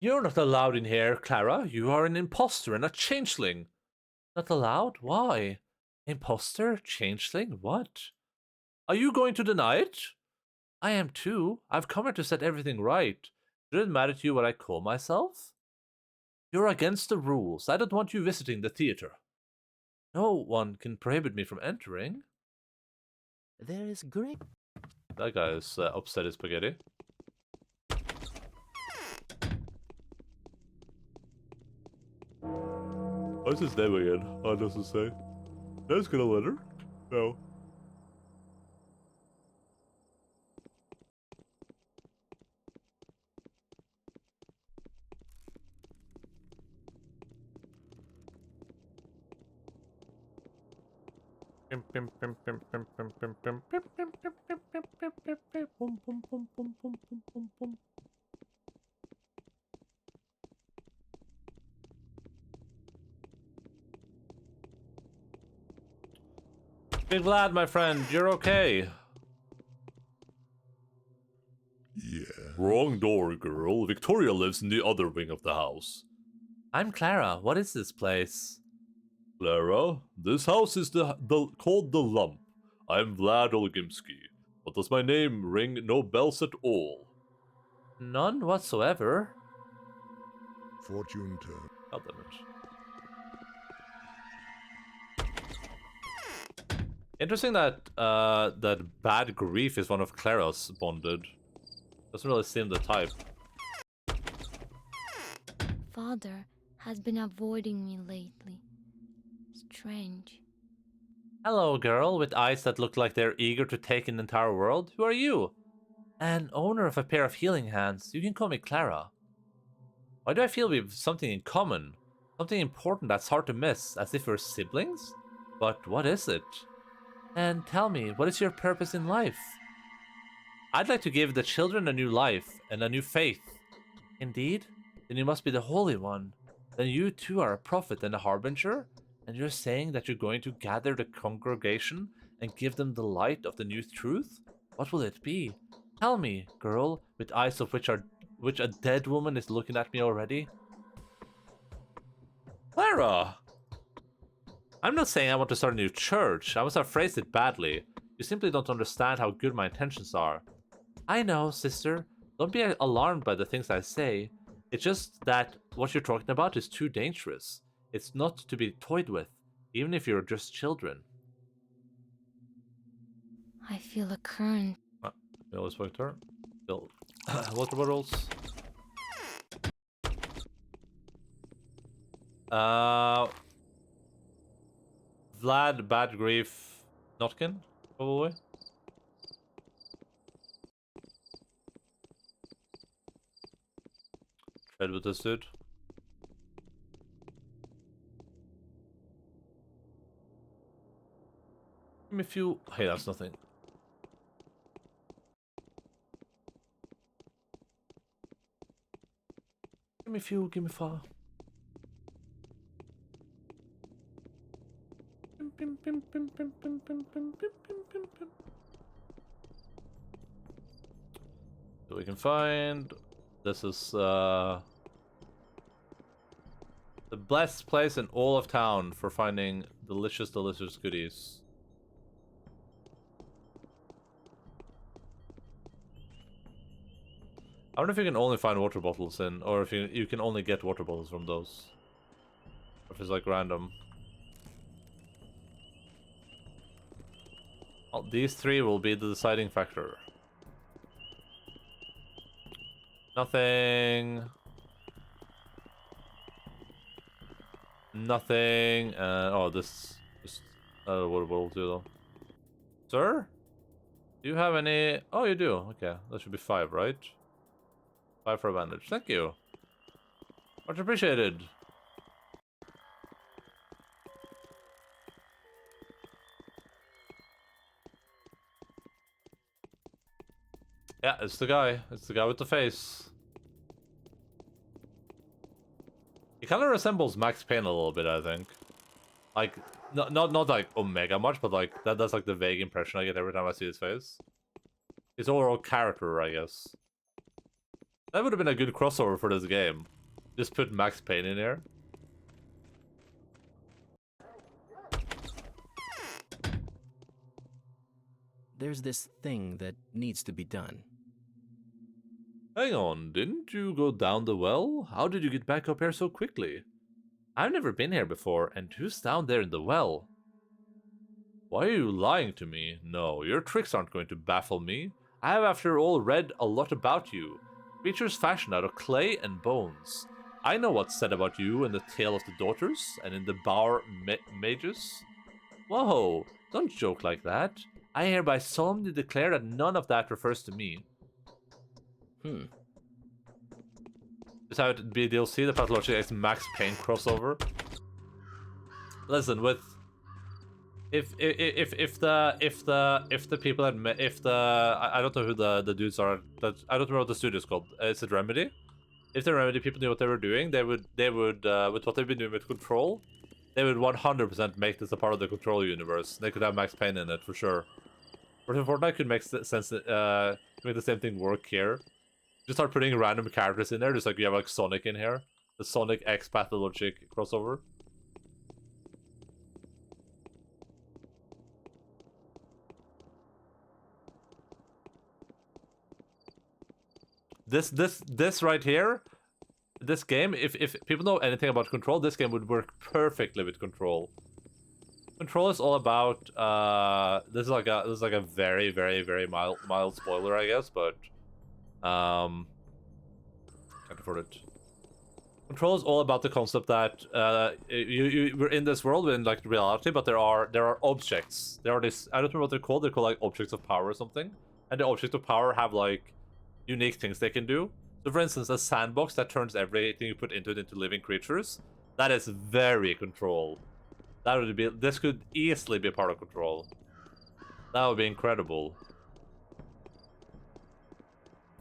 You're not allowed in here, Clara. You are an imposter and a changeling. Not allowed? Why? Imposter? Changeling? What? Are you going to deny it? I am too. I've come here to set everything right. Does it matter to you what I call myself? You're against the rules. I don't want you visiting the theater. No one can prohibit me from entering. There is great... That guy is upset as spaghetti. What's his name again? Oh, it doesn't say. Let's get a letter. No. Big Vlad, my friend, you're okay. Yeah. Wrong door, girl. Victoria lives in the other wing of the house. I'm Clara. What is this place? Clara, this house is called the Lump. I'm Vlad Olgimsky. But does my name ring no bells at all? None whatsoever. Fortune turn. God damn it. Interesting that that bad grief is one of Clara's bonded. Doesn't really seem the type. Father has been avoiding me lately. Strange. Hello, girl with eyes that look like they're eager to take in the entire world. Who are you? An owner of a pair of healing hands. You can call me Clara. Why do I feel we have something in common? Something important that's hard to miss, as if we're siblings? But what is it? And tell me, what is your purpose in life? I'd like to give the children a new life and a new faith. Indeed? Then you must be the Holy One. Then you too are a prophet and a harbinger? And you're saying that you're going to gather the congregation and give them the light of the new truth? What will it be? Tell me, girl, with eyes of which a dead woman is looking at me already. Clara! I'm not saying I want to start a new church. I must have phrased it badly. You simply don't understand how good my intentions are. I know, sister. Don't be alarmed by the things I say. It's just that what you're talking about is too dangerous. It's not to be toyed with, even if you're just children. I feel a current. We always spoke to her. Still, water bottles. Vlad, bad grief, Notkin, probably. Trade with this dude. Give me a few. Hey, that's nothing. Give me a few, give me 5. So we can find. This is the best place in all of town for finding delicious, delicious goodies. I wonder if you can only find water bottles in, or if you can only get water bottles from those. Or if it's like random. Well, these 3 will be the deciding factor. Nothing. Nothing. Oh, this. What will do though? Sir, do you have any? Oh, you do. Okay, that should be 5, right? 5 for a bandage. Thank you. Much appreciated. Yeah, it's the guy. It's the guy with the face. He kind of resembles Max Payne a little bit, I think. Like, not like Omega much, but like that's like the vague impression I get every time I see his face. His overall character, I guess. That would have been a good crossover for this game. Just put Max Payne in here. There's this thing that needs to be done. Hang on, didn't you go down the well? How did you get back up here so quickly? I've never been here before, and who's down there in the well? Why are you lying to me? No, your tricks aren't going to baffle me. I have, after all, read a lot about you. Creatures fashioned out of clay and bones. I know what's said about you in the Tale of the Daughters, and in the Bower Mages. Whoa, don't joke like that. I hereby solemnly declare that none of that refers to me. This how it'd be DLC, the Pathologic X Max Payne crossover. Listen, with if the people that I don't know who the dudes are, that I don't remember what the studio's called. Is it Remedy? If the Remedy people knew what they were doing, they would with what they've been doing with Control, they would 100% make this a part of the Control universe. They could have Max Payne in it for sure. Fortnite could make sense, make the same thing work here. Just start putting random characters in there, just like you have like Sonic in here. The Sonic X Pathologic crossover. This right here, this game, if people know anything about Control, this game would work perfectly with Control. Control is all about this is like a very, very, very mild spoiler, I guess, but can't afford it. Control is all about the concept that we're in this world, in like reality, but there are objects. There are this, I don't remember what they're called. They're called like objects of power or something. And the objects of power have like unique things they can do. So for instance, a sandbox that turns everything you put into it into living creatures. That is very Control. That would be, this could easily be a part of Control. That would be incredible.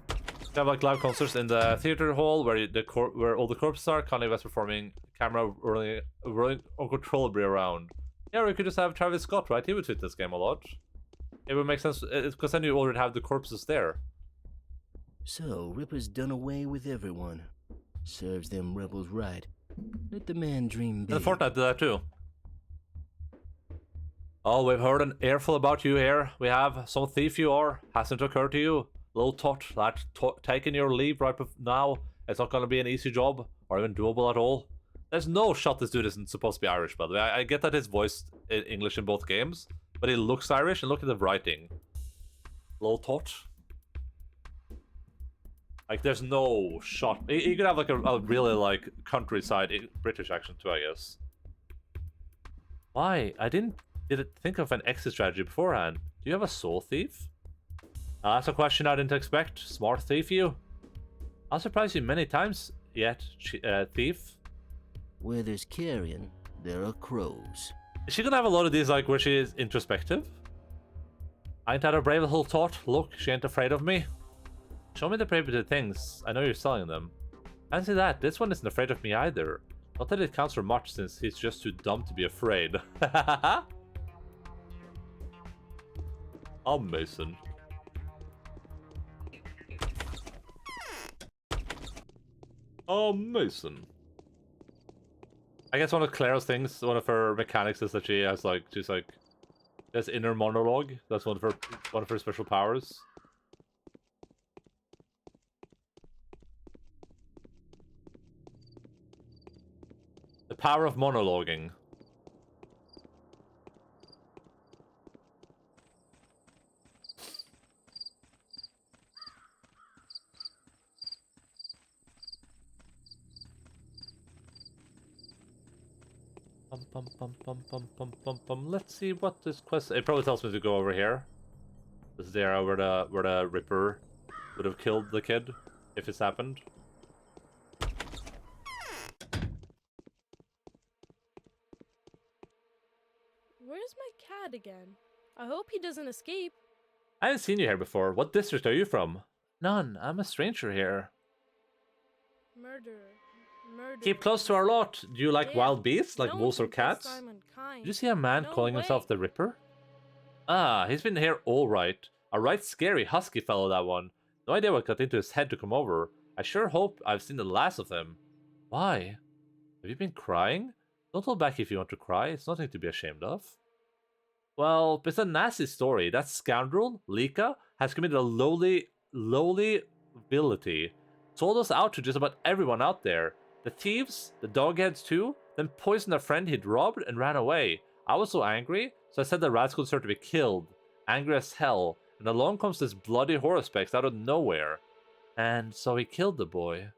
You have like live concerts in the theater hall where where all the corpses are. Kanye West performing, camera rolling uncontrollably around. Yeah, we could just have Travis Scott, right? He would fit this game a lot. It would make sense because then you already have the corpses there. So Ripper's done away with everyone. Serves them rebels right. Let the man dream big. And Fortnite did that too. Oh, we've heard an earful about you here. We have. Some thief you are. Hasn't occurred to you? Little tot, that taking your leave right now, it's not going to be an easy job, or even doable at all. There's no shot this dude isn't supposed to be Irish, by the way. I get that his voice in English in both games, but he looks Irish, and look at the writing. Little tot. Like, there's no shot. He could have like a really like countryside British accent too, I guess. Why? I didn't think of an exit strategy beforehand. Do you have a soul thief? That's a question I didn't expect. Smart thief, you. I'll surprise you many times yet, thief. Where there's carrion, there are crows. Is she gonna have a lot of these, like, where she is introspective? Ain't that a brave little tot? Look, she ain't afraid of me. Show me the prohibited things. I know you're selling them. Fancy that. This one isn't afraid of me either. Not that it counts for much, since he's just too dumb to be afraid. I'm Mason. Oh, Mason. I guess one of Claire's things, one of her mechanics is that she has like, this inner monologue. That's one of her special powers. The power of monologuing. Let's see what this quest. It probably tells me to go over here. This is the area where the Ripper would have killed the kid if it's happened. Where's my cat again? I hope he doesn't escape. I haven't seen you here before. What district are you from? None. I'm a stranger here. Murder. Keep close to our lot. Do you like Damn, wild beasts, like no wolves or one can kill cats? Simon Kind. Did you see a man No calling way. himself the Ripper? Ah, he's been here all right. A right scary husky fellow, that one. No idea what got into his head to come over. I sure hope I've seen the last of him. Why? Have you been crying? Don't hold back if you want to cry. It's nothing to be ashamed of. Well, it's a nasty story. That scoundrel, Lika, has committed a lowly villainy. Sold us out to just about everyone out there. The thieves, the dogheads too, then poisoned a friend he'd robbed and ran away. I was so angry, so I said the rascal deserved to be killed. Angry as hell, and along comes this bloody Haruspex out of nowhere. And so he killed the boy.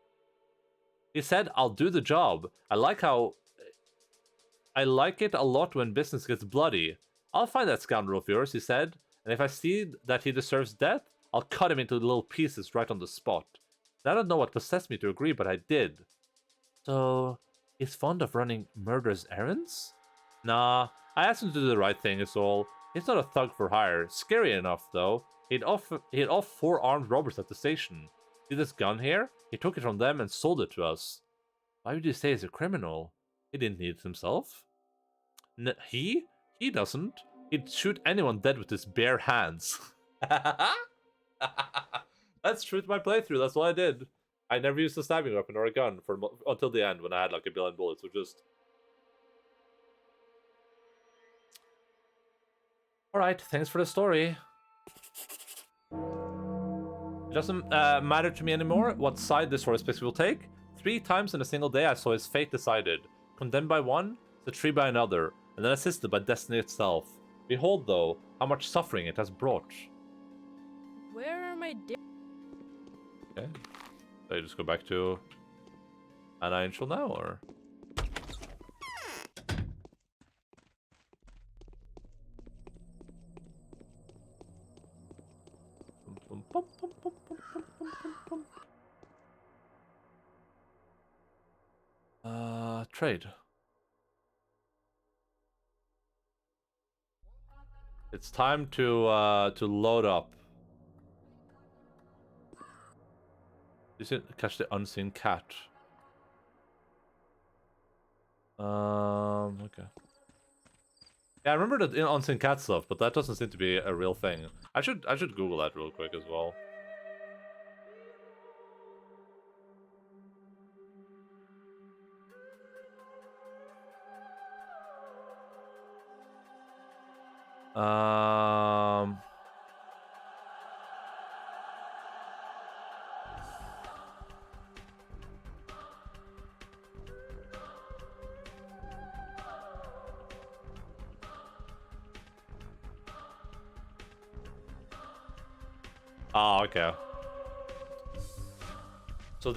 He said, I'll do the job. I like it a lot when business gets bloody. I'll find that scoundrel of yours, he said, and if I see that he deserves death, I'll cut him into little pieces right on the spot. And I don't know what possessed me to agree, but I did. So, he's fond of running murderous errands? Nah, I asked him to do the right thing is all. He's not a thug for hire. Scary enough, though. He had off 4 armed robbers at the station. See this gun here? He took it from them and sold it to us. Why would you say he's a criminal? He didn't need it himself. He? He doesn't. He'd shoot anyone dead with his bare hands. That's true to my playthrough. That's what I did. I never used a stabbing weapon or a gun until the end when I had like 1 billion bullets, which just... Alright, thanks for the story. It doesn't matter to me anymore what side this Haruspex will take. 3 times in a single day I saw his fate decided. Condemned by one, the tree by another, and then assisted by destiny itself. Behold, though, how much suffering it has brought. Where are my Okay. So you just go back to Anna Angel now, or? Trade. It's time to load up. You should catch the unseen cat. Okay. Yeah, I remember the unseen cat stuff, but that doesn't seem to be a real thing. I should Google that real quick as well. Oh, okay. So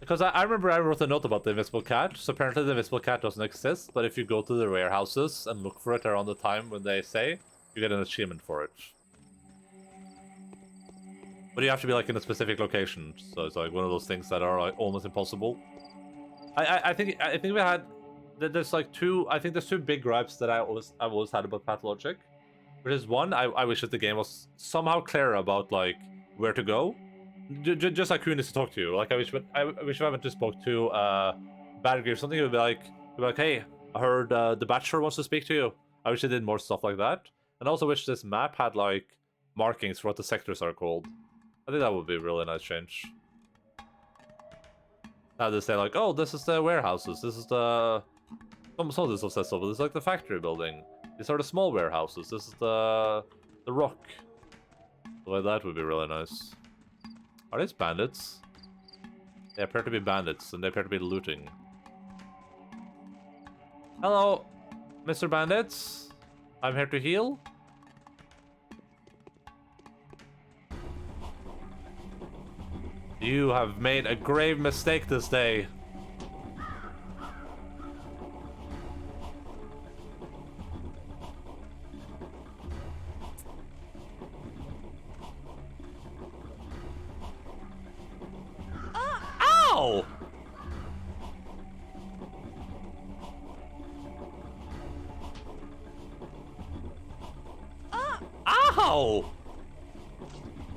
because I remember I wrote a note about the invisible cat. So apparently the invisible cat doesn't exist, but if you go to the warehouses and look for it around the time when they say, you get an achievement for it. But you have to be like in a specific location, so it's like one of those things that are like almost impossible. I think we had there's like there's 2 big gripes that I've always had about Pathologic. Which is one, I wish that the game was somehow clearer about like where to go. Just like who needs to talk to you. Like I wish if I went to spoke to Badger or something, it would be like, hey, I heard the Bachelor wants to speak to you. I wish they did more stuff like that. And I also wish this map had like markings for what the sectors are called. I think that would be a really nice change. Now they say like, oh, this is the warehouses. This is the some of this stuff says so, but this is like the factory building. These are the small warehouses. This is the rock. Like that would be really nice. Are these bandits? They appear to be bandits, and they appear to be looting. Hello, Mr. Bandits. I'm here to heal. You have made a grave mistake this day. Ow! Ow!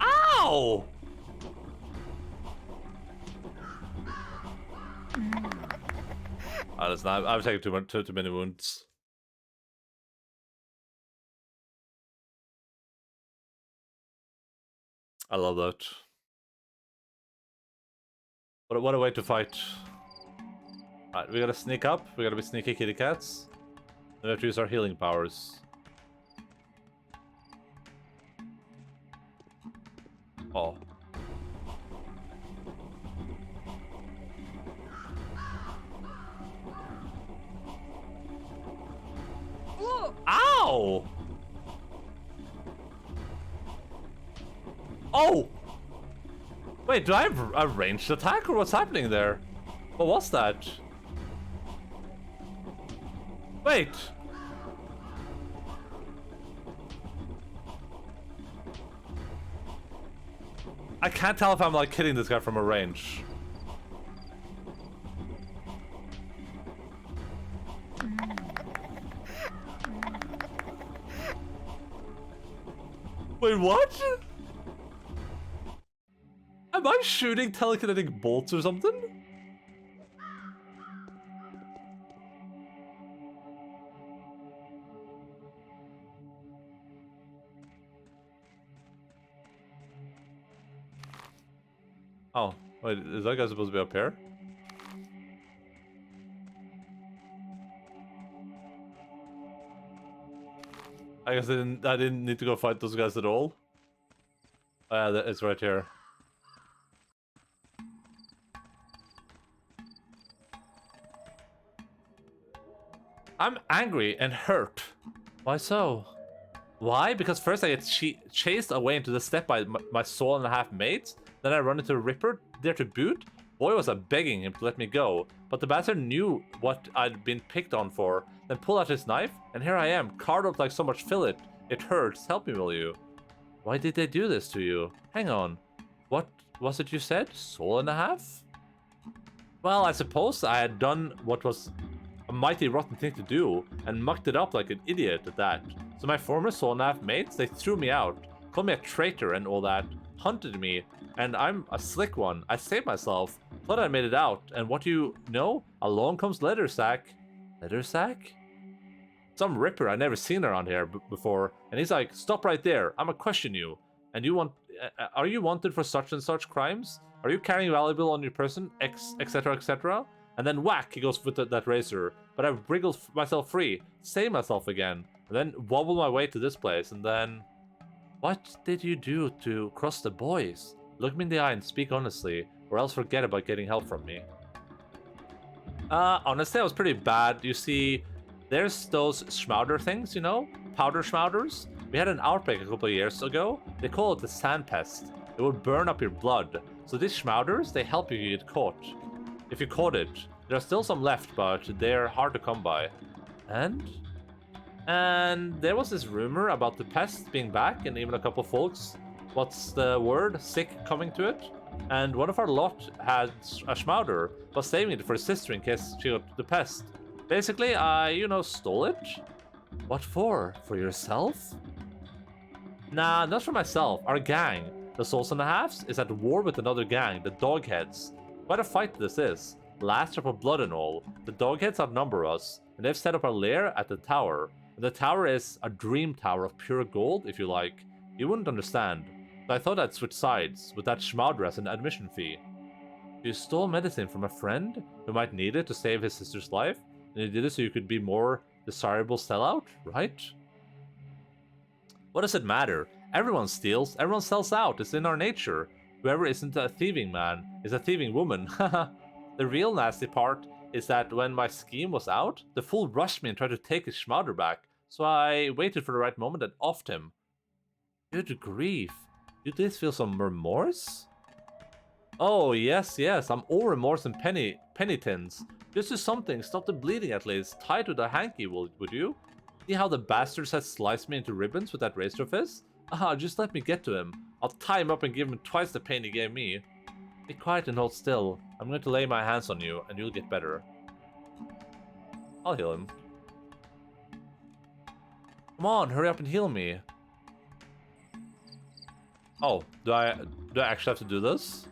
Ow! Oh, listen, I've taken too many wounds. I love that. What a way to fight. Alright, we gotta sneak up. We gotta be sneaky kitty cats. We have to use our healing powers. Oh. Ow! Oh! Wait, do I have a ranged attack or what's happening there? What was that? Wait! I can't tell if I'm like hitting this guy from a range. Wait, what? Am I shooting telekinetic bolts or something? Oh, wait, is that guy supposed to be up here? I guess I didn't need to go fight those guys at all. It's right here. I'm angry and hurt. Why so? Why? Because first I get chased away into the steppe by my soul and a half mates. Then I run into Ripper, there to boot. Boy was I begging him to let me go. But the bastard knew what I'd been picked on for. Then pulled out his knife, and here I am, carved up like so much fillet. It hurts. Help me, will you? Why did they do this to you? Hang on. What was it you said? Soul and a half? Well, I suppose I had done what was a mighty rotten thing to do, and mucked it up like an idiot at that. So my former soul and a half mates, they threw me out, called me a traitor and all that, hunted me, and I'm a slick one. I saved myself, thought I made it out, and what do you know? Along comes Leathersack. Leathersack? Some Ripper I never seen around here before, and he's like, stop right there, I'ma question you. And you want, are you wanted for such and such crimes? Are you carrying valuable on your person, etc, etc? And then whack, he goes with that razor. But I wriggled myself free, saved myself again, and then wobbled my way to this place, and then... What did you do to cross the boys? Look me in the eye and speak honestly, or else forget about getting help from me. Honestly, I was pretty bad. You see, there's those schmauder things, you know? Powder schmauders. We had an outbreak a couple of years ago. They call it the sand pest. It will burn up your blood. So these schmauders, they help you get caught. If you caught it. There are still some left, but they're hard to come by. And there was this rumor about the pest being back, and even a couple folks, what's the word? Sick coming to it. And one of our lot had a schmauder, was saving it for his sister in case she got the pest. Basically, I, you know, stole it. What for? For yourself? Nah, not for myself. Our gang, the Souls and a Halves, is at war with another gang, the Dogheads. Quite a fight this is. Last drop of blood and all. The Dogheads outnumber us, and they've set up a lair at the tower. And the tower is a dream tower of pure gold, if you like. You wouldn't understand. But I thought I'd switch sides, with that schmauder as an admission fee. You stole medicine from a friend who might need it to save his sister's life, and you did it so you could be more desirable sellout, right? What does it matter? Everyone steals, everyone sells out, it's in our nature. Whoever isn't a thieving man is a thieving woman, haha. The real nasty part is that when my scheme was out, the fool rushed me and tried to take his schmauder back, so I waited for the right moment and offed him. Good grief. You did feel some remorse? Oh, yes, I'm all remorse and penitence. Just do something, stop the bleeding at least. Tie it with a hanky, would you? See how the bastards had sliced me into ribbons with that razor fist? Just let me get to him. I'll tie him up and give him twice the pain he gave me. Be quiet and hold still. I'm going to lay my hands on you, and you'll get better. I'll heal him. Come on, hurry up and heal me. Oh, do I actually have to do this?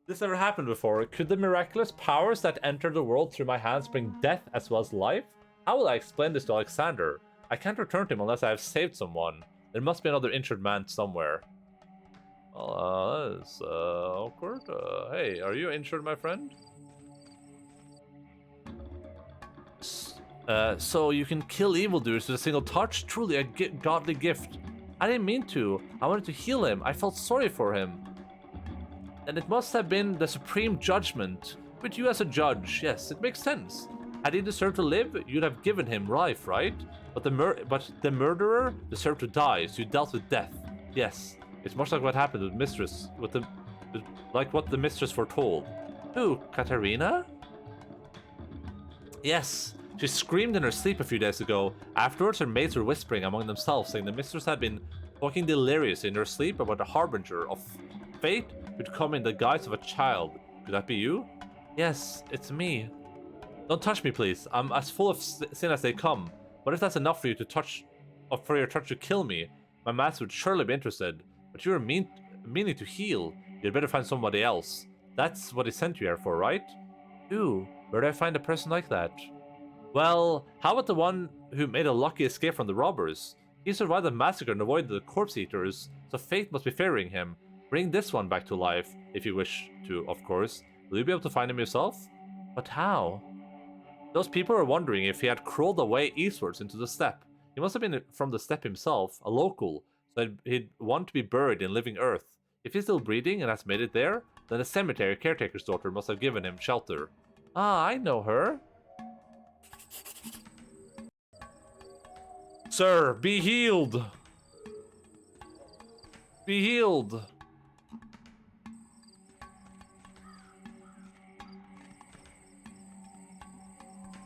This never happened before. Could the miraculous powers that enter the world through my hands bring death as well as life? How will I explain this to Alexander? I can't return to him unless I have saved someone. There must be another injured man somewhere. Well, that is awkward. Hey, are you injured, my friend? So you can kill evildoers with a single touch? Truly a godly gift. I didn't mean to. I wanted to heal him. I felt sorry for him. And it must have been the supreme judgment. But you as a judge, yes, it makes sense. Had he deserved to live, you'd have given him life, right? But the murderer deserved to die, so you dealt with death. Yes, it's much like what happened with Mistress, like what the Mistress foretold. Who, Katarina? Yes, she screamed in her sleep a few days ago. Afterwards, her maids were whispering among themselves, saying the Mistress had been talking delirious in her sleep about a harbinger of fate who'd come in the guise of a child. Could that be you? Yes, it's me. Don't touch me, please. I'm as full of sin as they come. What if that's enough for you to touch, or for your touch to kill me? My master would surely be interested. But you're meaning to heal. You'd better find somebody else. That's what he sent you here for, right? Who? Where do I find a person like that? Well, how about the one who made a lucky escape from the robbers? He survived the massacre and avoided the corpse eaters, so fate must be favoring him. Bring this one back to life, if you wish to, of course. Will you be able to find him yourself? But how? Those people were wondering if he had crawled away eastwards into the steppe. He must have been from the steppe himself, a local, so he'd want to be buried in living earth. If he's still breathing and has made it there, then the cemetery caretaker's daughter must have given him shelter. Ah, I know her. Sir, be healed. Be healed.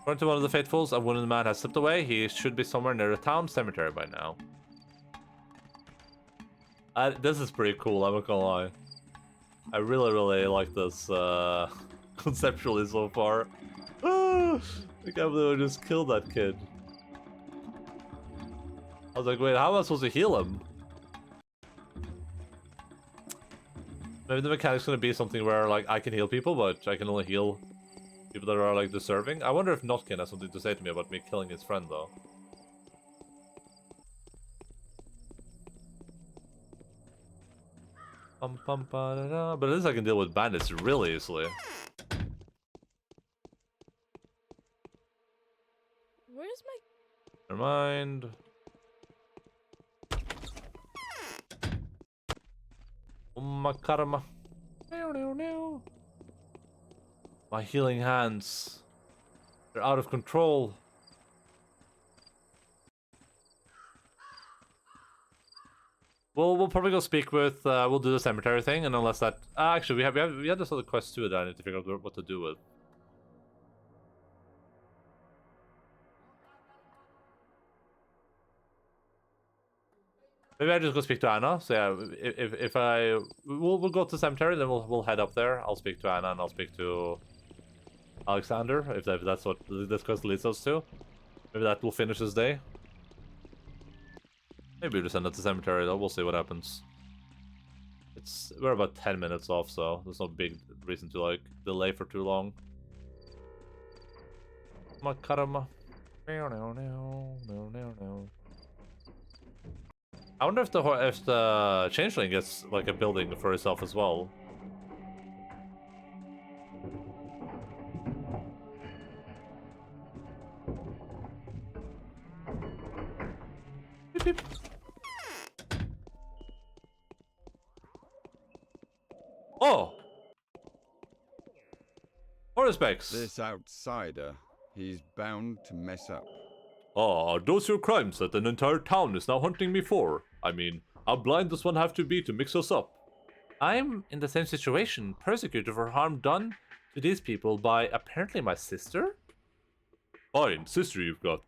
According to one of the faithfuls, a wounded man has slipped away. He should be somewhere near the town cemetery by now. This is pretty cool, I'm not gonna lie. I really, really like this conceptually so far. I can't believe I just killed that kid. I was like, wait, how am I supposed to heal him? Maybe the mechanic's gonna be something where, like, I can heal people, but I can only heal people that are, like, deserving. I wonder if Notkin has something to say to me about me killing his friend, though. But at least I can deal with bandits really easily. Where's my... Never mind. My karma. My healing hands. They're out of control. We'll probably go speak with. We'll do the cemetery thing, and unless that. Actually, we have this other quest too that I need to figure out what to do with. Maybe I just go speak to Anna. So yeah, if we'll go to the cemetery, then we'll head up there. I'll speak to Anna and I'll speak to Alexander if that's what this quest leads us to. Maybe that will finish this day. Maybe we'll just end at the cemetery though. We'll see what happens. We're about 10 minutes off, so there's no big reason to like delay for too long. Makarama. I wonder if the Changeling gets like a building for itself as well. Beep, beep. Oh! Haruspex! This outsider, he's bound to mess up. Oh, are those your crimes that an entire town is now hunting me for? I mean, how blind does one have to be to mix us up? I'm in the same situation, persecuted for harm done to these people by apparently my sister? Fine, sister you've got.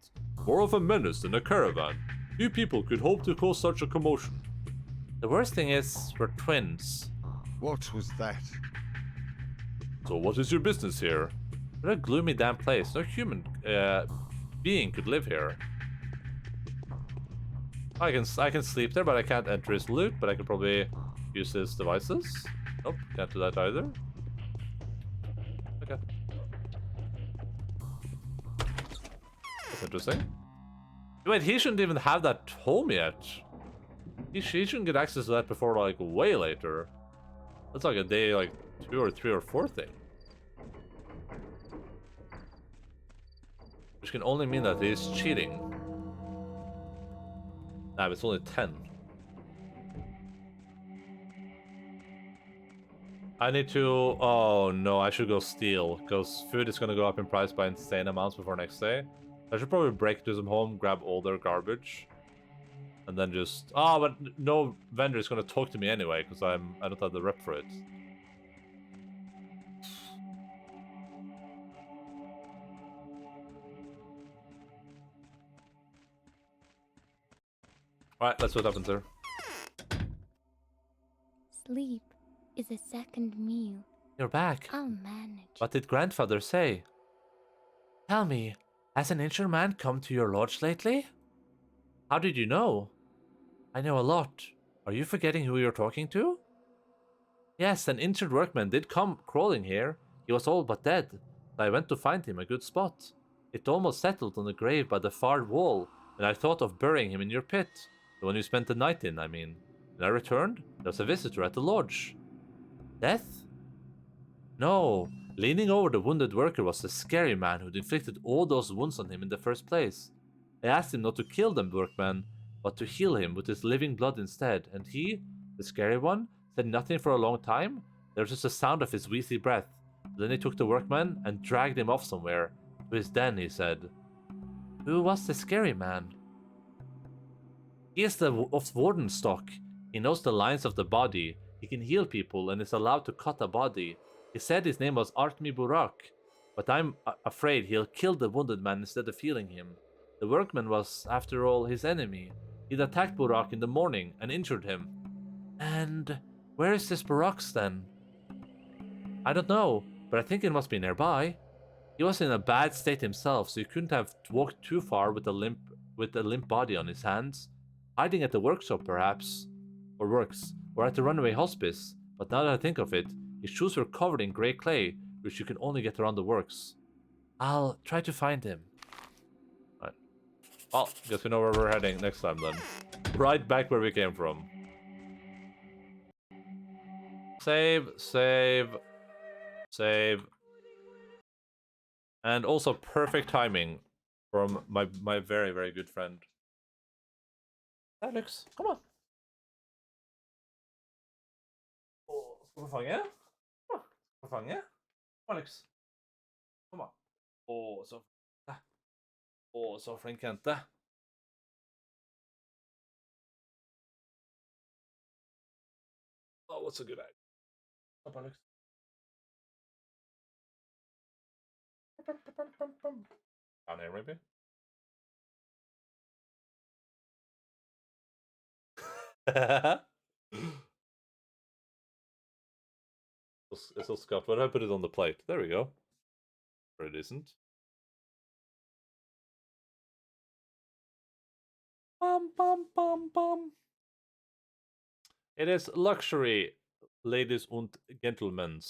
More of a menace than a caravan. Few people could hope to cause such a commotion. The worst thing is, we're twins. What was that? So what is your business here? What a gloomy damn place. No human being could live here. I can sleep there, but I can't enter his loot, but I can probably use his devices. Nope, can't do that either. Okay. That's interesting. Wait, he shouldn't even have that home yet. He shouldn't get access to that before, like, way later. That's like a day, like, 2 or 3 or 4 thing. Which can only mean that he's cheating. Nah, but it's only 10. I need to... Oh, no, I should go steal. Because food is going to go up in price by insane amounts before next day. I should probably break into some home, grab all their garbage. And then just... Oh, but no vendor is going to talk to me anyway. Because I don't have the rep for it. Alright, let's see what happens there. Sleep is a second meal. You're back. I'll manage. What did grandfather say? Tell me, has an injured man come to your lodge lately? How did you know? I know a lot. Are you forgetting who you're talking to? Yes, an injured workman did come crawling here. He was all but dead. I went to find him a good spot. It almost settled on the grave by the far wall, and I thought of burying him in your pit. The one you spent the night in, I mean. When I returned, there was a visitor at the lodge. Death? No. Leaning over the wounded worker was the scary man who'd inflicted all those wounds on him in the first place. I asked him not to kill the workman, but to heal him with his living blood instead, and he, the scary one, said nothing for a long time. There was just the sound of his wheezy breath. Then he took the workman and dragged him off somewhere. To his den, he said. Who was the scary man? He is of warden stock. He knows the lines of the body. He can heal people and is allowed to cut a body. He said his name was Artemi Burak, but I'm afraid he'll kill the wounded man instead of healing him. The workman was, after all, his enemy. He'd attacked Burak in the morning and injured him. And where is this Burak's then? I don't know, but I think it must be nearby. He was in a bad state himself, so he couldn't have walked too far with a limp body on his hands. Hiding at the workshop, perhaps. Or works. Or at the runaway hospice. But now that I think of it, his shoes were covered in grey clay, which you can only get around the works. I'll try to find him. Right. Well, guess we know where we're heading next time then. Right back where we came from. Save, save, save. And also perfect timing from my very, very good friend. Alex, come on. Ska vi fånga? Ska vi fånga? Alex. Kom on. Så flink jente. Oh, what's a good egg? Up, Alex. Down here, maybe? It's all scuffed. Why did I put it on the plate? There we go. Very decent. Bum, bum, bum, bum. It is luxury, ladies and gentlemen.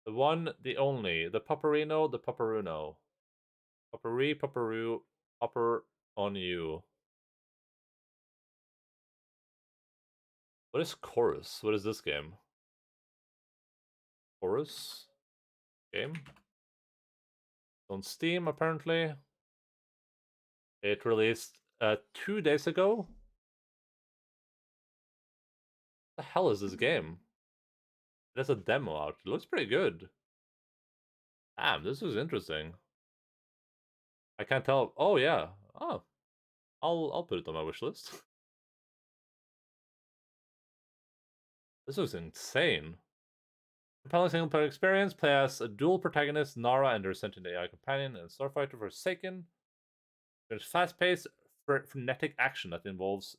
The one, the only, the Paparino, the Paparuno. Papari, Paparu, Upper on you. What is Chorus? What is this game? Chorus? Game? On Steam, apparently. It released 2 days ago. What the hell is this game? There's a demo out. It looks pretty good. Damn, this is interesting. I can't tell. Oh yeah. Oh, I'll put it on my wish list. This was insane. Compelling single-player experience. Play as a dual protagonist, Nara and her sentient AI companion, and Starfighter Forsaken. There's fast-paced, frenetic action that involves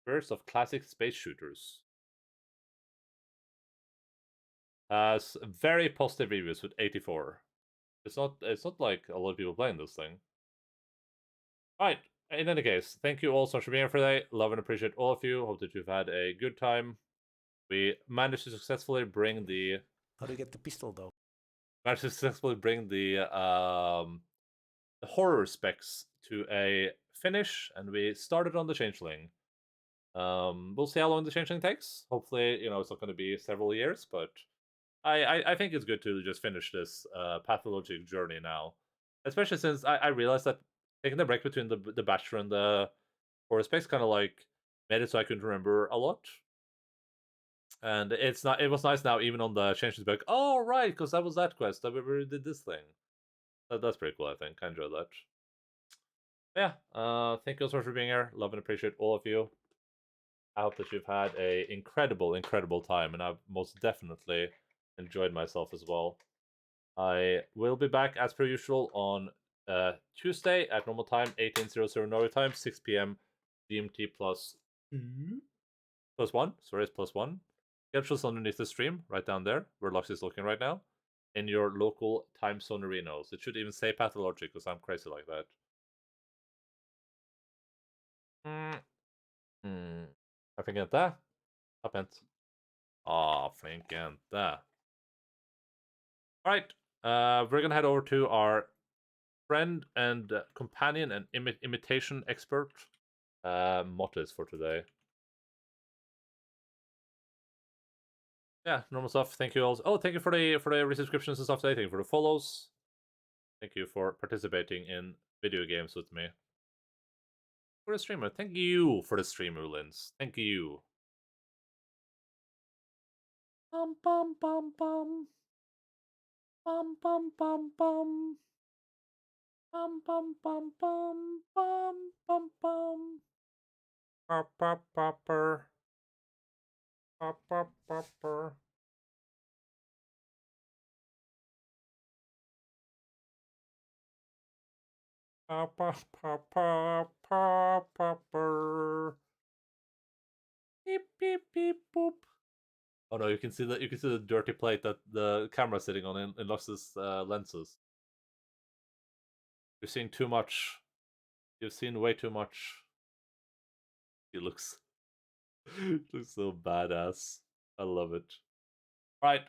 bursts of classic space shooters. Has very positive reviews with 84. It's not like a lot of people playing this thing. Alright, in any case, thank you all so much for being here for today. Love and appreciate all of you. Hope that you've had a good time. We managed to successfully bring the... How do you get the pistol, though? Managed to successfully bring the Haruspex to a finish, and we started on the Changeling. We'll see how long the Changeling takes. Hopefully, you know, it's not going to be several years, but I think it's good to just finish this Pathologic journey now. Especially since I realized that taking the break between the Bachelor and the Haruspex kind of like made it so I couldn't remember a lot. And it was nice now, even on the Changeling, to be like, oh, right, because that was that quest, that we did this thing. That's pretty cool, I think. I enjoyed that. Yeah, thank you so much for being here. Love and appreciate all of you. I hope that you've had a incredible, incredible time, and I've most definitely enjoyed myself as well. I will be back as per usual on Tuesday at normal time, 18:00 Norway time, 6 p.m. GMT plus +1. Sorry, it's +1. Schedules underneath the stream, right down there, where Lux is looking right now, in your local time zone arenas. It should even say Pathologic, because I'm crazy like that. Varför inte? Tappent. Varför inte? Alright, we're gonna head over to our friend and companion and imitation expert, Mottis, for today. Yeah, normal stuff. Thank you all. Oh, thank you for the resubscriptions and stuff today. Thank you for the follows. Thank you for participating in video games with me. For the streamer, thank you for the streamer, Lins. Thank you. Bum bum bum bum. Bum bum bum bum. Bum bum bum bum bum bum bum. Pop pop popper. Pop pop popper. Pop pop pop pop pop popper. Beep beep beep boop. Oh no, you can see the dirty plate that the camera's sitting on in Lux's lenses. You're seeing too much. You've seen way too much. He looks looks so badass. I love it. Alright.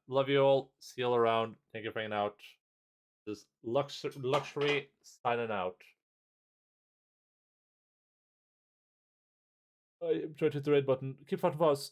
Love you all. See you all around. Thank you for hanging out. This luxury signing out. I'm trying to hit the red button. Keep fighting for us.